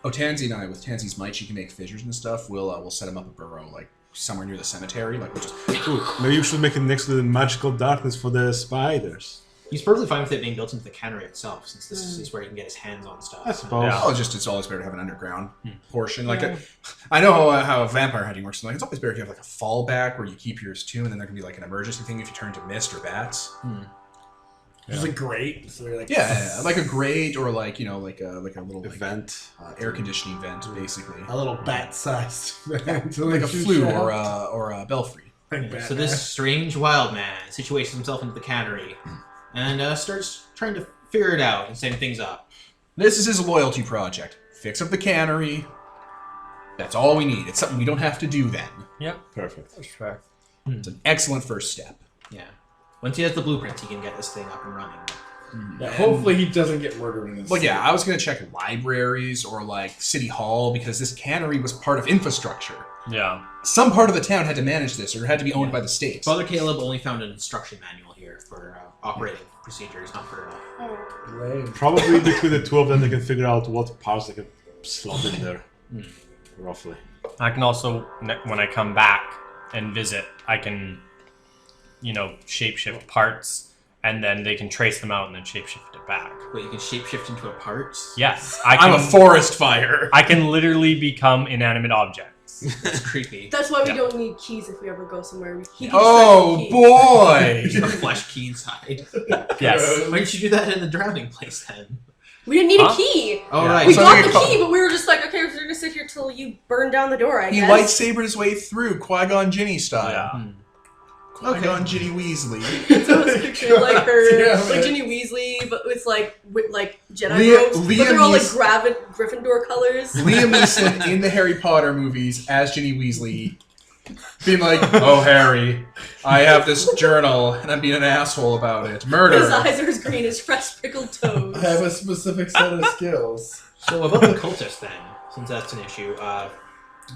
Oh, Tansy and I, with Tansy's might, she can make fissures and stuff. We'll set him up a burrow, like somewhere near the cemetery. Like we'll just Ooh, maybe you should make it next to the magical darkness for the spiders. he's perfectly fine with it being built into the cannery itself, since this is where he can get his hands on stuff. I suppose. Yeah. Oh, it's always better to have an underground portion. Like I know how vampire hunting works. Like it's always better if you have like a fallback where you keep yours too, and then there can be like an emergency thing if you turn to mist or bats. There's a grate, so they're like Yeah, like a grate or like like a little like, Event. air conditioning vent, basically, a little bat-sized man to like a shoot flue out. or a belfry. So this strange wild man situates himself into the cannery and starts trying to figure it out and setting things up. This is his loyalty project. Fix up the cannery. That's all we need. It's something we don't have to do then. Yep. Perfect. That's fair. It's an excellent first step. Yeah. Once he has the blueprints, he can get this thing up and running. Yeah, hopefully he doesn't get murdered in this. Well, yeah, I was going to check libraries or, like, City Hall because this cannery was part of infrastructure. Yeah. Some part of the town had to manage this or it had to be owned by the state. Father Caleb only found an instruction manual here for operating procedures, not for... Probably between the two of them, they can figure out what parts they can slot in there. Roughly. I can also, when I come back and visit, I can, shapeshift parts, and then they can trace them out and then shapeshift it back. Wait, you can shapeshift into a part? Yes. I'm a forest fire. I can literally become inanimate objects. That's creepy. That's why we don't need keys if we ever go somewhere. Boy! There's a flesh key inside. Yes. Why didn't you do that in the drowning place then? We didn't need a key. Oh, right. We So got they the call- key, but we were just like, okay, we're going to sit here till you burn down the door, I He guess. lightsabered his way through Qui-Gon Jinn style. Yeah. Qui-Gon Ginny Weasley. So I was picturing like her, damn like it. Ginny Weasley, but with like Jedi Liam- robes. But Liam they're all like Neeson- Gryffindor colors. Liam Neeson in the Harry Potter movies as Ginny Weasley being like, oh, Harry, I have this journal and I'm being an asshole about it. His Murder. eyes are as green as fresh pickled toes. I have a specific set of skills. So about the cultists then, since that's an issue,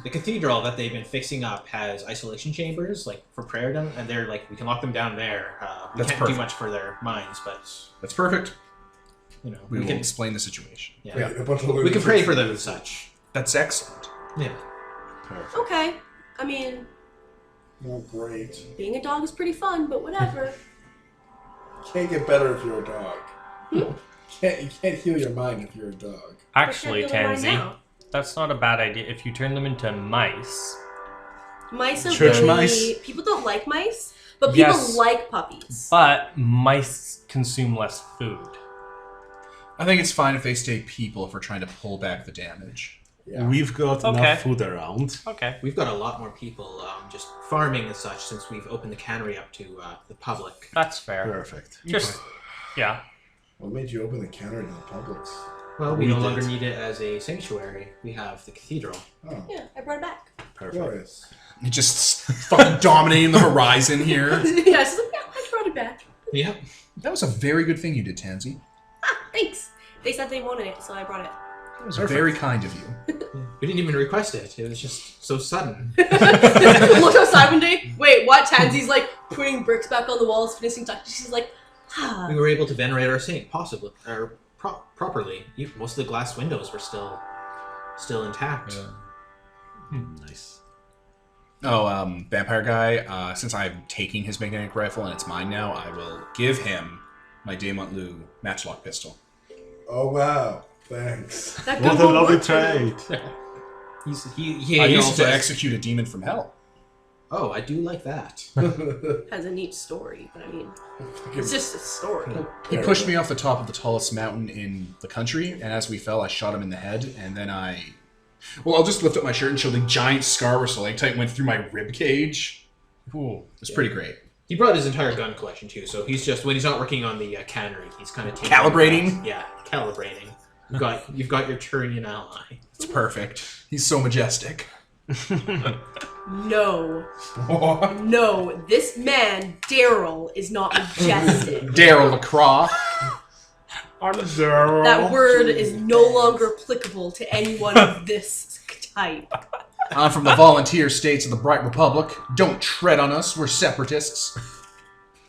the cathedral that they've been fixing up has isolation chambers, like for prayer done, and they're like, we can lock them down there. We That's can't perfect. do much for their minds, but That's perfect. we We will can explain the situation. yeah. Wait, a bunch of We can lunatics pray for them in and this. such. That's excellent. Yeah. Perfect. Okay. I mean, Oh, great. being a dog is pretty fun, but whatever. Can't get better if you're a dog. You can't heal your mind if you're a dog. Actually, I can't feel it right Tansy, now. that's not a bad idea. If you turn them into mice, Mice are Church really... mice? People don't like mice, but people Yes. like puppies. but mice consume less food. I think it's fine if they stay people if we're trying to pull back the damage. Yeah. We've got Okay. enough food around. Okay. We've got a lot more people just farming and such since we've opened the cannery up to the public. That's fair. Perfect. Just, yeah. What made you open the counter to the Publix? Well, we We no did. longer need it as a sanctuary. We have the cathedral. Oh, Yeah, I brought it back. Perfect. glorious. It just fucking dominating the horizon here. Yeah, so yeah, I brought it back. Yeah. That was a very good thing you did, Tansy. Ah, thanks. They said they wanted it, so I brought it. That was very kind of you. We didn't even request it. It was just so sudden. Look outside one day. Wait, what? Tansy's like putting bricks back on the walls, finishing touches. She's like, ah. We were able to venerate our saint, possibly, or properly. Most of the glass windows were still intact. Nice. Oh, vampire guy, since I'm taking his magnetic rifle and it's mine now, I will give him my Daemont Lu matchlock pistol. Oh, wow. Thanks. That What gun a won't lovely work for them. trait. He I used also to has- execute a demon from hell. Oh, I do like that. Has a neat story, but I mean, it's just a story. He pushed me off the top of the tallest mountain in the country, and as we fell, I shot him in the head, and then Well, I'll just lift up my shirt and show the giant scar where stalactite went through my rib cage. Ooh, it's pretty great. He brought his entire gun collection too, so he's just when he's not working on the cannery, he's kind of Calibrating? Yeah, calibrating. You've got your Turian ally. It's perfect. He's so majestic. No. No, this man, Daryl, is not majestic. Daryl LaCroix. That word is no longer applicable to anyone of this type. I'm from the volunteer states of the Bright Republic. Don't tread on us, we're separatists.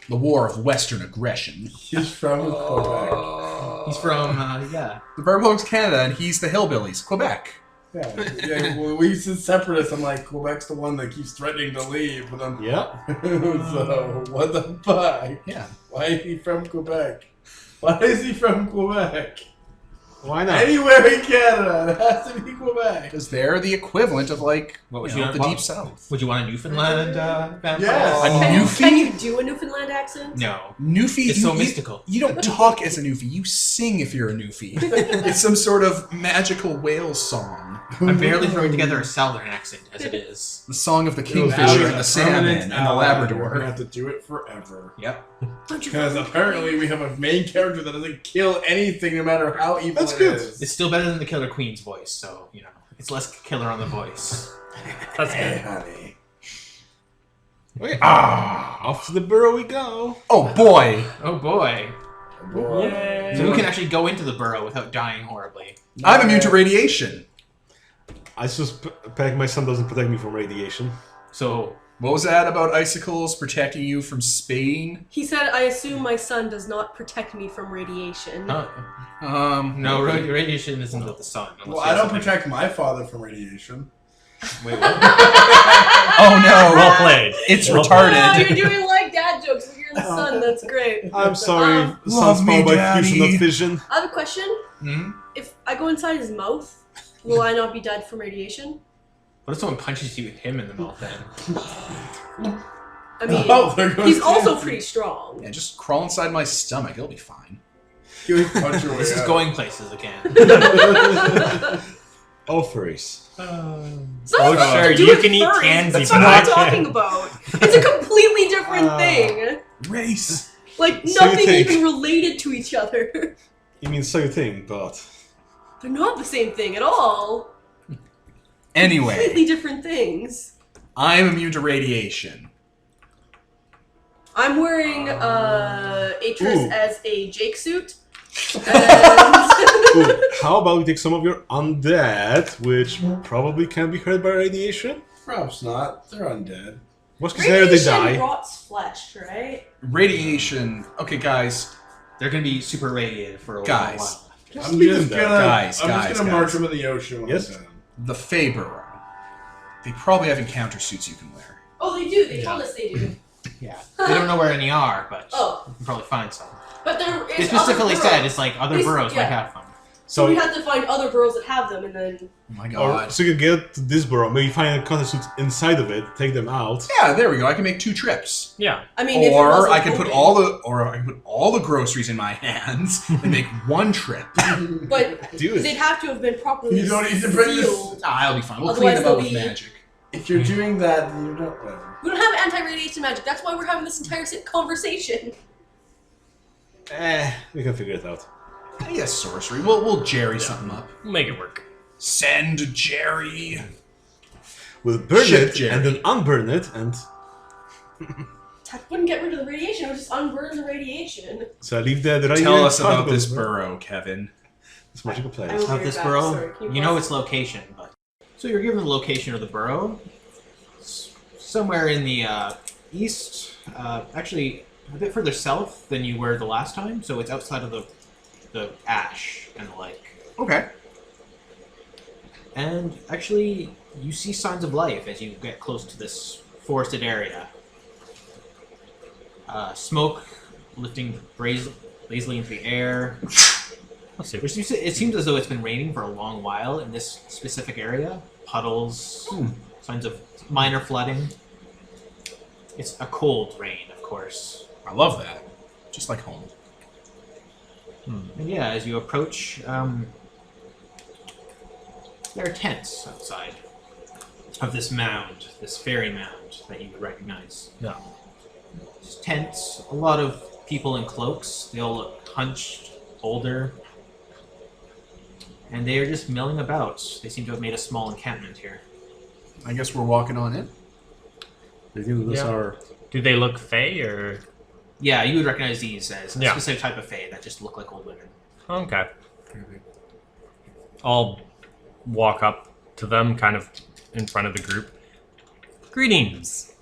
The war of Western aggression. He's from Quebec. He's from The Bright Republic's Canada, and he's the hillbillies, Quebec. Yeah, well, we said separatists. I'm like, Quebec's the one that keeps threatening to leave. But I'm, Yep. so, what the fuck? Yeah. Why is he from Quebec? Why is he from Quebec? Why not? Anywhere in Canada, it has to be Quebec. Because they're the equivalent of, like, What would you you know, the want? Deep South. Would you want a Newfoundland vampire? Yes. A Can Newfie? you do a Newfoundland accent? No. Newfie, It's so mystical. You don't talk as a Newfie, you sing if you're a Newfie. It's some sort of magical whale song. I'm barely throwing together a southern accent as it is. The song of the kingfisher and the salmon and the We're Labrador. gonna have to do it forever. Yep. Because apparently we have a main character that doesn't kill anything, no matter how evil That's it good. is. It's still better than the Killer Queen's voice, so, you know, it's less killer on the voice. That's Hey, good. honey. Okay. Off to the burrow we go. Oh boy! Oh boy. Boy. So who can actually go into the burrow without dying horribly? I'm immune to radiation. I suspect my son doesn't protect me from radiation. So, What was that about icicles protecting you from Spain? He said, I assume my son does not protect me from radiation. no, radiation isn't of the sun. Well, I don't protect my father from radiation. Wait, what? Oh no! Well played. It's Well Oh, retarded. you're doing like dad jokes with your son. That's great. I'm sorry. Son's Love me, powered by Daddy. fusion, not fission. I have a question. Hmm? If I go inside his mouth, will I not be dead from radiation? What if someone punches you with him in the mouth then? I mean, Oh, there goes he's also Nancy. pretty strong. Yeah, just crawl inside my stomach. It'll be fine. You would punch your way This is out. going places again. Oh, furries. It's not Oh, something sure, to do you with can eat furries. cans That's if not you what I'm want. talking about. It's a completely different thing. Race. Like, So you nothing think- even related to each other. You mean same thing, but They're not the same thing at all. Anyway, Completely different things. I'm immune to radiation. I'm wearing Atris Ooh. as a Jake suit. And ooh, how about we take some of your undead, which probably can be hurt by radiation? Perhaps not. They're undead. Worst case scenario, they radiation die. rots flesh, right? Radiation. Okay, guys. They're gonna be super radiated for a long Guys. while. Just leave them there. Guys, I'm guys, just gonna guys. march them in the ocean when Yes? I'm done. The Fey Burrow. They probably have encounter suits you can wear. Oh, they do. They told us they do. Yeah. They don't know where any are, but Oh. you can probably find some. But there It is specifically other said burrows. it's like other It's- burrows might yeah. have them. So So, we have to find other burrows that have them, and then Oh my or, god. so you can get to this burrow, maybe find a counter suit inside of it, take them out. Yeah, there we go. I can make 2 trips. Yeah. I mean, if it Or wasn't I can put open. all the groceries in my hands and make 1 trip. But Do they'd it. have to have been properly You don't need to bring this- sealed. I'll be fine. We'll Otherwise clean them out they'll with be- magic. If you're doing that, then you don't. Whatever. We don't have anti-radiation magic. That's why we're having this entire conversation. We can figure it out. Yes, sorcery. We'll Jerry something up. We'll make it work. Send Jerry. We'll burn Ship it, Jerry. and then unburn it, and That wouldn't get rid of the radiation. It would just unburn the radiation. so I leave that right Tell here. us about this burrow. burrow, Kevin. This magical I place. will- Of this back. burrow, Sorry, can you you know pause? its location, but so you're given the location of the burrow. It's somewhere in the east, actually a bit further south than you were the last time. So it's outside of the ash and the lake. Okay. And actually, you see signs of life as you get close to this forested area. Smoke lifting lazily into the air. Let's see. It seems as though it's been raining for a long while in this specific area. Puddles, signs of minor flooding. It's a cold rain, of course. I love that. Just like home. And yeah, as you approach, there are tents outside of this mound, this fairy mound that you would recognize. Yeah. Just tents, a lot of people in cloaks. They all look hunched, older. And they are just milling about. They seem to have made a small encampment here. I guess we're walking on in. I think those Yeah. are. Do they look fey or? Yeah, you would recognize these as a Yeah. specific type of fae that just look like old women. Okay. I'll walk up to them, kind of in front of the group. Greetings.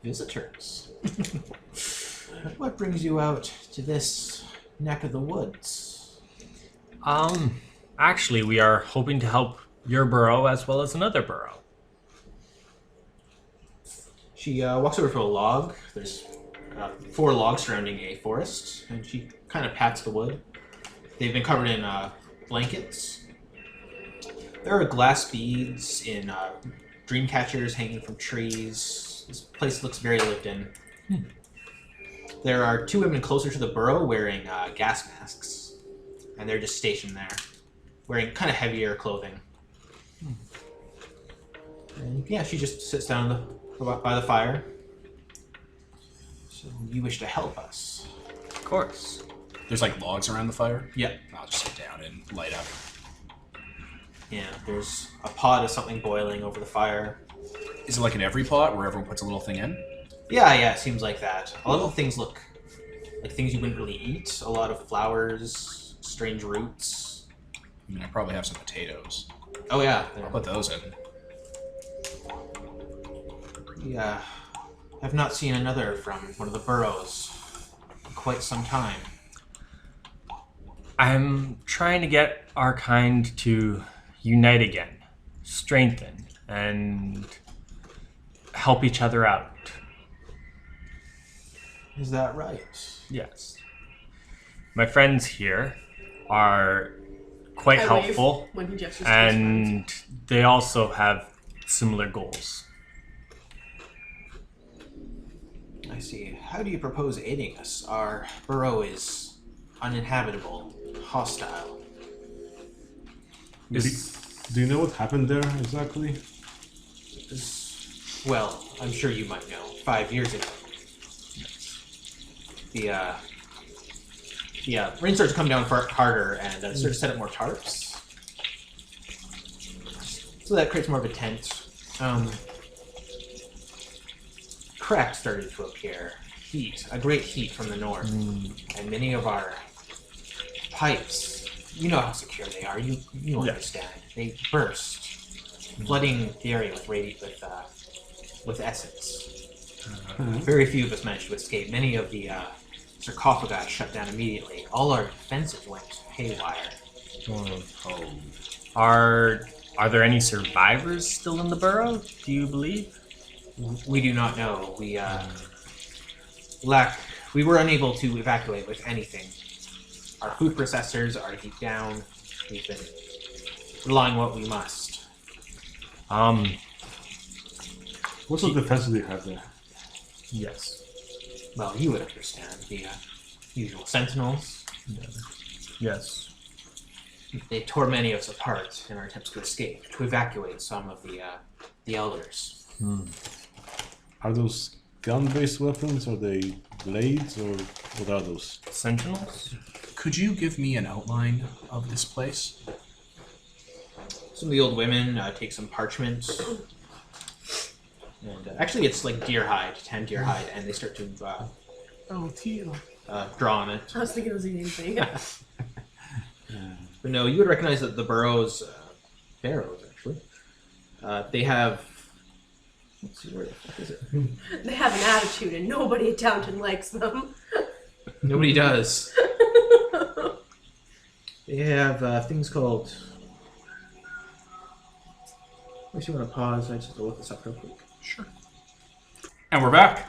Visitors. What brings you out to this neck of the woods? Actually, we are hoping to help your burrow as well as another burrow. She walks over to a log. There's 4 logs surrounding a forest, and she kind of pats the wood. They've been covered in blankets. There are glass beads in dream catchers hanging from trees. This place looks very lived in. There are 2 women closer to the burrow wearing gas masks, and they're just stationed there, wearing kind of heavier clothing. And yeah, she just sits down by the fire. So you wish to help us? Of course. There's like logs around the fire. Yep. I'll just sit down and light up. Yeah, there's a pot of something boiling over the fire. Is it like in every pot where everyone puts a little thing in? Yeah, it seems like that. A lot of the things look like things you wouldn't really eat. A lot of flowers, strange roots. I mean, I probably have some potatoes. Oh yeah. I'll put those in. Yeah. I've not seen another from one of the burrows in quite some time. I'm trying to get our kind to unite again, strengthen, and help each other out. Is that right? Yes. My friends here are quite I wave helpful, when he gestures to his friends. and they also have similar goals. I see. How do you propose aiding us? Our burrow is uninhabitable, hostile. Do you know what happened there exactly? Well, I'm sure you might know. 5 years ago. The rain starts to come down harder and sort of set up more tarps. So that creates more of a tent. Cracks started to appear. Heat, a great heat from the north. And many of our pipes, you know how secure they are, you understand. They burst, flooding the area with essence. Very few of us managed to escape. Many of the sarcophagi shut down immediately. All our defenses went haywire. Are there any survivors still in the burrow, do you believe? We do not know. We were unable to evacuate with anything. Our food processors are deep down. We've been relying what we must. What sort of defenses do you have there? Yes. Well, you would understand. The usual sentinels. Yes. They tore many of us apart in our attempts to escape, to evacuate some of the elders. Are those gun-based weapons? Are they blades? Or what are those? Sentinels? Could you give me an outline of this place? Some of the old women take some parchment. And actually, it's like deer hide, tan deer hide, and they start to draw on it. I was thinking it was the same thing. But no, you would recognize that the burrows, actually, they have. Let's see, where the fuck is it? They have an attitude, and nobody at Downton likes them. Nobody does. They have things called. If you want to pause, I just have to look this up real quick. Sure. And we're back.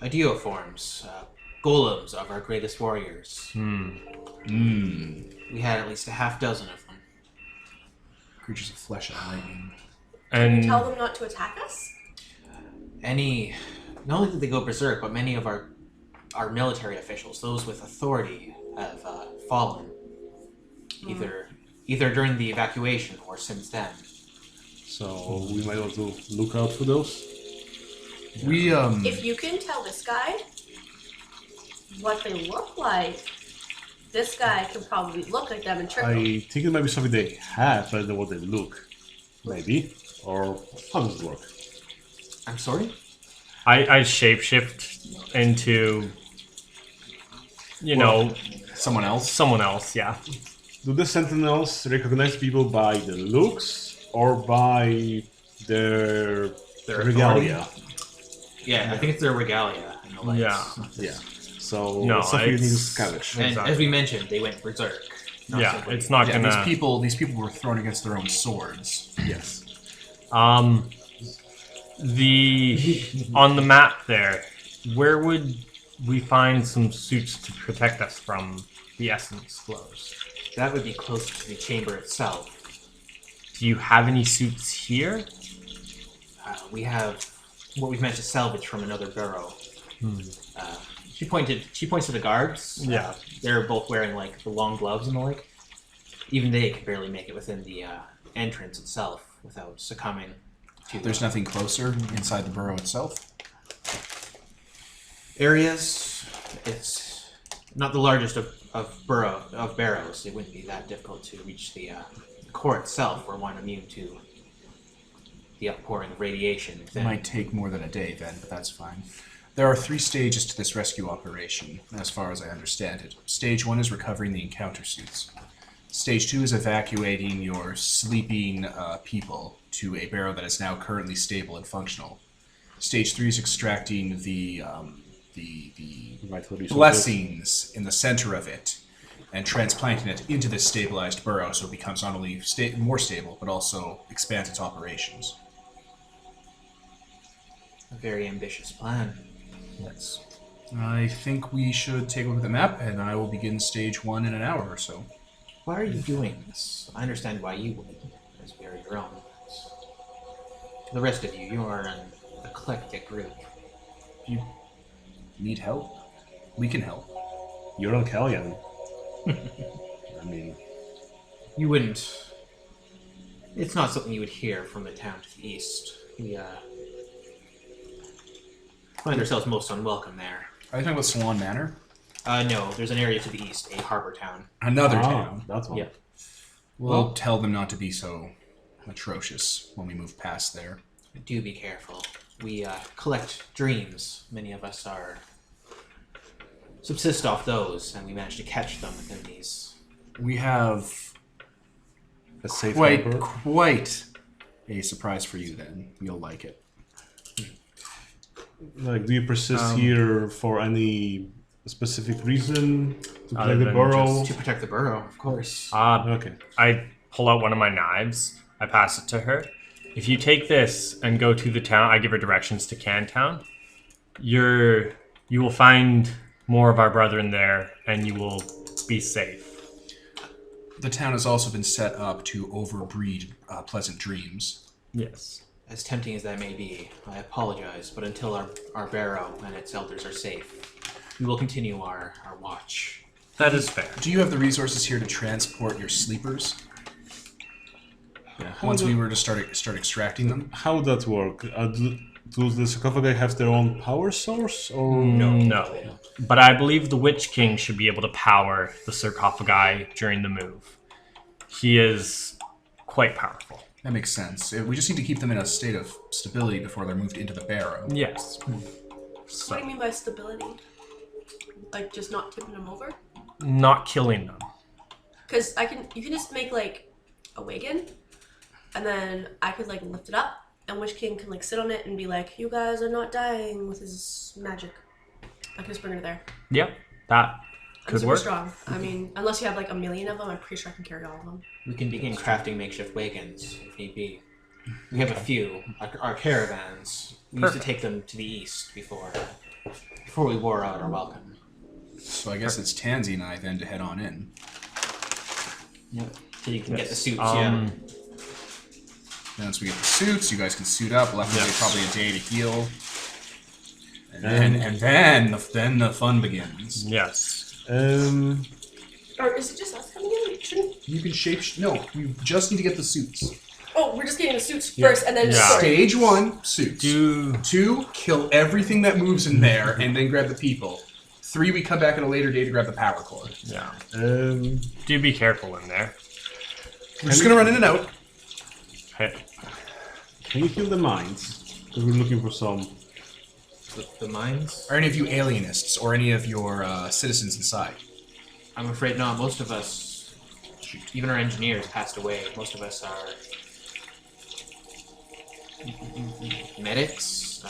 Ideoforms, golems of our greatest warriors. We had at least a half dozen of them. Creatures of flesh and lightning. And Tell them not to attack us? Not only did they go berserk, but many of our military officials, those with authority, have fallen. Either during the evacuation or since then. So we might want to look out for those. We If you can tell this guy what they look like, this guy can probably look like them and trick them. I think it might be something they have, but I don't know what they look. Maybe. Or how does it work? I'm sorry? I shapeshift into, someone else. someone else, yeah. Do the sentinels recognize people by the looks or by their regalia? Yeah, I think it's their regalia and the lights. Yeah. Yeah. So No, stuff you need to it's- scavenge. And Exactly. as we mentioned, they went berserk. Not Yeah, simply- it's not Yeah, gonna... these people were thrown against their own swords. Yes. On the map there, where would we find some suits to protect us from the essence flows? That would be close to the chamber itself. Do you have any suits here? We have what we've managed to salvage from another burrow. She points to the guards. They're both wearing like the long gloves and the like. Even they could barely make it within the entrance itself without succumbing to. There's nothing closer inside the burrow itself. Areas. It's not the largest of barrows. It wouldn't be that difficult to reach the core itself. We're one immune to the outpouring of radiation. It might take more than a day then, but that's fine. There are 3 stages to this rescue operation, as far as I understand it. Stage 1 is recovering the encounter suits. Stage 2 is evacuating your sleeping people to a barrow that is now currently stable and functional. Stage 3 is extracting the blessings in the center of it and transplanting it into this stabilized burrow so it becomes not only more stable, but also expands its operations. A very ambitious plan. Yes. I think we should take a look at the map, and I will begin stage 1 in an hour or so. Why are you doing this? I understand why you would, as we are your own. To the rest of you, you are an eclectic group. You need help? We can help. You're on Callian. I mean, You wouldn't. It's not something you would hear from the town to the east. We find ourselves most unwelcome there. Are you talking about Salon Manor? No, there's an area to the east, a harbor town. Another town. That's one. Yeah. We'll tell them not to be so atrocious when we move past there. Do be careful. We collect dreams. Many of us subsist off those, and we manage to catch them within these. We have A safe quite harbor. a surprise for you then. You'll like it. Like, do you persist here for any specific reason to Other play the than burrow? To protect the burrow, of course. Okay. I pull out one of my knives. I pass it to her. If you take this and go to the town, I give her directions to Cantown. You will find more of our brethren there, and you will be safe. The town has also been set up to overbreed pleasant dreams. Yes. As tempting as that may be, I apologize, but until our barrow and its elders are safe, we will continue our watch. That is fair. Do you have the resources here to transport your sleepers? Yeah. Once we were to start extracting them? How would that work? Do the sarcophagi have their own power source, or No. But I believe the Witch King should be able to power the sarcophagi during the move. He is quite powerful. That makes sense. We just need to keep them in a state of stability before they're moved into the barrow. Yes. What do you mean by stability? Like just not tipping them over? Not killing them. Because you can just make like a wagon, and then I could like lift it up, and Witch King can like sit on it and be like, "You guys are not dying with his magic." I can just bring her there. Yep. That I'm could super work. strong. I mean, unless you have like a million of them, I'm pretty sure I can carry all of them. We can begin crafting makeshift wagons, if need be. We have a few. Our caravans. We used to take them to the east before we wore out our welcome. So I guess it's Tansy and I then to head on in. Yep. So you can get the suits, Then once we get the suits, you guys can suit up. We'll have to wait probably a day to heal. And then the fun begins. Yes. Or is it just us coming in? Shouldn't... You can No, we just need to get the suits. Oh, we're just getting the suits first, and then Yeah. sorry. Stage 1, suits. Do 2, kill everything that moves in there, and then grab the people. 3, we come back at a later day to grab the power cord. yeah. Um, Do be careful in there. We're just gonna run in and out. Hey. can you kill the mines? Because we're looking for some. The mines? Are any of you alienists or any of your citizens inside? I'm afraid not. Most of us, even our engineers, passed away. Most of us are medics.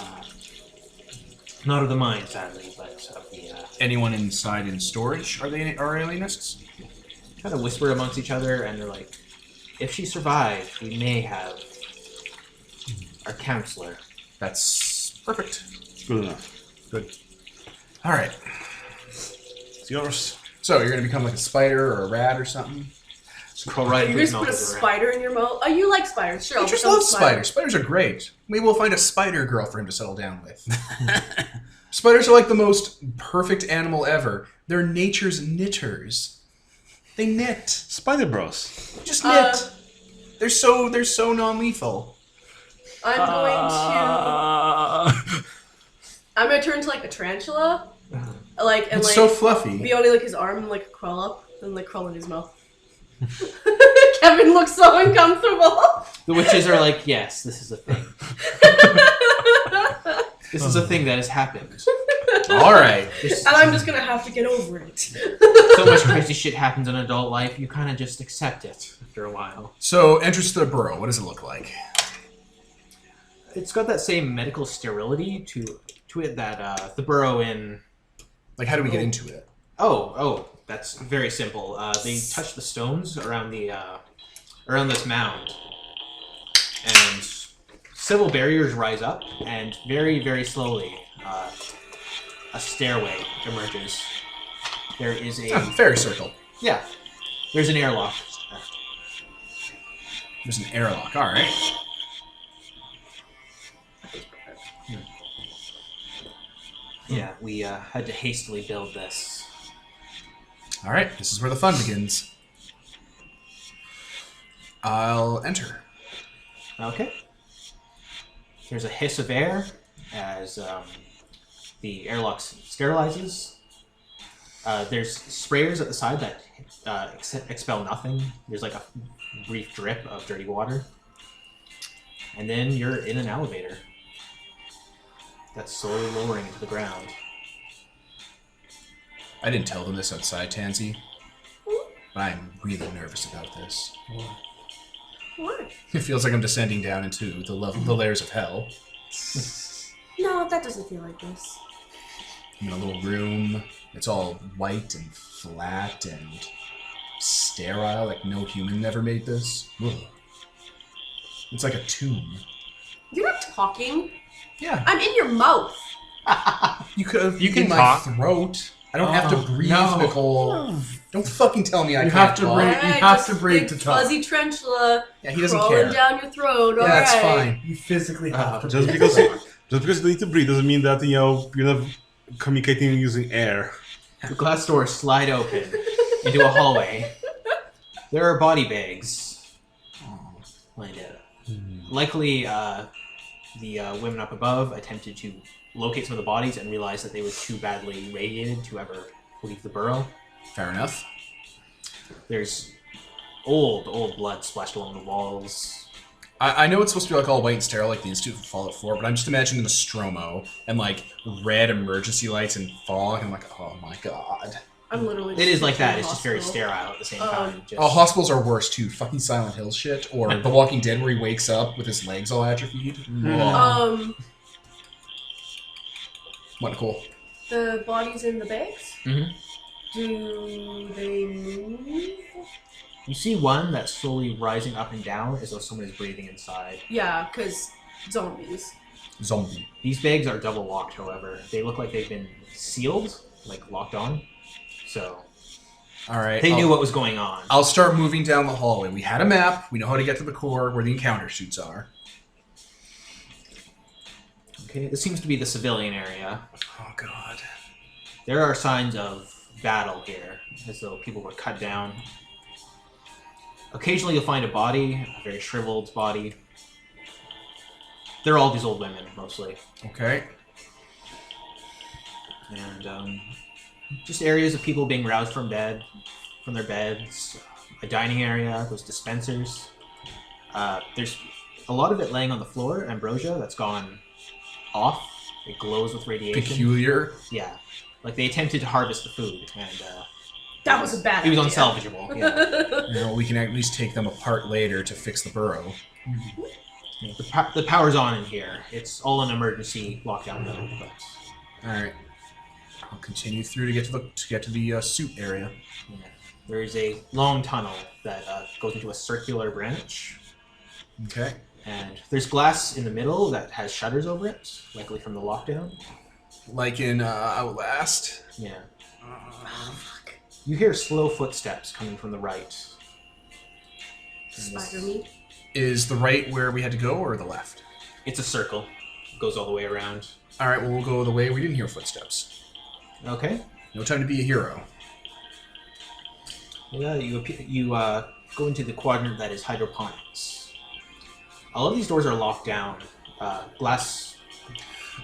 Not of the mine, sadly, but of the... Anyone inside in storage are alienists? kind of whisper amongst each other, and they're like, if she survived, we may have our counselor. That's perfect. Good enough. Good. All right. It's yours. So you're gonna become like a spider or a rat or something? Crawl right You into his just put a mouth as a rat. spider in your mouth. Oh, you like spiders? Sure. I I'll just become a love spider. spiders. Spiders are great. Maybe we'll find a spider girl for him to settle down with. Spiders are like the most perfect animal ever. They're nature's knitters. They knit. Spider Bros. Just knit. They're so non-lethal. I'm gonna turn into like a tarantula, like and It's like so fluffy. be only like his arm and like crawl up and like crawl in his mouth. Kevin looks so uncomfortable. The witches are like, yes, this is a thing. This is a thing that has happened. All right. And I'm just gonna have to get over it. So much crazy shit happens in adult life, you kind of just accept it after a while. So, entrance to the burrow. What does it look like? It's got that same medical sterility to it that the burrow in... Like, how do we get into it? Oh, that's very simple. They touch the stones around the around this mound, and several barriers rise up, and very, very slowly, a stairway emerges. There is a fairy circle. Yeah, there's an airlock. There's an airlock. All right. Yeah, we had to hastily build this. All right. This is where the fun begins. I'll enter. Okay. There's a hiss of air as the airlock sterilizes. There's sprayers at the side that expel nothing. There's like a brief drip of dirty water. And then you're in an elevator that's slowly lowering into the ground. I didn't tell them this outside, Tansy, but I'm really nervous about this. What? It feels like I'm descending down into the layers of hell. No, that doesn't feel like this. I'm in a little room. It's all white and flat and sterile, like no human ever made this. Ugh. It's like a tomb. You're not talking. Yeah. I'm in your mouth. You could have You can in my talk. throat. I don't have to breathe, no. Nicole. Don't fucking tell me I You can't have to talk. breathe. You have just to breathe big to talk. Fuzzy tarantula Yeah, he doesn't crawling care. down your throat. Yeah, All that's right. fine. You physically have to. Just because you need to breathe doesn't mean that you're not communicating using air. The glass doors slide open into a hallway. There are body bags lined out. Likely, the women up above attempted to locate some of the bodies and realized that they were too badly radiated to ever leave the burrow. Fair enough. There's old blood splashed along the walls. I know it's supposed to be like all white and sterile, like the Institute for Fallout 4, but I'm just imagining the Nostromo and like red emergency lights and fog, and I'm like, oh my god. I'm literally. It is like in that. the It's just very hospital. sterile at the same time. Just... Oh, hospitals are worse too. Fucking Silent Hill shit, or The Walking Dead where he wakes up with his legs all atrophied. Ugh. What, Nicole? The bodies in the bags. Mhm. Do they move? You see one that's slowly rising up and down as though someone is breathing inside. Yeah, because zombies. Zombie. These bags are double locked, however. They look like they've been sealed, like locked on. So Alright. they knew what was going on. I'll start moving down the hallway. We had a map. We know how to get to the core where the encounter suits are. Okay, this seems to be the civilian area. Oh god. There are signs of battle here, as though people were cut down. Occasionally you'll find a body, a very shriveled body. They're all these old women, mostly. Okay. And just areas of people being roused from their beds. A dining area, those dispensers. There's a lot of it laying on the floor, ambrosia, that's gone off. It glows with radiation. Peculiar. Yeah. Like they attempted to harvest the food, and That was a bad it was idea. unsalvageable. Yeah. You know, we can at least take them apart later to fix the burrow. The power's on in here. It's all an emergency lockdown though. But Alright. I'll continue through to get to the suit area. yeah. There is a long tunnel that goes into a circular branch, Okay. and there's glass in the middle that has shutters over it, likely from the lockdown. Like in Outlast. Yeah. You hear slow footsteps coming from the right. Spider meat. Is the right where we had to go or the left? It's a circle. It goes all the way around. Alright, well we'll go the way we didn't hear footsteps. Okay. No time to be a hero. Yeah, you go into the quadrant that is hydroponics. All of these doors are locked down. Glass.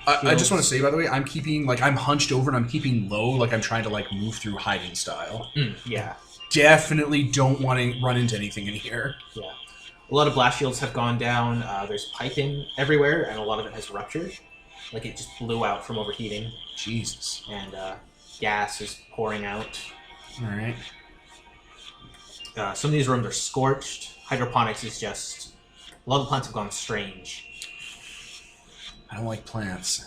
I just want to say, by the way, I'm keeping, like, I'm hunched over and I'm keeping low, like I'm trying to, like, move through hiding style. Yeah. Definitely don't want to run into anything in here. Yeah. A lot of blast shields have gone down. There's piping everywhere, and a lot of it has ruptured. Like, it just blew out from overheating. Jesus. And gas is pouring out. Alright. Some of these rooms are scorched. Hydroponics is just... A lot of the plants have gone strange. I don't like plants.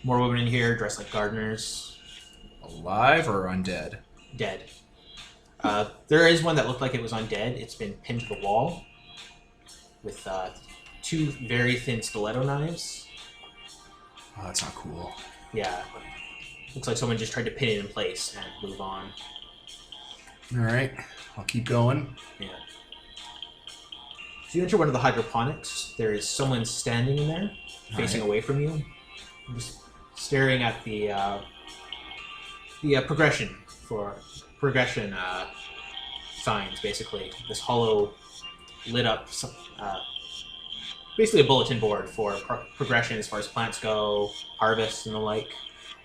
More women in here dressed like gardeners. Alive or undead? Dead. There is one that looked like it was undead. It's been pinned to the wall with 2 very thin stiletto knives. Oh, that's not cool. Yeah. Looks like someone just tried to pin it in place and move on. Alright, I'll keep going. Yeah. So you enter one of the hydroponics. There is someone standing in there, facing away from you, just staring at the progression signs, basically. This hollow, lit up, basically a bulletin board for progression as far as plants go, harvests and the like.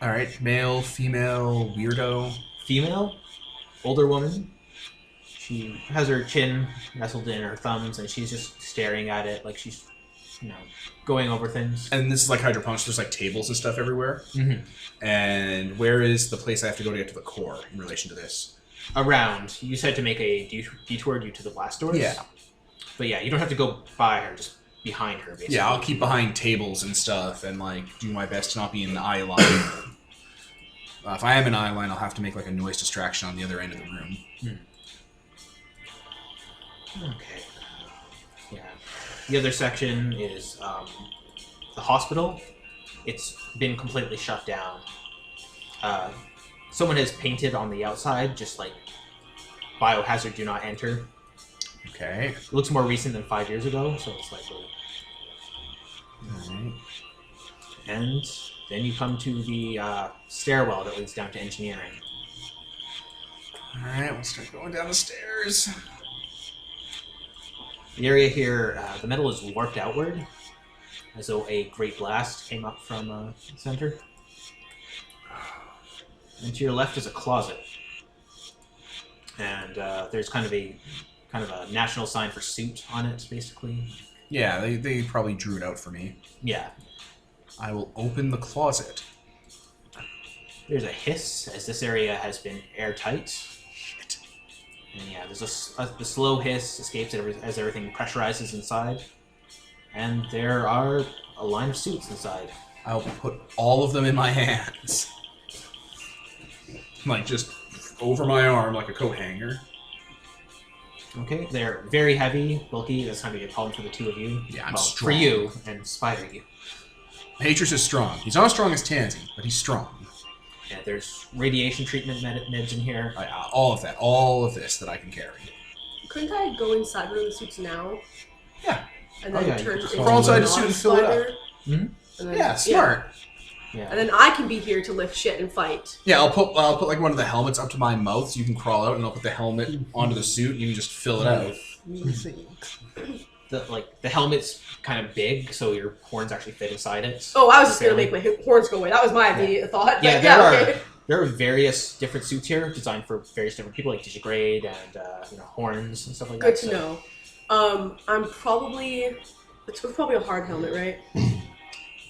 Alright, male, female, weirdo. Female, older woman. She has her chin nestled in her thumbs, and she's just staring at it like she's, going over things. And this is like hydroponics, there's like tables and stuff everywhere. Mm-hmm. And where is the place I have to go to get to the core in relation to this? Around. You said to make a detour due to the blast doors? Yeah. But yeah, you don't have to go by her, just behind her, basically. Yeah, I'll keep behind tables and stuff and, like, do my best to not be in the eye line. If I am in eye line, I'll have to make, like, a noise distraction on the other end of the room. Okay. Yeah. The other section is the hospital. It's been completely shut down. Someone has painted on the outside, just like, biohazard do not enter. Okay. It looks more recent than 5 years ago, so it's likely. Alright. And then you come to the stairwell that leads down to engineering. Alright, we'll start going down the stairs. The area here, the metal is warped outward, as though a great blast came up from the center. And to your left is a closet. And there's kind of a national sign for suit on it, basically. Yeah, they probably drew it out for me. Yeah. I will open the closet. There's a hiss, as this area has been airtight. Shit. And yeah, there's the slow hiss escapes as everything pressurizes inside. And there are a line of suits inside. I'll put all of them in my hands. Like, just over my arm like a coat hanger. Okay, they're very heavy, bulky. That's not going to be a problem for the two of you. Yeah, I'm well, strong. For you and Spider, you. Hatris is strong. He's not as strong as Tansy, but he's strong. Yeah, there's radiation treatment meds in here. All of that. All of this that I can carry. Couldn't I go inside one of the suits now? Yeah. And then turn into crawl inside the suit and fill it up. Mm-hmm. Then, yeah, smart. Yeah. And then I can be here to lift shit and fight. Yeah, I'll put like one of the helmets up to my mouth so you can crawl out, and I'll put the helmet onto the suit and you can just fill it out. The helmet's kind of big, so your horns actually fit inside it. Oh, I was just gonna make my horns go away. That was my immediate thought. Yeah, there are various different suits here designed for various different people, like digigrade and horns and stuff like Good that. Good to know. It's probably a hard helmet, right?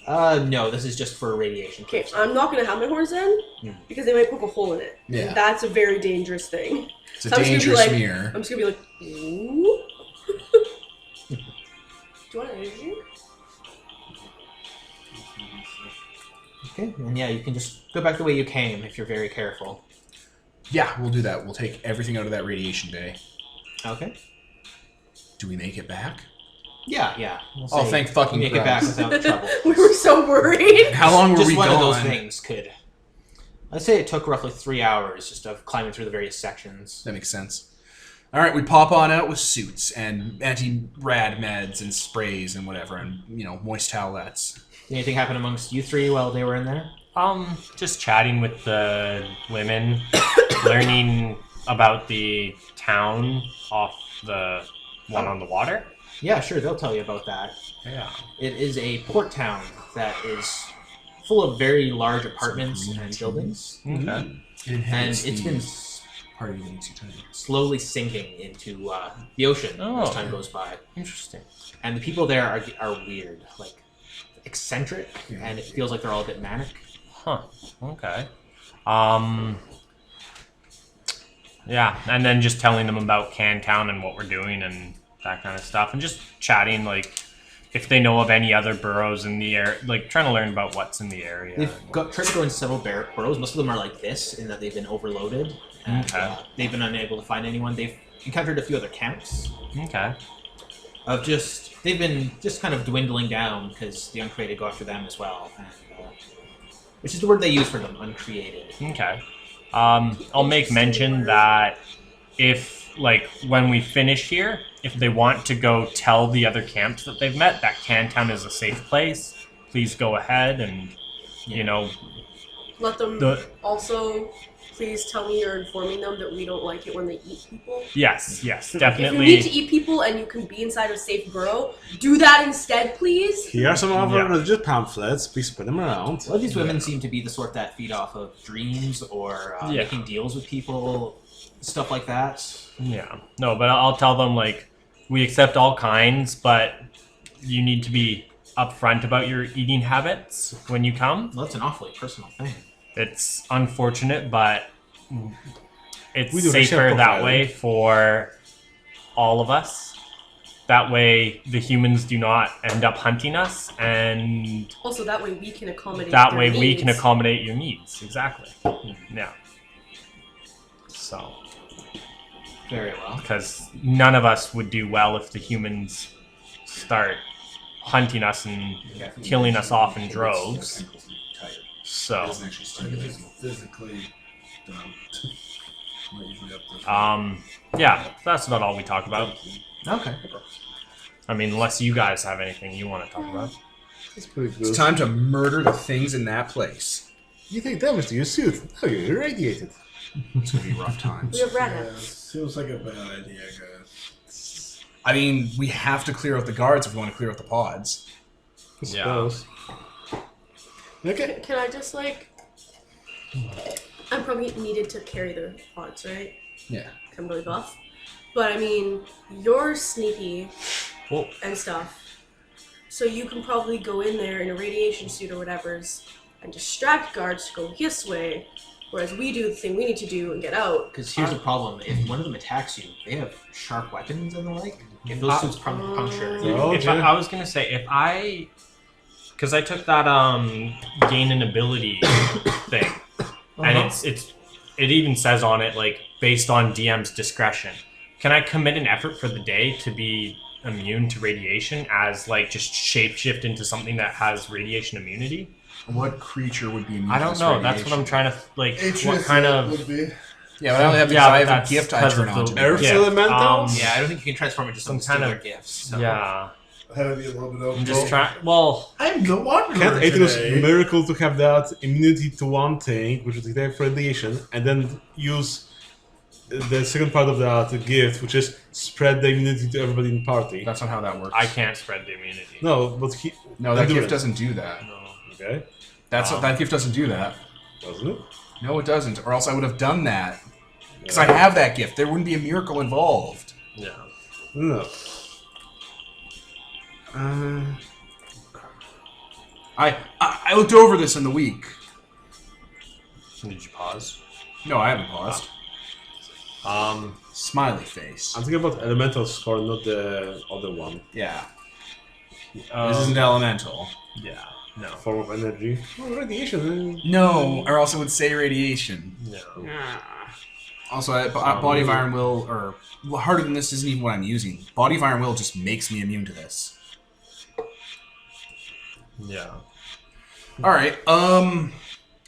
No, this is just for radiation. Okay, I'm not gonna have my horns then, because they might poke a hole in it. Yeah. And that's a very dangerous thing. It's a dangerous mirror. I'm just gonna be like, ooh. Do you want anything? Okay, and yeah, you can just go back the way you came if you're very careful. Yeah, we'll do that. We'll take everything out of that radiation bay. Okay. Do we make it back? Yeah. We'll thank fucking make it back without trouble. We were so worried. How long were we gone? Just one of those things could. I'd say it took roughly 3 hours just of climbing through the various sections. That makes sense. All right, we pop on out with suits and anti-rad meds and sprays and whatever, and moist towelettes. Did anything happen amongst you three while they were in there? Just chatting with the women, learning about the town off the one on the water? Yeah, sure, they'll tell you about that. Yeah. It is a port town that is full of very large apartments and buildings. Okay. And it's been slowly sinking into the ocean as time goes by. Interesting. And the people there are weird, like eccentric, and it feels like they're all a bit manic. Huh. Okay. Yeah, and then just telling them about Cantown and what we're doing and that kind of stuff, and just chatting, like, if they know of any other burrows in the area, like, trying to learn about what's in the area. They've tried to go in several burrows. Most of them are like this, in that they've been overloaded, and they've been unable to find anyone. They've encountered a few other camps. Okay. They've been just kind of dwindling down, because the uncreated go after them as well. And, which is the word they use for them, uncreated. Okay. I'll make mention that if, like, when we finish here, if they want to go tell the other camps that they've met that Cantown is a safe place, please go ahead and, you know... Let them also... Please tell me you're informing them that we don't like it when they eat people. Yes, definitely. If you need to eat people and you can be inside a safe burrow, do that instead, please. Here are some of our legit pamphlets. Please spread them around. Well, these women seem to be the sort that feed off of dreams or making deals with people, stuff like that. Yeah. No, but I'll tell them, like, we accept all kinds, but you need to be upfront about your eating habits when you come. Well, that's an awfully personal thing. It's unfortunate, but it's safer that way for all of us. That way, the humans do not end up hunting us, and also that way we can accommodate. That way we can accommodate your needs. Exactly. Yeah. So. Very well. Because none of us would do well if the humans start hunting us and killing us off in droves. So, physically yeah, that's about all we talk about. Okay. I mean, unless you guys have anything you want to talk about. That's pretty good. It's time to murder the things in that place. You take damage to your suit. Now you're irradiated. It's gonna be rough times. We have rat Yeah, ants. seems like a bad idea, guys. I mean, we have to clear out the guards if we want to clear out the pods. I suppose. Okay. Can I just, like... I'm probably needed to carry the pods, right? Yeah. I'm really buff. But, I mean, you're sneaky and stuff. So you can probably go in there in a radiation suit or whatever's and distract guards to go this way, whereas we do the thing we need to do and get out. Because here's the problem. If one of them attacks you, they have sharp weapons and the like. If those suits puncture... I was going to say, if I... Because I took that gain an ability thing, and it even says on it, like, based on DM's discretion. Can I commit an effort for the day to be immune to radiation as, like, just shapeshift into something that has radiation immunity? What creature would be immune I don't know. That's what I'm trying to, like, what kind of... Would be. Yeah, but I only have because I have a gift I turn on. Earth elementals? yeah, I don't think you can transform into some kind of gifts. So. Yeah. Have to be a little bit over. I'm just trying... Well... I'm the Wanderer Can't it was today. miracle to have that immunity to one thing, which is detect radiation, and then use the second part of that gift, which is spread the immunity to everybody in the party. That's not how that works. I can't spread the immunity. No, but he... No, that gift doesn't do that. No. Okay. That gift doesn't do that. Doesn't it? No, it doesn't. Or else I would have done that. Because I have that gift. There wouldn't be a miracle involved. Yeah. No. I looked over this in the week. Did you pause? No, I haven't paused. Smiley face. I'm thinking about elemental score, not the other one. Yeah. This isn't elemental. Yeah. No. Form of energy. Oh, radiation. No, or else it would say radiation. No. Also, Body of Iron Will, or harder than this isn't even what I'm using. Body of Iron Will just makes me immune to this. Yeah. All right.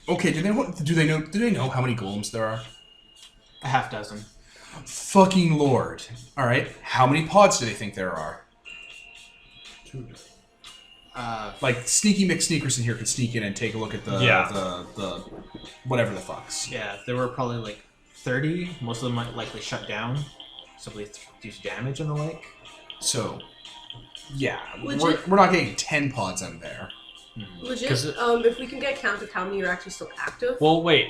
Okay. Do they know how many golems there are? A half dozen. Fucking lord. All right. How many pods do they think there are? 2. Like Sneaky McSneakerson here could sneak in and take a look at the whatever the fucks. Yeah, there were probably like 30. Most of them might likely shut down, simply due to damage and the like. So, yeah, Legit- we're not getting 10 pods out of there. Legit, 'Cause if we can get a count of how many are actually still active. Well, wait.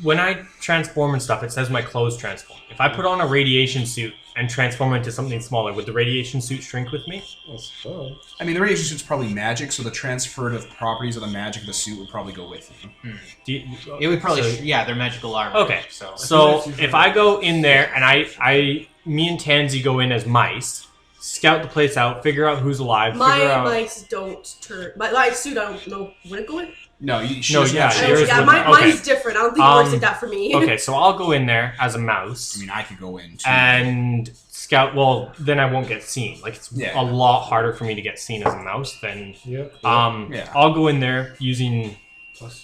When I transform and stuff, it says my clothes transform. If I put on a radiation suit and transform into something smaller, would the radiation suit shrink with me? I suppose. I mean, the radiation suit's probably magic, so the transfertive properties of the magic of the suit would probably go with you. It would probably, So- they're magical armor. Okay, So so if I go in there and me and Tansy go in as mice, scout the place out, figure out who's alive, figure My out... mice don't turn. My suit, I don't know. Would it go in? No, yeah, I yours don't- would- mine's okay. different. I don't think it works like that for me. Okay, so I'll go in there as a mouse. I mean, I could go in, too. And scout. Well, then I won't get seen. Like it's Yeah. a lot harder for me to get seen as a mouse than. Yep. Yeah. I'll go in there using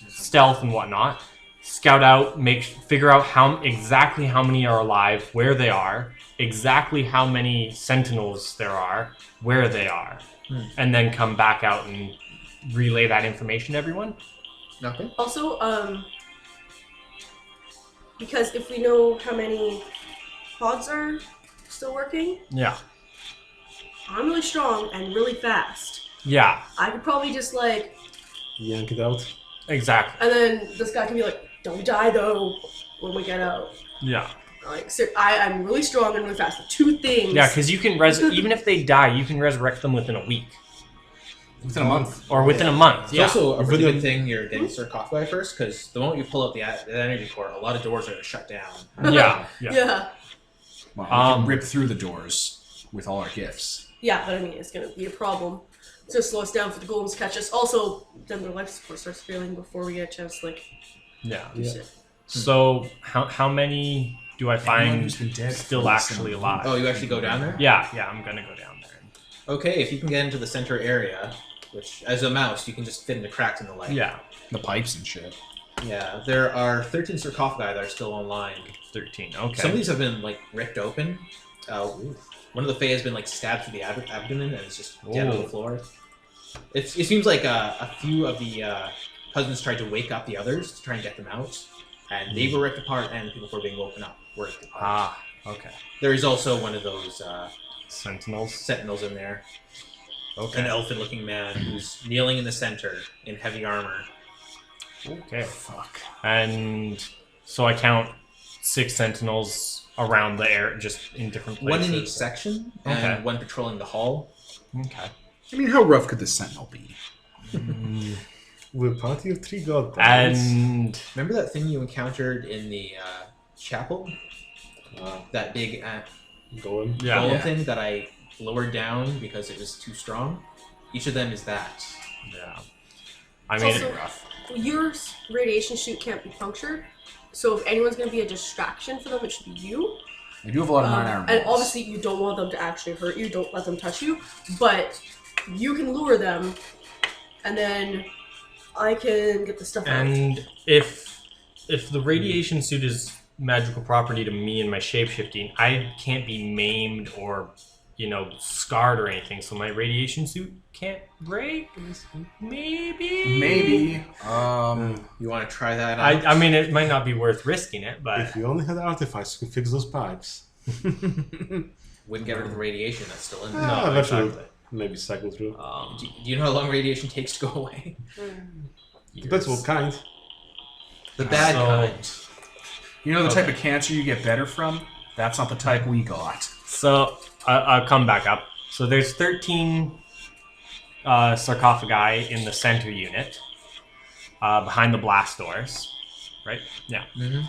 stealth and whatnot. Scout out, figure out exactly how many are alive, where they are, exactly how many sentinels there are, where they are, and then come back out and relay that information to everyone. Okay. Also, because if we know how many pods are still working, Yeah. I'm really strong and really fast. Yeah. I could probably just like, Yank it out. Exactly. and then this guy can be like, "Don't die though," when we get out. Yeah. Like, I'm really strong and really fast. The two things. Yeah, because you can even if they die, you can resurrect them within a week Within a month. or within a month. It's Yeah. also a really Within- good thing you're getting sarcophagi first, because the moment you pull out the energy core, a lot of doors are going to shut down. Yeah. Yeah. Well, we can rip through the doors with all our gifts. Yeah, but I mean, it's gonna be a problem. It's gonna slow us down for the golems to catch us. Also, then their life support starts failing before we get a chance to like Yeah. do shit. So how many do I Anyone find who's been dead still for less actually than a alive? Oh, you actually go down there? Yeah, I'm gonna go down there. Okay, if you can get into the center area, which, as a mouse, you can just fit in the cracks in the light. Yeah, The pipes and shit. Yeah, there are 13 sarcophagi that are still online. 13. Okay. Some of these have been, like, ripped open. One of the Fey has been, like, stabbed through the abdomen and is just dead on the floor. It seems like a few of the husbands tried to wake up the others to try and get them out. And they were ripped apart, and the people who were being woken up were ripped apart. Okay. There is also one of those Sentinels. sentinels in there. Okay. An elfin-looking man who's kneeling in the center in heavy armor. Okay. Fuck. And so I count 6 sentinels around the air, just in different places. One in each section, and one patrolling the hall. Okay. I mean, how rough could the sentinel be? We're party of 3 Godbounds. And Remember that thing you encountered in the chapel? That big Going. golem thing that I lowered down because it was too strong? Each of them is that. Yeah. I made Also, it rough. your radiation chute can't be punctured, so if anyone's gonna be a distraction for them, it should be you. We do have a lot of 9-hour And obviously, you don't want them to actually hurt you. Don't let them touch you, but you can lure them, and then I can get the stuff out. And if the radiation suit is magical property to me and my shapeshifting, I can't be maimed or, scarred or anything, so my radiation suit can't break? Maybe? Maybe. You want to try that out? I mean, it might not be worth risking it, but... If we only had artifacts, we could fix those pipes. Wouldn't get rid of the radiation that's still in there. No, eventually, exactly. maybe cycle through. Do you know how long radiation takes to go away? Depends what kind. The bad So- kind. You know the type of cancer you get better from? That's not the type we got. So, I'll come back up. So there's 13 sarcophagi in the center unit, behind the blast doors, right? Yeah. Mm-hmm.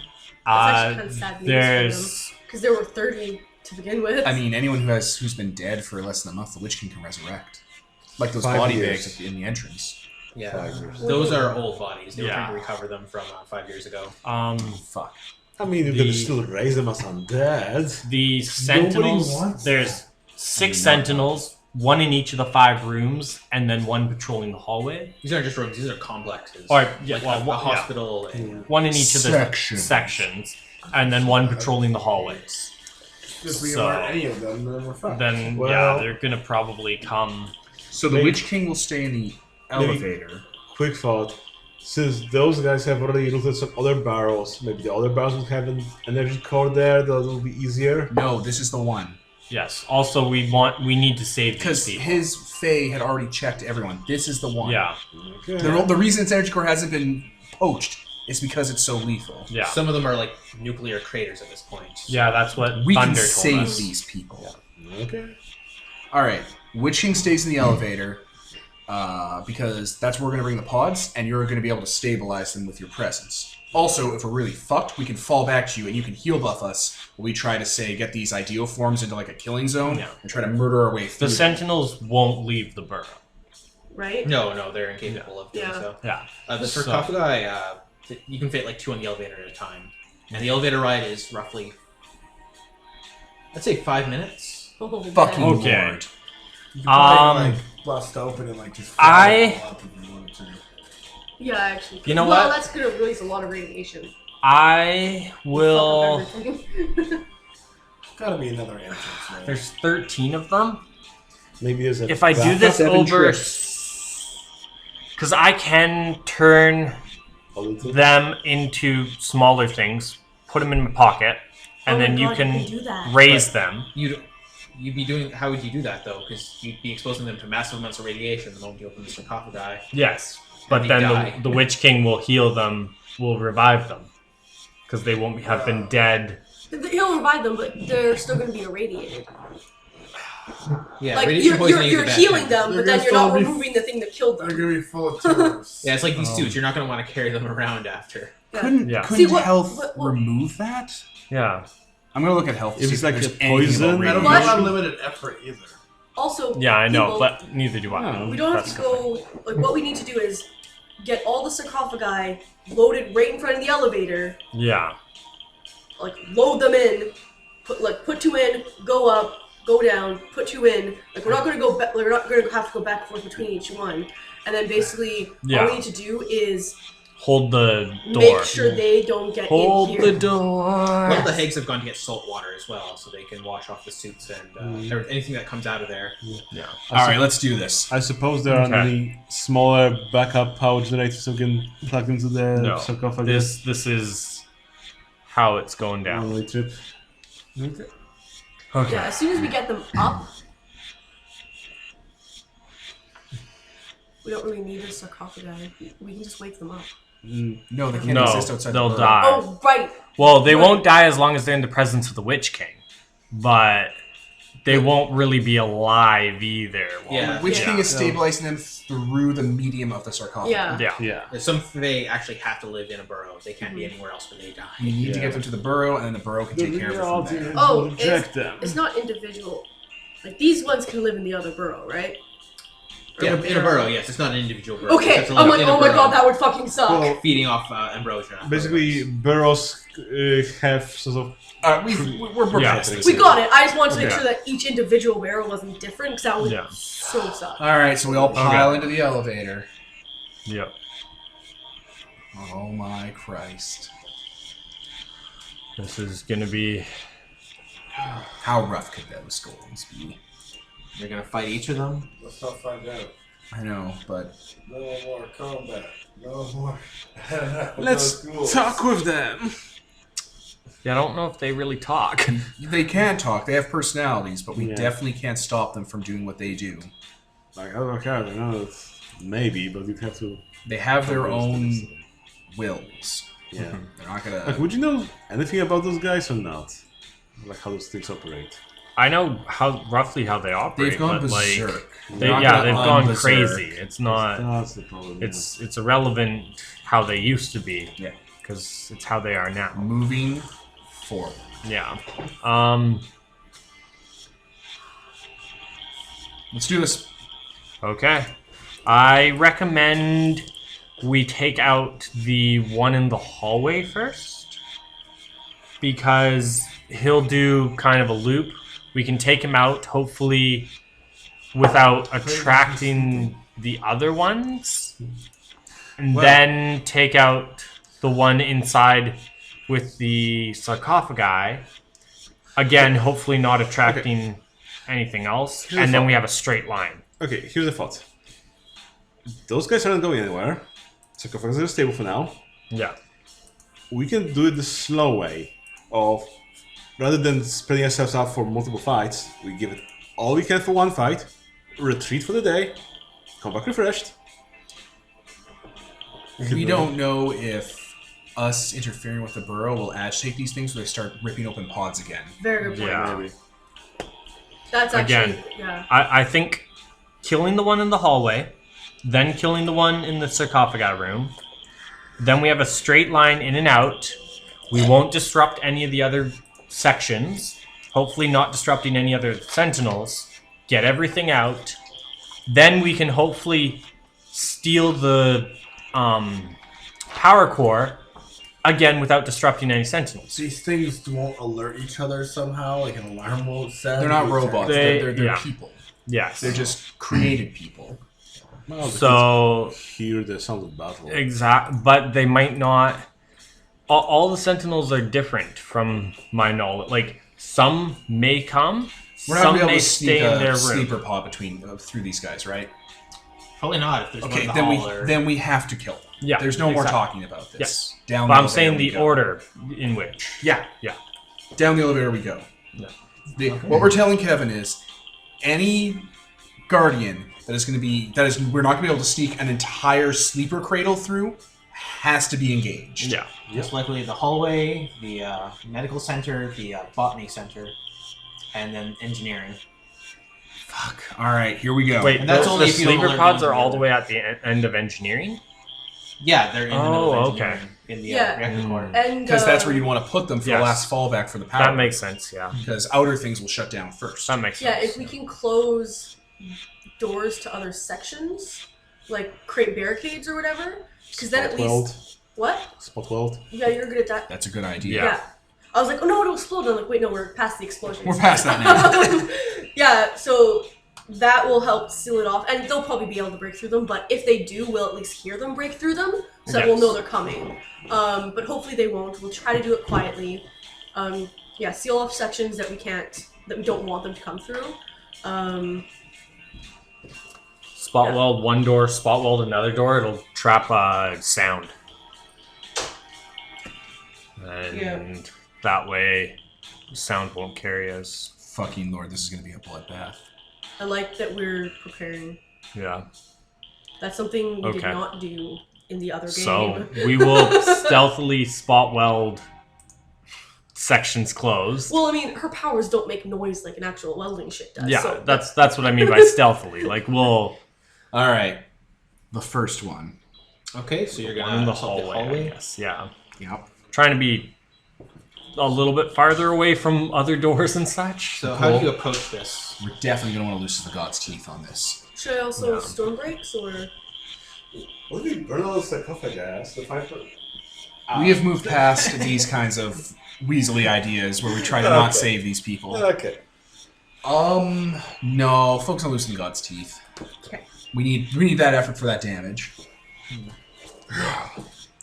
That's actually kind of sad news There's... because there were 30 to begin with. I mean, anyone who's been dead for less than a month, the Witch King can resurrect. Like those 5 body years. bags in the entrance. Yeah. 5 years. Those are old bodies. They were Yeah. trying to recover them from 5 years ago. Fuck. I mean, you can still raise them as undead. The sentinels, wants there's 6 sentinels, 1 in each of the 5 rooms, and then 1 patrolling the hallway. These aren't just rooms. These are complexes. Or, yeah, like well, a yeah. hospital. And 1 in each of the Sections. sections, and then 1 patrolling the hallways. If we So- aren't any of them, then we're fine. Then, Well- they're gonna probably come... So the Maybe- Witch King will stay in the elevator. Quick thought. since those guys have already looted some other barrels, maybe the other barrels would have an energy core there that will be easier. No, this is the one. Yes. Also, we need to save Because these people. his Fey had already checked everyone. This is the one. Yeah. Okay. The reason its energy core hasn't been poached is because it's so lethal. Yeah. Some of them are like nuclear craters at this point. Yeah, that's what We Thunder can told save us. these people. Okay. All right. Witch King stays in the elevator because that's where we're going to bring the pods, and you're going to be able to stabilize them with your presence. Also, if we're really fucked, we can fall back to you, and you can heal buff us while we try to, say, get these ideal forms into like a killing zone and try to murder our way through The Sentinels won't leave the burrow. Right? No, they're incapable of doing Yeah. so. Yeah. The sarcophagi, you can fit like 2 on the elevator at a time. And the elevator ride is roughly, let's say 5 minutes. Oh, Fucking man. Okay. Lord. You could probably, like, bust open and like just. fire I- them up if you wanted to. Yeah, actually. You know well, what? that's gonna release a lot of radiation. I will. Fuck up everything. Gotta be another entrance. Man. There's 13 of them. Maybe as a If I do this 7 over, trips. because I can turn Political. them into smaller things, put them in my pocket, and Oh then my you God, can do that. raise them. You'd be doing. How would you do that though? Because you'd be exposing them to massive amounts of radiation the moment you open the sarcophagi. Yes, but they then die. the Witch King will heal them, will revive them, because they won't have been dead. He'll revive them, but they're still gonna be irradiated. Yeah, Like radiation you're poisoning is a bad healing thing. them, They're but then gonna you're not still be- removing the thing that killed They're them. gonna be full of tumors. Yeah, it's like these suits. You're not going to want to carry them around after. Couldn't, Yeah. couldn't See, what- health what- remove that? Yeah. I'm going to look at health. to If see it's like there's a anything about poison- I don't radiation. have unlimited effort either. Also, Yeah, I know, people- but neither do I. we don't have That's to the thing. go. Like, what we need to do is get all the sarcophagi loaded right in front of the elevator. Yeah. Like, load them in. Put 2 in, go up, go down, put 2 in. Like, we're not gonna go. We're not gonna have to go back and forth between each one. And then basically, Yeah. all we need to do is Hold the door. make sure they don't get Hold in the here. door. One of the Hags have gone to get salt water as well, so they can wash off the suits and anything that comes out of there. Yeah. All right, let's do this. I suppose there aren't Okay. any smaller backup power generators we can plug into the No. sarcophagus. This is how it's going down. One-way trip. Okay. Yeah, as soon as we get them up, we don't really need a sarcophagi. We can just wake them up. No, they can't No, exist outside they'll the burrow. die. Oh, right. Well, they Right. won't die as long as they're in the presence of the Witch King, but they won't really be alive either. Yeah. Witch Yeah. King is stabilizing them through the medium of the sarcophagus. Yeah. Yeah. Yeah. Some Fey actually have to live in a burrow. They can't be anywhere else when they die. You need to get them to the burrow, and then the burrow can take care of it from there. Oh, reject them. It's not individual. Like, these ones can live in the other burrow, right? Or Yeah, in a burrow, yes. It's not an individual burrow. Okay, It's I'm like, in a oh my burrow, god, that would fucking suck. Well, feeding off ambrosia. basically, burrows have sort of. We're Yeah. past this. we got it. I just wanted to make Okay. sure that each individual barrel wasn't different, because that would Yeah. so suck. All right, so we all pile into the elevator. Yep. Oh my Christ! This is gonna be. How rough could those golems be? You're gonna fight each of them. Let's not find out. I know, but No more combat. No more. Let's talk with them. Yeah, I don't know if they really talk. they can talk. They have personalities, but we Yeah. definitely can't stop them from doing what they do. Like, I don't care, you know, maybe, but you'd have to. They have their own wills. Yeah. They're not gonna. Like, would you know anything about those guys or not? Like, how those things operate? I know roughly how they operate. They've gone but, like, berserk. they've They're not gonna gone unberserk. crazy. It's not. That's the problem. It's irrelevant how they used to be. Yeah. Because it's how they are now. Moving forward. Yeah. Let's do this. Okay. I recommend we take out the one in the hallway first. Because he'll do kind of a loop. We can take him out, hopefully, without attracting the other ones. And then take out the one inside with the sarcophagi. Again, hopefully not attracting anything else. Here's a And then thought. we have a straight line. Okay, here's the thought. Those guys aren't going anywhere. sarcophagus is stable for now. Yeah. We can do it the slow way of, rather than spreading ourselves out for multiple fights, we give it all we can for one fight, retreat for the day, come back refreshed. We don't know if us interfering with the burrow will agitate these things, so they start ripping open pods again. Very good point. Yeah. Maybe. That's actually Again, yeah. I think killing the one in the hallway, then killing the one in the sarcophagi room, then we have a straight line in and out. We won't disrupt any of the other sections. Hopefully not disrupting any other sentinels. Get everything out. Then we can hopefully steal the power core again without disrupting any sentinels. These things won't alert each other somehow, like an alarm won't sound. They're not robots. They're yeah. people. Yes. They're just created people. Well, they So can hear the sound of battle. but they might not. All the sentinels are different from my knowledge. Like some may come, We're not some going to be may able to stay sneak in their a room. sleeper pod through these guys, right? Probably not if there's Okay, one in the hall or... then we have to kill them. Yeah, There's no more exactly. talking about this. Yes. Down But the I'm saying elevator we the go. order in which. Yeah. Yeah. Down the elevator we go. Yeah. What we're telling Kevin is, any guardian we're not going to be able to sneak an entire sleeper cradle through, has to be engaged. Yeah. Most likely the hallway, the medical center, the botany center, and then engineering. Fuck. All right, here we go. Wait, And that's the only if you don't sleeper alert pods one are all the together. way at the end of engineering? Yeah, they're in the middle of okay. engineering. In the Yeah. reactor core. And Because that's where you want to put them for Yes. the last fallback for the power. That makes sense, yeah. Because outer things will shut down first. That makes yeah, sense. if we can close doors to other sections, like create barricades or whatever, because then at least what? Spot weld. Yeah, you're good at that. That's a good idea. Yeah. I was like, oh no, it'll explode. And I'm like, wait, no, we're past the explosions. We're past that now. Yeah, so that will help seal it off, and they'll probably be able to break through them. But if they do, we'll at least hear them break through them, so that we'll know they're coming. But hopefully they won't. We'll try to do it quietly. Yeah, seal off sections that we don't want them to come through. Spot weld one door, spot weld another door, it'll trap sound. And that way, sound won't carry us. Fucking Lord, this is going to be a bloodbath. I like that we're preparing. Yeah. That's something we did Okay. not do in the other game. So we will stealthily spot weld sections closed. Well, I mean, her powers don't make noise like an actual welding shit does. Yeah, so that's what I mean by stealthily. Like we'll All right. The first one. Okay, so you're in gonna the assault hallway, I guess. Yeah. Yep. Trying to be a little bit farther away from other doors and such. So how do you approach this? We're definitely going to want to loosen the God's teeth on this. should I also Yeah. stone breaks or? What if we burn all the sarcophagi to fight for? We have moved past these kinds of weaselly ideas where we try to not Okay. save these people. Okay. No. Focus on loosening God's teeth. Okay. We need that effort for that damage.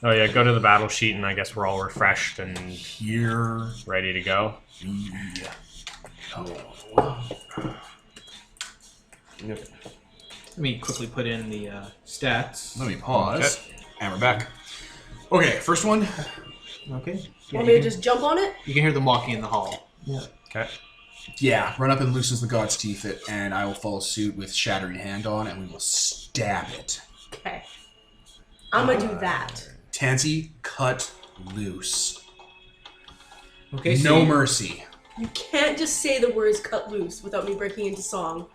Oh yeah, go to the battle sheet and I guess we're all refreshed and Here ready to go. we go. Let me quickly put in the stats. Let me pause. And we're back. Okay, first one. Okay. Want me to just jump on it? You can hear them walking in the hall. Okay. Yeah, run up and loosens the God's teeth, and I will follow suit with Shattering Hand on, and we will stab it. Okay. I'm gonna do that. Tansy, cut loose. Okay. So No you- mercy. You can't just say the words "cut loose" without me breaking into song.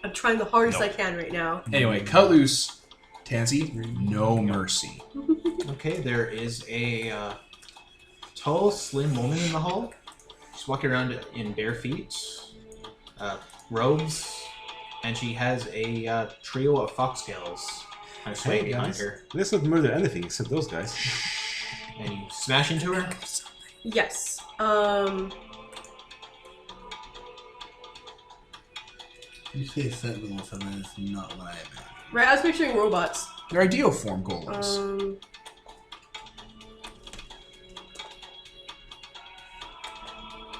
I'm trying the hardest I can right now. Anyway, cut loose. Tansy, no mercy. Okay, there is a tall, slim woman in the hall. She's walking around in bare feet, robes, and she has a trio of foxtails kind of swaying behind her. Let's not murder anything except those guys. And you smash into her. Yes. You say sentinels, and then it's not what I meant. Right. I was picturing robots. They're ideoform golems.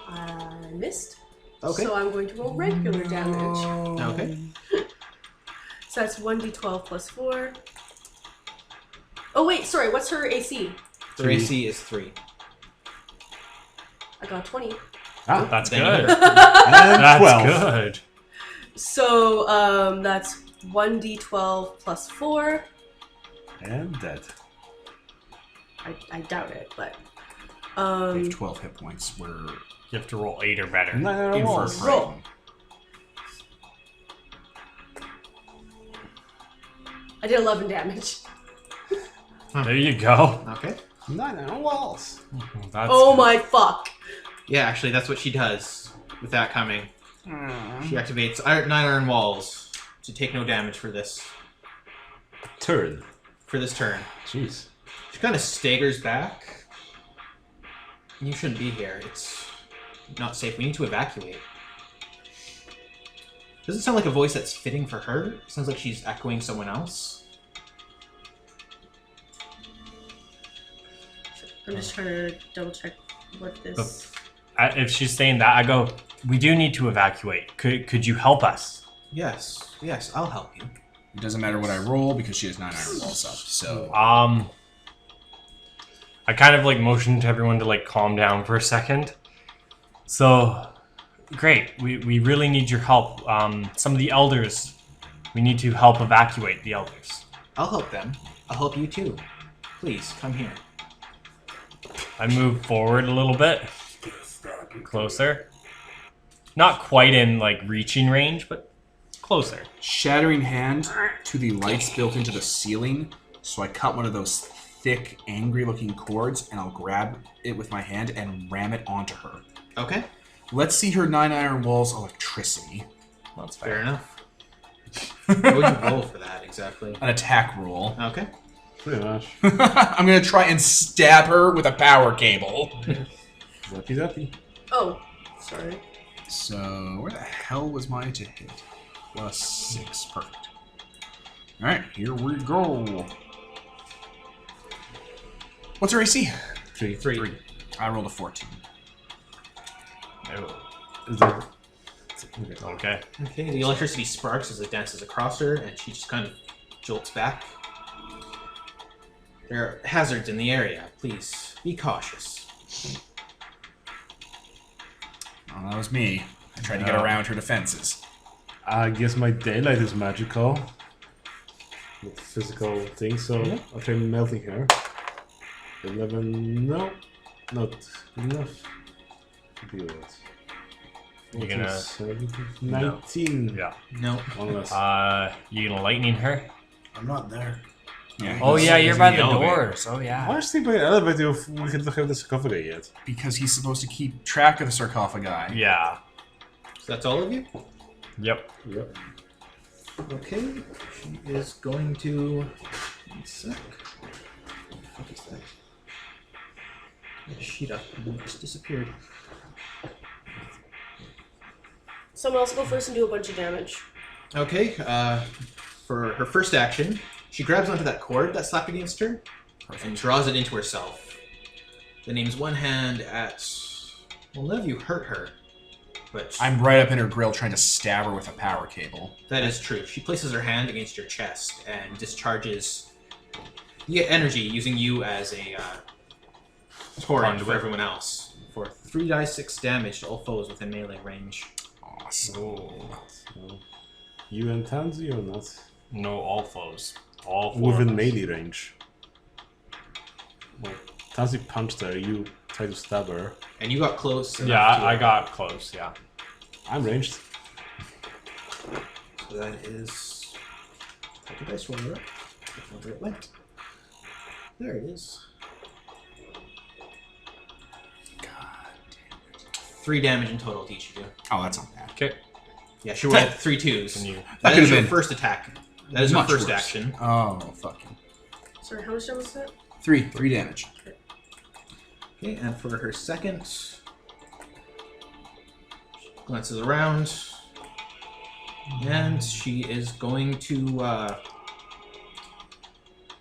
I missed. Okay. So I'm going to roll regular damage. Okay. So that's 1d12 plus 4. Oh wait, sorry. What's her AC? Her AC is 3. I got 20. Ah, That's Then good. you- and That's 12. good. So that's 1d12 plus 4. And dead. I doubt it, but They have 12 hit points. We're You have to roll 8 or better. No, in for a walls. fright. Roll. I did 11 damage. There you go. Okay. 9 iron walls. That's Oh good. my fuck. Yeah, actually, that's what she does with that coming. She activates 9 iron walls to take no damage for this Turn. turn. Jeez. She kind of staggers back. You shouldn't be here. It's not safe. We need to evacuate. Doesn't sound like a voice that's fitting for her. It sounds like she's echoing someone else. I'm just trying to double check what this. If she's saying that, I go, we do need to evacuate. Could you help us? Yes, I'll help you. It doesn't matter what I roll because she has 9 iron walls up. So I kind of like motioned to everyone to like calm down for a second. So, great. We really need your help. Some of the elders, we need to help evacuate the elders. I'll help them. I'll help you too. Please, come here. I move forward a little bit. Closer. Not quite in like reaching range, but closer. shattering hand to the lights built into the ceiling. So I cut one of those thick, angry-looking cords, and I'll grab it with my hand and ram it onto her. Okay, Let's see her 9 iron walls electricity. That's fair enough. What would you roll for that exactly? An attack roll. Okay. Pretty much. I'm gonna try and stab her with a power cable. Zappy zappy. Oh, sorry. So where the hell was mine to hit? +6. Perfect. Alright, here we go. What's her AC? 3. I rolled a 14. Is that... Okay. Okay, the electricity sparks as it dances across her, and she just kind of jolts back. There are hazards in the area. Please, be cautious. Oh, that was me. I tried to get around her defenses. I guess my daylight is magical. Not physical thing, so I'll try melting her. 11, no. Not good enough. Deal with it. You're gonna... 17, 19. Yeah. No. Unless. You gonna lightning her? I'm not there. Yeah, Oh he's- yeah, he's you're in by the elevator. doors. Oh yeah. Why is he by an elevator if we don't have the sarcophagi yet? Because he's supposed to keep track of the sarcophagi. Yeah. So that's all of you? Yep. Yep. Okay. She is going to... One sec. What the fuck is that? That sheet up and it just disappeared. Someone else go first and do a bunch of damage. Okay, for her first action, she grabs onto that cord that slapped against her and draws it into herself. Then aims one hand at... Well, none of you hurt her, but I'm right up in her grill trying to stab her with a power cable. that is true. She places her hand against your chest and discharges the energy using you as a torrent for everyone else for 3d6 damage to all foes within melee range. Awesome. So, you and Tansy or not? No, all foes. All four. Within of us. melee range. Well, Tansy punched her, you try to stab her. And you got close. Yeah, enough to- I got close. Yeah. I'm ranged. So that is. Take a dice roller up. Where it went. There it is. God damn it. 3 damage in total to each of you. Oh, that's not bad. Okay. Yeah, she rolled 3 2s. Can you? That That could've is your been first attack. That is your Much first worse. action. Oh, fuck you. Sorry, how much damage was that? 3 damage. Okay, and for her second, she glances around, and she is going to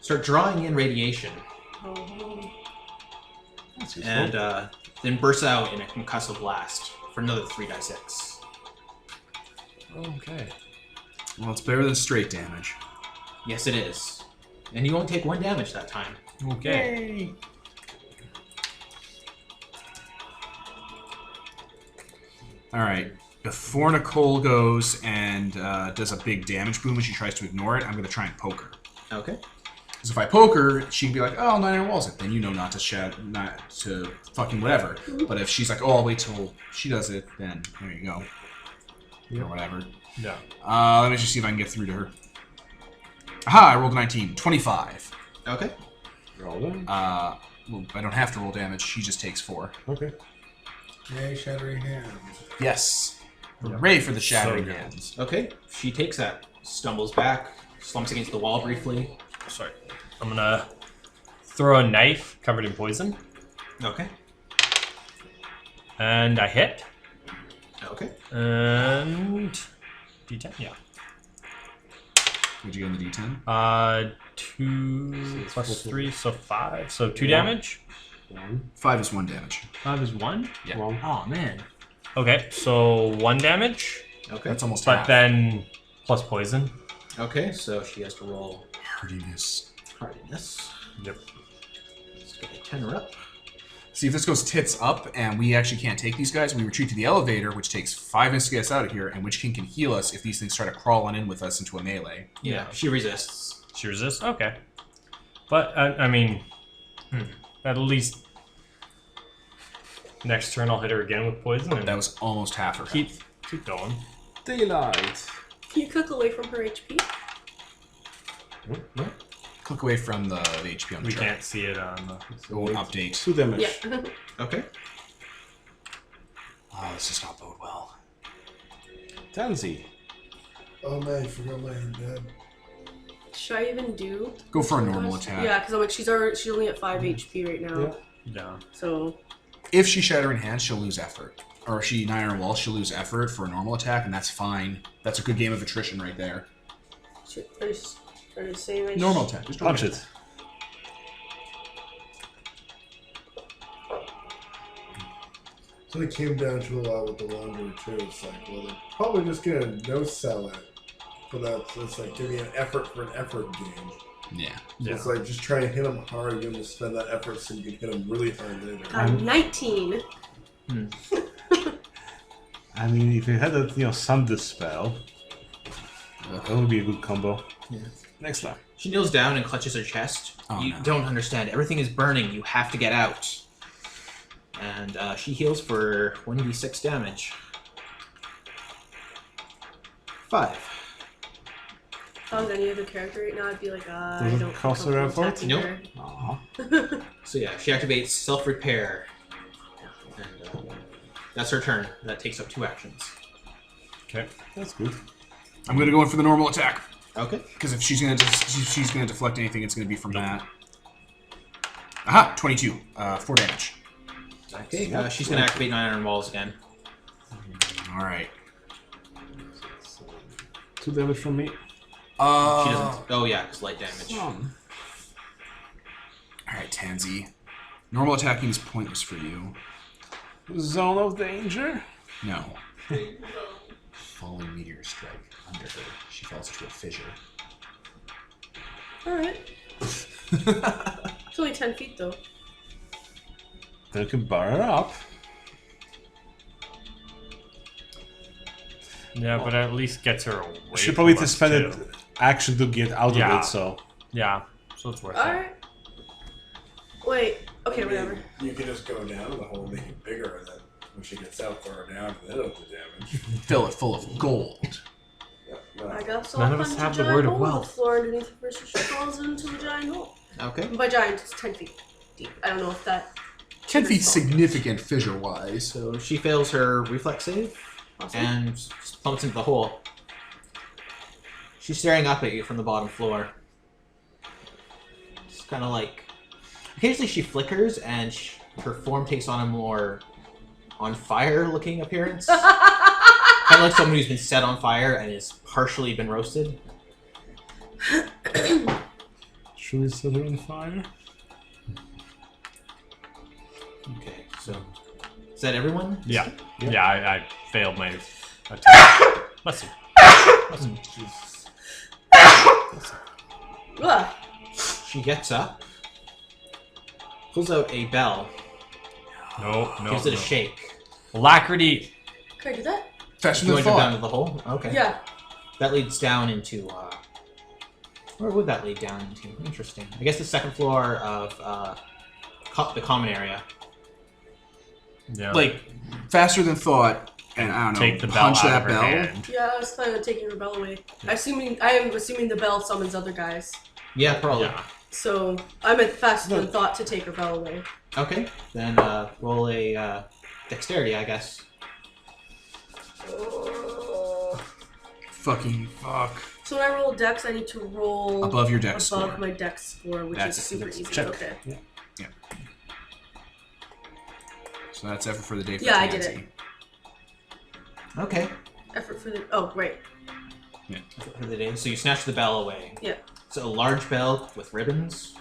start drawing in radiation, Oh. That's useful. and then bursts out in a concussive blast for another 3d6. Okay. Well, it's better than straight damage. Yes, it is. And you only take 1 damage that time. Okay. All right. Before Nicole goes and does a big damage boom and she tries to ignore it, I'm going to try and poke her. Okay. Because if I poke her, she can be like, "Oh, 9 iron walls it." Then you know not to fucking whatever. But if she's like, "Oh, I'll wait till she does it," then there you go. Or whatever. Yeah. Let me just see if I can get through to her. Aha! I rolled a 19. 25. Okay. Roll them. Well, I don't have to roll damage. She just takes 4. Okay. Yay, shattering hands. Yes. Hooray for the shattering good. hands. Okay. She takes that, stumbles back, slumps against the wall briefly. Sorry. I'm gonna throw a knife covered in poison, Okay. and I hit. Okay. And D10. Yeah. What'd you get in the D10? 2 plus 3, so 5. So 2 damage. 5 is 1 damage. 5 is 1. Yeah. Oh man. Okay, so 1 damage, Okay. That's almost but half. then plus poison. Okay, so she has to roll Hardiness. hardiness. Yep. Let's get a 10 up. See, if this goes tits up and we actually can't take these guys, we retreat to the elevator, which takes 5 minutes to get us out of here, and Witch King can heal us if these things try to crawl on in with us into a melee. Yeah, she resists. She resists. Okay. But I mean, at least next turn I'll hit her again with poison and That was almost half her keep health. going. Daylight. Can you click away from her HP? Click away from the HP on the We chart. can't see it on the. It won't update. 2 damage. Yeah. Okay. Oh, this does not bode well. Tansy. Oh man, I forgot my undead. Should I even do? Go for a normal attack. Yeah, because I'm like she's only at 5 HP right now. Yeah. Yeah. So If she shatter in hand, she'll lose effort. Or if she 9 iron wall, she'll lose effort for a normal attack, and that's fine. That's a good game of attrition right there. are the same as Normal attack. Just Punch normal. it. So it came down to a lot with the laundry too. It's like, well, they're probably just gonna no sell it. But it's like giving an effort for an effort game. Yeah. Yeah. It's like just trying to hit them hard. You're gonna spend that effort so you can hit them really hard later. 19. I mean, if you had a Sun Dispel, that would be a good combo. Yeah. Next time. She kneels down and clutches her chest. Oh, You no. don't understand. Everything is burning. You have to get out. And she heals for 1d6 damage. 5. If I was any other character right now, I'd be like, I Does it don't cost feel her comfortable effort? attacking Nope. her. So yeah, she activates self-repair. And that's her turn. That takes up 2 actions. Okay. That's good. I'm going to go in for the normal attack. Okay. Because if she's going to deflect anything, it's going to be from that. Aha! 22. 4 damage. Okay. She's going to activate 9 iron walls again. Alright. 2 damage from me. She doesn't. Oh yeah, it's light damage. Alright, Tansy. Normal attacking is pointless for you. Zone of danger. No. Falling meteor strike under her. She falls into a fissure. Alright. It's only 10 feet though. Then you can bar her up. Yeah, but at least gets her away. She probably from to us, spend too. it action to get out Yeah. of it, so. Yeah, so it's worth it. Alright. Wait, okay, I mean, whatever. You can just go down in the hole and make it bigger, and then when she gets out, throw her down, and then it'll do damage. Fill it full of gold. Yeah, I no. guess None I'll of us punch have a the giant word of hole in wealth. the floor underneath her versus she falls into the giant hole. Okay. By giant, it's 10 feet deep. I don't know if that... 10 feet significant fissure-wise. So she fails her reflex save Awesome. and plumps into the hole. She's staring up at you from the bottom floor. It's kind of like... Occasionally she flickers and her form takes on a more on fire looking appearance. Kind of like someone who's been set on fire and is partially been roasted. Should we set her on fire? Okay, so... Is that everyone? Yeah. Yeah, I failed my attack. Bless you. Ugh. She gets up, pulls out a bell, No. gives it a shake. Alacrity. Can I do that? Faster You than want to jump down thought. to the hole? Okay. Yeah. That leads down into. Where would that lead down into? Interesting. I guess the second floor of the common area. Yeah. Like, faster than thought, and I don't know, take the bell punch out that of her bell. hand. Yeah, I was planning on taking her bell away. I am assuming the bell summons other guys. Yeah, probably. Yeah. So I'm at faster than thought to take her bell away. Okay. Then roll a dexterity, I guess. Fucking fuck. So when I roll dex, I need to roll Above your dex above score. my dex score, which That's is it. super That's- easy. check. Okay. Yeah. So that's effort for the day for Yeah, I did Tansy. Okay. Effort for the. Oh, right. For the day. So you snatch the bell away. Yeah. It's a large bell with ribbons.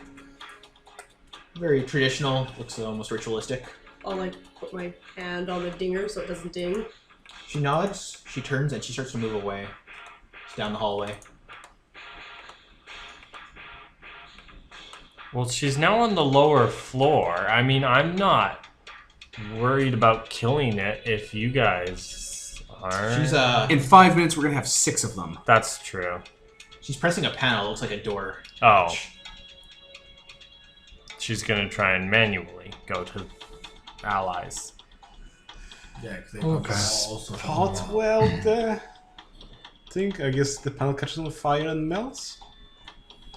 Very traditional. Looks almost ritualistic. I'll like put my hand on the dinger so it doesn't ding. She nods. She turns and she starts to move away. Down the hallway. Well, she's now on the lower floor. I mean, I'm not worried about killing it if you guys are. She's In 5 minutes, we're gonna have 6 of them. That's true. she's pressing a panel. It looks like a door. Oh. She's gonna try and manually go to allies. Yeah, because they Okay. also Hot weld thing. I guess the panel catches on fire and melts.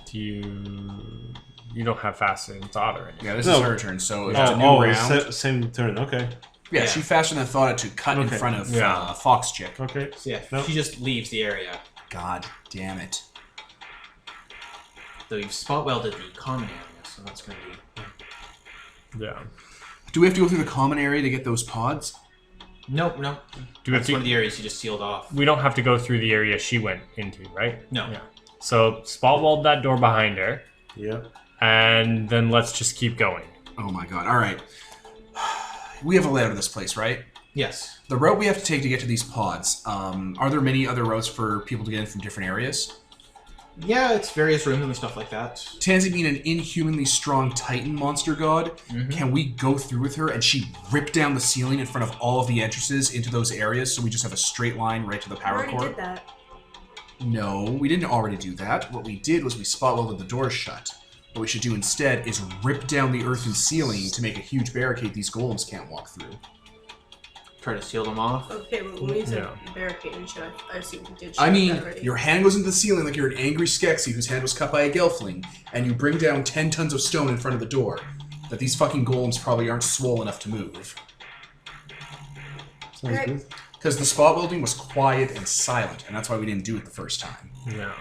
Do you don't have faster than thought or anything? Yeah, this No. is her turn, so if it's a new round. Same turn. Okay. Yeah, Yeah. she faster than thought to cut in Okay. front of Yeah. Fox Chick. Okay. So yeah, No. she just leaves the area. God damn it. Though you've spot welded the common area, so that's going to be... Yeah. Do we have to go through the common area to get those pods? Nope. Do we have That's to, one of the areas you just sealed off. we don't have to go through the area she went into, right? No. Yeah. So spot weld that door behind her, Yeah. and then let's just keep going. Oh my god. Alright. We have a layout of this place, right? Yes. The route we have to take to get to these pods, are there many other routes for people to get in from different areas? Yeah, it's various rooms and stuff like that. Tansy being an inhumanly strong Titan monster god, can we go through with her and she rip down the ceiling in front of all of the entrances into those areas so we just have a straight line right to the I power already core? did that. No, we didn't already do that. What we did was we spot welded the doors shut. What we should do instead is rip down the earthen ceiling to make a huge barricade these golems can't walk through. Try to seal them off. Okay, but when you said Yeah. barricade and shit, I assumed you did shit I like mean, that already. your hand goes into the ceiling like you're an angry Skeksis whose hand was cut by a Gelfling, and you bring down 10 tons of stone in front of the door that these fucking golems probably aren't swole enough to move. Sounds Right. good. Because the spot welding was quiet and silent, and that's why we didn't do it the first time. Yeah.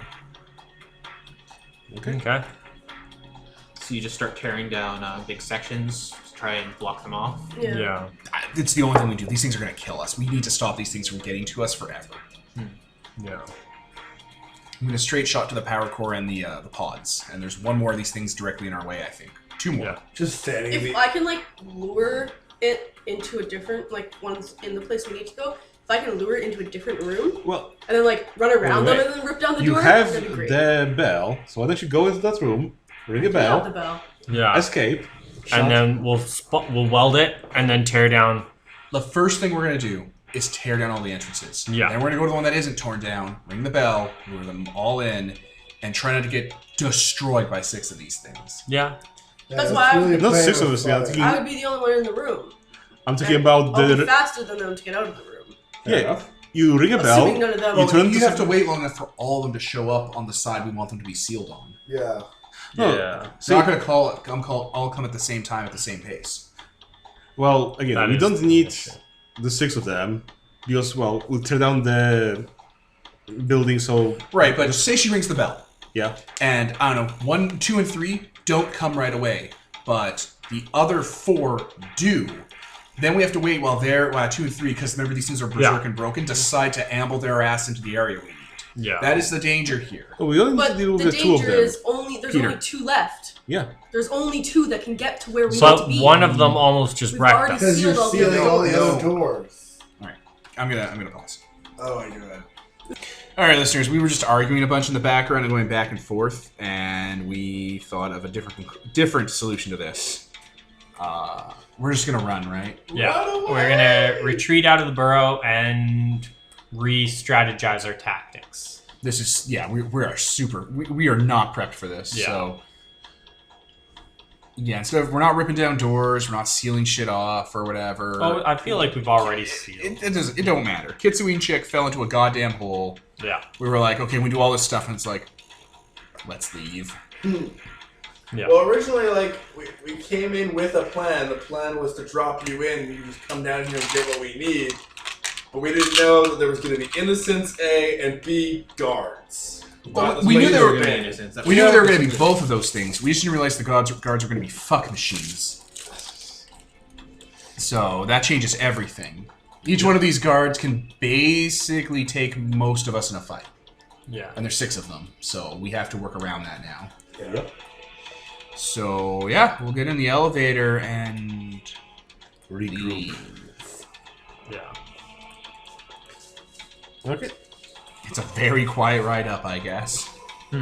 Okay. Okay. So you just start tearing down big sections to try and block them off. Yeah. It's the only thing we do. These things are going to kill us. We need to stop these things from getting to us forever. Yeah. I'm going to straight shot to the power core and the pods. And there's one more of these things directly in our way, I think. 2 more. Yeah. just standing in If the. I can like lure it into a different, like one's in the place we need to go, if I can lure it into a different room Well, and then like run around Wait, them and then rip down the you door, have that'd be great. the bell, so why don't you go into that room, ring a Yeah, bell, the bell. Yeah. escape, shot. And then we'll weld it and then tear down. The first thing we're going to do is tear down all the entrances. Yeah. Then we're going to go to the one that isn't torn down, ring the bell, lure them all in, and try not to get destroyed by 6 of these things. Yeah. That's why really Not playing 6 of with us, yeah, I'm fire. thinking, I would be the only one in the room. I'm talking And about I'll be the... faster than them to get out of the room. Yeah, you ring a bell, Assuming none of them. you turn You to have to wait long enough for all of them to show up on the side we want them to be sealed on. Yeah. Oh. Yeah. So I'm not going to call it, all come at the same time at the same pace. Well, again, That we is don't the need issue. the 6 of them, because, well, we'll tear down the building, so... Right, but say she rings the bell. Yeah. And, I don't know, 1, 2, and 3 don't come right away. But the other 4 do. Then we have to wait while 2 and 3, because remember these things are berserk and broken, decide to amble their ass into the area we need. Yeah. That is the danger here. Oh, we only need But to deal the with the 2 of danger them. is there's Peter. only 2 left. Yeah. There's only 2 that can get to where we need to But be. one of them almost just We've wrecked already us. Because you're sealed all the sealing other all the doors. other doors. I'm gonna pause. Oh my god. All right, listeners, we were just arguing a bunch in the background and going back and forth, and we thought of a different solution to this. We're just gonna run, right? Yeah, we're gonna retreat out of the burrow and re-strategize our tactics. This is we are not prepped for this. Yeah. So yeah, instead of we're not ripping down doors, we're not sealing shit off or whatever. Oh, I feel like we've already sealed. It don't matter. Kitsune chick fell into a goddamn hole. Yeah. We were like, okay, we do all this stuff, and it's like, let's leave. Yeah. Well, originally, like, we came in with a plan. The plan was to drop you in, and you just come down here and get what we need. But we didn't know that there was going to be innocents, A, and B, guards. Well, we knew there were innocents. We knew there were going to be both of those things. We just didn't realize the guards were going to be fuck machines. So that changes everything. Each one of these guards can basically take most of us in a fight. Yeah. And there's 6 of them, so we have to work around that now. Yep. So, yeah, we'll get in the elevator and Regroup. Yeah. Okay. It's a very quiet ride up, I guess. So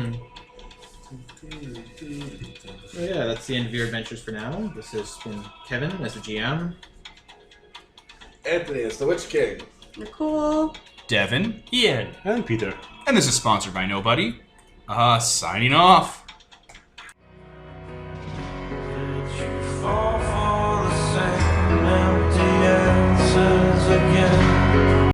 yeah, that's the end of your adventures for now. This has been Kevin as the GM. Anthony is the Witch King. Cool. Devin. Ian. And Peter. And this is sponsored by nobody. Signing off. Did you fall for the same empty answers again?